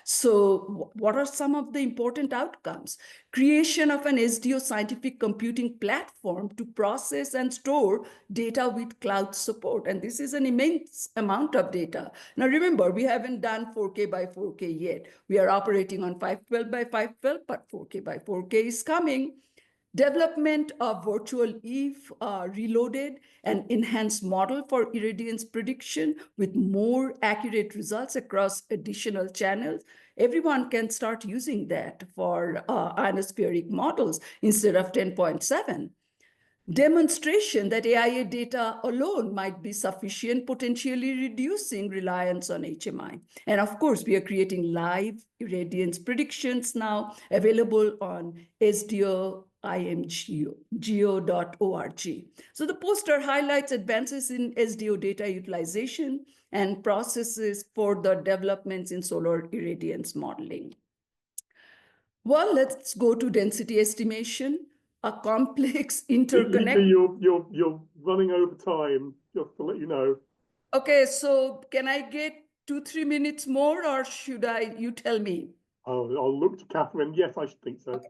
So what are some of the important outcomes? Creation of an SDO scientific computing platform to process and store data with cloud support. And this is an immense amount of data. Now, remember, we haven't done 4K by 4K yet. We are operating on 512 by 512, but 4K by 4K is coming. Development of virtual Eve reloaded and enhanced model for irradiance prediction with more accurate results across additional channels. Everyone can start using that for ionospheric models instead of 10.7. Demonstration that AIA data alone might be sufficient, potentially reducing reliance on HMI. And of course, we are creating live irradiance predictions now available on SDO-imgo.org. So the poster highlights advances in SDO data utilization and processes for the developments in solar irradiance modeling. Well, let's go to density estimation. A complex interconnect. You're running over time, just to let you know. Okay, so can I get 2-3 minutes more, or should you tell me? I'll look to Katherine. Yes, I should think so. Okay.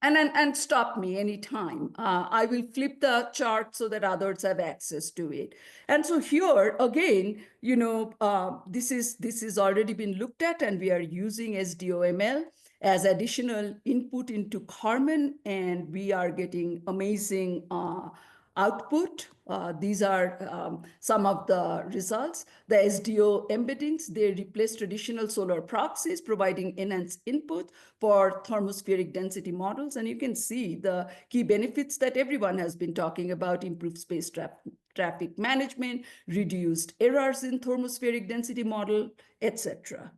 And stop me anytime. I will flip the chart so that others have access to it. And so here again, you know, this is already been looked at, and we are using SDO-ML as additional input into Carmen, and we are getting amazing output. These are some of the results. The SDO embeddings, they replace traditional solar proxies, providing enhanced input for thermospheric density models. And you can see the key benefits that everyone has been talking about: improved space traffic management, reduced errors in thermospheric density model, etc.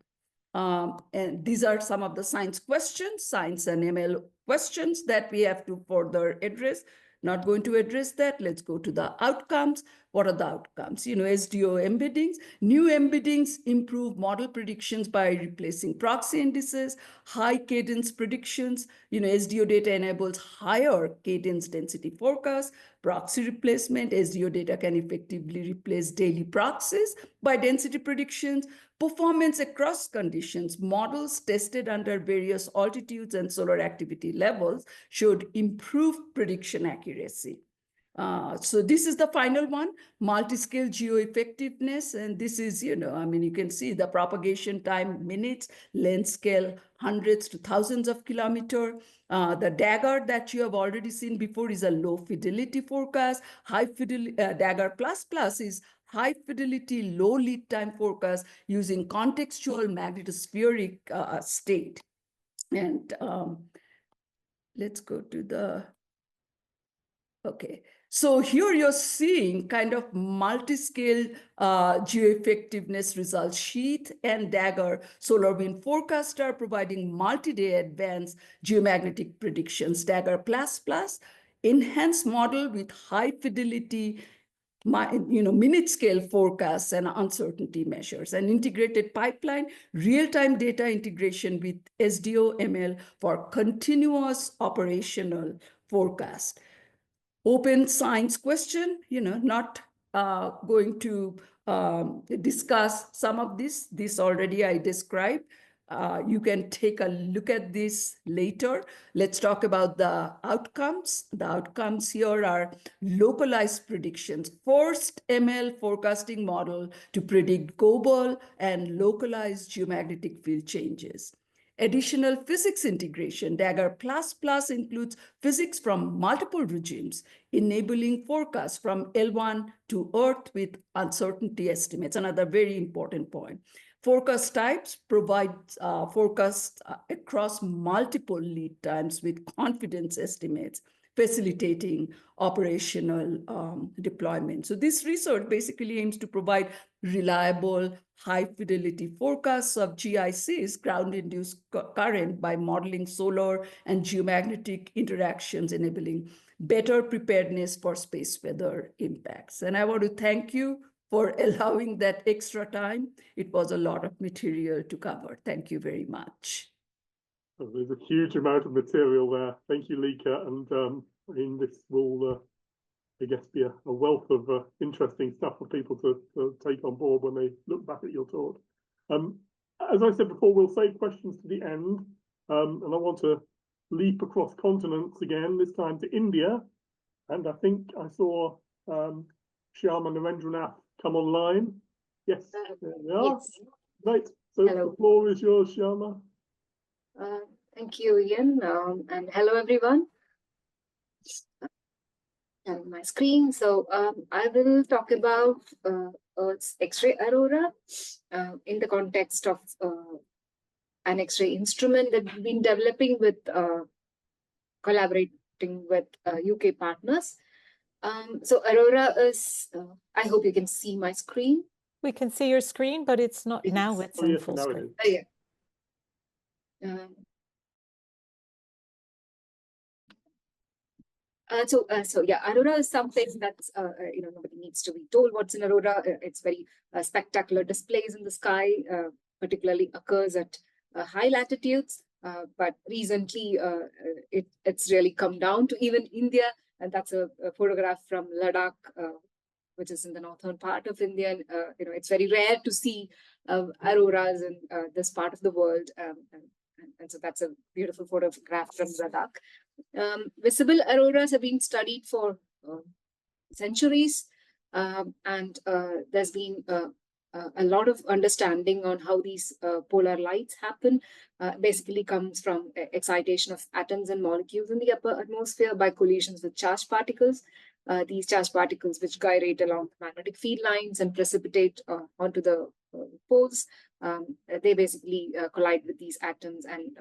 And these are some of the science questions, science and ML questions that we have to further address. Not going to address that. Let's go to the outcomes. What are the outcomes? You know, SDO embeddings. New embeddings improve model predictions by replacing proxy indices, high cadence predictions. You know, SDO data enables higher cadence density forecast. Proxy replacement. SDO data can effectively replace daily proxies by density predictions. Performance across conditions. Models tested under various altitudes and solar activity levels showed improved prediction accuracy. So this is the final one, multi-scale geo-effectiveness. And this is, you know, I mean, you can see the propagation time minutes, length scale hundreds to thousands of kilometers. The Dagger that you have already seen before is a low fidelity forecast. High fidelity Dagger plus is high fidelity, low lead time forecast using contextual magnetospheric state. And let's go to the, okay. So here you're seeing kind of multi-scale geo-effectiveness results. Sheath and Dagger solar wind forecast are providing multi-day advanced geomagnetic predictions. Dagger plus enhanced model with high fidelity, minute scale forecasts and uncertainty measures, and integrated pipeline, real-time data integration with SDO-ML for continuous operational forecast. Open science question, you know, not going to discuss some of this. This already I described. You can take a look at this later. Let's talk about the outcomes. The outcomes here are localized predictions. First ML forecasting model to predict global and localized geomagnetic field changes. Additional physics integration. Dagger plus includes physics from multiple regimes, enabling forecasts from L1 to Earth with uncertainty estimates. Another very important point. Forecast types provide forecasts across multiple lead times with confidence estimates, facilitating operational deployment. So this research basically aims to provide reliable, high-fidelity forecasts of GICs, ground-induced current, by modeling solar and geomagnetic interactions, enabling better preparedness for space weather impacts. And I want to thank you for allowing that extra time. It was a lot of material to cover. Thank you very much. There's a huge amount of material there. Thank you, Lika. And I mean, this will I guess, be a wealth of interesting stuff for people to take on board when they look back at your talk. As I said before, we'll save questions to the end, and I want to leap across continents again, this time to India, and I think I saw Shyama Narendranath come online. Yes, there we are. Yes. Right, so Hello. the floor is yours, Shyama. Thank you, Ian, and hello, everyone. My screen. So I will talk about Earth's X-ray aurora in the context of an X-ray instrument that we've been developing with collaborating with UK partners. So aurora is, I hope you can see my screen. We can see your screen, but it's not now. It's in full screen. Oh, yeah. So yeah, aurora is something that's nobody needs to be told what's in aurora. It's very spectacular displays in the sky, particularly occurs at high latitudes. But recently, it's really come down to even India, and that's a photograph from Ladakh, which is in the northern part of India. And, it's very rare to see auroras in this part of the world, and so that's a beautiful photograph from Ladakh. Visible auroras have been studied for centuries, and there's been a lot of understanding on how these polar lights happen. Basically comes from excitation of atoms and molecules in the upper atmosphere by collisions with charged particles. These charged particles which gyrate along the magnetic field lines and precipitate onto the poles, they basically collide with these atoms and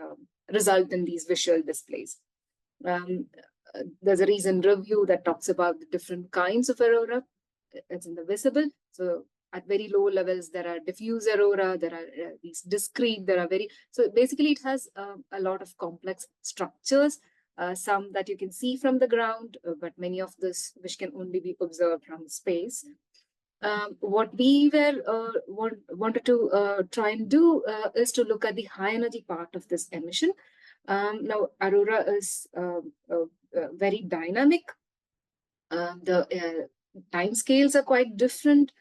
result in these visual displays. There's a recent review that talks about the different kinds of aurora. It's in the visible. So at very low levels, there are diffuse aurora, there are these discrete, so basically it has a lot of complex structures, some that you can see from the ground, but many of this which can only be observed from space. What we wanted to try and do is to look at the high energy part of this emission. Now, aurora is very dynamic. The time scales are quite different.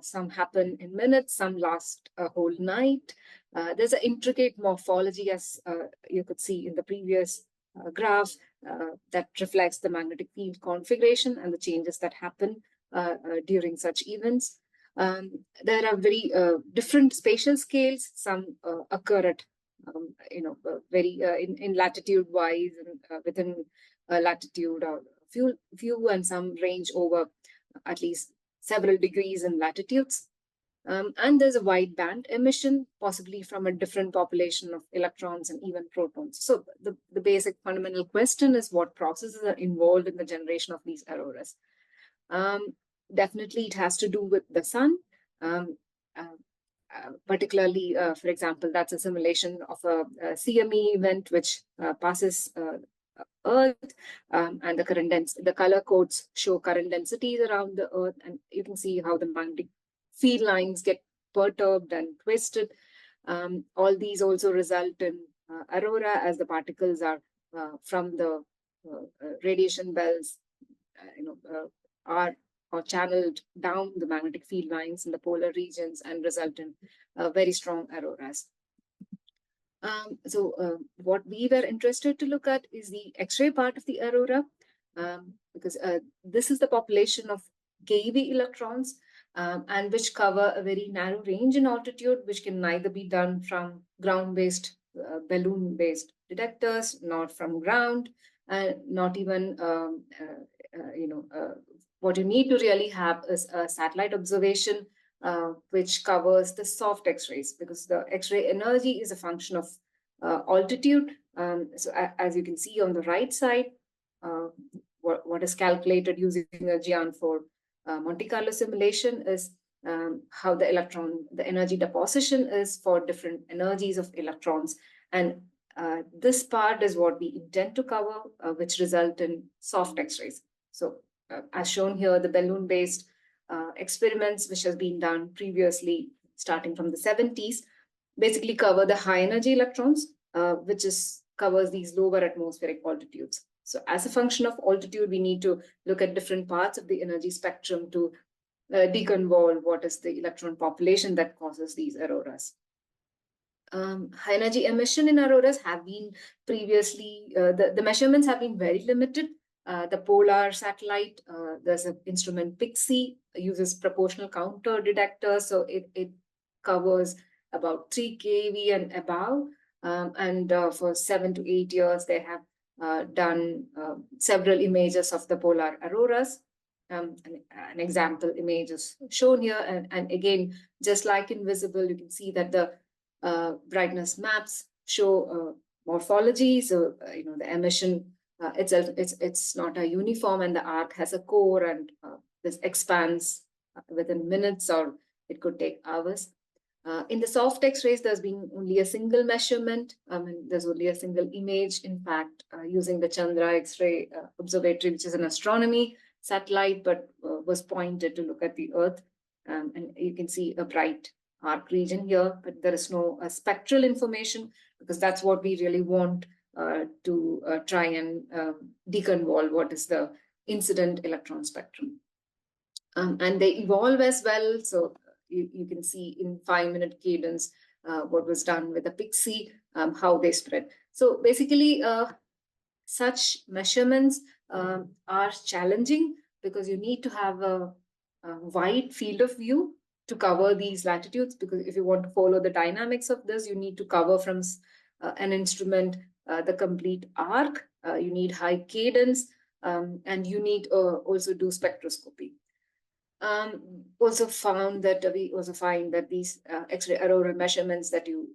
Some happen in minutes, some last a whole night. There's an intricate morphology, as you could see in the previous graph, that reflects the magnetic field configuration and the changes that happen during such events. There are very different spatial scales. Some occur at very in latitude wise and within latitude or few, and some range over at least several degrees in latitudes. And there's a wide band emission, possibly from a different population of electrons and even protons. So the basic fundamental question is what processes are involved in the generation of these auroras. Definitely it has to do with the sun. Particularly, for example, that's a simulation of a CME event which passes Earth, and the color codes show current densities around the Earth, and you can see how the magnetic field lines get perturbed and twisted. All these also result in aurora, as the particles are from the radiation belts, are channeled down the magnetic field lines in the polar regions and result in very strong auroras. So what we were interested to look at is the X-ray part of the aurora, because this is the population of KeV electrons, and which cover a very narrow range in altitude, which can neither be done from ground-based, balloon-based detectors, nor from ground, and not even, what you need to really have is a satellite observation, which covers the soft X-rays, because the X-ray energy is a function of altitude. So as you can see on the right side, what is calculated using a GN4 Monte Carlo simulation is how the energy deposition is for different energies of electrons. And this part is what we intend to cover, which result in soft X-rays. So as shown here, the balloon-based experiments, which has been done previously, starting from the 70s, basically cover the high energy electrons, which covers these lower atmospheric altitudes. So as a function of altitude, we need to look at different parts of the energy spectrum to deconvolve what is the electron population that causes these auroras. High energy emission in auroras have been previously, the measurements have been very limited. The polar satellite, there's an instrument PIXI, uses proportional counter detectors, so it covers about 3 keV and above. For 7 to 8 years, they have done several images of the polar auroras. An example image is shown here. And again, just like in visible, you can see that the brightness maps show morphology. So, the emission itself, it's not a uniform, and the arc has a core, and this expands within minutes, or it could take hours. In the soft X-rays, there's been only a single measurement. There's only a single image. In fact, using the Chandra X-ray Observatory, which is an astronomy satellite, but was pointed to look at the Earth. And you can see a bright arc region here, but there is no spectral information, because that's what we really want to try and deconvolve what is the incident electron spectrum. And they evolve as well. So you can see in 5-minute cadence what was done with the PIXI, how they spread. So basically, such measurements are challenging because you need to have a wide field of view to cover these latitudes, because if you want to follow the dynamics of this, you need to cover from an instrument the complete arc, you need high cadence, and you need also do spectroscopy. Also found that we also find that these X-ray aurora measurements that you,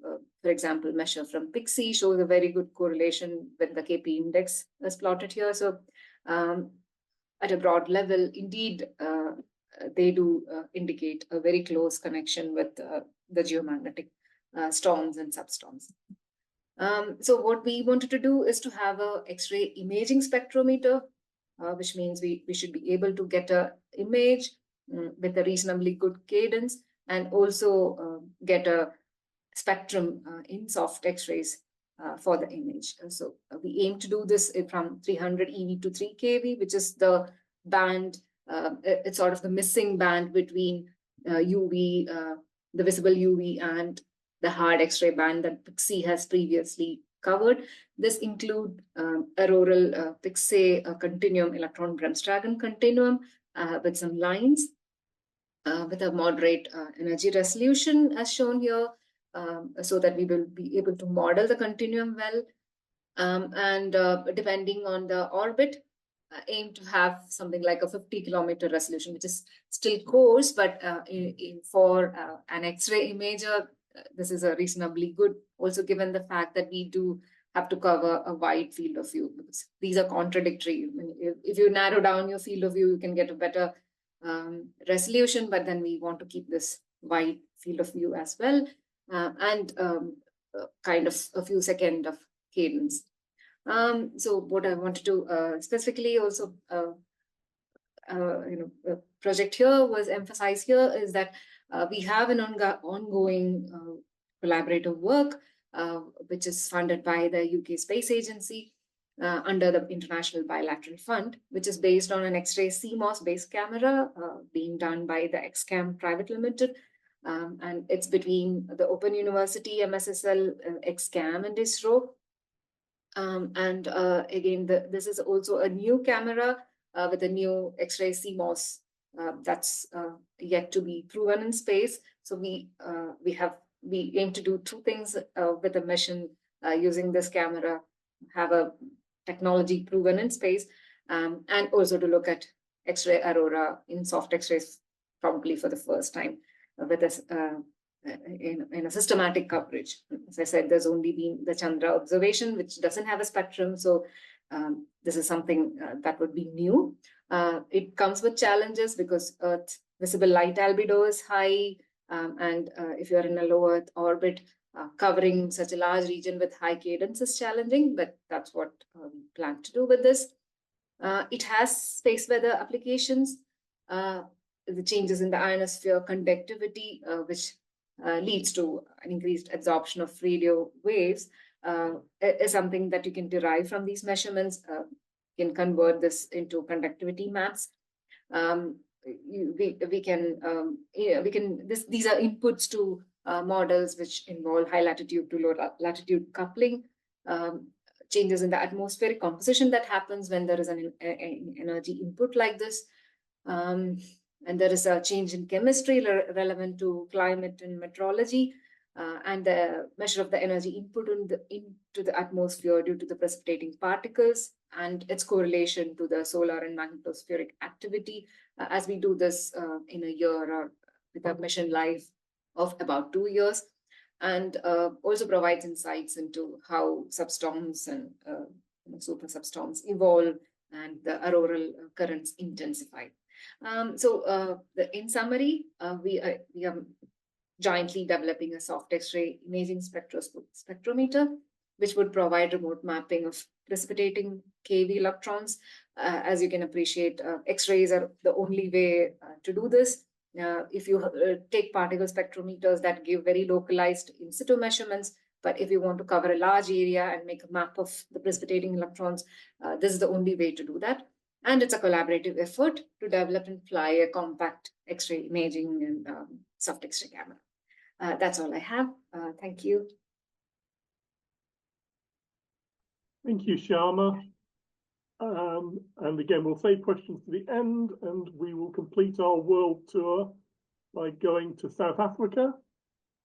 for example, measure from PIXI shows a very good correlation with the KP index as plotted here. So at a broad level, indeed, they do indicate a very close connection with the geomagnetic storms and substorms. So what we wanted to do is to have a X-ray imaging spectrometer, which means we should be able to get an image with a reasonably good cadence, and also get a spectrum in soft X-rays for the image. So we aim to do this from 300 eV to 3 kV, which is the band, it's sort of the missing band between UV, the visible UV, and the hard X-ray band that PIXI has previously covered. This include auroral PIXI continuum, electron Bremsstraßen continuum, with some lines with a moderate energy resolution as shown here, so that we will be able to model the continuum well. Depending on the orbit, aim to have something like a 50-kilometer resolution, which is still coarse, but for an X-ray imager, this is a reasonably good, also given the fact that we do have to cover a wide field of view, because these are contradictory. If you narrow down your field of view, you can get a better resolution, but then we want to keep this wide field of view as well, and kind of a few seconds of cadence. So what I wanted to specifically also project here was emphasize here is that we have an ongoing collaborative work which is funded by the UK Space Agency under the International Bilateral Fund, which is based on an X-ray CMOS-based camera being done by the XCAM Private Limited. And it's between the Open University, MSSL, XCAM, and ISRO. Again, this is also a new camera with a new X-ray CMOS that's yet to be proven in space. So we aim to do two things with a mission using this camera, have a technology proven in space, and also to look at X-ray aurora in soft X-rays, probably for the first time with us in a systematic coverage. As I said, there's only been the Chandra observation, which doesn't have a spectrum. So this is something that would be new. It comes with challenges because Earth visible light albedo is high. And if you're in a low Earth orbit, covering such a large region with high cadence is challenging, but that's what we plan to do with this. It has space weather applications. The changes in the ionosphere conductivity, which leads to an increased absorption of radio waves, is something that you can derive from these measurements. can convert this into conductivity maps. We can these are inputs to models which involve high latitude to low latitude coupling, changes in the atmospheric composition that happens when there is an energy input like this. And there is a change in chemistry relevant to climate and meteorology, and the measure of the energy input into the atmosphere due to the precipitating particles and its correlation to the solar and magnetospheric activity, as we do this in a year or with a mission life of about 2 years, and also provides insights into how substorms and super substorms evolve and the auroral currents intensify. In summary, we are jointly developing a soft X-ray imaging spectrometer, which would provide remote mapping of precipitating KV electrons. As you can appreciate, X-rays are the only way to do this. If you take particle spectrometers that give very localized in situ measurements, but if you want to cover a large area and make a map of the precipitating electrons, this is the only way to do that. And it's a collaborative effort to develop and fly a compact X-ray imaging and soft X-ray camera. That's all I have. Thank you. Thank you, Shyama. And again, we'll save questions to the end, and we will complete our world tour by going to South Africa.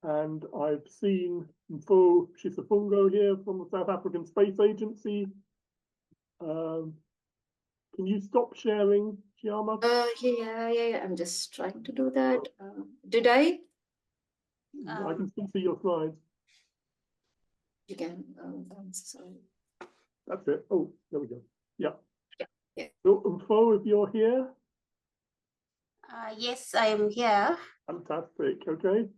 And I've seen Mfo Shisafungo here from the South African Space Agency. Can you stop sharing, Shyama? Yeah. I'm just trying to do that. Did I? I can still see your slides. You can. I'm sorry. That's it. Oh, there we go. Yeah. Yeah. So, Mfo, if you're here. Yes, I am here. Fantastic. Okay.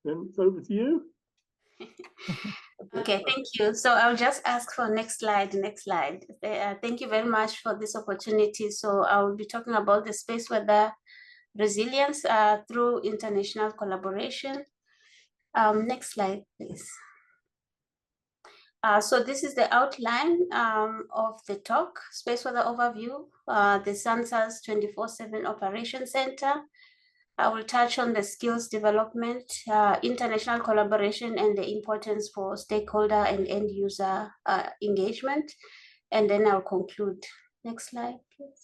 Then it's over to you. Okay, thank you. So I'll just ask for next slide. Thank you very much for this opportunity. So I will be talking about the space weather resilience through international collaboration. Next slide, please. So this is the outline of the talk, Space Weather Overview, the SANSA's 24/7 Operation Center. I will touch on the skills development, international collaboration, and the importance for stakeholder and end user engagement. And then I'll conclude. Next slide, please.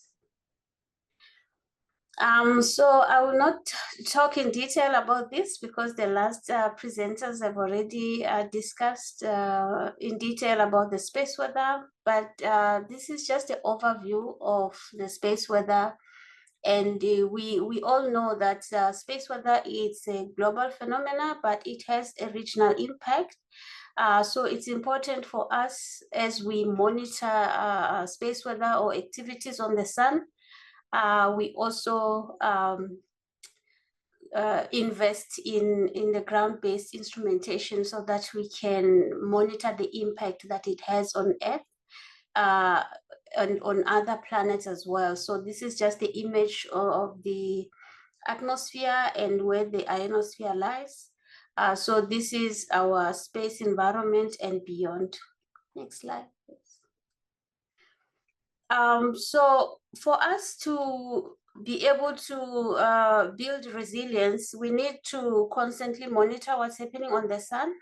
So I will not talk in detail about this because the last presenters have already discussed in detail about the space weather, but this is just an overview of the space weather. And we all know that space weather is a global phenomena, but it has a regional impact. So it's important for us as we monitor space weather or activities on the sun. We also invest in the ground-based instrumentation so that we can monitor the impact that it has on Earth and on other planets as well. So this is just the image of the atmosphere and where the ionosphere lies. So this is our space environment and beyond. Next slide, please. So for us to be able to build resilience, we need to constantly monitor what's happening on the sun.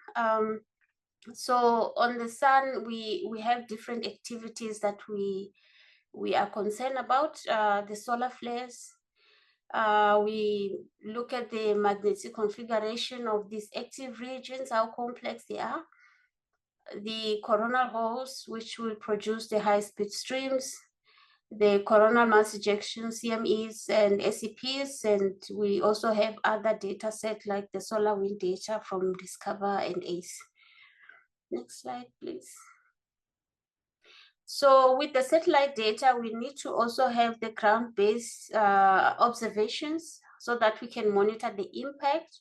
So on the sun, we have different activities that we are concerned about. The solar flares. We look at the magnetic configuration of these active regions, how complex they are. The coronal holes, which will produce the high-speed streams, the coronal mass ejection, CMEs and SEPs, and we also have other data sets like the solar wind data from Discover and ACE. Next slide, please. So with the satellite data, we need to also have the ground-based observations so that we can monitor the impact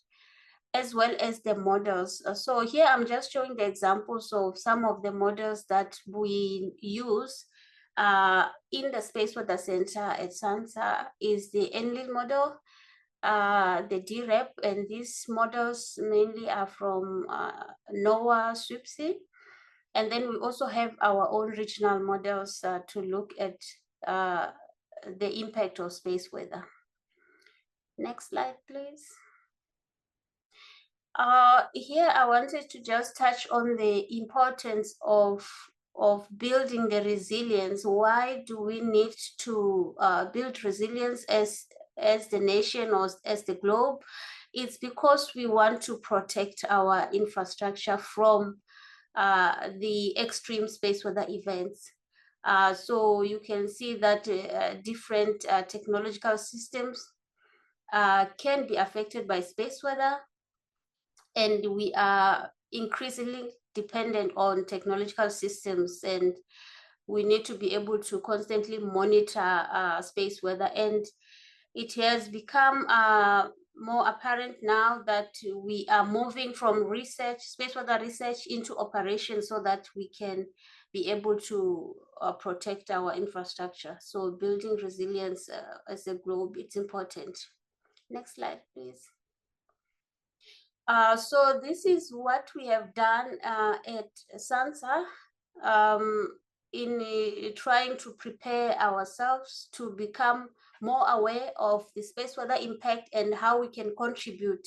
as well as the models. So here I'm just showing the examples of some of the models that we use in the Space Weather Center at SANSA is the NLIL model, the DREP, and these models mainly are from NOAA, SWIPSI. And then we also have our own regional models to look at the impact of space weather. Next slide, please. Here I wanted to just touch on the importance of building the resilience. Why do we need to build resilience as the nation or as the globe? It's because we want to protect our infrastructure from the extreme space weather events. So you can see that different technological systems can be affected by space weather, and we are increasingly dependent on technological systems, and we need to be able to constantly monitor space weather. And it has become more apparent now that we are moving from research, space weather research, into operations so that we can be able to protect our infrastructure. So building resilience as a globe, it's important. Next slide, please. So this is what we have done at SANSA in trying to prepare ourselves to become more aware of the space weather impact and how we can contribute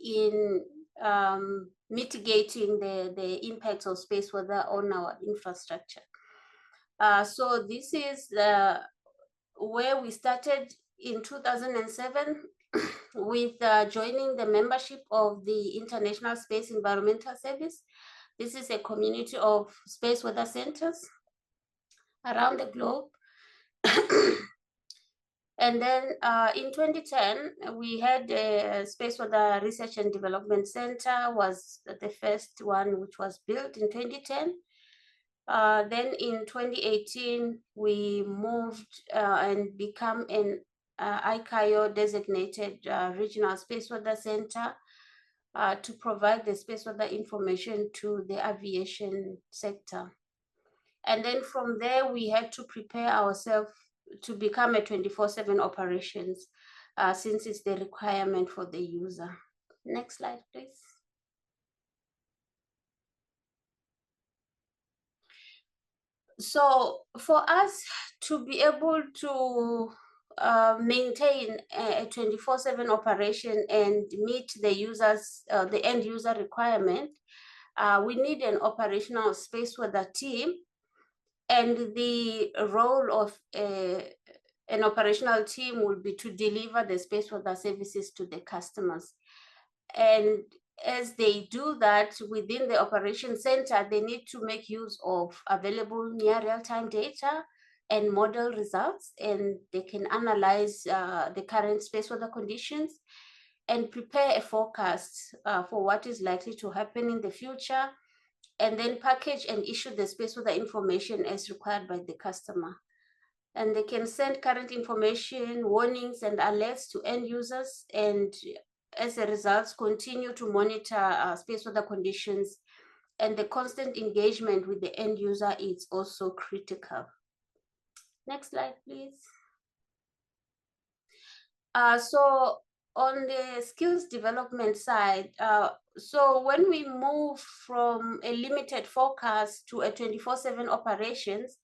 in mitigating the impacts of space weather on our infrastructure. So this is where we started in 2007 with joining the membership of the International Space Environmental Service. This is a community of space weather centers around the globe. And then in 2010, we had a Space Weather Research and Development Center, was the first one which was built in 2010. Then in 2018, we moved and become an ICAO designated regional space weather center to provide the space weather information to the aviation sector. And then from there, we had to prepare ourselves to become a 24/7 operations since it's the requirement for the user. Next slide, please. So for us to be able to maintain a 24/7 operation and meet the users, the end user requirement, we need an operational space weather team. And the role of an operational team will be to deliver the space weather services to the customers. And as they do that within the operation center, they need to make use of available near real-time data and model results, and they can analyze the current space weather conditions and prepare a forecast for what is likely to happen in the future, and then package and issue the space weather information as required by the customer. And they can send current information, warnings, and alerts to end users, and as a result, continue to monitor space weather conditions. And the constant engagement with the end user is also critical. Next slide, please. So on the skills development side, so when we move from a limited forecast to a 24/7 operations,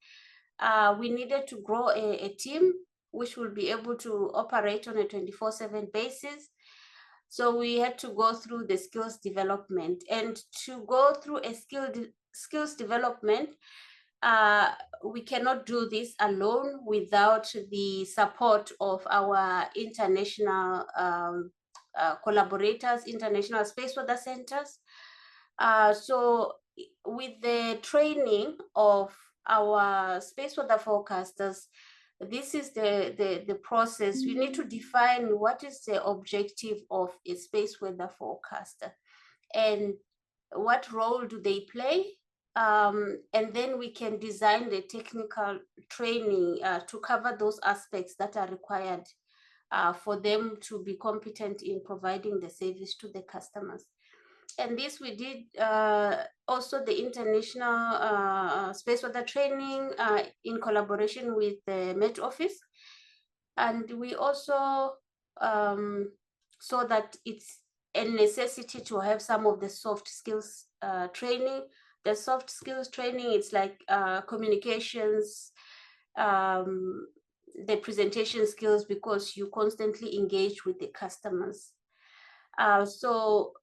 we needed to grow a team which will be able to operate on a 24/7 basis. So we had to go through the skills development, and to go through a skills development, we cannot do this alone without the support of our international collaborators, international space weather centers. So with the training of our space weather forecasters, this is the process. We need to define what is the objective of a space weather forecaster and what role do they play. And then we can design the technical training to cover those aspects that are required for them to be competent in providing the service to the customers. And this we did also the international space weather training in collaboration with the Met Office. And we also saw that it's a necessity to have some of the soft skills training the soft skills training, it's like communications, the presentation skills, because you constantly engage with the customers. So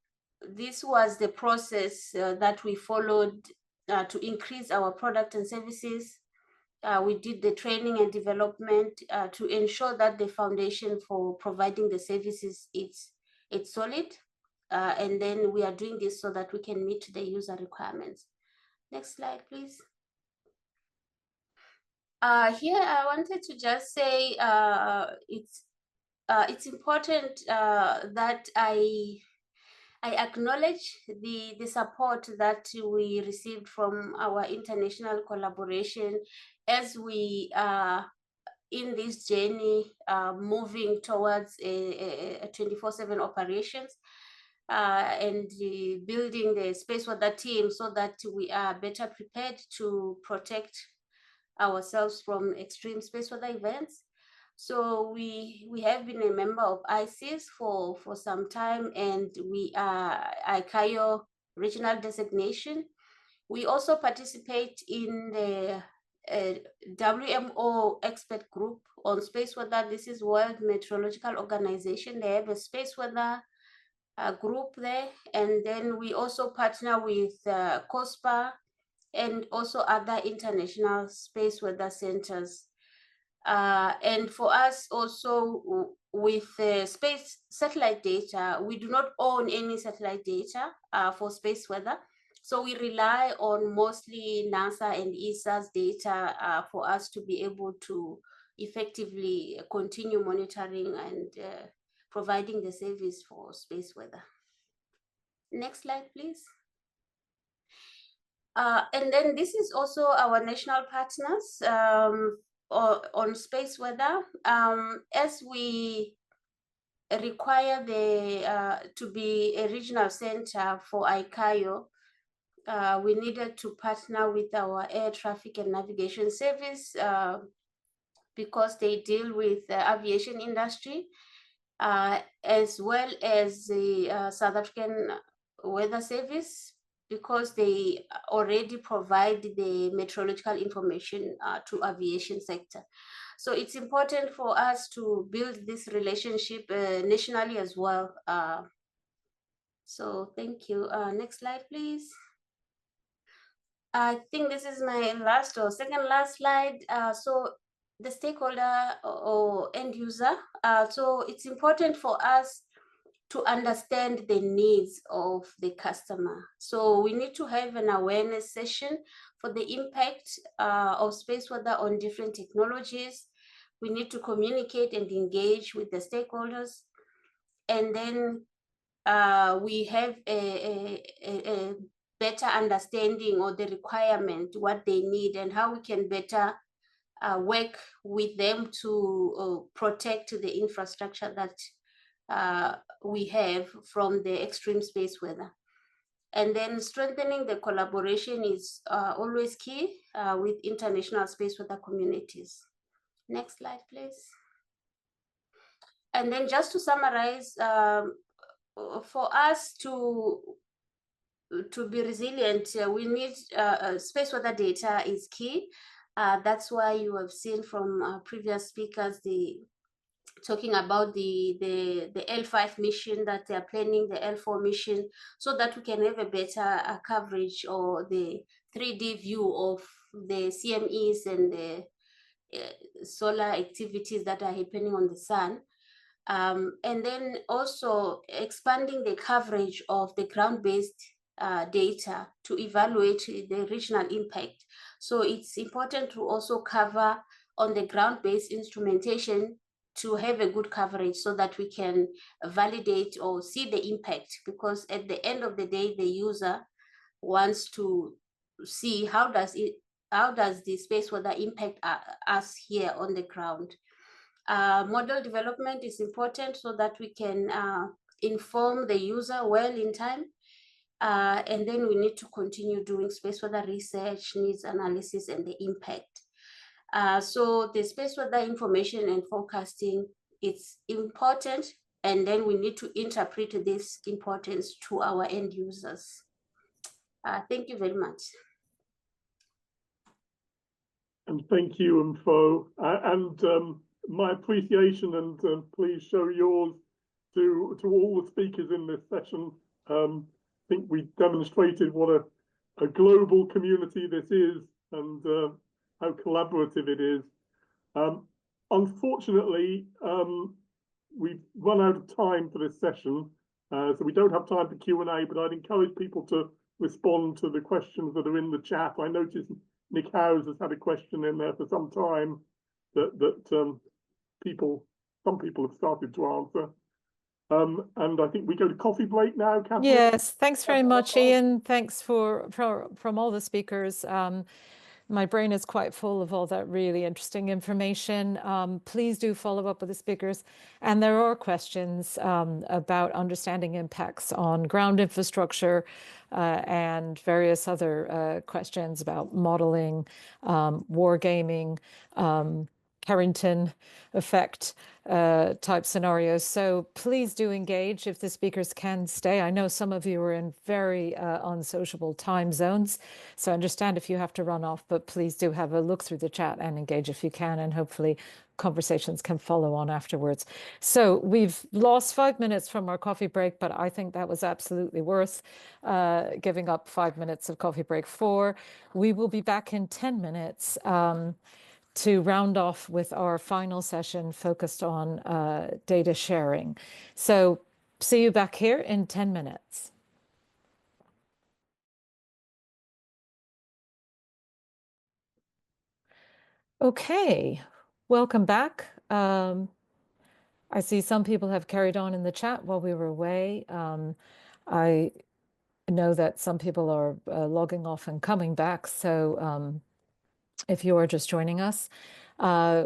this was the process that we followed to increase our product and services. We did the training and development to ensure that the foundation for providing the services it's solid. And then we are doing this so that we can meet the user requirements. Next slide, please. Here I wanted to just say it's important that I acknowledge the support that we received from our international collaboration as we are in this journey moving towards a 24/7 operations and building the space weather team so that we are better prepared to protect ourselves from extreme space weather events. So we have been a member of ICES for some time, and we are ICAO regional designation. We also participate in the WMO expert group on space weather. This is World Meteorological Organization. They have a space weather group there. And then we also partner with COSPA and also other international space weather centers. And for us also with space satellite data, we do not own any satellite data for space weather. So we rely on mostly NASA and ESA's data for us to be able to effectively continue monitoring and providing the service for space weather. Next slide, please. And then this is also our national partners on space weather. As we require to be a regional center for ICAO, we needed to partner with our air traffic and navigation service because they deal with the aviation industry, as well as the South African Weather Service, because they already provide the meteorological information to aviation sector. So it's important for us to build this relationship nationally as well. So thank you. Next slide, please. I think this is my last or second last slide. So the stakeholder or end user. So it's important for us to understand the needs of the customer. So we need to have an awareness session for the impact of space weather on different technologies. We need to communicate and engage with the stakeholders. And then we have a better understanding of the requirement, what they need, and how we can better work with them to protect the infrastructure that we have from the extreme space weather. And then strengthening the collaboration is always key with international space weather communities. Next slide, please. And then just to summarize, for us to be resilient, we need space weather data is key. That's why you have seen from previous speakers talking about the L5 mission that they are planning, the L4 mission, so that we can have a better coverage or the 3D view of the CMEs and the solar activities that are happening on the sun. And then also expanding the coverage of the ground-based data to evaluate the regional impact. So it's important to also cover on the ground-based instrumentation to have a good coverage so that we can validate or see the impact, because at the end of the day, the user wants to see how does the space weather impact us here on the ground. Model development is important so that we can inform the user well in time. And then we need to continue doing space weather research, needs analysis, and the impact. So the space weather information and forecasting, it's important, and then we need to interpret this importance to our end users. Thank you very much. And thank you, Mfo. My appreciation, and please show yours to all the speakers in this session. I think we demonstrated what a global community this is, and how collaborative it is. Unfortunately, we've run out of time for this session, so we don't have time for Q&A, but I'd encourage people to respond to the questions that are in the chat. I noticed Nick Howes has had a question in there for some time that some people have started to answer. And I think we go to coffee break now, Katherine. Yes, thanks very much, Ian. Thanks from all the speakers. My brain is quite full of all that really interesting information. Please do follow up with the speakers. And there are questions about understanding impacts on ground infrastructure and various other questions about modeling, wargaming, Carrington effect type scenarios. So please do engage if the speakers can stay. I know some of you are in very unsociable time zones, so I understand if you have to run off, but please do have a look through the chat and engage if you can, and hopefully conversations can follow on afterwards. So we've lost 5 minutes from our coffee break, but I think that was absolutely worth giving up 5 minutes of coffee break for. We will be back in 10 minutes to round off with our final session focused on data sharing. So see you back here in 10 minutes. Okay, welcome back. I see some people have carried on in the chat while we were away. I know that some people are logging off and coming back, so if you are just joining us,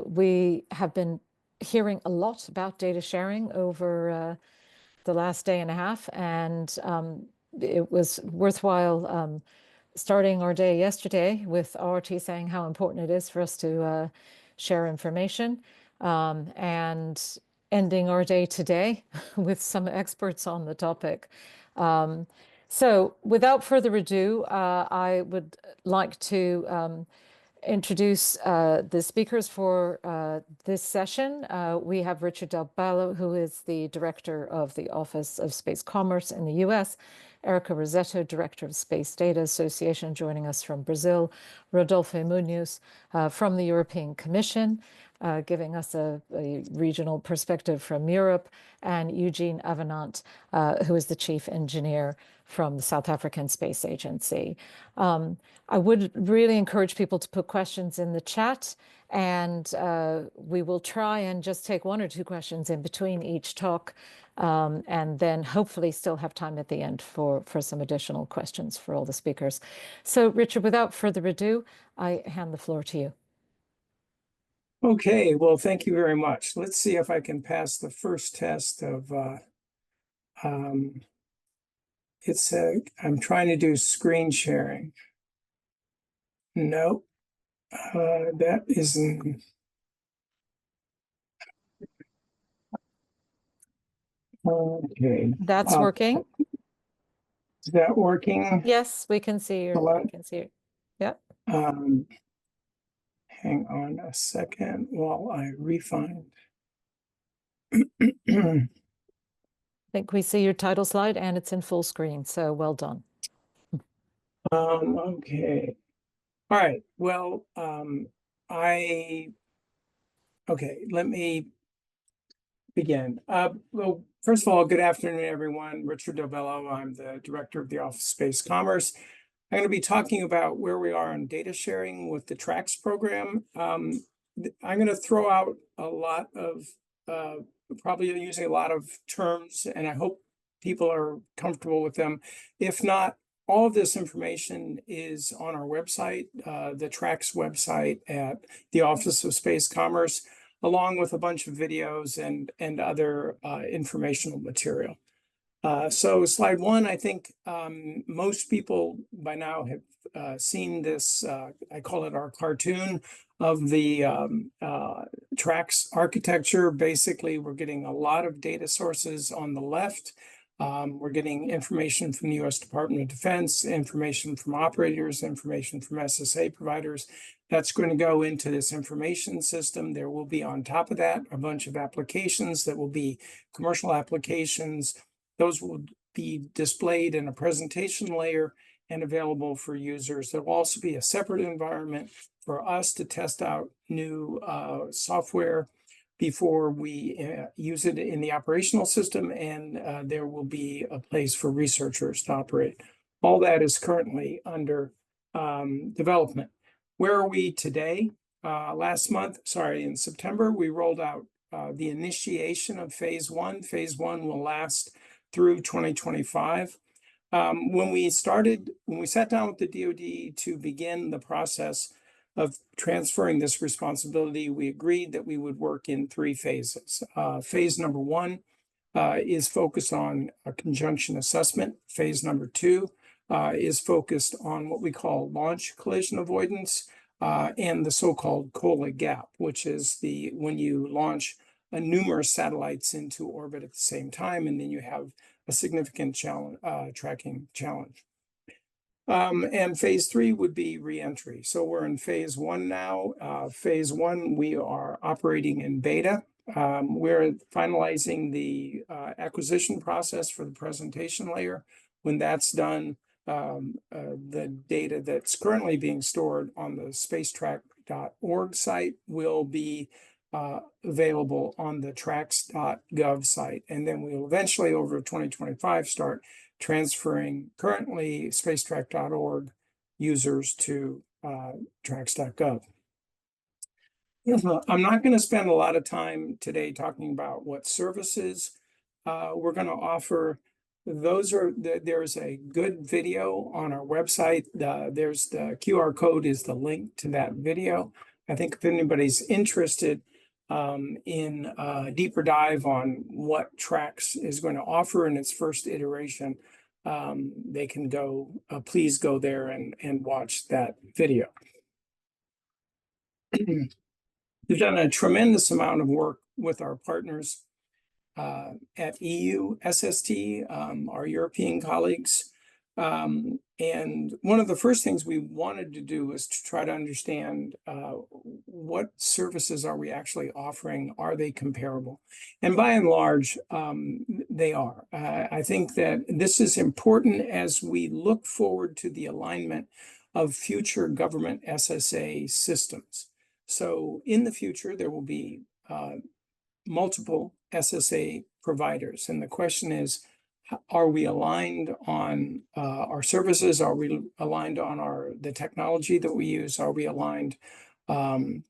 we have been hearing a lot about data sharing over the last day and a half, and it was worthwhile starting our day yesterday with RT saying how important it is for us to share information, and ending our day today with some experts on the topic. So without further ado, I would like to introduce the speakers for this session. We have Richard Del Ballo, who is the Director of the Office of Space Commerce in the US, Erica Rossetto, Director of Space Data Association, joining us from Brazil, Rodolfo Munoz from the European Commission, giving us a regional perspective from Europe, and Eugene Avenant, who is the Chief Engineer from the South African Space Agency. I would really encourage people to put questions in the chat, and we will try and just take 1 or 2 questions in between each talk, and then hopefully still have time at the end for some additional questions for all the speakers. So Richard, without further ado, I hand the floor to you. Okay, well, thank you very much. Let's see if I can pass the first test of, I'm trying to do screen sharing. No, that isn't. Okay. That's working. Is that working? Yes, we can see you. We can see you. Yep. Hang on a second while I refind. I think we see your title slide and it's in full screen, so well done. Okay. All right. Well, okay, let me begin. Well, first of all, good afternoon, everyone. Richard Del Ballo. I'm the Director of the Office of Space Commerce. I'm going to be talking about where we are on data sharing with the TRACS program. I'm going to throw out a lot of, probably using a lot of terms, and I hope people are comfortable with them. If not, all of this information is on our website, the TRACS website at the Office of Space Commerce, along with a bunch of videos and other informational material. So slide 1, I think most people by now have seen this, I call it our cartoon of the TRACS architecture. Basically, we're getting a lot of data sources on the left, We're getting information from the U.S. Department of Defense, information from operators, information from SSA providers. That's going to go into this information system. There will be on top of that a bunch of applications that will be commercial applications. Those will be displayed in a presentation layer and available for users. There will also be a separate environment for us to test out new software before we use it in the operational system, and there will be a place for researchers to operate. All that is currently under development. Where are we today? In September, we rolled out the initiation of phase one. Phase one will last through 2025. When we sat down with the DoD to begin the process of transferring this responsibility, we agreed that we would work in 3 phases. Phase number 1 is focused on a conjunction assessment. Phase number 2 is focused on what we call launch collision avoidance and the so-called COLA gap, which is when you launch numerous satellites into orbit at the same time, and then you have a significant tracking challenge. And phase 3 would be reentry. So we're in phase 1 now. Phase 1, we are operating in beta. We're finalizing the acquisition process for the presentation layer. When that's done, the data that's currently being stored on the spacetrack.org site will be available on the tracks.gov site. And then we'll eventually, over 2025, start transferring currently spacetrack.org users to tracks.gov. I'm not going to spend a lot of time today talking about what services we're going to offer. There's a good video on our website. There's the QR code is the link to that video. I think if anybody's interested in a deeper dive on what Tracks is going to offer in its first iteration, they can please go there and watch that video. We've done a tremendous amount of work with our partners at EU, SST, our European colleagues. And one of the first things we wanted to do was to try to understand what services are we actually offering? Are they comparable? And by and large, they are. I think that this is important as we look forward to the alignment of future government SSA systems. So in the future, there will be multiple SSA providers. And the question is, are we aligned on our services? Are we aligned on the technology that we use? Are we aligned in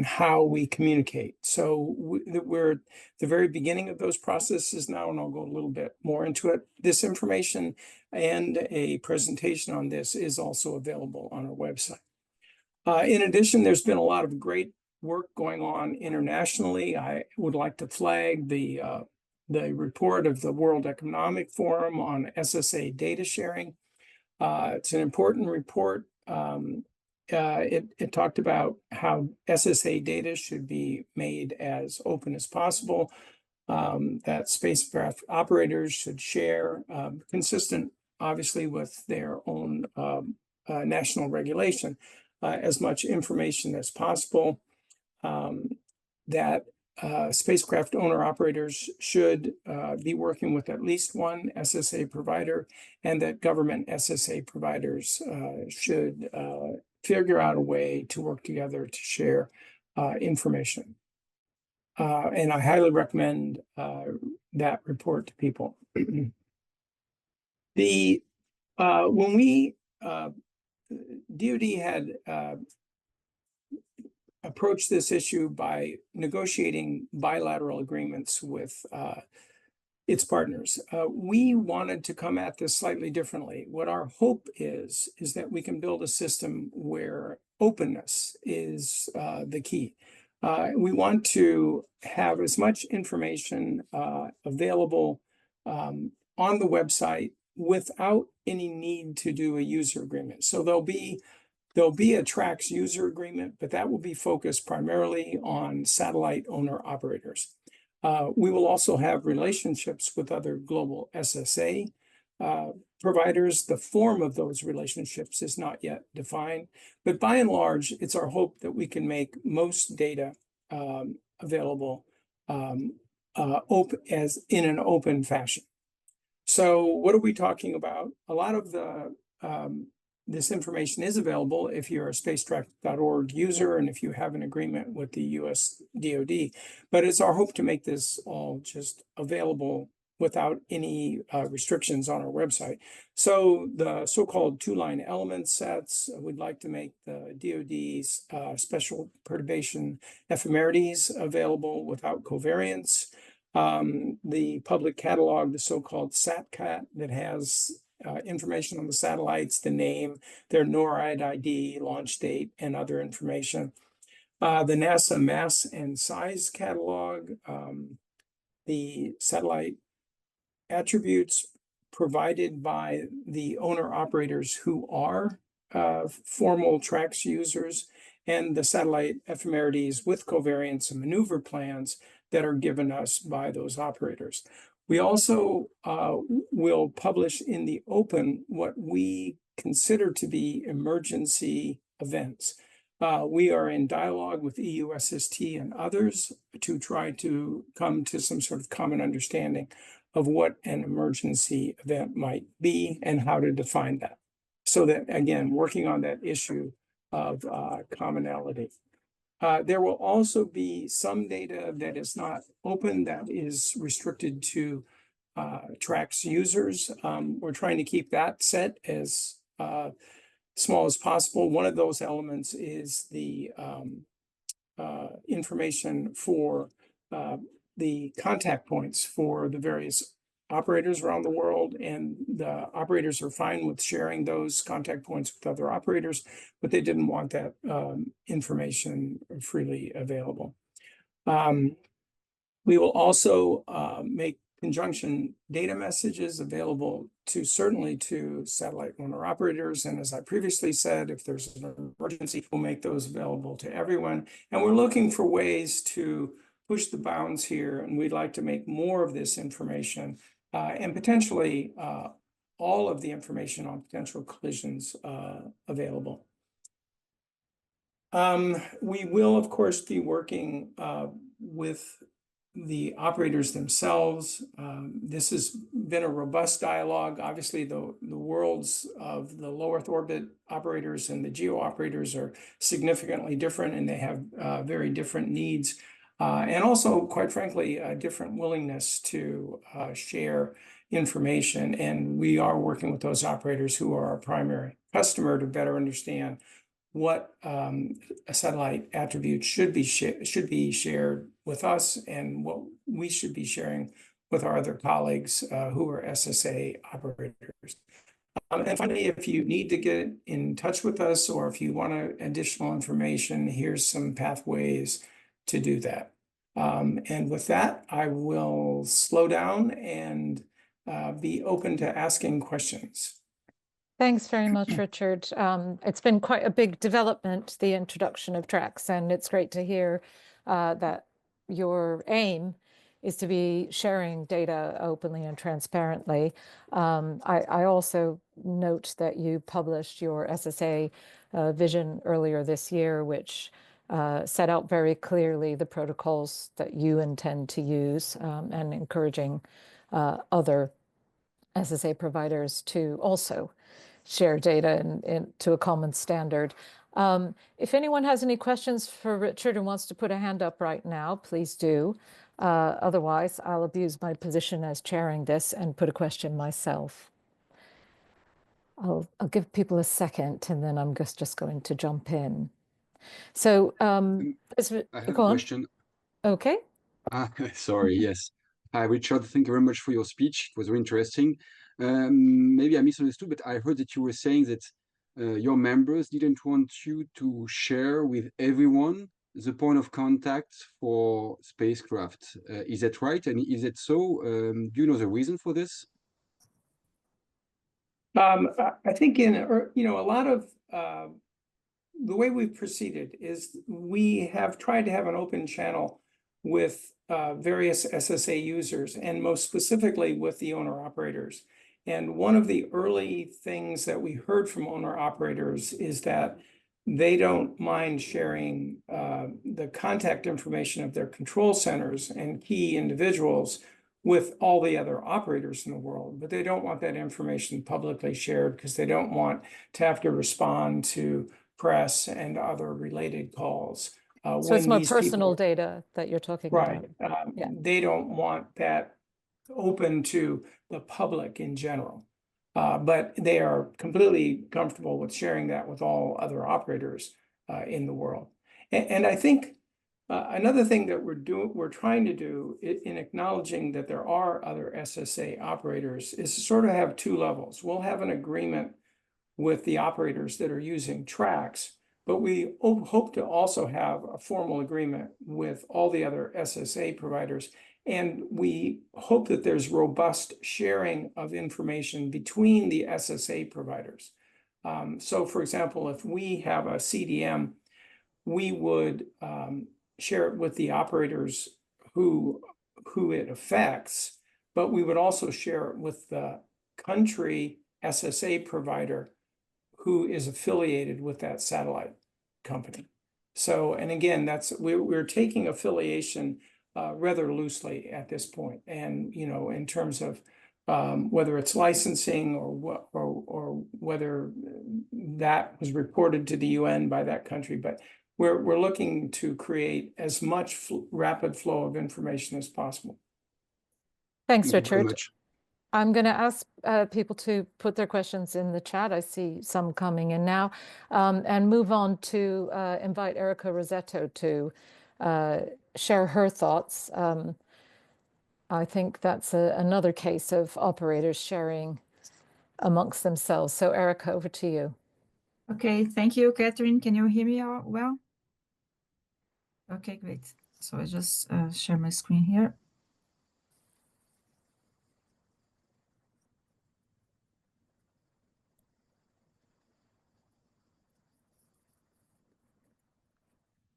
how we communicate? So we're at the very beginning of those processes now, and I'll go a little bit more into it. This information and a presentation on this is also available on our website. In addition, there's been a lot of great work going on internationally. I would like to flag the report of the World Economic Forum on SSA data sharing. It's an important report. It talked about how SSA data should be made as open as possible, that spacecraft operators should share, consistent, obviously, with their own national regulation, as much information as possible, that spacecraft owner-operators should be working with at least one SSA provider, and that government SSA providers should figure out a way to work together to share information. And I highly recommend that report to people. When we DoD had approached this issue by negotiating bilateral agreements with its partners. We wanted to come at this slightly differently. What our hope is that we can build a system where openness is the key. We want to have as much information available on the website without any need to do a user agreement. So there'll be a Tracks user agreement, but that will be focused primarily on satellite owner operators. We will also have relationships with other global SSA providers. The form of those relationships is not yet defined, but by and large, it's our hope that we can make most data available open as in an open fashion. So what are we talking about? A lot of the this information is available if you're a spacetrack.org user and if you have an agreement with the US DoD, but it's our hope to make this all just available without any restrictions on our website. So the so-called two-line element sets, we'd like to make the DoD's special perturbation ephemerides available without covariance. The public catalog, the so-called SatCat, that has information on the satellites, the name, their NORAD ID, launch date, and other information. The NASA mass and size catalog, the satellite attributes provided by the owner operators who are formal TRAX users, and the satellite ephemerides with covariance and maneuver plans that are given us by those operators. We also will publish in the open what we consider to be emergency events. We are in dialogue with EUSST and others to try to come to some sort of common understanding of what an emergency event might be and how to define that. So that, again, working on that issue of commonality. There will also be some data that is not open, that is restricted to TRAX users. We're trying to keep that set as small as possible. One of those elements is the information for the contact points for the various operators around the world, and the operators are fine with sharing those contact points with other operators, but they didn't want that information freely available. We will also make conjunction data messages available to certainly to satellite owner operators. And as I previously said, if there's an emergency, we'll make those available to everyone. And we're looking for ways to push the bounds here, and we'd like to make more of this information and potentially all of the information on potential collisions available. We will, of course, be working with the operators themselves. This has been a robust dialogue. Obviously, the worlds of the low Earth orbit operators and the geo operators are significantly different, and they have very different needs. And also, quite frankly, a different willingness to share information. And we are working with those operators who are our primary customer to better understand what satellite attributes should be shared with us and what we should be sharing with our other colleagues who are SSA operators. And finally, if you need to get in touch with us or if you want additional information, here's some pathways to do that. And with that, I will slow down and be open to asking questions. Thanks very much, Richard. It's been quite a big development, the introduction of TRAX, and it's great to hear that your aim is to be sharing data openly and transparently. I also note that you published your SSA vision earlier this year, which set out very clearly the protocols that you intend to use and encouraging other SSA providers to also share data to a common standard. If anyone has any questions for Richard and wants to put a hand up right now, please do. Otherwise, I'll abuse my position as chairing this and put a question myself. I'll give people a second and then I'm just going to jump in. So, I have a question. Okay. Sorry, yes. Hi, Richard. Thank you very much for your speech. It was very interesting. Maybe I misunderstood, but I heard that you were saying that your members didn't want you to share with everyone the point of contact for spacecraft. Is that right? And is it so? Do you know the reason for this? I think a lot of the way we've proceeded is we have tried to have an open channel with various SSA users, and most specifically with the owner-operators. And one of the early things that we heard from owner-operators is that they don't mind sharing the contact information of their control centers and key individuals with all the other operators in the world, but they don't want that information publicly shared because they don't want to have to respond to press and other related calls. So it's more personal data that you're talking right, about. Yeah. They don't want that open to the public in general, but they are completely comfortable with sharing that with all other operators in the world. And I think another thing that we're trying to do in acknowledging that there are other SSA operators is to sort of have two levels. We'll have an agreement with the operators that are using tracks, but we hope to also have a formal agreement with all the other SSA providers. And we hope that there's robust sharing of information between the SSA providers. So for example, if we have a CDM, we would share it with the operators who it affects, but we would also share it with the country SSA provider who is affiliated with that satellite company. So, and again, we're taking affiliation rather loosely at this point. And, you know, in terms of whether it's licensing or whether that was reported to the UN by that country, but we're looking to create as much rapid flow of information as possible. Thanks, Richard. I'm going to ask people to put their questions in the chat. I see some coming in now, and move on to invite Erica Rosetto to share her thoughts. I think that's another case of operators sharing amongst themselves. So Erica, over to you. Okay, thank you, Katherine. Can you hear me well? Okay, great. So I just share my screen here.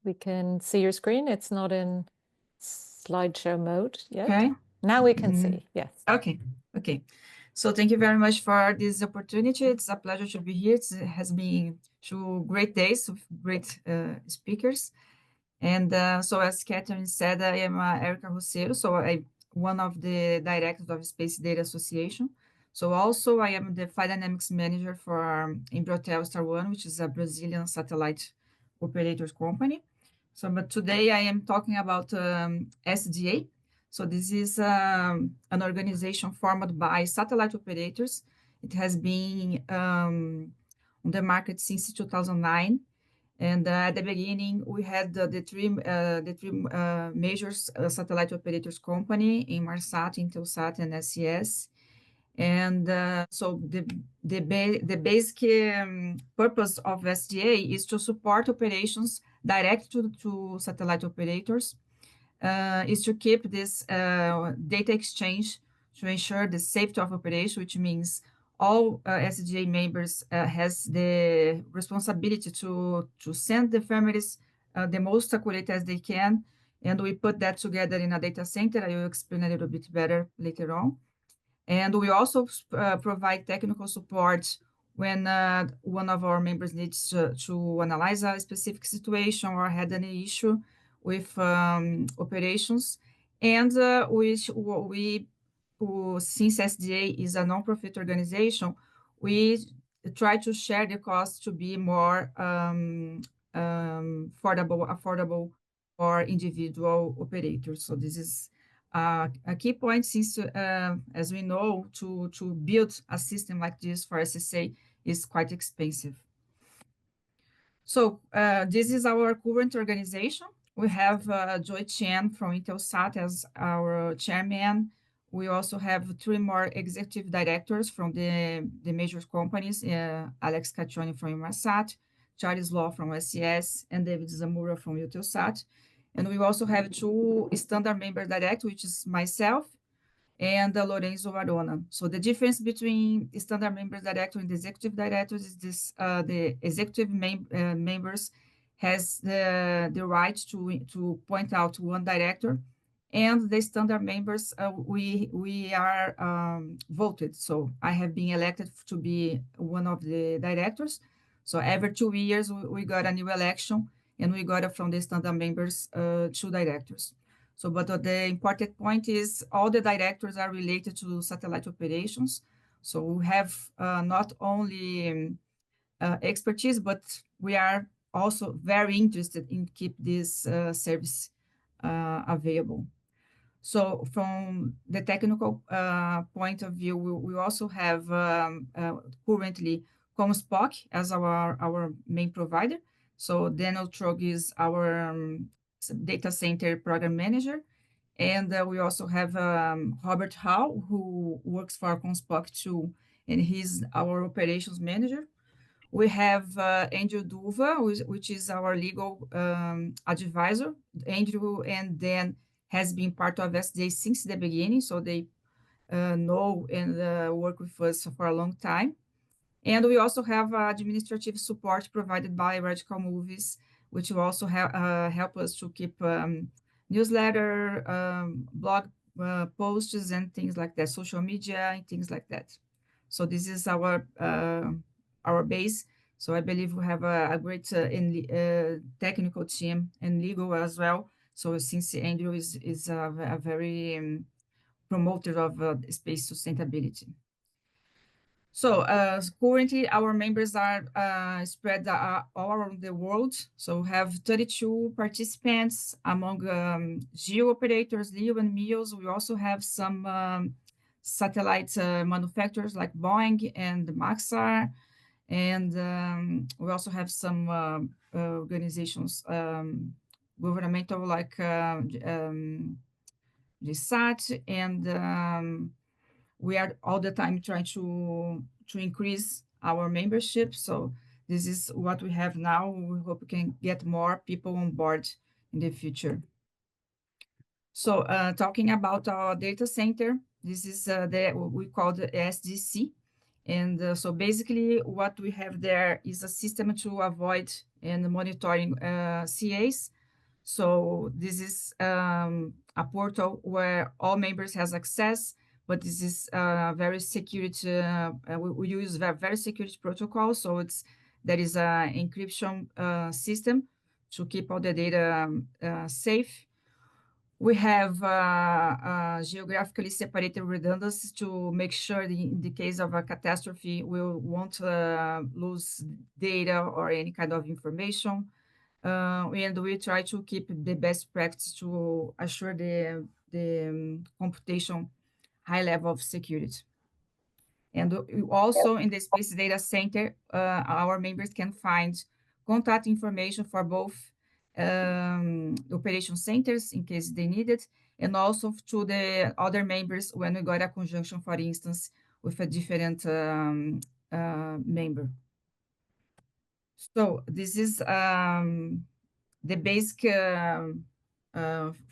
We can see your screen. It's not in slideshow mode yet. Okay. Now we can see, yes. Okay, okay. So thank you very much for this opportunity. It's a pleasure to be here. It has been 2 great days with great speakers. And so as Katherine said, I am Erica Rosetto, so I'm one of the directors of Space Data Association. So also I am the Flight Dynamics Manager for Embratel Star One, which is a Brazilian satellite operators company. So, but today I am talking about SDA. So this is an organization formed by satellite operators. It has been on the market since 2009. And at the beginning, we had the three major satellite operators company in Inmarsat, Intelsat, and SES. And so the basic purpose of SDA is to support operations direct to satellite operators, is to keep this data exchange to ensure the safety of operation, which means all SDA members has the responsibility to send the firmwares the most accurate as they can. And we put that together in a data center. I will explain a little bit better later on. And we also provide technical support when one of our members needs to analyze a specific situation or had any issue with operations. And since SDA is a non-profit organization, we try to share the cost to be more affordable for individual operators. So this is a key point, since, as we know, to build a system like this for SSA is quite expensive. So this is our current organization. We have Joy Chen from Intelsat as our chairman. We also have 3 more executive directors from the major companies, Alex Caccioni from Inmarsat, Charles Law from SES, and David Zamora from Eutelsat. And we also have 2 standard member direct, which is myself and Lorenzo Varona. So the difference between the standard member director and the executive directors is this: the executive members has the right to point out one director, and the standard members, we are voted. So I have been elected to be one of the directors. So every 2 years, we got a new election, and we got from the standard members 2 directors. So, but the important point is all the directors are related to satellite operations. So we have not only expertise, but we are also very interested in keep this service available. So from the technical point of view, we also have currently ComSpoc as our main provider. So Daniel Trog is our data center program manager. And we also have Robert Howe, who works for ComSpoc too, and he's our operations manager. We have Andrew Duva, which is our legal advisor. Andrew and Dan has been part of SDA since the beginning, so they know and work with us for a long time. And we also have administrative support provided by Radical Movies, which will also help us to keep newsletter, blog posts and things like that, social media and things like that. So this is our base. So I believe we have a great technical team and legal as well. So since Andrew is a very promoter of space sustainability. So currently our members are spread all around the world. So we have 32 participants among GEO operators, LEO and MEOs. We also have some satellite manufacturers like Boeing and Maxar. And we also have some organizations, governmental like GSAT, and we are all the time trying to increase our membership. So this is what we have now. We hope we can get more people on board in the future. So talking about our data center, this is we call the SDC. And so basically what we have there is a system to avoid and monitoring CAs. So this is a portal where all members has access, but this is very security. We use very security protocol. So there is an encryption system to keep all the data safe. We have geographically separated redundancies to make sure in the case of a catastrophe, we won't lose data or any kind of information. And we try to keep the best practice to assure the computation high level of security. And also in the Space Data Center, our members can find contact information for both operation centers in case they need it, and also to the other members when we got a conjunction, for instance, with a different member. So this is the basic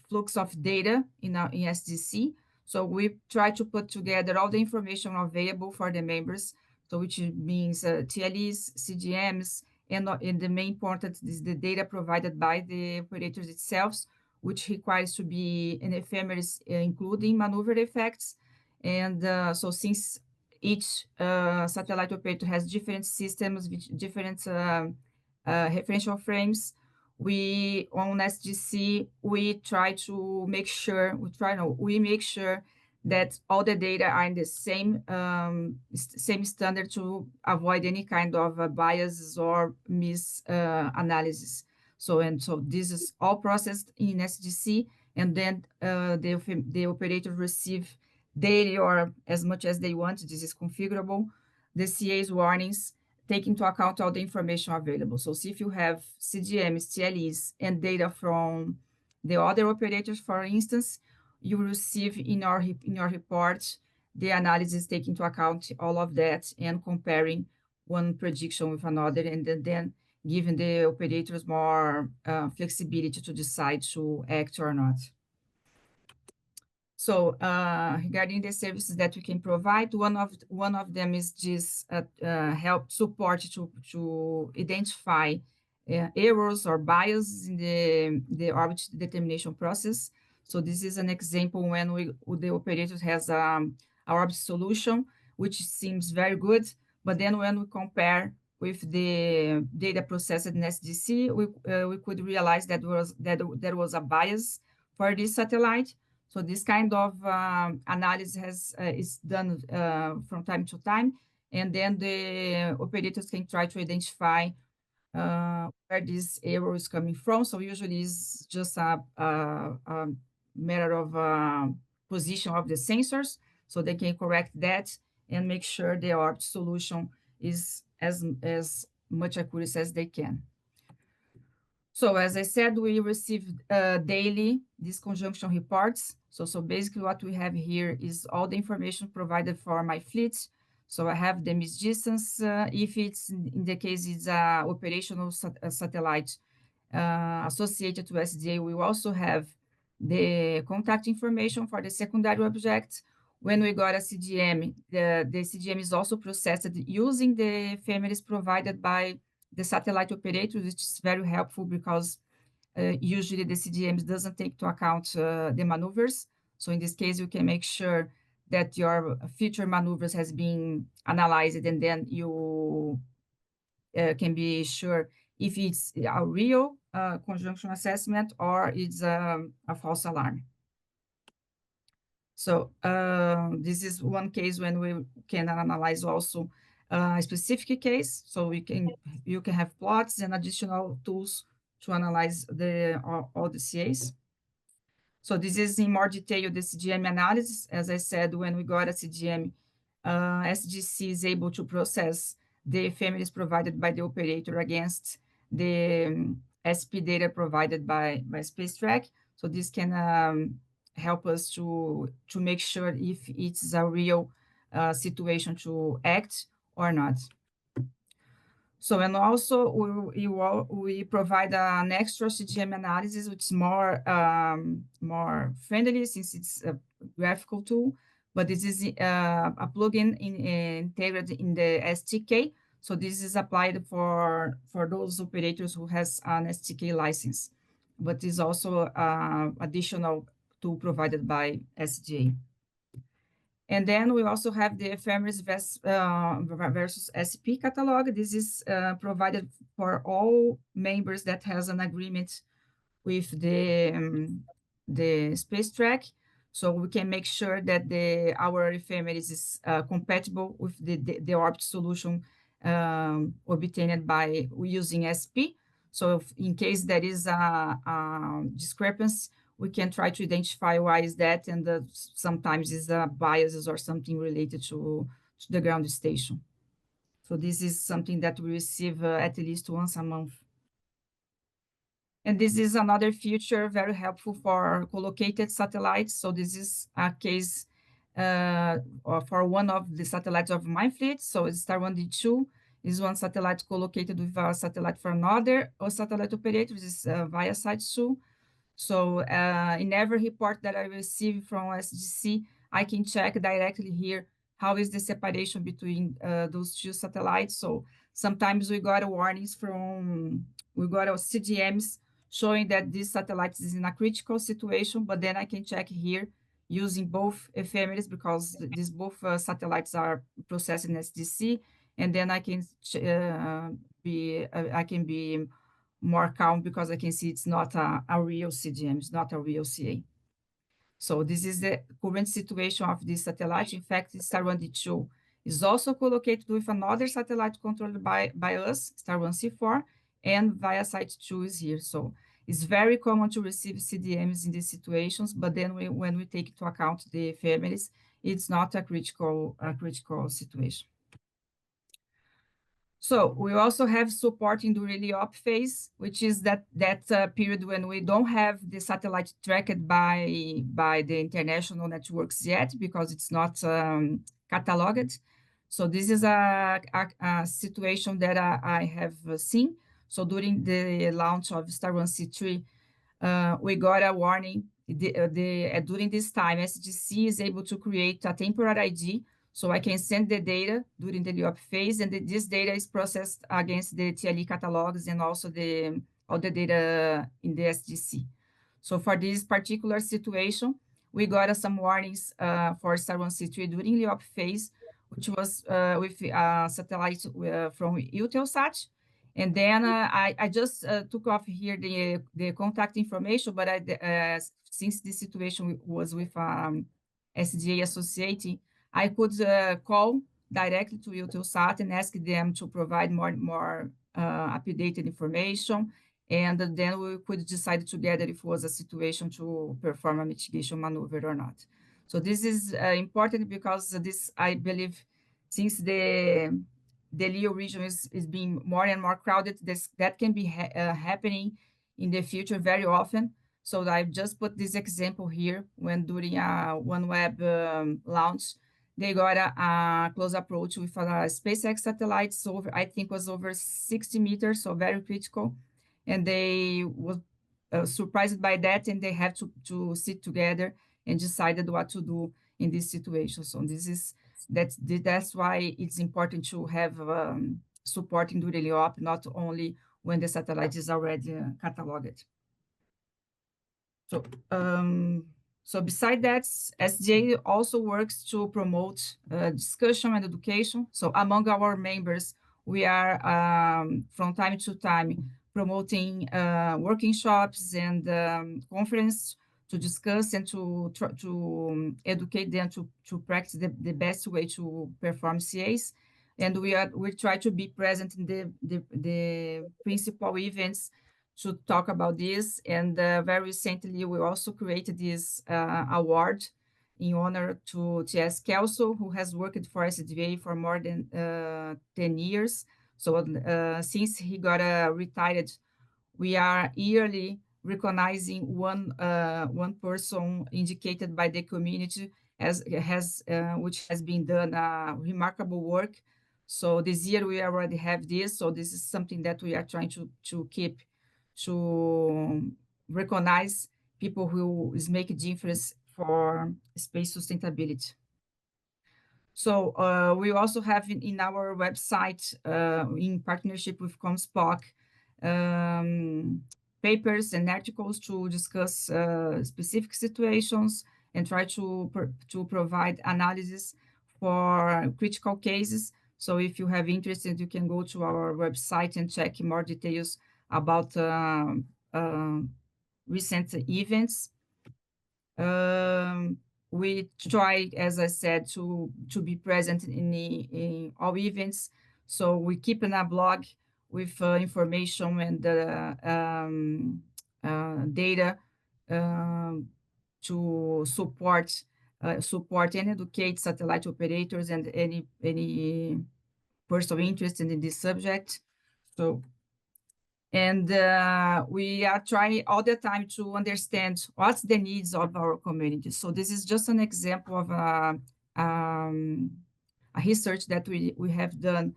flux of data in SDC. So we try to put together all the information available for the members, so which means TLEs, CGMs, and the main important is the data provided by the operators itself, which requires to be in ephemeris, including maneuver effects. And so since each satellite operator has different systems with different referential frames, on SDC, we try to make sure, we make sure that all the data are in the same standard to avoid any kind of biases or misanalysis. So this is all processed in SDC, and then the operator receive daily or as much as they want. This is configurable. The CA's warnings take into account all the information available. So if you have CGMs, TLEs, and data from the other operators, for instance, you will receive in your report the analysis taking into account all of that and comparing one prediction with another, and then giving the operators more flexibility to decide to act or not. So regarding the services that we can provide, one of them is this help support to identify errors or bias in the orbit determination process. So this is an example when the operator has an orbit solution, which seems very good, but then when we compare with the data processed in SDC, we could realize that there was a bias for this satellite. So this kind of analysis is done from time to time, and then the operators can try to identify where this error is coming from. So usually it's just a matter of position of the sensors, so they can correct that and make sure the orbit solution is as much accuracy as they can. So as I said, we receive daily these conjunction reports. So basically what we have here is all the information provided for my fleet. So I have the miss distance, if it's in the case it's a operational satellite associated to SDA, we also have the contact information for the secondary object. When we got a CGM, the CGM is also processed using the ephemeris provided by the satellite operator, which is very helpful because usually the CGM doesn't take into account the maneuvers. So in this case, you can make sure that your future maneuvers has been analyzed, and then you can be sure if it's a real conjunction assessment or it's a false alarm. So this is one case when we can analyze also a specific case. So you can have plots and additional tools to analyze all the CAs. So this is in more detail the CGM analysis. As I said, when we got a CGM, SGC is able to process the ephemeris provided by the operator against the SP data provided by Spacecraft. So this can help us to make sure if it's a real situation to act or not. So, and also we provide an extra CGM analysis, which is more friendly since it's a graphical tool, but this is a plugin integrated in the STK. So this is applied for those operators who has an STK license, but is also additional tool provided by SGA. And then we also have the ephemeris versus SP catalog. This is provided for all members that has an agreement with the space track. So we can make sure that our ephemeris is compatible with the orbit solution obtained by using SP. So in case there is a discrepancy, we can try to identify why is that, and sometimes it's biases or something related to the ground station. So this is something that we receive at least once a month. And this is another feature very helpful for collocated satellites. So this is a case for one of the satellites of my fleet. So it's Star 1D2 is one satellite collocated with a satellite for another satellite operator. This is Viasat-2. So in every report that I receive from SGC, I can check directly here how is the separation between those two satellites. So sometimes we got warnings we got our CGMs showing that this satellite is in a critical situation, but then I can check here using both ephemeris because these both satellites are processed in SDC, and then I can be more calm because I can see it's not a real CGM, it's not a real CA. So this is the current situation of this satellite. In fact, Star 1D2 is also collocated with another satellite controlled by us, Star 1C4, and Viasat-2 is here. So it's very common to receive CDMs in these situations, but then when we take into account the ephemeris, it's not a critical situation. So we also have support in the really up phase, which is that period when we don't have the satellite tracked by the international networks yet because it's not cataloged. So this is a situation that I have seen. So during the launch of Star 1C3, we got a warning. During this time, SGC is able to create a temporary ID. So I can send the data during the LEOP phase, and this data is processed against the TLE catalogs and also all the data in the SDC. So for this particular situation, we got some warnings for Star 1C3 during LEOP phase, which was with satellite from Eutelsat. And then I just took off here the contact information, but since this situation was with SDA associating, I could call directly to Eutelsat and ask them to provide more updated information. And then we could decide together if it was a situation to perform a mitigation maneuver or not. So this is important because this, I believe, since the LEO region is being more and more crowded, that can be happening in the future very often. So I've just put this example here when during a OneWeb launch, they got a close approach with a SpaceX satellite. So I think was over 60 meters, so very critical. And they were surprised by that, and they have to sit together and decided what to do in this situation. So that's why it's important to have supporting during LEOP, not only when the satellite is already cataloged. So beside that, SDA also works to promote discussion and education. So among our members, we are from time to time promoting workshops and conferences to discuss and to educate them to practice the best way to perform CAs. And we try to be present in the principal events to talk about this. And very recently, we also created this award in honor to T.S. Kelso, who has worked for SDA for more than 10 years. So since he got retired, we are yearly recognizing one person indicated by the community which has been done remarkable work. So this year we already have this. So this is something that we are trying to keep, to recognize people who is making difference for space sustainability. So we also have in our website, in partnership with ComSpoc, papers and articles to discuss specific situations and try to provide analysis for critical cases. So if you have interest, you can go to our website and check more details about recent events. We try, as I said, to be present in all events. So we keep in a blog with information and data to support and educate satellite operators and any person interested in this subject. So, and we are trying all the time to understand what's the needs of our community. So this is just an example of a research that we have done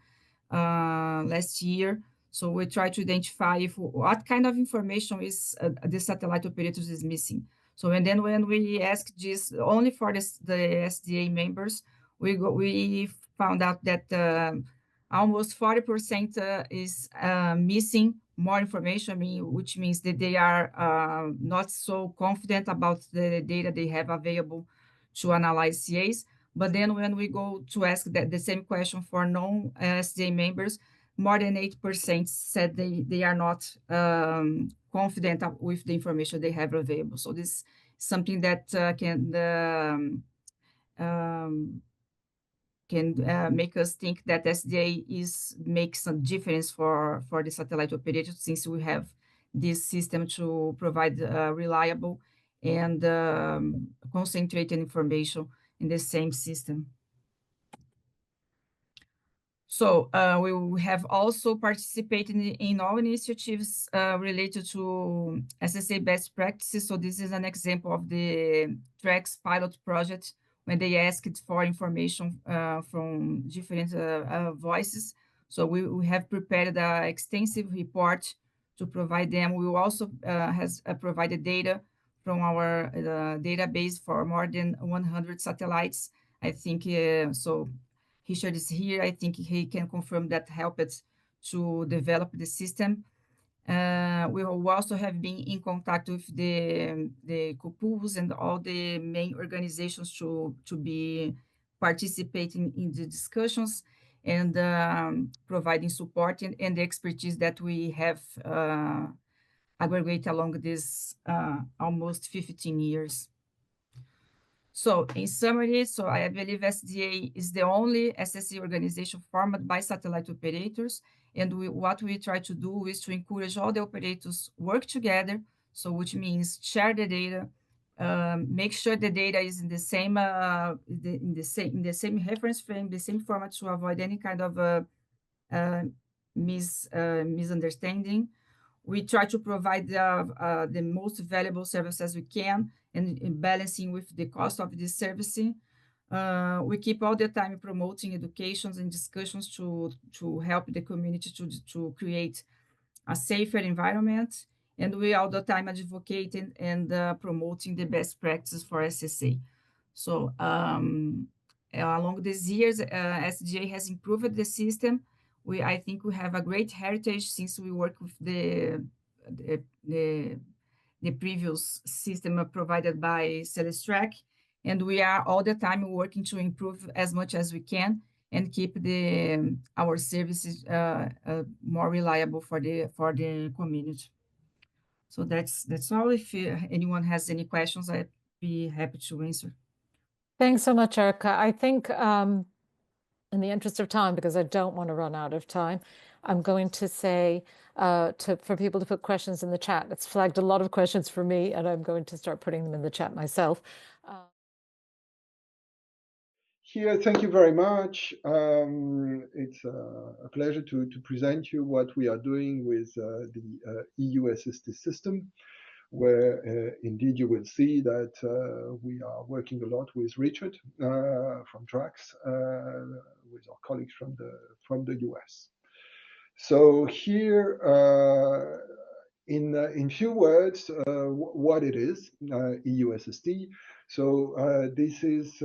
last year. So we try to identify what kind of information is the satellite operators is missing. So and then when we ask this only for the SDA members, we found out that almost 40% is missing more information, which means that they are not so confident about the data they have available to analyze CAs. But then when we go to ask the same question for non-SDA members, more than 8% said they are not confident with the information they have available. So this is something that can make us think that SDA makes a difference for the satellite operators, since we have this system to provide reliable and concentrated information in the same system. So we have also participated in all initiatives related to SSA best practices. So this is an example of the TREX pilot project, when they asked for information from different voices. So we have prepared an extensive report to provide them. We also has provided data from our database for more than 100 satellites I think so. Richard is here. I think he can confirm that helped to develop the system. We will also have been in contact with the COPUs and all the main organizations to be participating in the discussions and providing support and the expertise that we have aggregate along this almost 15 years. So in summary, so I believe SDA is the only SSA organization formed by satellite operators. And what we try to do is to encourage all the operators work together. So which means share the data, make sure the data is in the same in the same reference frame, the same format to avoid any kind of misunderstanding. We try to provide the most valuable service as we can and in balancing with the cost of this servicing. We keep all the time promoting educations and discussions to help the community to create a safer environment. And we all the time advocating and promoting the best practices for SSA. So along these years, SDA has improved the system. I think we have a great heritage since we work with the previous system provided by Celestrak, and we are all the time working to improve as much as we can and keep our services more reliable for the community. So that's all. If anyone has any questions, I'd be happy to answer. Thanks so much, Erica. I think in the interest of time, because I don't want to run out of time, I'm going to say for people to put questions in the chat. It's flagged a lot of questions for me, and I'm going to start putting them in the chat myself. Here, thank you very much. It's a pleasure to present you what we are doing with the EU SST system, where indeed you will see that we are working a lot with Richard from TRAX, with our colleagues from the US. So here, in few words, what it is, EU SST. So this is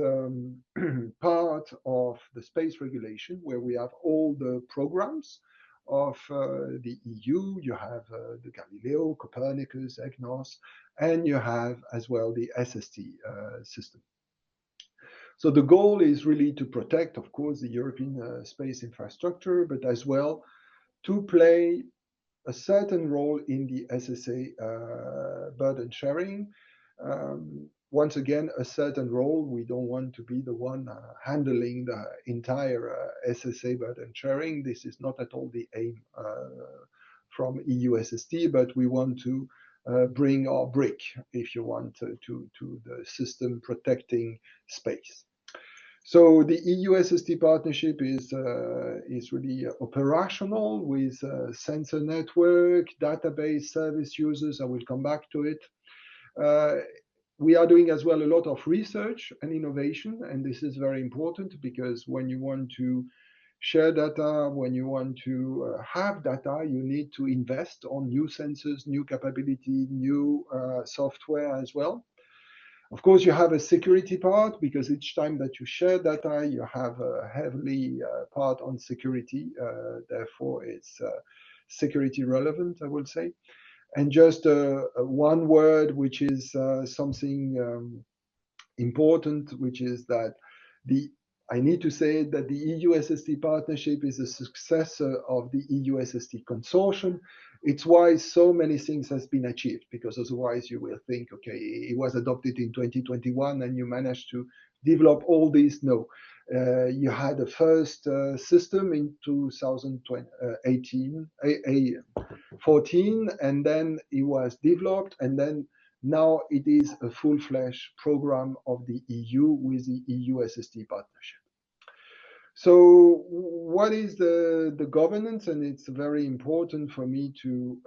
part of the space regulation, where we have all the programs of the EU. You have the Galileo, Copernicus, EGNOS, and you have as well the SST system. So the goal is really to protect, of course, the European space infrastructure, but as well to play a certain role in the SSA burden sharing. Once again, a certain role. We don't want to be the one handling the entire SSA burden sharing. This is not at all the aim from EU SST, but we want to bring our brick, if you want, to the system protecting space. So the EU SST partnership is really operational with sensor network, database, service users. I will come back to it. We are doing as well a lot of research and innovation, and this is very important because when you want to share data, when you want to have data, you need to invest on new sensors, new capability, new software as well. Of course, you have a security part because each time that you share data, you have a heavily part on security. Therefore, it's security relevant, I would say. And just one word, which is something important, which is that I need to say that the EU SST partnership is a successor of the EU SST consortium. It's why so many things has been achieved, because otherwise you will think, okay, it was adopted in 2021 and you managed to develop all these. No, you had the first system in 2014, and then it was developed, and then now it is a full-fledged program of the EU with the EU SST partnership. So what is the governance? And it's very important for me to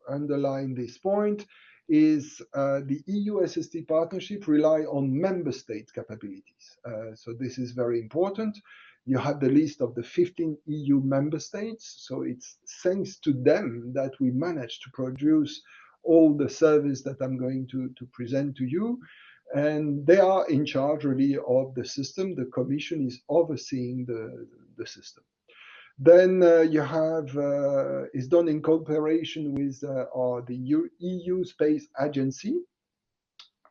underline this point, is the EU SST partnership rely on member state capabilities. So this is very important. You have the list of the 15 EU member states. So it's thanks to them that we managed to produce all the service that I'm going to present to you. and they are in charge really of the system. The Commission is overseeing the system. Then you have, is done in cooperation with the EU Space Agency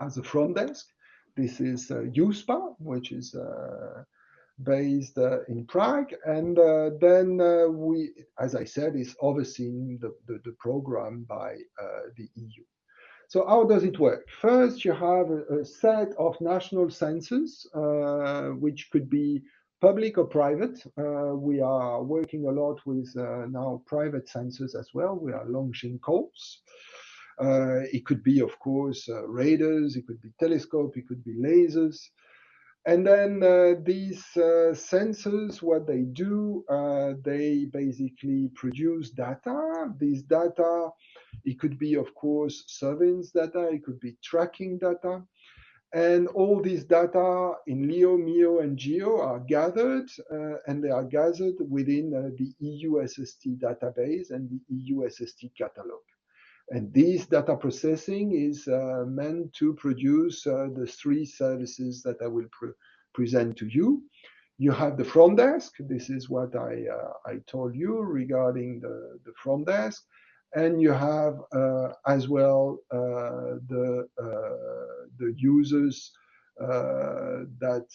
as a front desk. This is USPA, which is based in Prague. And then we, as I said, is overseeing the program by the EU. So how does it work? First, you have a set of national census, which could be public or private. We are working a lot with now private census as well. We are launching calls. It could be, of course, radars, it could be telescope, it could be lasers. And then these sensors, what they do, they basically produce data. These data, it could be, of course, surveillance data, it could be tracking data. And all these data in LEO, MEO, and GEO are gathered, and they are gathered within the EU SST database and the EU SST catalog. And this data processing is meant to produce the three services that I will present to you. You have the front desk. This is what I told you regarding the front desk. And you have as well the users that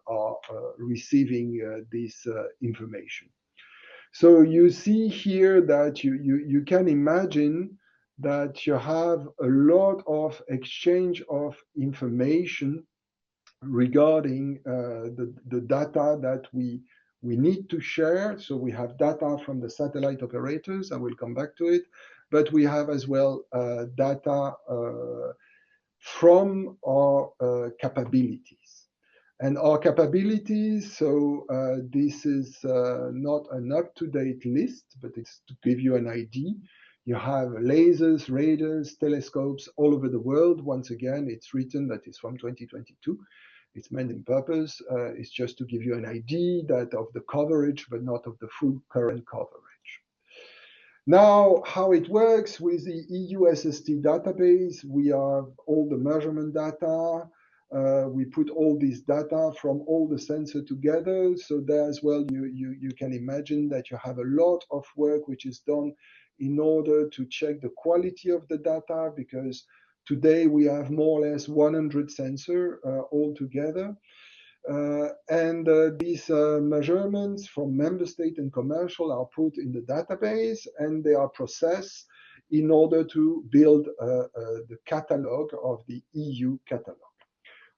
are receiving this information. So you see here that you can imagine that you have a lot of exchange of information regarding the data that we need to share. So we have data from the satellite operators, I will come back to it, but we have as well data from our capabilities. And our capabilities, so this is not an up-to-date list, but it's to give you an idea. You have lasers, radars, telescopes all over the world. Once again, it's written that it's from 2022. It's meant in purpose. It's just to give you an idea that of the coverage, but not of the full current coverage. Now, how it works with the EU SST database, we have all the measurement data. We put all this data from all the sensors together. So there as well, you can imagine that you have a lot of work which is done in order to check the quality of the data, because today we have more or less 100 sensors all together. And these measurements from member state and commercial are put in the database, and they are processed in order to build the catalog of the EU catalog.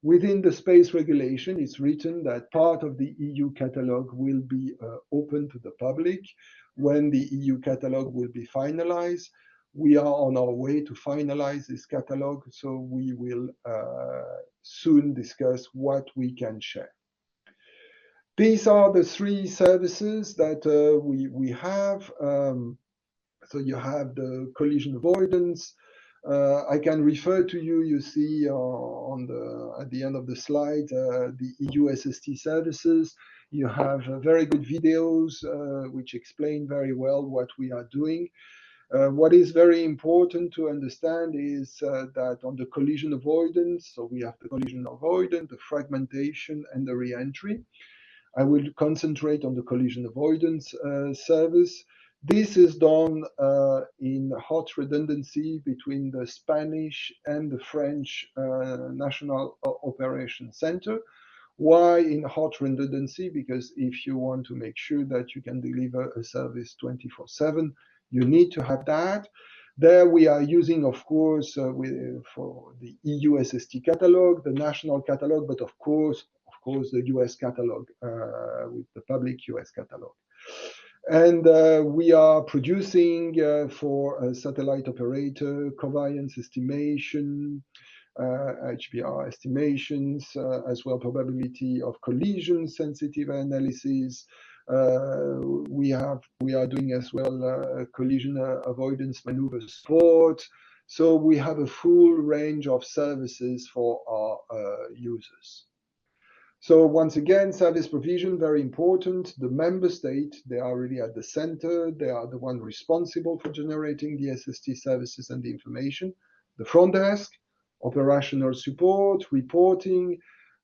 Within the space regulation, it's written that part of the EU catalog will be open to the public when the EU catalog will be finalized. We are on our way to finalize this catalog, so we will soon discuss what we can share. These are the three services that we have. So you have the collision avoidance. I can refer to you, you see at the end of the slide, the EU SST services. You have very good videos which explain very well what we are doing. What is very important to understand is that on the collision avoidance, so we have the collision avoidance, the fragmentation, and the re-entry. I will concentrate on the collision avoidance service. This is done in hot redundancy between the Spanish and the French National Operation Center. Why in hot redundancy? Because if you want to make sure that you can deliver a service 24/7, you need to have that. There we are using, of course, for the EU SST catalog, the national catalog, but of course, the US catalog with the public US catalog. And we are producing for a satellite operator covariance estimation, HBR estimations, as well probability of collision sensitive analysis. We are doing as well collision avoidance maneuver support. So we have a full range of services for our users. So once again, service provision, very important. The member state, they are really at the center. They are the one responsible for generating the SST services and the information. The front desk, operational support, reporting,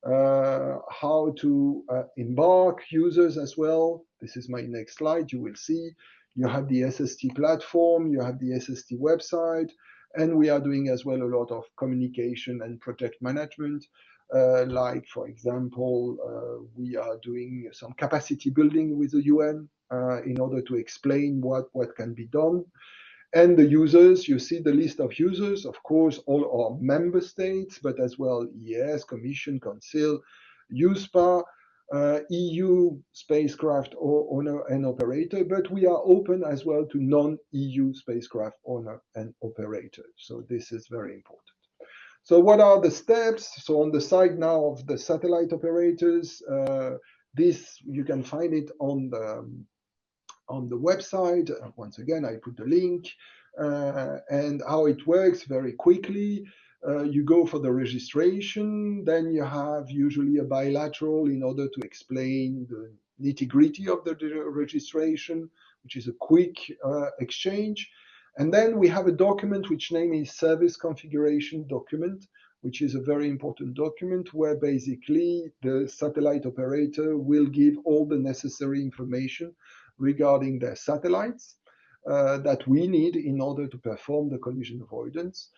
how to embark users as well. This is my next slide. You will see you have the SST platform, you have the SST website, and we are doing as well a lot of communication and project management. Like, for example, we are doing some capacity building with the UN in order to explain what can be done. And the users, you see the list of users, of course, all our member states, but as well ES, Commission, Council, USPA, EU spacecraft owner and operator, but we are open as well to non-EU spacecraft owner and operator. So this is very important. So what are the steps? So on the side now of the satellite operators, this you can find it on the website. Once again, I put the link and how it works very quickly. You go for the registration, then you have usually a bilateral in order to explain the nitty-gritty of the registration, which is a quick exchange. And then we have a document which name is service configuration document, which is a very important document where basically the satellite operator will give all the necessary information regarding their satellites that we need in order to perform the collision avoidance.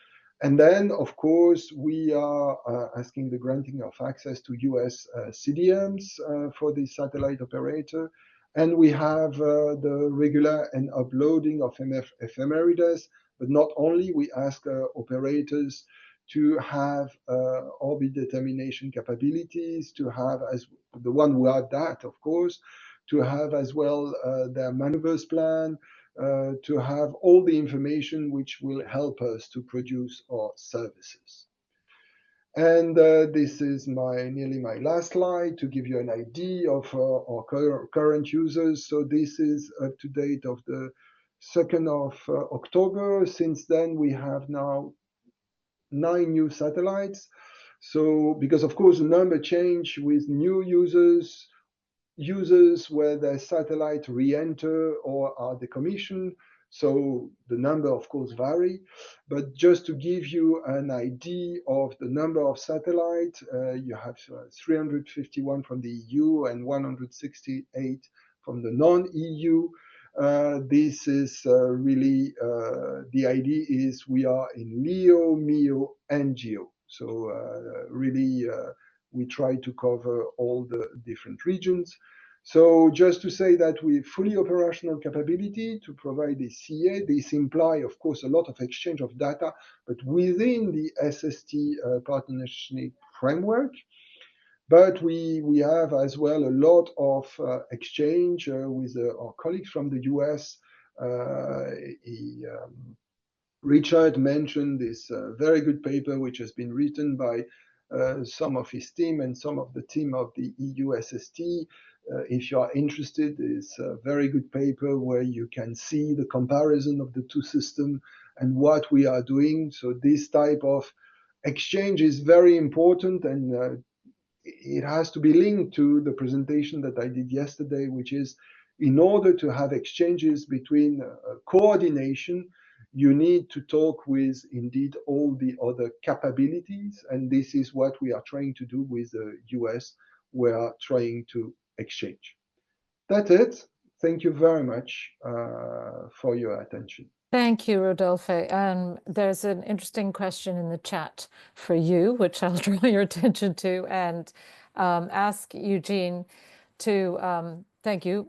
And then, of course, we are asking the granting of access to US CDMs for the satellite operator. And we have the regular and uploading of ephemerides, but not only, we ask operators to have orbit determination capabilities, to have, as the one who had that, of course, to have as well their maneuvers plan, to have all the information which will help us to produce our services. And this is nearly my last slide to give you an idea of our current users. So this is up to date of the 2nd of October. Since then, we have now 9 new satellites. So because of course the number change with new users where their satellite re-enter or are decommissioned. So the number, of course, vary. But just to give you an idea of the number of satellites, you have 351 from the EU and 168 from the non-EU. This is really, the idea is we are in LEO, MEO, and GEO. So really, we try to cover all the different regions. So just to say that we fully operational capability to provide the CA, this imply, of course, a lot of exchange of data, but within the SST partnership framework. But we have as well a lot of exchange with our colleagues from the US. Richard mentioned this very good paper which has been written by some of his team and some of the team of the EU SST. If you are interested, it's a very good paper where you can see the comparison of the two systems and what we are doing. So this type of exchange is very important, and it has to be linked to the presentation that I did yesterday, which is in order to have exchanges between coordination, you need to talk with indeed all the other capabilities. And this is what we are trying to do with the US. We are trying to exchange. That's it. Thank you very much for your attention. Thank you, Rodolphe. There's an interesting question in the chat for you, which I'll draw your attention to and ask Eugene to, thank you,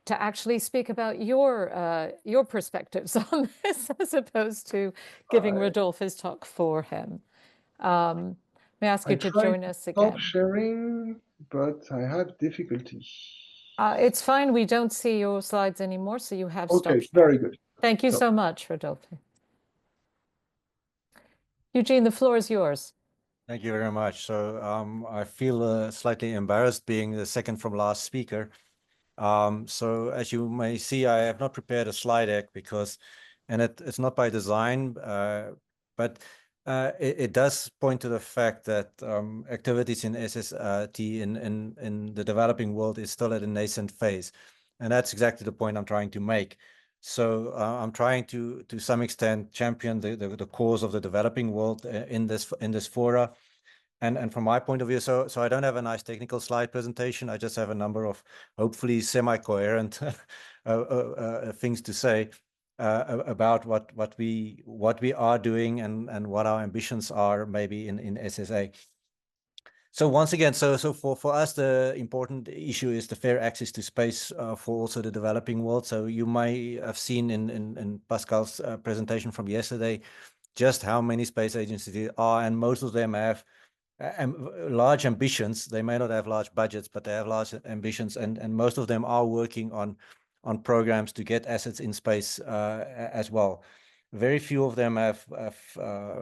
to actually speak about your perspectives on this as opposed to giving Rodolphe his talk for him. May I ask you to join us again? Stop sharing, but I have difficulty. It's fine. We don't see your slides anymore, so you have stopped sharing. Very good. Thank you so much, Rodolphe. Eugene, the floor is yours. Thank you very much. So I feel slightly embarrassed being the second from last speaker. So as you may see, I have not prepared a slide deck because, and it's not by design, but it does point to the fact that activities in SST in the developing world is still at a nascent phase. And that's exactly the point I'm trying to make. So I'm trying to some extent champion the cause of the developing world in this fora. And from my point of view, so I don't have a nice technical slide presentation. I just have a number of hopefully semi-coherent things to say about what we are doing and what our ambitions are maybe in SSA. So once again, so for us, the important issue is the fair access to space for also the developing world. So you may have seen in Pascal's presentation from yesterday just how many space agencies there are, and most of them have large ambitions. They may not have large budgets, but they have large ambitions, and most of them are working on programs to get assets in space as well. Very few of them have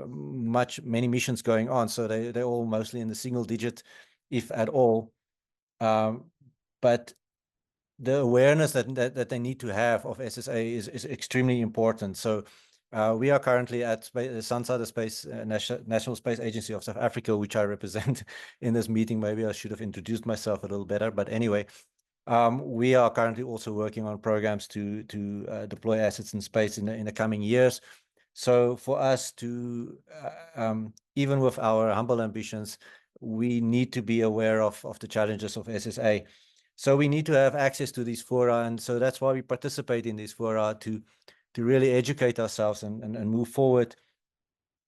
many missions going on, so they're all mostly in the single digit, if at all. But the awareness that they need to have of SSA is extremely important. So we are currently at SANSA, the National Space Agency of South Africa, which I represent in this meeting. Maybe I should have introduced myself a little better, but anyway, we are currently also working on programs to deploy assets in space in the coming years. So for us to, even with our humble ambitions, we need to be aware of the challenges of SSA. So we need to have access to these fora, and so that's why we participate in these fora to really educate ourselves and move forward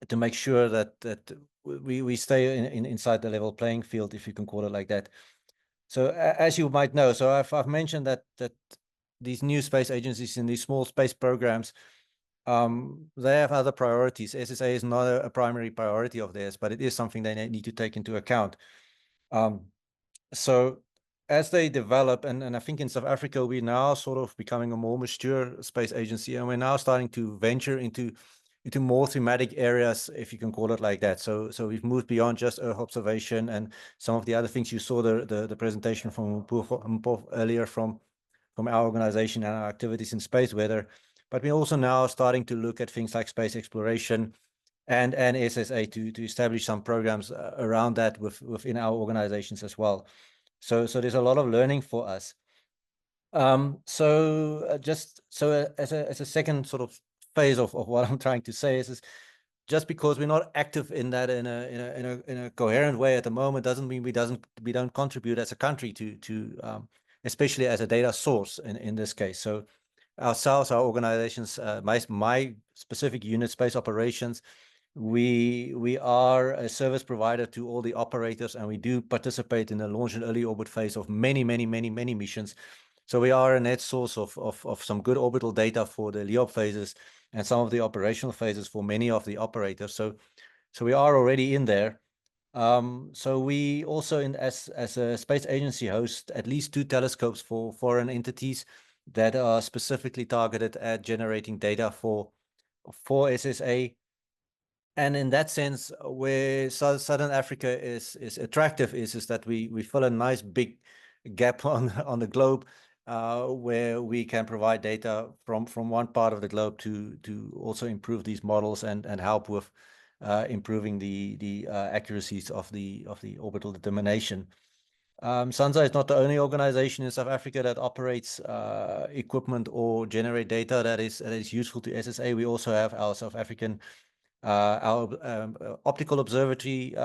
to make sure that we stay inside the level playing field, if you can call it like that. So as you might know, so I've mentioned that these new space agencies in these small space programs, they have other priorities. SSA is not a primary priority of theirs, but it is something they need to take into account. So as they develop, and I think in South Africa, we're now sort of becoming a more mature space agency, and we're now starting to venture into more thematic areas, if you can call it like that. So we've moved beyond just Earth observation and some of the other things. You saw the presentation from Mpho earlier from our organization and our activities in space weather. But we're also now starting to look at things like space exploration and SSA to establish some programs around that within our organizations as well. So there's a lot of learning for us. As a second sort of phase of what I'm trying to say is just because we're not active in that in a coherent way at the moment doesn't mean we don't contribute as a country to especially as a data source in this case. So ourselves, our organizations, my specific unit, space operations, we are a service provider to all the operators, and we do participate in the launch and early orbit phase of many missions. So we are a net source of some good orbital data for the LEOP phases and some of the operational phases for many of the operators. So we are already in there. So we also, as a space agency, host at least 2 telescopes for foreign entities that are specifically targeted at generating data for SSA. And in that sense, where Southern Africa is attractive is that we fill a nice big gap on the globe, where we can provide data from one part of the globe to also improve these models and help with improving the accuracies of the orbital determination. SANSA is not the only organization in South Africa that operates equipment or generate data that is useful to SSA. We also have our South African optical observatory,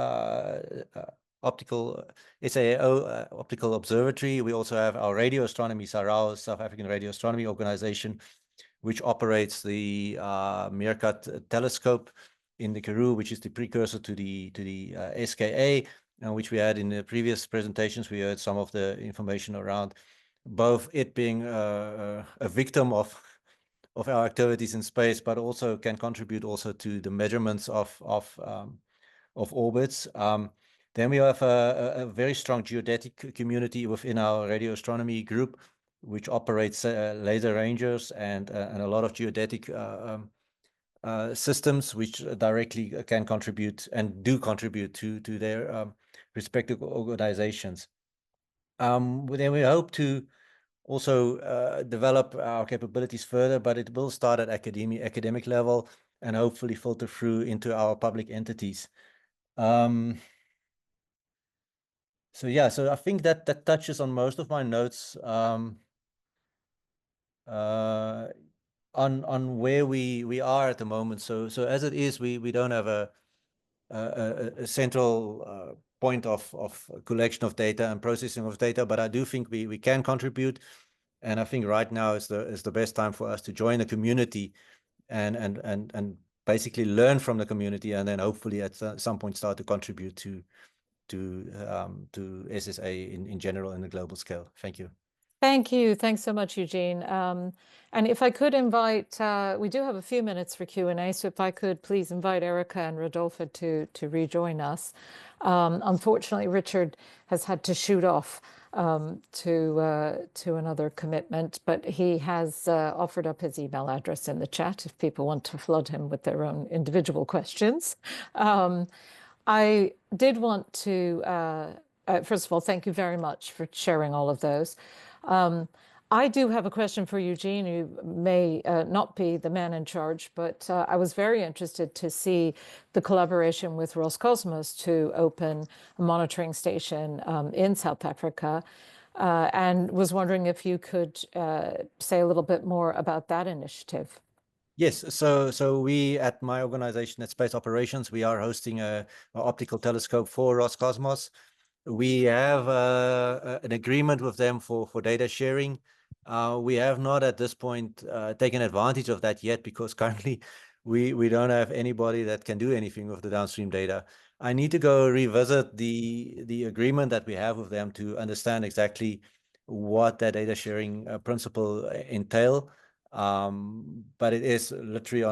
optical SAO optical observatory. We also have our radio astronomy, SARAO, South African Radio Astronomy Organization, which operates the Meerkat telescope in the Karoo, which is the precursor to the SKA, and which we had in the previous presentations. We heard some of the information around both it being a victim of our activities in space, but also can contribute also to the measurements of orbits. Then we have a very strong geodetic community within our radio astronomy group, which operates laser rangers and a lot of geodetic systems, which directly can contribute and do contribute to their respective organizations. Then we hope to also develop our capabilities further, but it will start at academic level and hopefully filter through into our public entities. So yeah, so I think that touches on most of my notes. on where we are at the moment. So as it is, we don't have a central point of collection of data and processing of data, but I do think we can contribute, and I think right now is the best time for us to join the community and basically learn from the community, and then hopefully at some point start to contribute to SSA in general in the global scale. Thank you. Thank you. Thanks so much, Eugene. And if I could invite, we do have a few minutes for Q&A, so if I could please invite Erica and Rodolfo to rejoin us. Unfortunately, Richard has had to shoot off to another commitment, but he has offered up his email address in the chat if people want to flood him with their own individual questions. I did want to, first of all, thank you very much for sharing all of those. I do have a question for Eugene. You may not be the man in charge, but I was very interested to see the collaboration with Roscosmos to open a monitoring station in South Africa, and was wondering if you could say a little bit more about that initiative. Yes, so we at my organization at Space Operations, we are hosting an optical telescope for Roscosmos. We have an agreement with them for data sharing. We have not at this point taken advantage of that yet because currently we don't have anybody that can do anything with the downstream data. I need to go revisit the agreement that we have with them to understand exactly what that data sharing principle entail. But it is literally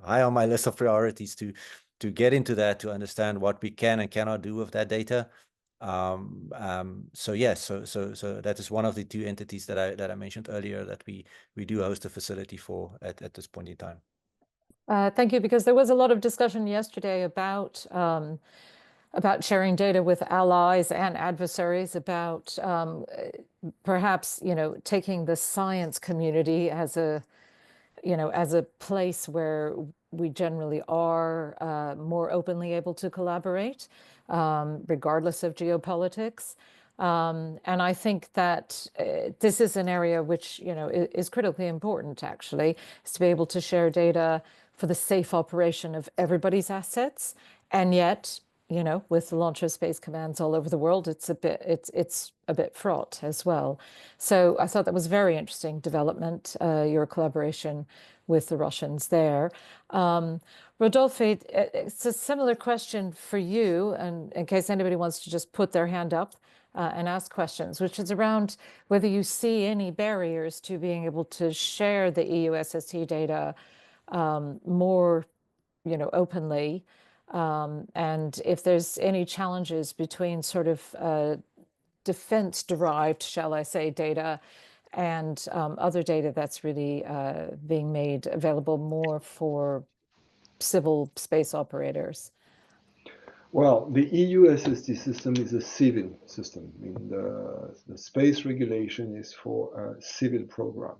high on my list of priorities to get into that, to understand what we can and cannot do with that data. So yes, so that is one of the two entities that I mentioned earlier that we do host a facility for at this point in time. Thank you, because there was a lot of discussion yesterday about sharing data with allies and adversaries, about perhaps taking the science community as a place where we generally are more openly able to collaborate, regardless of geopolitics. And I think that this is an area which, is critically important, actually, is to be able to share data for the safe operation of everybody's assets. And yet, with the launch of space commands all over the world, it's a bit fraught as well. So I thought that was very interesting development, your collaboration with the Russians there. Rodolfo, it's a similar question for you, and in case anybody wants to just put their hand up and ask questions, which is around whether you see any barriers to being able to share the EUSST data more, openly. And if there's any challenges between sort of defense-derived, shall I say, data and other data that's really being made available more for civil space operators. Well, the EUSST system is a civil system. I mean, the space regulation is for a civil program.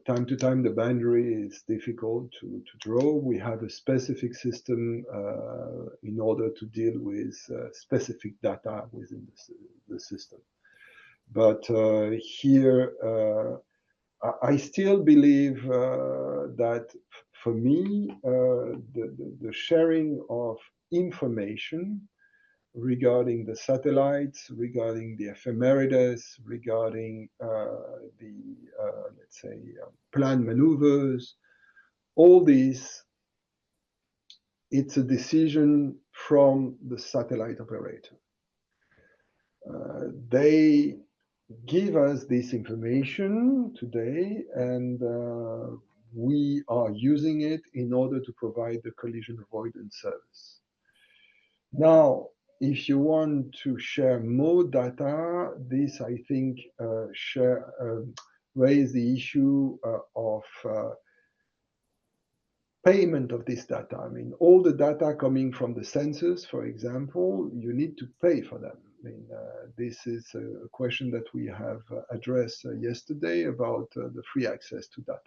Time to time, the boundary is difficult to draw. We have a specific system in order to deal with specific data within the system. But here, I still believe that for me, the sharing of information regarding the satellites, regarding the ephemerides, regarding let's say, planned maneuvers, all these, it's a decision from the satellite operator. They give us this information today, and we are using it in order to provide the collision avoidance service. Now, if you want to share more data, this, I think, raise the issue of payment of this data. I mean, all the data coming from the sensors, for example, you need to pay for them. I mean, this is a question that we have addressed yesterday about the free access to data.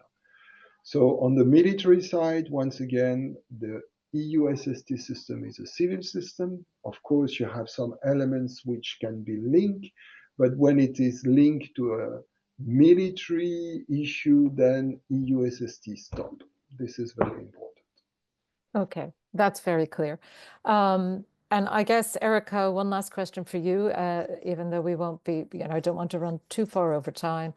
So on the military side, once again, the EUSST system is a civil system. Of course, you have some elements which can be linked, but when it is linked to a military issue, then EUSST stop. This is very important. Okay, that's very clear. And I guess, Erica, one last question for you, even though we won't be, I don't want to run too far over time.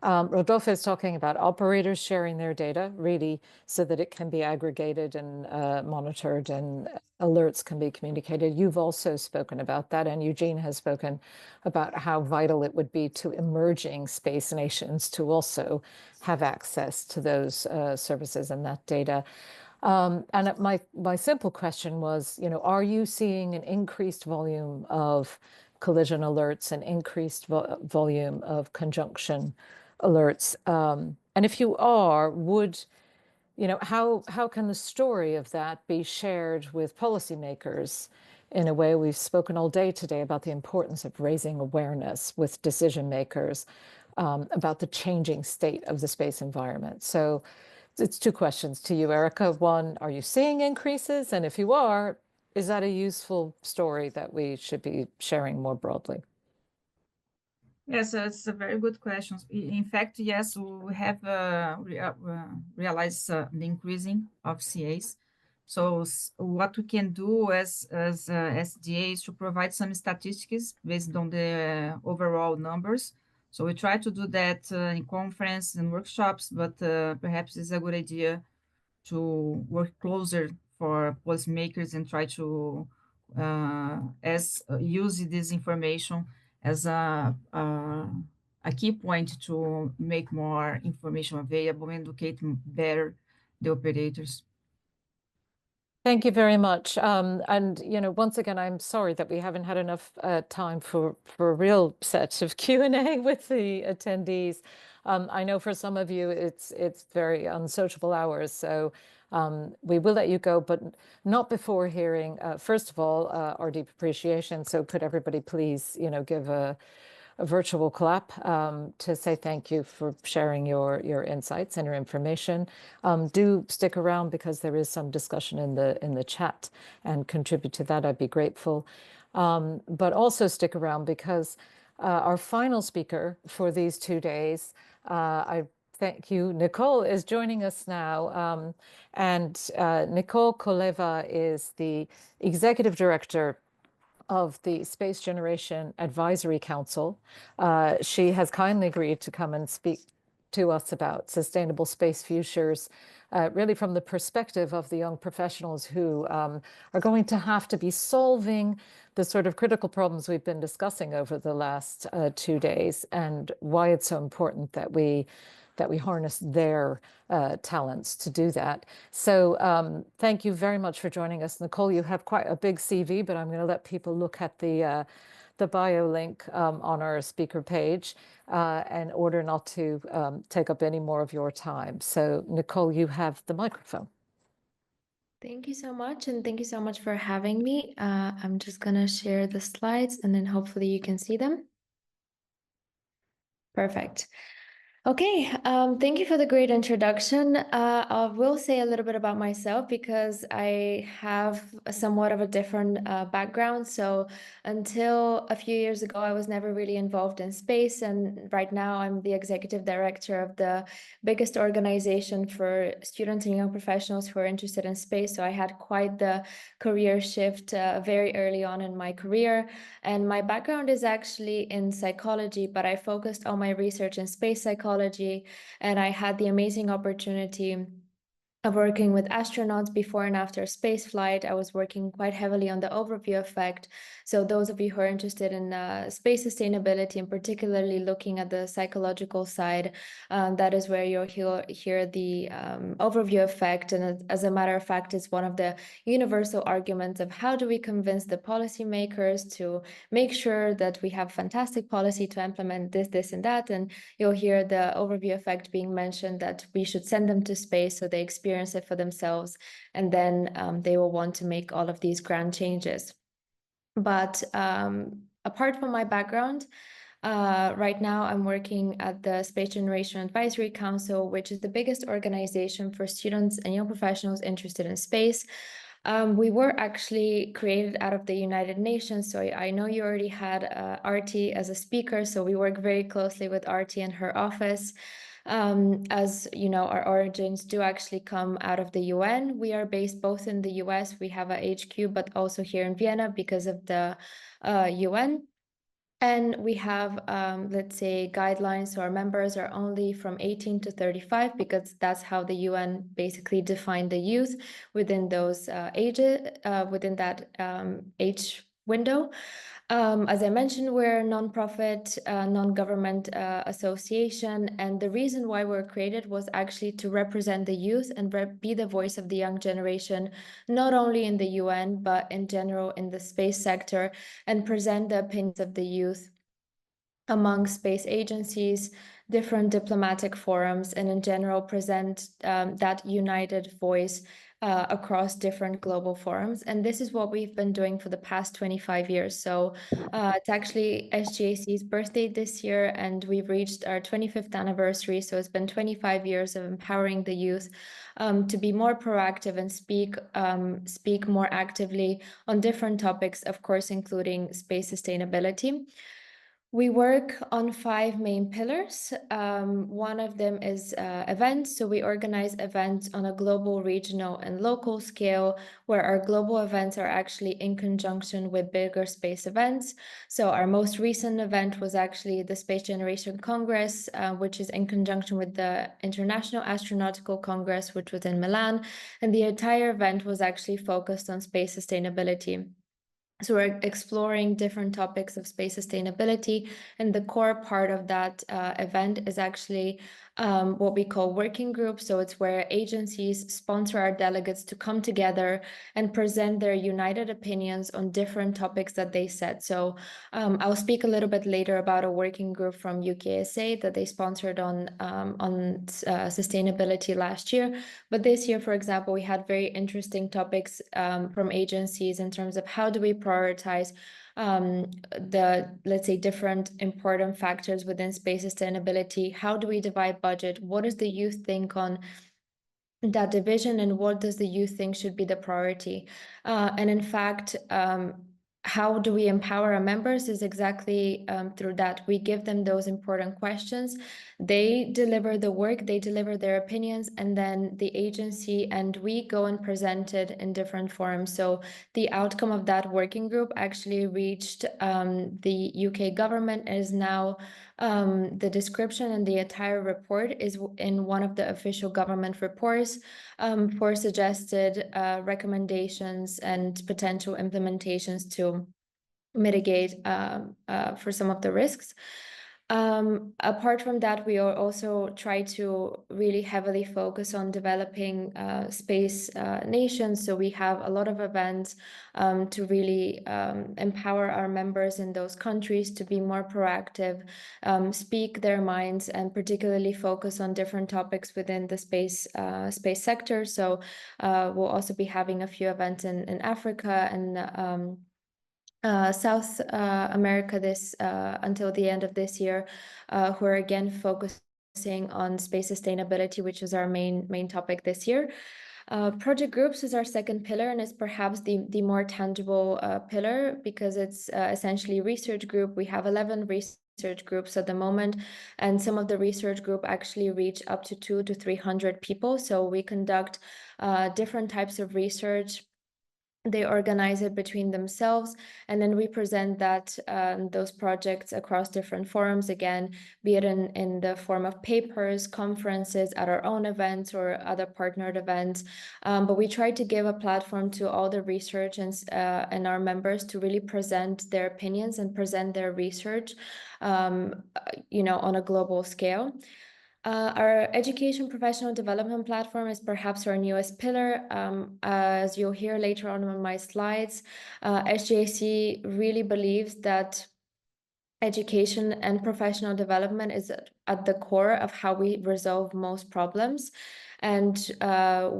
Rodolfo is talking about operators sharing their data, really, so that it can be aggregated and monitored and alerts can be communicated. You've also spoken about that, and Eugene has spoken about how vital it would be to emerging space nations to also have access to those services and that data. And my simple question was, are you seeing an increased volume of collision alerts and increased volume of conjunction alerts? And if you are, how can the story of that be shared with policymakers in a way? We've spoken all day today about the importance of raising awareness with decision makers about the changing state of the space environment. So it's two questions to you, Erica. One, are you seeing increases? And if you are, is that a useful story that we should be sharing more broadly? Yes, it's a very good question. In fact, yes, we have realized the increasing of CAs. So what we can do as SDA is to provide some statistics based on the overall numbers. So we try to do that in conference and workshops, but perhaps it's a good idea to work closer for policymakers and try to use this information as a key point to make more information available and educate better the operators. Thank you very much. And once again, I'm sorry that we haven't had enough time for a real set of Q&A with the attendees. I know for some of you it's very unsociable hours, so we will let you go, but not before hearing, first of all, our deep appreciation. So could everybody please, give a virtual clap to say thank you for sharing your insights and your information. Do stick around because there is some discussion in the chat, and contribute to that. I'd be grateful. But also stick around because our final speaker for these 2 days, I thank you, Nicole, is joining us now. And Nicole Koleva is the Executive Director of the Space Generation Advisory Council. She has kindly agreed to come and speak to us about sustainable space futures, really from the perspective of the young professionals who are going to have to be solving the sort of critical problems we've been discussing over the last 2 days, and why it's so important that we harness their talents to do that. So thank you very much for joining us. Nicole, you have quite a big CV, but I'm going to let people look at the bio link on our speaker page in order not to take up any more of your time. So Nicole, you have the microphone. Thank you so much, and thank you so much for having me. I'm just going to share the slides, and then hopefully you can see them. Perfect. Okay, thank you for the great introduction. I will say a little bit about myself because I have somewhat of a different background. So until a few years ago, I was never really involved in space. And right now I'm the executive director of the biggest organization for students and young professionals who are interested in space. So I had quite the career shift very early on in my career. And my background is actually in psychology, but I focused on my research in space psychology. And I had the amazing opportunity of working with astronauts before and after space flight. I was working quite heavily on the overview effect. So those of you who are interested in space sustainability, and particularly looking at the psychological side, that is where you'll hear the overview effect. And as a matter of fact, it's one of the universal arguments of how do we convince the policymakers to make sure that we have fantastic policy to implement this, this, and that. And you'll hear the overview effect being mentioned, that we should send them to space so they experience it for themselves, and then they will want to make all of these grand changes. But apart from my background, right now I'm working at the Space Generation Advisory Council, which is the biggest organization for students and young professionals interested in space. We were actually created out of the United Nations. So I know you already had Arti as a speaker. So we work very closely with Arti and her office. As you know, our origins do actually come out of the UN. We are based both in the US, we have a HQ, but also here in Vienna because of the UN. And we have, let's say, guidelines. So our members are only from 18 to 35 because that's how the UN basically defined the youth within those ages, within that age window. As I mentioned, we're a nonprofit, non-government association, and the reason why we're created was actually to represent the youth and be the voice of the young generation, not only in the UN, but in general in the space sector, and present the opinions of the youth among space agencies, different diplomatic forums, and in general present that united voice across different global forums. And this is what we've been doing for the past 25 years. So it's actually SGAC's birthday this year, and we've reached our 25th anniversary. So it's been 25 years of empowering the youth to be more proactive and speak more actively on different topics, of course, including space sustainability. We work on 5 main pillars. One of them is events. So we organize events on a global, regional, and local scale, where our global events are actually in conjunction with bigger space events. So our most recent event was actually the Space Generation Congress, which is in conjunction with the International Astronautical Congress, which was in Milan. And the entire event was actually focused on space sustainability. So we're exploring different topics of space sustainability, and the core part of that event is actually what we call working groups. So it's where agencies sponsor our delegates to come together and present their united opinions on different topics that they set. So I'll speak a little bit later about a working group from UKSA that they sponsored on sustainability last year. But this year, for example, we had very interesting topics from agencies in terms of how do we prioritize the, let's say, different important factors within space sustainability. How do we divide budget? What does the youth think on that division, and what does the youth think should be the priority? And in fact, how do we empower our members is exactly through that. We give them those important questions. They deliver the work, they deliver their opinions, and then the agency and we go and present it in different forums. So the outcome of that working group actually reached the UK government, is now the description and the entire report is in one of the official government reports for suggested recommendations and potential implementations to mitigate for some of the risks. Apart from that, we also try to really heavily focus on developing space nations. So we have a lot of events to really empower our members in those countries to be more proactive, speak their minds, and particularly focus on different topics within the space sector. So we'll also be having a few events in Africa and South America until the end of this year, who are again focusing on space sustainability, which is our main topic this year. Project groups is our second pillar, and it's perhaps the more tangible pillar because it's essentially research group. We have 11 research groups at the moment, and some of the research group actually reach up to 200 to 300 people. So we conduct different types of research. They organize it between themselves, and then we present that those projects across different forums, again, be it in the form of papers, conferences, at our own events or other partnered events. But we try to give a platform to all the research and our members to really present their opinions and present their research, on a global scale. Our education professional development platform is perhaps our newest pillar. As you'll hear later on my slides, SGAC really believes that education and professional development is at the core of how we resolve most problems. And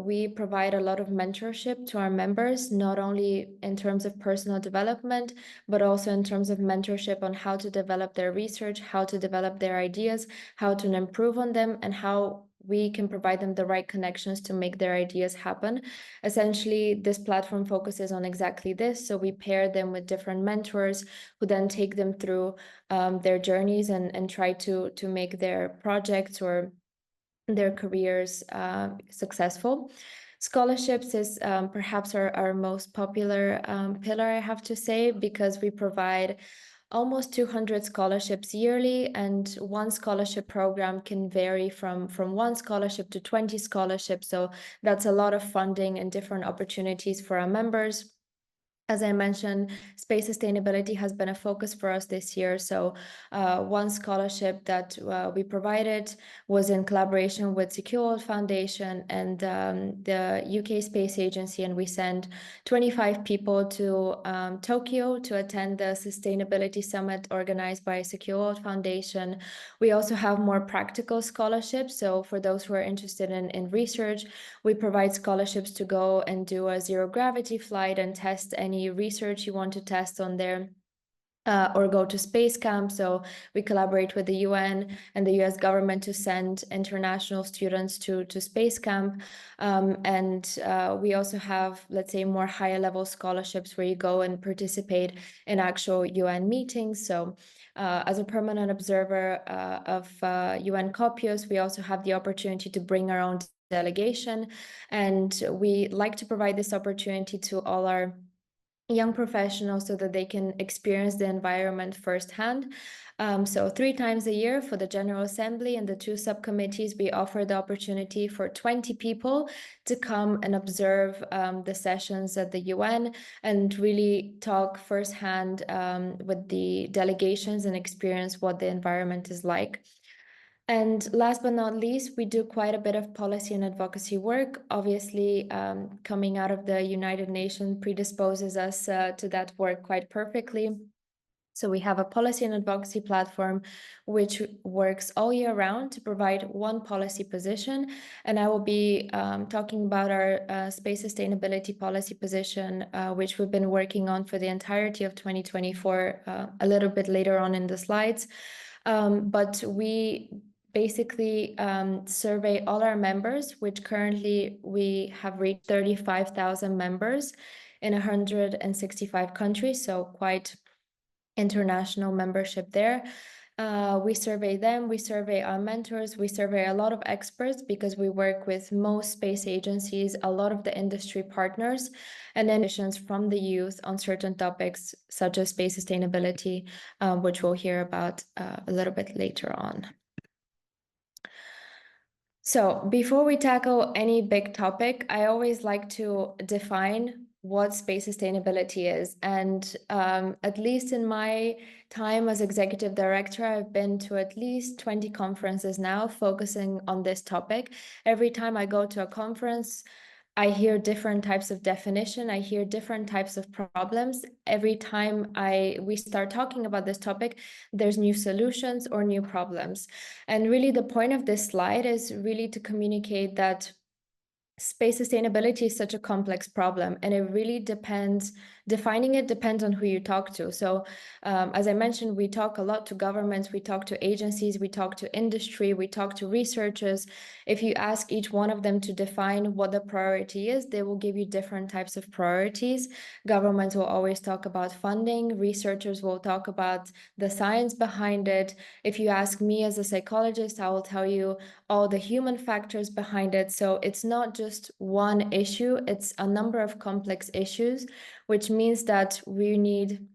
we provide a lot of mentorship to our members, not only in terms of personal development, but also in terms of mentorship on how to develop their research, how to develop their ideas, how to improve on them, and how we can provide them the right connections to make their ideas happen. Essentially, this platform focuses on exactly this. So we pair them with different mentors who then take them through their journeys and try to make their projects or their careers successful. Scholarships is perhaps our most popular pillar, I have to say, because we provide almost 200 scholarships yearly, and one scholarship program can vary from one scholarship to 20 scholarships. So that's a lot of funding and different opportunities for our members. As I mentioned, space sustainability has been a focus for us this year. So one scholarship that we provided was in collaboration with Secure World Foundation and the UK Space Agency, and we sent 25 people to Tokyo to attend the Sustainability Summit organized by Secure World Foundation. We also have more practical scholarships. So for those who are interested in research, we provide scholarships to go and do a zero gravity flight and test any research you want to test on there, or go to space camp. So we collaborate with the UN and the US government to send international students to space camp. And we also have, let's say, more higher level scholarships where you go and participate in actual UN meetings. So as a permanent observer of UN COPIUS, we also have the opportunity to bring our own delegation. And we like to provide this opportunity to all our young professionals so that they can experience the environment firsthand. So 3 times a year for the General Assembly and the 2 subcommittees, we offer the opportunity for 20 people to come and observe the sessions at the UN and really talk firsthand with the delegations and experience what the environment is like. And last but not least, we do quite a bit of policy and advocacy work. Obviously, coming out of the United Nations predisposes us to that work quite perfectly. So we have a policy and advocacy platform which works all year round to provide one policy position. And I will be talking about our space sustainability policy position, which we've been working on for the entirety of 2024, a little bit later on in the slides. But we basically survey all our members, which currently we have reached 35,000 members in 165 countries, so quite international membership there. We survey them, we survey our mentors, we survey a lot of experts because we work with most space agencies, a lot of the industry partners, and then from the youth on certain topics such as space sustainability, which we'll hear about a little bit later on. So before we tackle any big topic, I always like to define what space sustainability is. And at least in my time as executive director, I've been to at least 20 conferences now focusing on this topic. Every time I go to a conference, I hear different types of definition. I hear different types of problems. Every time we start talking about this topic, there's new solutions or new problems. And really the point of this slide is really to communicate that space sustainability is such a complex problem, and it really depends, defining it depends on who you talk to. So as I mentioned, we talk a lot to governments, we talk to agencies, we talk to industry, we talk to researchers. If you ask each one of them to define what the priority is, they will give you different types of priorities. Governments will always talk about funding, researchers will talk about the science behind it. If you ask me as a psychologist, I will tell you all the human factors behind it. So it's not just one issue, it's a number of complex issues, which means that we need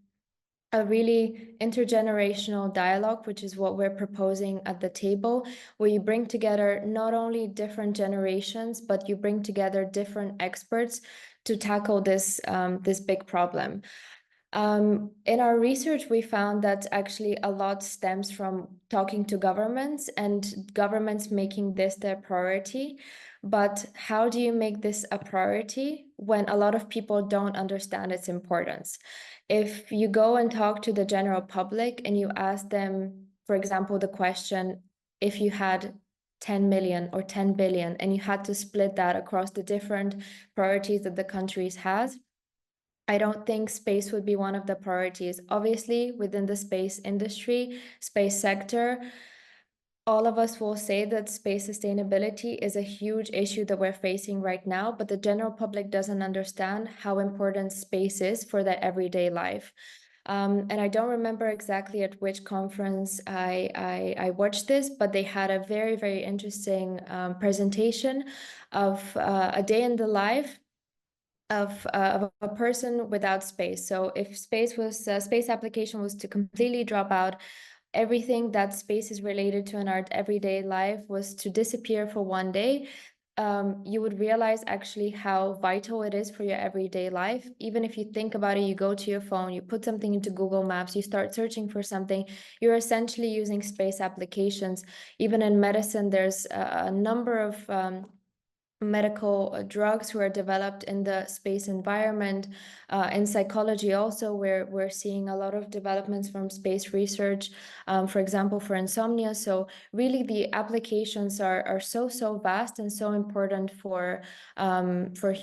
a really intergenerational dialogue, which is what we're proposing at the table, where you bring together not only different generations, but you bring together different experts to tackle this big problem. In our research, we found that actually a lot stems from talking to governments and governments making this their priority. But how do you make this a priority when a lot of people don't understand its importance? If you go and talk to the general public and you ask them, for example, the question, if you had 10 million or 10 billion and you had to split that across the different priorities that the countries has, I don't think space would be one of the priorities. Obviously, within the space industry, space sector, all of us will say that space sustainability is a huge issue that we're facing right now, but the general public doesn't understand how important space is for their everyday life. And I don't remember exactly at which conference I watched this, but they had a very, very interesting presentation of a day in the life of a person without space. So if space application was to completely drop out, everything that space is related to in our everyday life was to disappear for one day, you would realize actually how vital it is for your everyday life. Even if you think about it, you go to your phone, you put something into Google Maps, you start searching for something, you're essentially using space applications. Even in medicine, there's a number of medical drugs who are developed in the space environment. In psychology also, we're seeing a lot of developments from space research, for example, for insomnia. So really the applications are so vast and so important for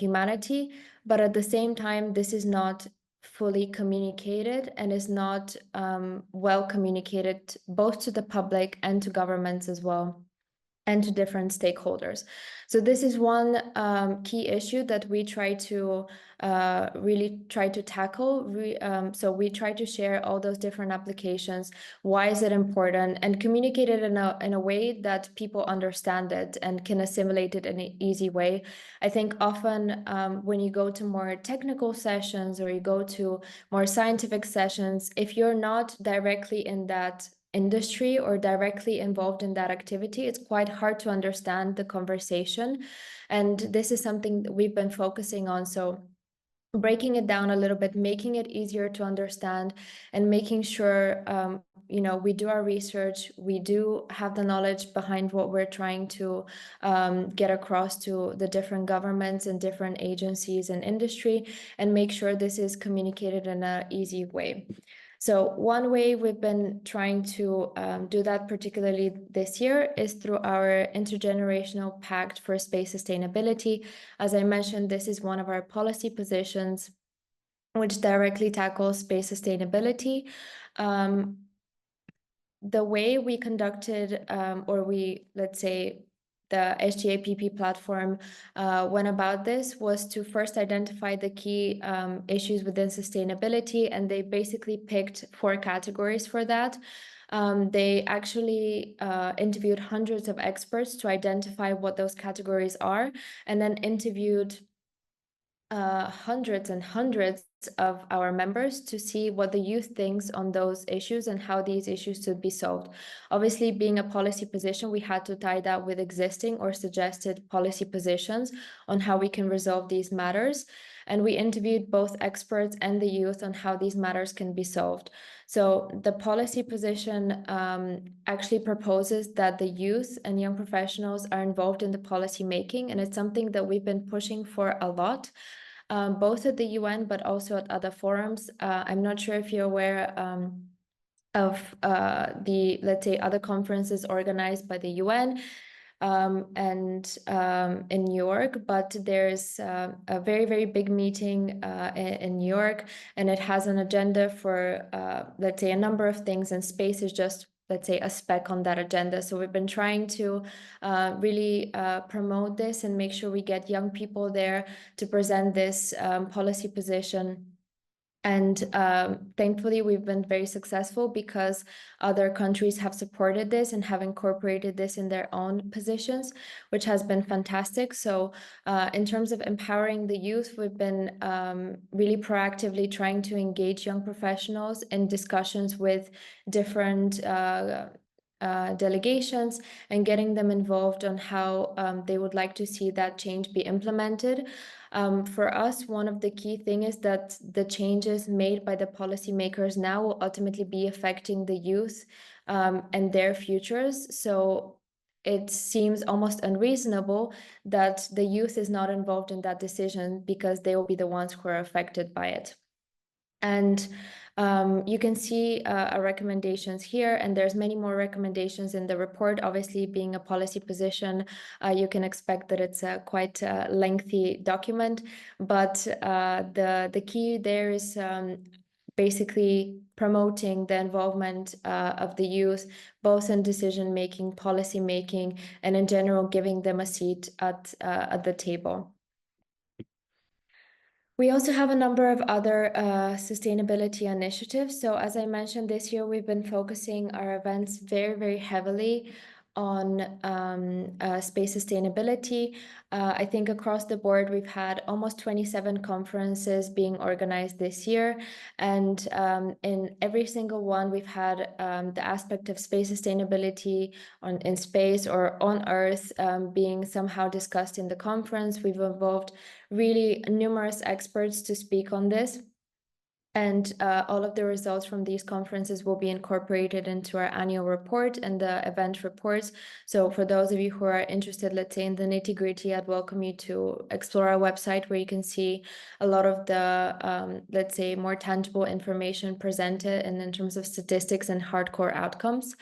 humanity. But at the same time, this is not fully communicated and is not well communicated both to the public and to governments as well, and to different stakeholders. So this is one key issue that we try to really try to tackle. So we try to share all those different applications. Why is it important? And communicate it in a way that people understand it and can assimilate it in an easy way. I think often when you go to more technical sessions or you go to more scientific sessions, if you're not directly in that industry or directly involved in that activity, it's quite hard to understand the conversation. And this is something that we've been focusing on. So breaking it down a little bit, making it easier to understand, and making sure we do our research, we do have the knowledge behind what we're trying to get across to the different governments and different agencies and industry, and make sure this is communicated in an easy way. So one way we've been trying to do that, particularly this year, is through our Intergenerational Pact for Space Sustainability. As I mentioned, this is one of our policy positions which directly tackles space sustainability. The way we conducted, let's say, the SGAPP platform went about this was to first identify the key issues within sustainability, and they basically picked 4 categories for that. They actually interviewed hundreds of experts to identify what those categories are, and then interviewed hundreds and hundreds of our members to see what the youth thinks on those issues and how these issues should be solved. Obviously, being a policy position, we had to tie that with existing or suggested policy positions on how we can resolve these matters. And we interviewed both experts and the youth on how these matters can be solved. So the policy position actually proposes that the youth and young professionals are involved in the policy making, and it's something that we've been pushing for a lot. Both at the UN, but also at other forums. I'm not sure if you're aware of the, let's say, other conferences organized by the UN and in New York, but there's a very, very big meeting in New York, and it has an agenda for, let's say, a number of things, and space is just, let's say, a speck on that agenda. So we've been trying to really promote this and make sure we get young people there to present this policy position. And thankfully, we've been very successful because other countries have supported this and have incorporated this in their own positions, which has been fantastic. So in terms of empowering the youth, we've been really proactively trying to engage young professionals in discussions with different delegations and getting them involved on how they would like to see that change be implemented. For us, one of the key things is that the changes made by the policymakers now will ultimately be affecting the youth and their futures. So it seems almost unreasonable that the youth is not involved in that decision because they will be the ones who are affected by it. And you can see our recommendations here, and there's many more recommendations in the report. Obviously, being a policy position, you can expect that it's a quite lengthy document, but the key there is basically promoting the involvement of the youth, both in decision-making, policy-making, and in general, giving them a seat at the table. We also have a number of other sustainability initiatives. So as I mentioned, this year we've been focusing our events very, very heavily on space sustainability. I think across the board, we've had almost 27 conferences being organized this year. And in every single one, we've had the aspect of space sustainability in space or on Earth being somehow discussed in the conference. We've involved really numerous experts to speak on this. And all of the results from these conferences will be incorporated into our annual report and the event reports. So for those of you who are interested, let's say in the nitty-gritty, I'd welcome you to explore our website where you can see a lot of the, let's say, more tangible information presented and in terms of statistics and hardcore outcomes.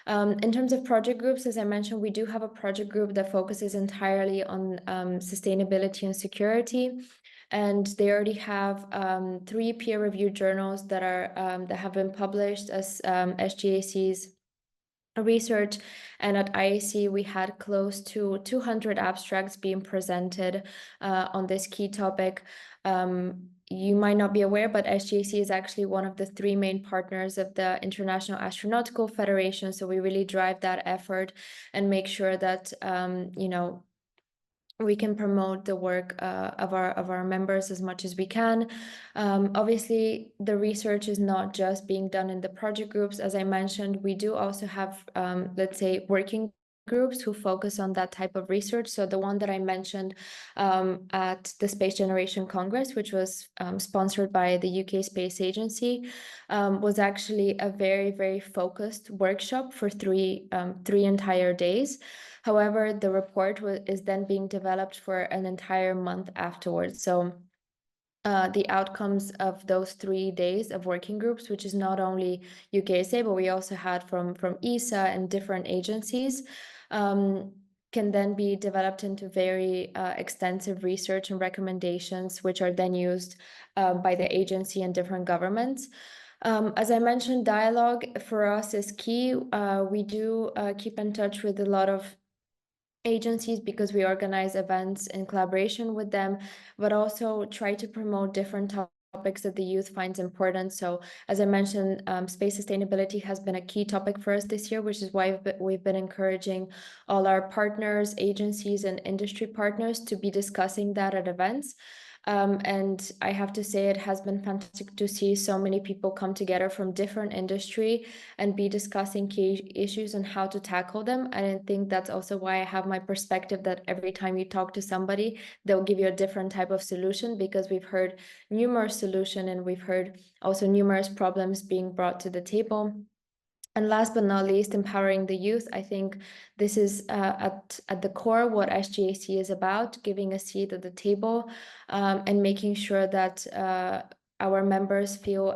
In terms of project groups, as I mentioned, we do have a project group that focuses entirely on sustainability and security. And they already have 3 peer-reviewed journals that have been published as SGAC's research. And at IAC, we had close to 200 abstracts being presented on this key topic. You might not be aware, but SGAC is actually one of the 3 main partners of the International Astronautical Federation. So we really drive that effort and make sure that, you know, we can promote the work of our members as much as we can. Obviously, the research is not just being done in the project groups. As I mentioned, we do also have, let's say, working groups who focus on that type of research. So the one that I mentioned at the Space Generation Congress, which was sponsored by the UK Space Agency, was actually a very, very focused workshop for three entire days. However, the report is then being developed for an entire month afterwards. So the outcomes of those 3 days of working groups, which is not only UKSA, but we also had from ESA and different agencies, can then be developed into very extensive research and recommendations, which are then used by the agency and different governments. As I mentioned, dialogue for us is key. We do keep in touch with a lot of agencies because we organize events in collaboration with them, but also try to promote different topics that the youth finds important. So as I mentioned, space sustainability has been a key topic for us this year, which is why we've been encouraging all our partners, agencies, and industry partners to be discussing that at events. And I have to say it has been fantastic to see so many people come together from different industry and be discussing key issues and how to tackle them. And I think that's also why I have my perspective that every time you talk to somebody, they'll give you a different type of solution, because we've heard numerous solutions and we've heard also numerous problems being brought to the table. And last but not least, empowering the youth. I think this is at the core what SGAC is about, giving a seat at the table and making sure that our members feel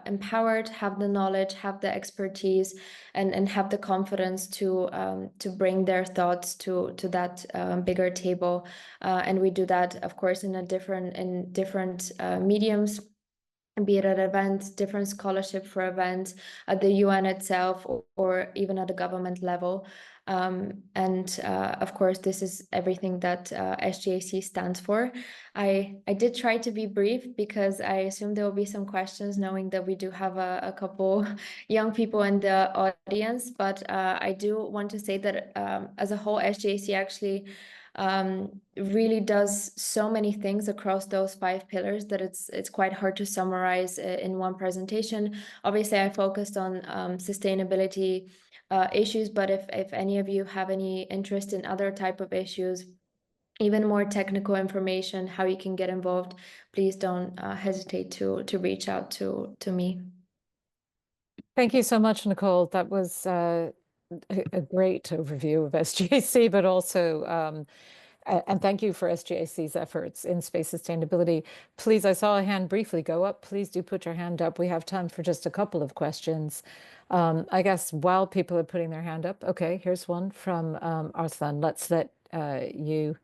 empowered, have the knowledge, have the expertise, and have the confidence to bring their thoughts to that bigger table. And we do that, of course, in different mediums, be it at events, different scholarship for events at the UN itself, or even at the government level. Of course, this is everything that SGAC stands for. I did try to be brief because I assume there will be some questions, knowing that we do have a couple young people in the audience. But I do want to say that as a whole, SGAC actually really does so many things across those 5 pillars that it's quite hard to summarize in one presentation. Obviously, I focused on sustainability issues, but if any of you have any interest in other type of issues, even more technical information, how you can get involved, please don't hesitate to reach out to me. Thank you so much, Nicole. That was a great overview of SGAC, but also and thank you for SGAC's efforts in space sustainability. Please, I saw a hand briefly go up. Please do put your hand up. We have time for just a couple of questions. I guess while people are putting their hand up, okay, here's one from Arslan. Let's let you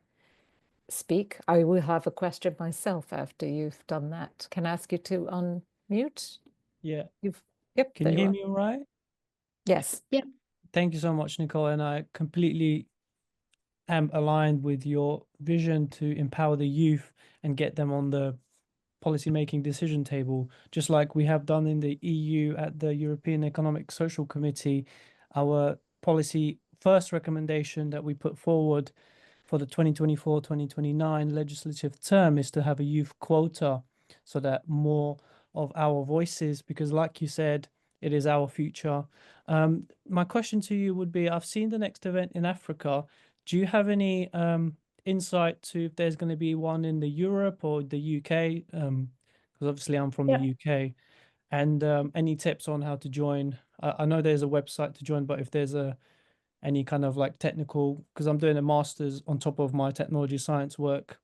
speak. I will have a question myself after you've done that. Can I ask you to unmute? Yeah. Yep. Can you hear me all right? Yes. Yeah. Thank you so much, Nicole. And I completely am aligned with your vision to empower the youth and get them on the policy-making decision table, just like we have done in the EU at the European Economic Social Committee. Our policy first recommendation that we put forward for the 2024-2029 legislative term is to have a youth quota so that more of our voices, because like you said, it is our future. My question to you would be, I've seen the next event in Africa. Do you have any insight to if there's going to be one in the Europe or the UK? Because obviously I'm from the UK. And any tips on how to join? I know there's a website to join, but if there's any kind of like technical, because I'm doing a master's on top of my technology science work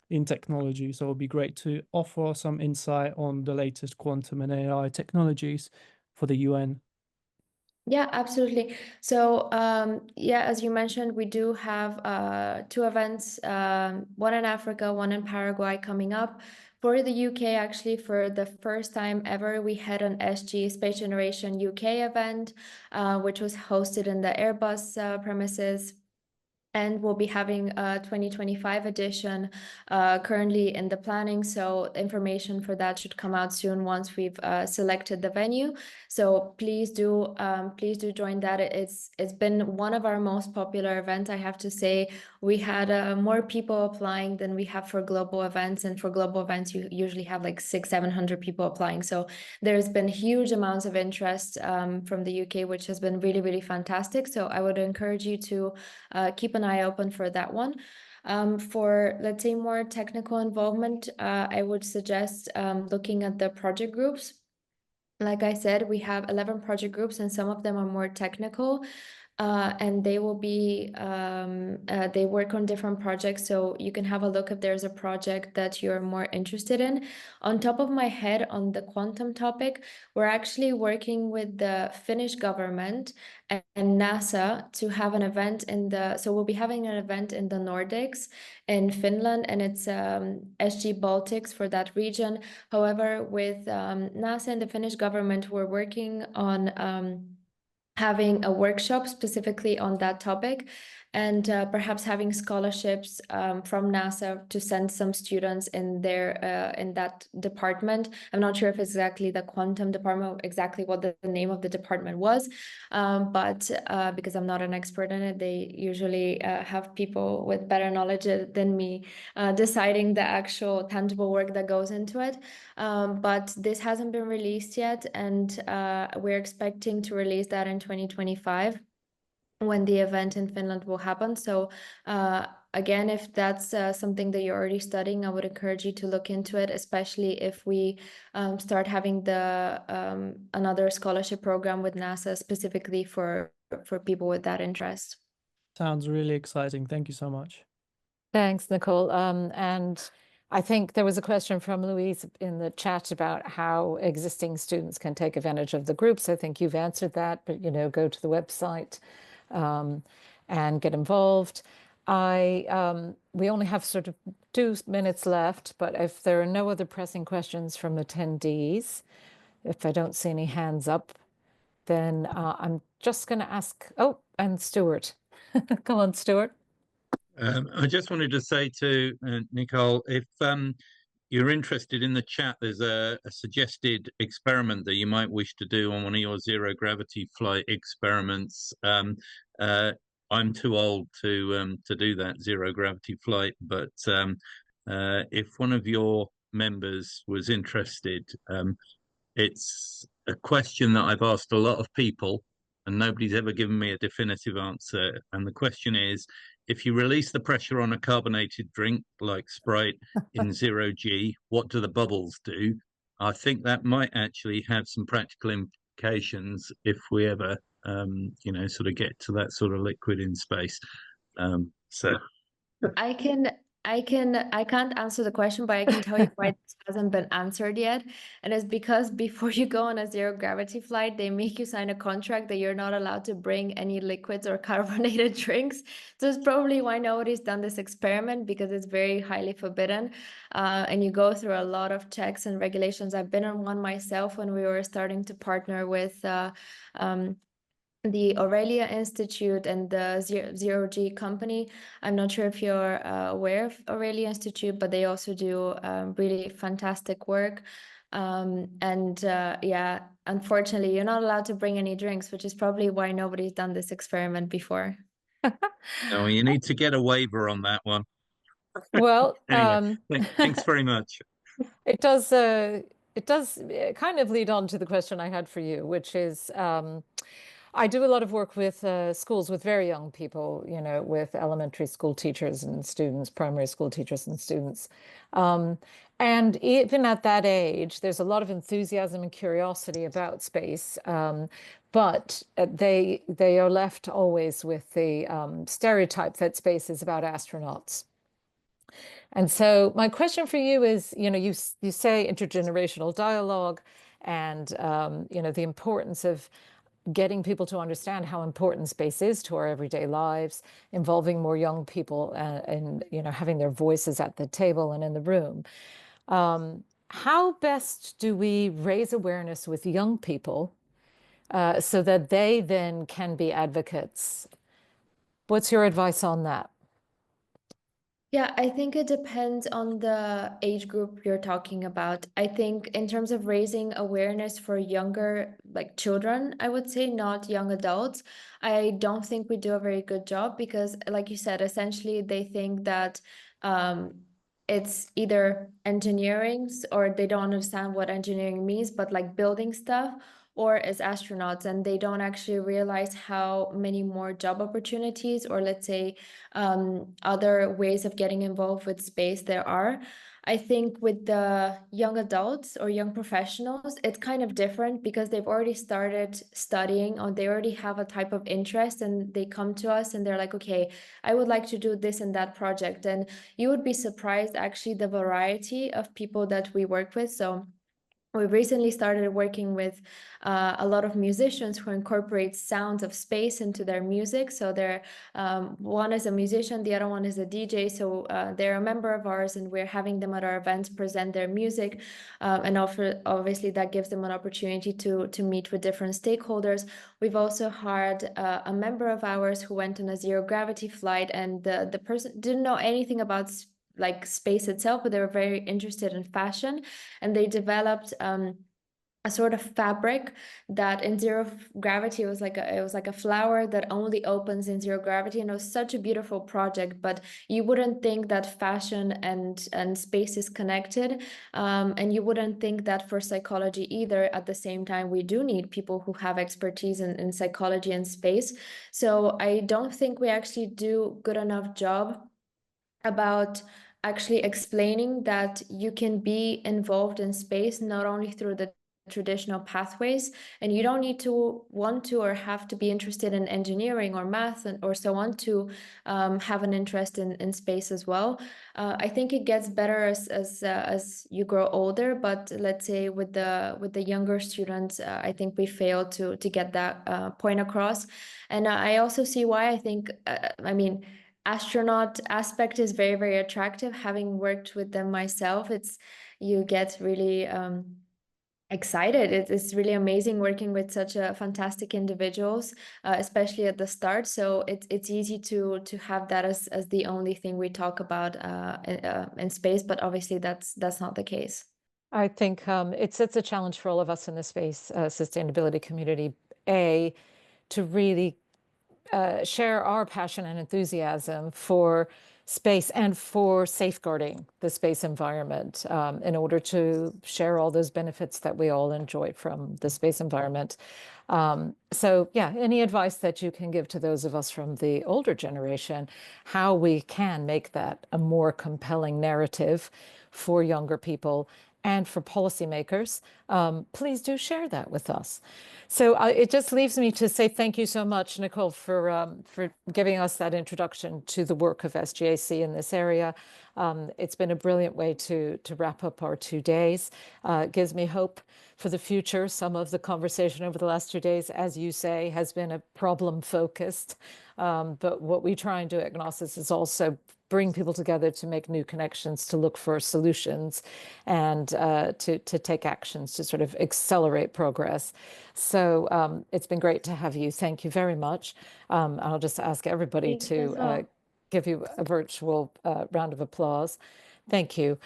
in technology. So it'll be great to offer some insight on the latest quantum and AI technologies for the UN. Yeah, absolutely. So, yeah, as you mentioned, we do have 2 events, one in Africa, one in Paraguay coming up. For the UK, actually, for the first time ever, we had an SG Space Generation UK event, which was hosted in the Airbus premises. And we'll be having a 2025 edition currently in the planning. So information for that should come out soon once we've selected the venue. So please do join that. It's been one of our most popular events, I have to say. We had more people applying than we have for global events. And for global events, you usually have like 600-700 people applying. So there's been huge amounts of interest from the UK, which has been really, really fantastic. So I would encourage you to keep an eye open for that one. For, let's say, more technical involvement, I would suggest looking at the project groups. Like I said, we have 11 project groups, and some of them are more technical. And they will be, they work on different projects. So you can have a look if there's a project that you're more interested in. On top of my head, on the quantum topic, we're actually working with the Finnish government and NASA to have an event so we'll be having an event in the Nordics in Finland, and it's SG Baltics for that region. However, with NASA and the Finnish government, we're working on having a workshop specifically on that topic, and perhaps having scholarships from NASA to send some students in that department. I'm not sure if it's exactly the quantum department, exactly what the name of the department was, but because I'm not an expert in it, they usually have people with better knowledge than me deciding the actual tangible work that goes into it. But this hasn't been released yet, and we're expecting to release that in 2025 when the event in Finland will happen. So again, if that's something that you're already studying, I would encourage you to look into it, especially if we start having another scholarship program with NASA specifically for people with that interest. Sounds really exciting. Thank you so much. Thanks, Nicole. And I think there was a question from Louise in the chat about how existing students can take advantage of the groups. I think you've answered that, but go to the website and get involved. We only have sort of 2 minutes left, but if there are no other pressing questions from attendees, if I don't see any hands up, then I'm just going to ask, and Stuart. Come on, Stuart. I just wanted to say to Nicole, if you're interested in the chat, there's a suggested experiment that you might wish to do on one of your zero gravity flight experiments. I'm too old to do that zero gravity flight, but if one of your members was interested, it's a question that I've asked a lot of people, and nobody's ever given me a definitive answer. And the question is, if you release the pressure on a carbonated drink like Sprite in 0G, what do the bubbles do? I think that might actually have some practical implications if we ever, sort of get to that sort of liquid in space. So I can I can't answer the question, but I can tell you why this hasn't been answered yet. And it's because before you go on a zero gravity flight, they make you sign a contract that you're not allowed to bring any liquids or carbonated drinks. So it's probably why nobody's done this experiment, because it's very highly forbidden. And you go through a lot of checks and regulations. I've been on one myself when we were starting to partner with the Aurelia Institute and the Zero G company. I'm not sure if you're aware of Aurelia Institute, but they also do really fantastic work. Yeah, unfortunately, you're not allowed to bring any drinks, which is probably why nobody's done this experiment before. No, you need to get a waiver on that one. Well, anyway, thanks very much. It does kind of lead on to the question I had for you, which is, I do a lot of work with schools with very young people, you know, with elementary school teachers and students, primary school teachers and students. And even at that age, there's a lot of enthusiasm and curiosity about space, but they are left always with the stereotype that space is about astronauts. And so my question for you is, you know, you say intergenerational dialogue and, you know, the importance of getting people to understand how important space is to our everyday lives, involving more young people and, you know, having their voices at the table and in the room. How best do we raise awareness with young people so that they then can be advocates? What's your advice on that? Yeah, I think it depends on the age group you're talking about. I think in terms of raising awareness for younger, like children, I would say, not young adults, I don't think we do a very good job because, like you said, essentially they think that it's either engineering or they don't understand what engineering means, but like building stuff, or as astronauts, and they don't actually realize how many more job opportunities or let's say other ways of getting involved with space there are. I think with the young adults or young professionals, it's kind of different because they've already started studying or they already have a type of interest and they come to us and they're like, okay, I would like to do this and that project. And you would be surprised actually the variety of people that we work with. So we recently started working with a lot of musicians who incorporate sounds of space into their music. So they're one is a musician, the other one is a DJ. So they're a member of ours, and we're having them at our events present their music, and obviously that gives them an opportunity to meet with different stakeholders. We've also hired a member of ours who went on a zero gravity flight, and the person didn't know anything about like space itself, but they were very interested in fashion, and they developed a sort of fabric that in zero gravity it was like a flower that only opens in zero gravity, and it was such a beautiful project. But you wouldn't think that fashion and space is connected, and you wouldn't think that for psychology either. At the same time, we do need people who have expertise in psychology and space. So I don't think we actually do good enough job about actually explaining that you can be involved in space not only through the traditional pathways, and you don't need to want to or have to be interested in engineering or math or so on to have an interest in space as well. I think it gets better as you grow older, but let's say with the younger students, I think we fail to get that point across. And I also see why. I think I mean, astronaut aspect is very, very attractive. Having worked with them myself, you get really excited. It's really amazing working with such a fantastic individuals, especially at the start. So it's easy to have that as the only thing we talk about in space, but obviously that's not the case. I think it's a challenge for all of us in the space sustainability community, to really share our passion and enthusiasm for space and for safeguarding the space environment in order to share all those benefits that we all enjoy from the space environment. So yeah, any advice that you can give to those of us from the older generation, how we can make that a more compelling narrative for younger people and for policymakers, please do share that with us. So it just leaves me to say thank you so much, Nicole, for giving us that introduction to the work of SGAC in this area. It's been a brilliant way to wrap up our 2 days. It gives me hope for the future. Some of the conversation over the last 2 days, as you say, has been a problem focused. But what we try and do at GNOSIS is also bring people together to make new connections, to look for solutions, and to take actions to sort of accelerate progress. So it's been great to have you. Thank you very much. I'll just ask everybody to give you a virtual round of applause. Thank you.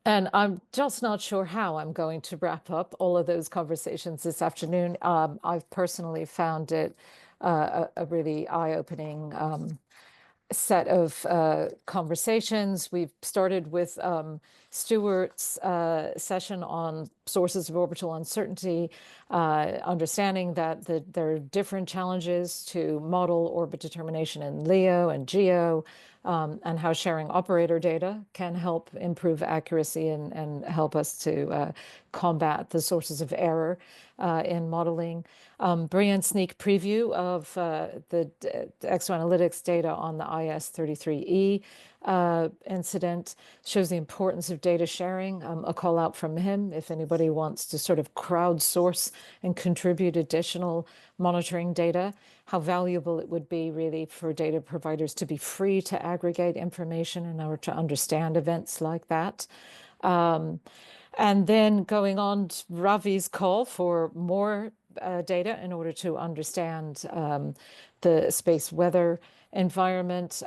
And I'm just not sure how I'm going to wrap up all of those conversations this afternoon. I've personally found it a really eye-opening set of conversations. We've started with Stuart's session on sources of orbital uncertainty, understanding that there are different challenges to model orbit determination in LEO and GEO, and how sharing operator data can help improve accuracy and help us to combat the sources of error in modeling. Brilliant sneak preview of the exoanalytics data on the IS-33E incident, shows the importance of data sharing. A call out from him if anybody wants to sort of crowdsource and contribute additional monitoring data, how valuable it would be really for data providers to be free to aggregate information in order to understand events like that. And then going on to Ravi's call for more data in order to understand the space weather environment.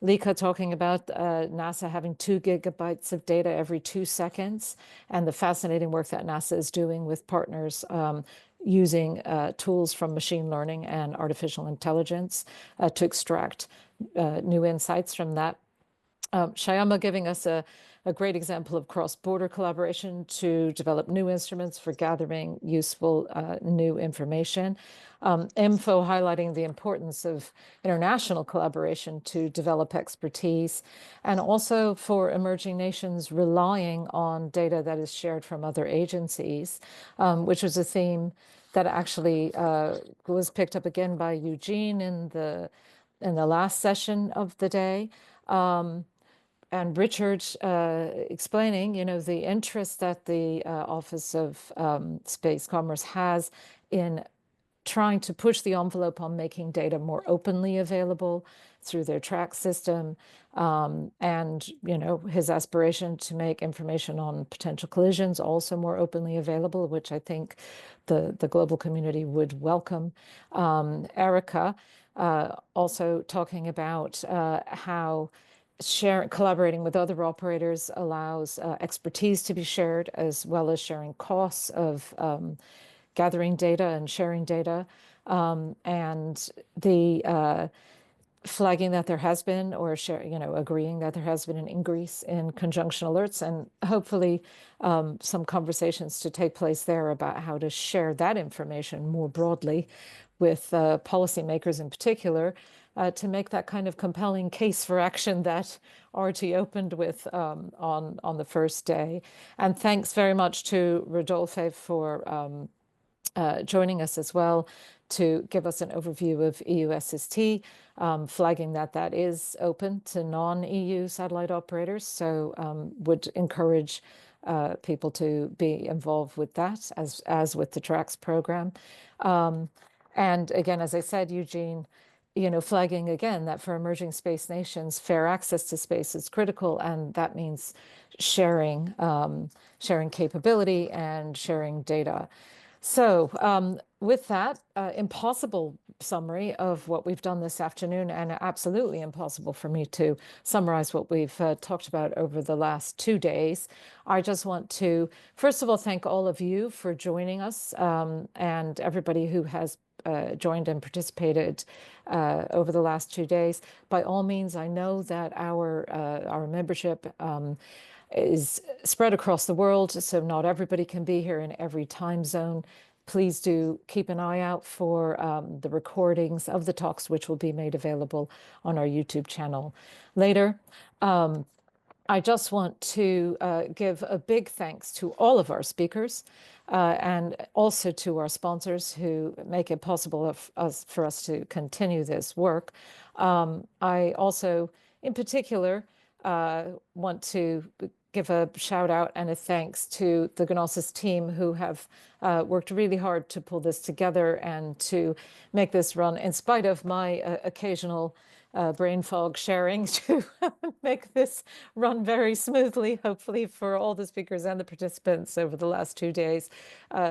Lika talking about NASA having 2 gigabytes of data every 2 seconds, and the fascinating work that NASA is doing with partners using tools from machine learning and artificial intelligence to extract new insights from that. Shyama giving us a great example of cross-border collaboration to develop new instruments for gathering useful new information. Info highlighting the importance of international collaboration to develop expertise, and also for emerging nations relying on data that is shared from other agencies, which was a theme that actually was picked up again by Eugene in the last session of the day. And Richard explaining, the interest that the Office of Space Commerce has in trying to push the envelope on making data more openly available through their track system, and his aspiration to make information on potential collisions also more openly available, which I think the global community would welcome. Erica also talking about how collaborating with other operators allows expertise to be shared, as well as sharing costs of gathering data and sharing data, and the flagging that there has been, or agreeing that there has been an increase in conjunction alerts, and hopefully some conversations to take place there about how to share that information more broadly with policymakers in particular, to make that kind of compelling case for action that RT opened with on the first day. And thanks very much to Rodolphe for joining us as well to give us an overview of EUSST, flagging that is open to non-EU satellite operators. So would encourage people to be involved with that, as with the TRACS program. And again, as I said, Eugene, flagging again that for emerging space nations, fair access to space is critical, and that means sharing capability and sharing data. So with that, impossible summary of what we've done this afternoon, and absolutely impossible for me to summarize what we've talked about over the last 2 days. I just want to, first of all, thank all of you for joining us, and everybody who has joined and participated over the last 2 days. By all means, I know that our membership is spread across the world, so not everybody can be here in every time zone. Please do keep an eye out for the recordings of the talks, which will be made available on our YouTube channel later. I just want to give a big thanks to all of our speakers and also to our sponsors who make it possible for us to continue this work. I also, in particular, want to give a shout out and a thanks to the GNOSIS team who have worked really hard to pull this together and to make this run in spite of my occasional brain fog sharing to make this run very smoothly, hopefully for all the speakers and the participants over the last 2 days.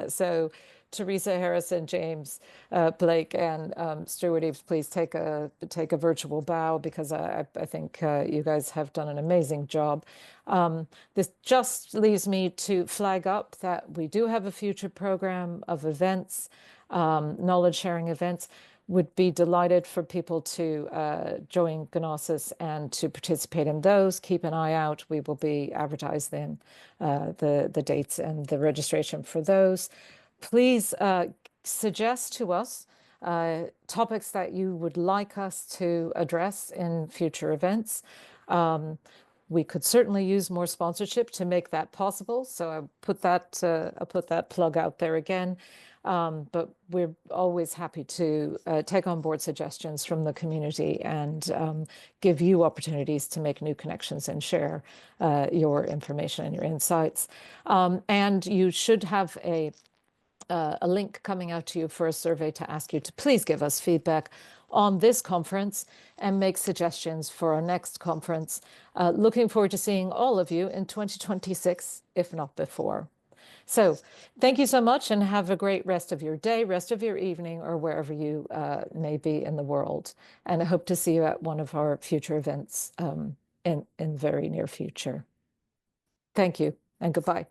So Teresa Harrison, James Blake, and Stuart Eves, please take a virtual bow, because I think you guys have done an amazing job. This just leaves me to flag up that we do have a future program of events, knowledge sharing events. Would be delighted for people to join GNOSIS and to participate in those. Keep an eye out. We will be advertising the dates and the registration for those. Please suggest to us topics that you would like us to address in future events. We could certainly use more sponsorship to make that possible. So I'll put that plug out there again. But we're always happy to take on board suggestions from the community and give you opportunities to make new connections and share your information and your insights. And you should have a link coming out to you for a survey to ask you to please give us feedback on this conference and make suggestions for our next conference. Looking forward to seeing all of you in 2026, if not before. So thank you so much, and have a great rest of your day, rest of your evening, or wherever you may be in the world. And I hope to see you at one of our future events in very near future. Thank you and goodbye.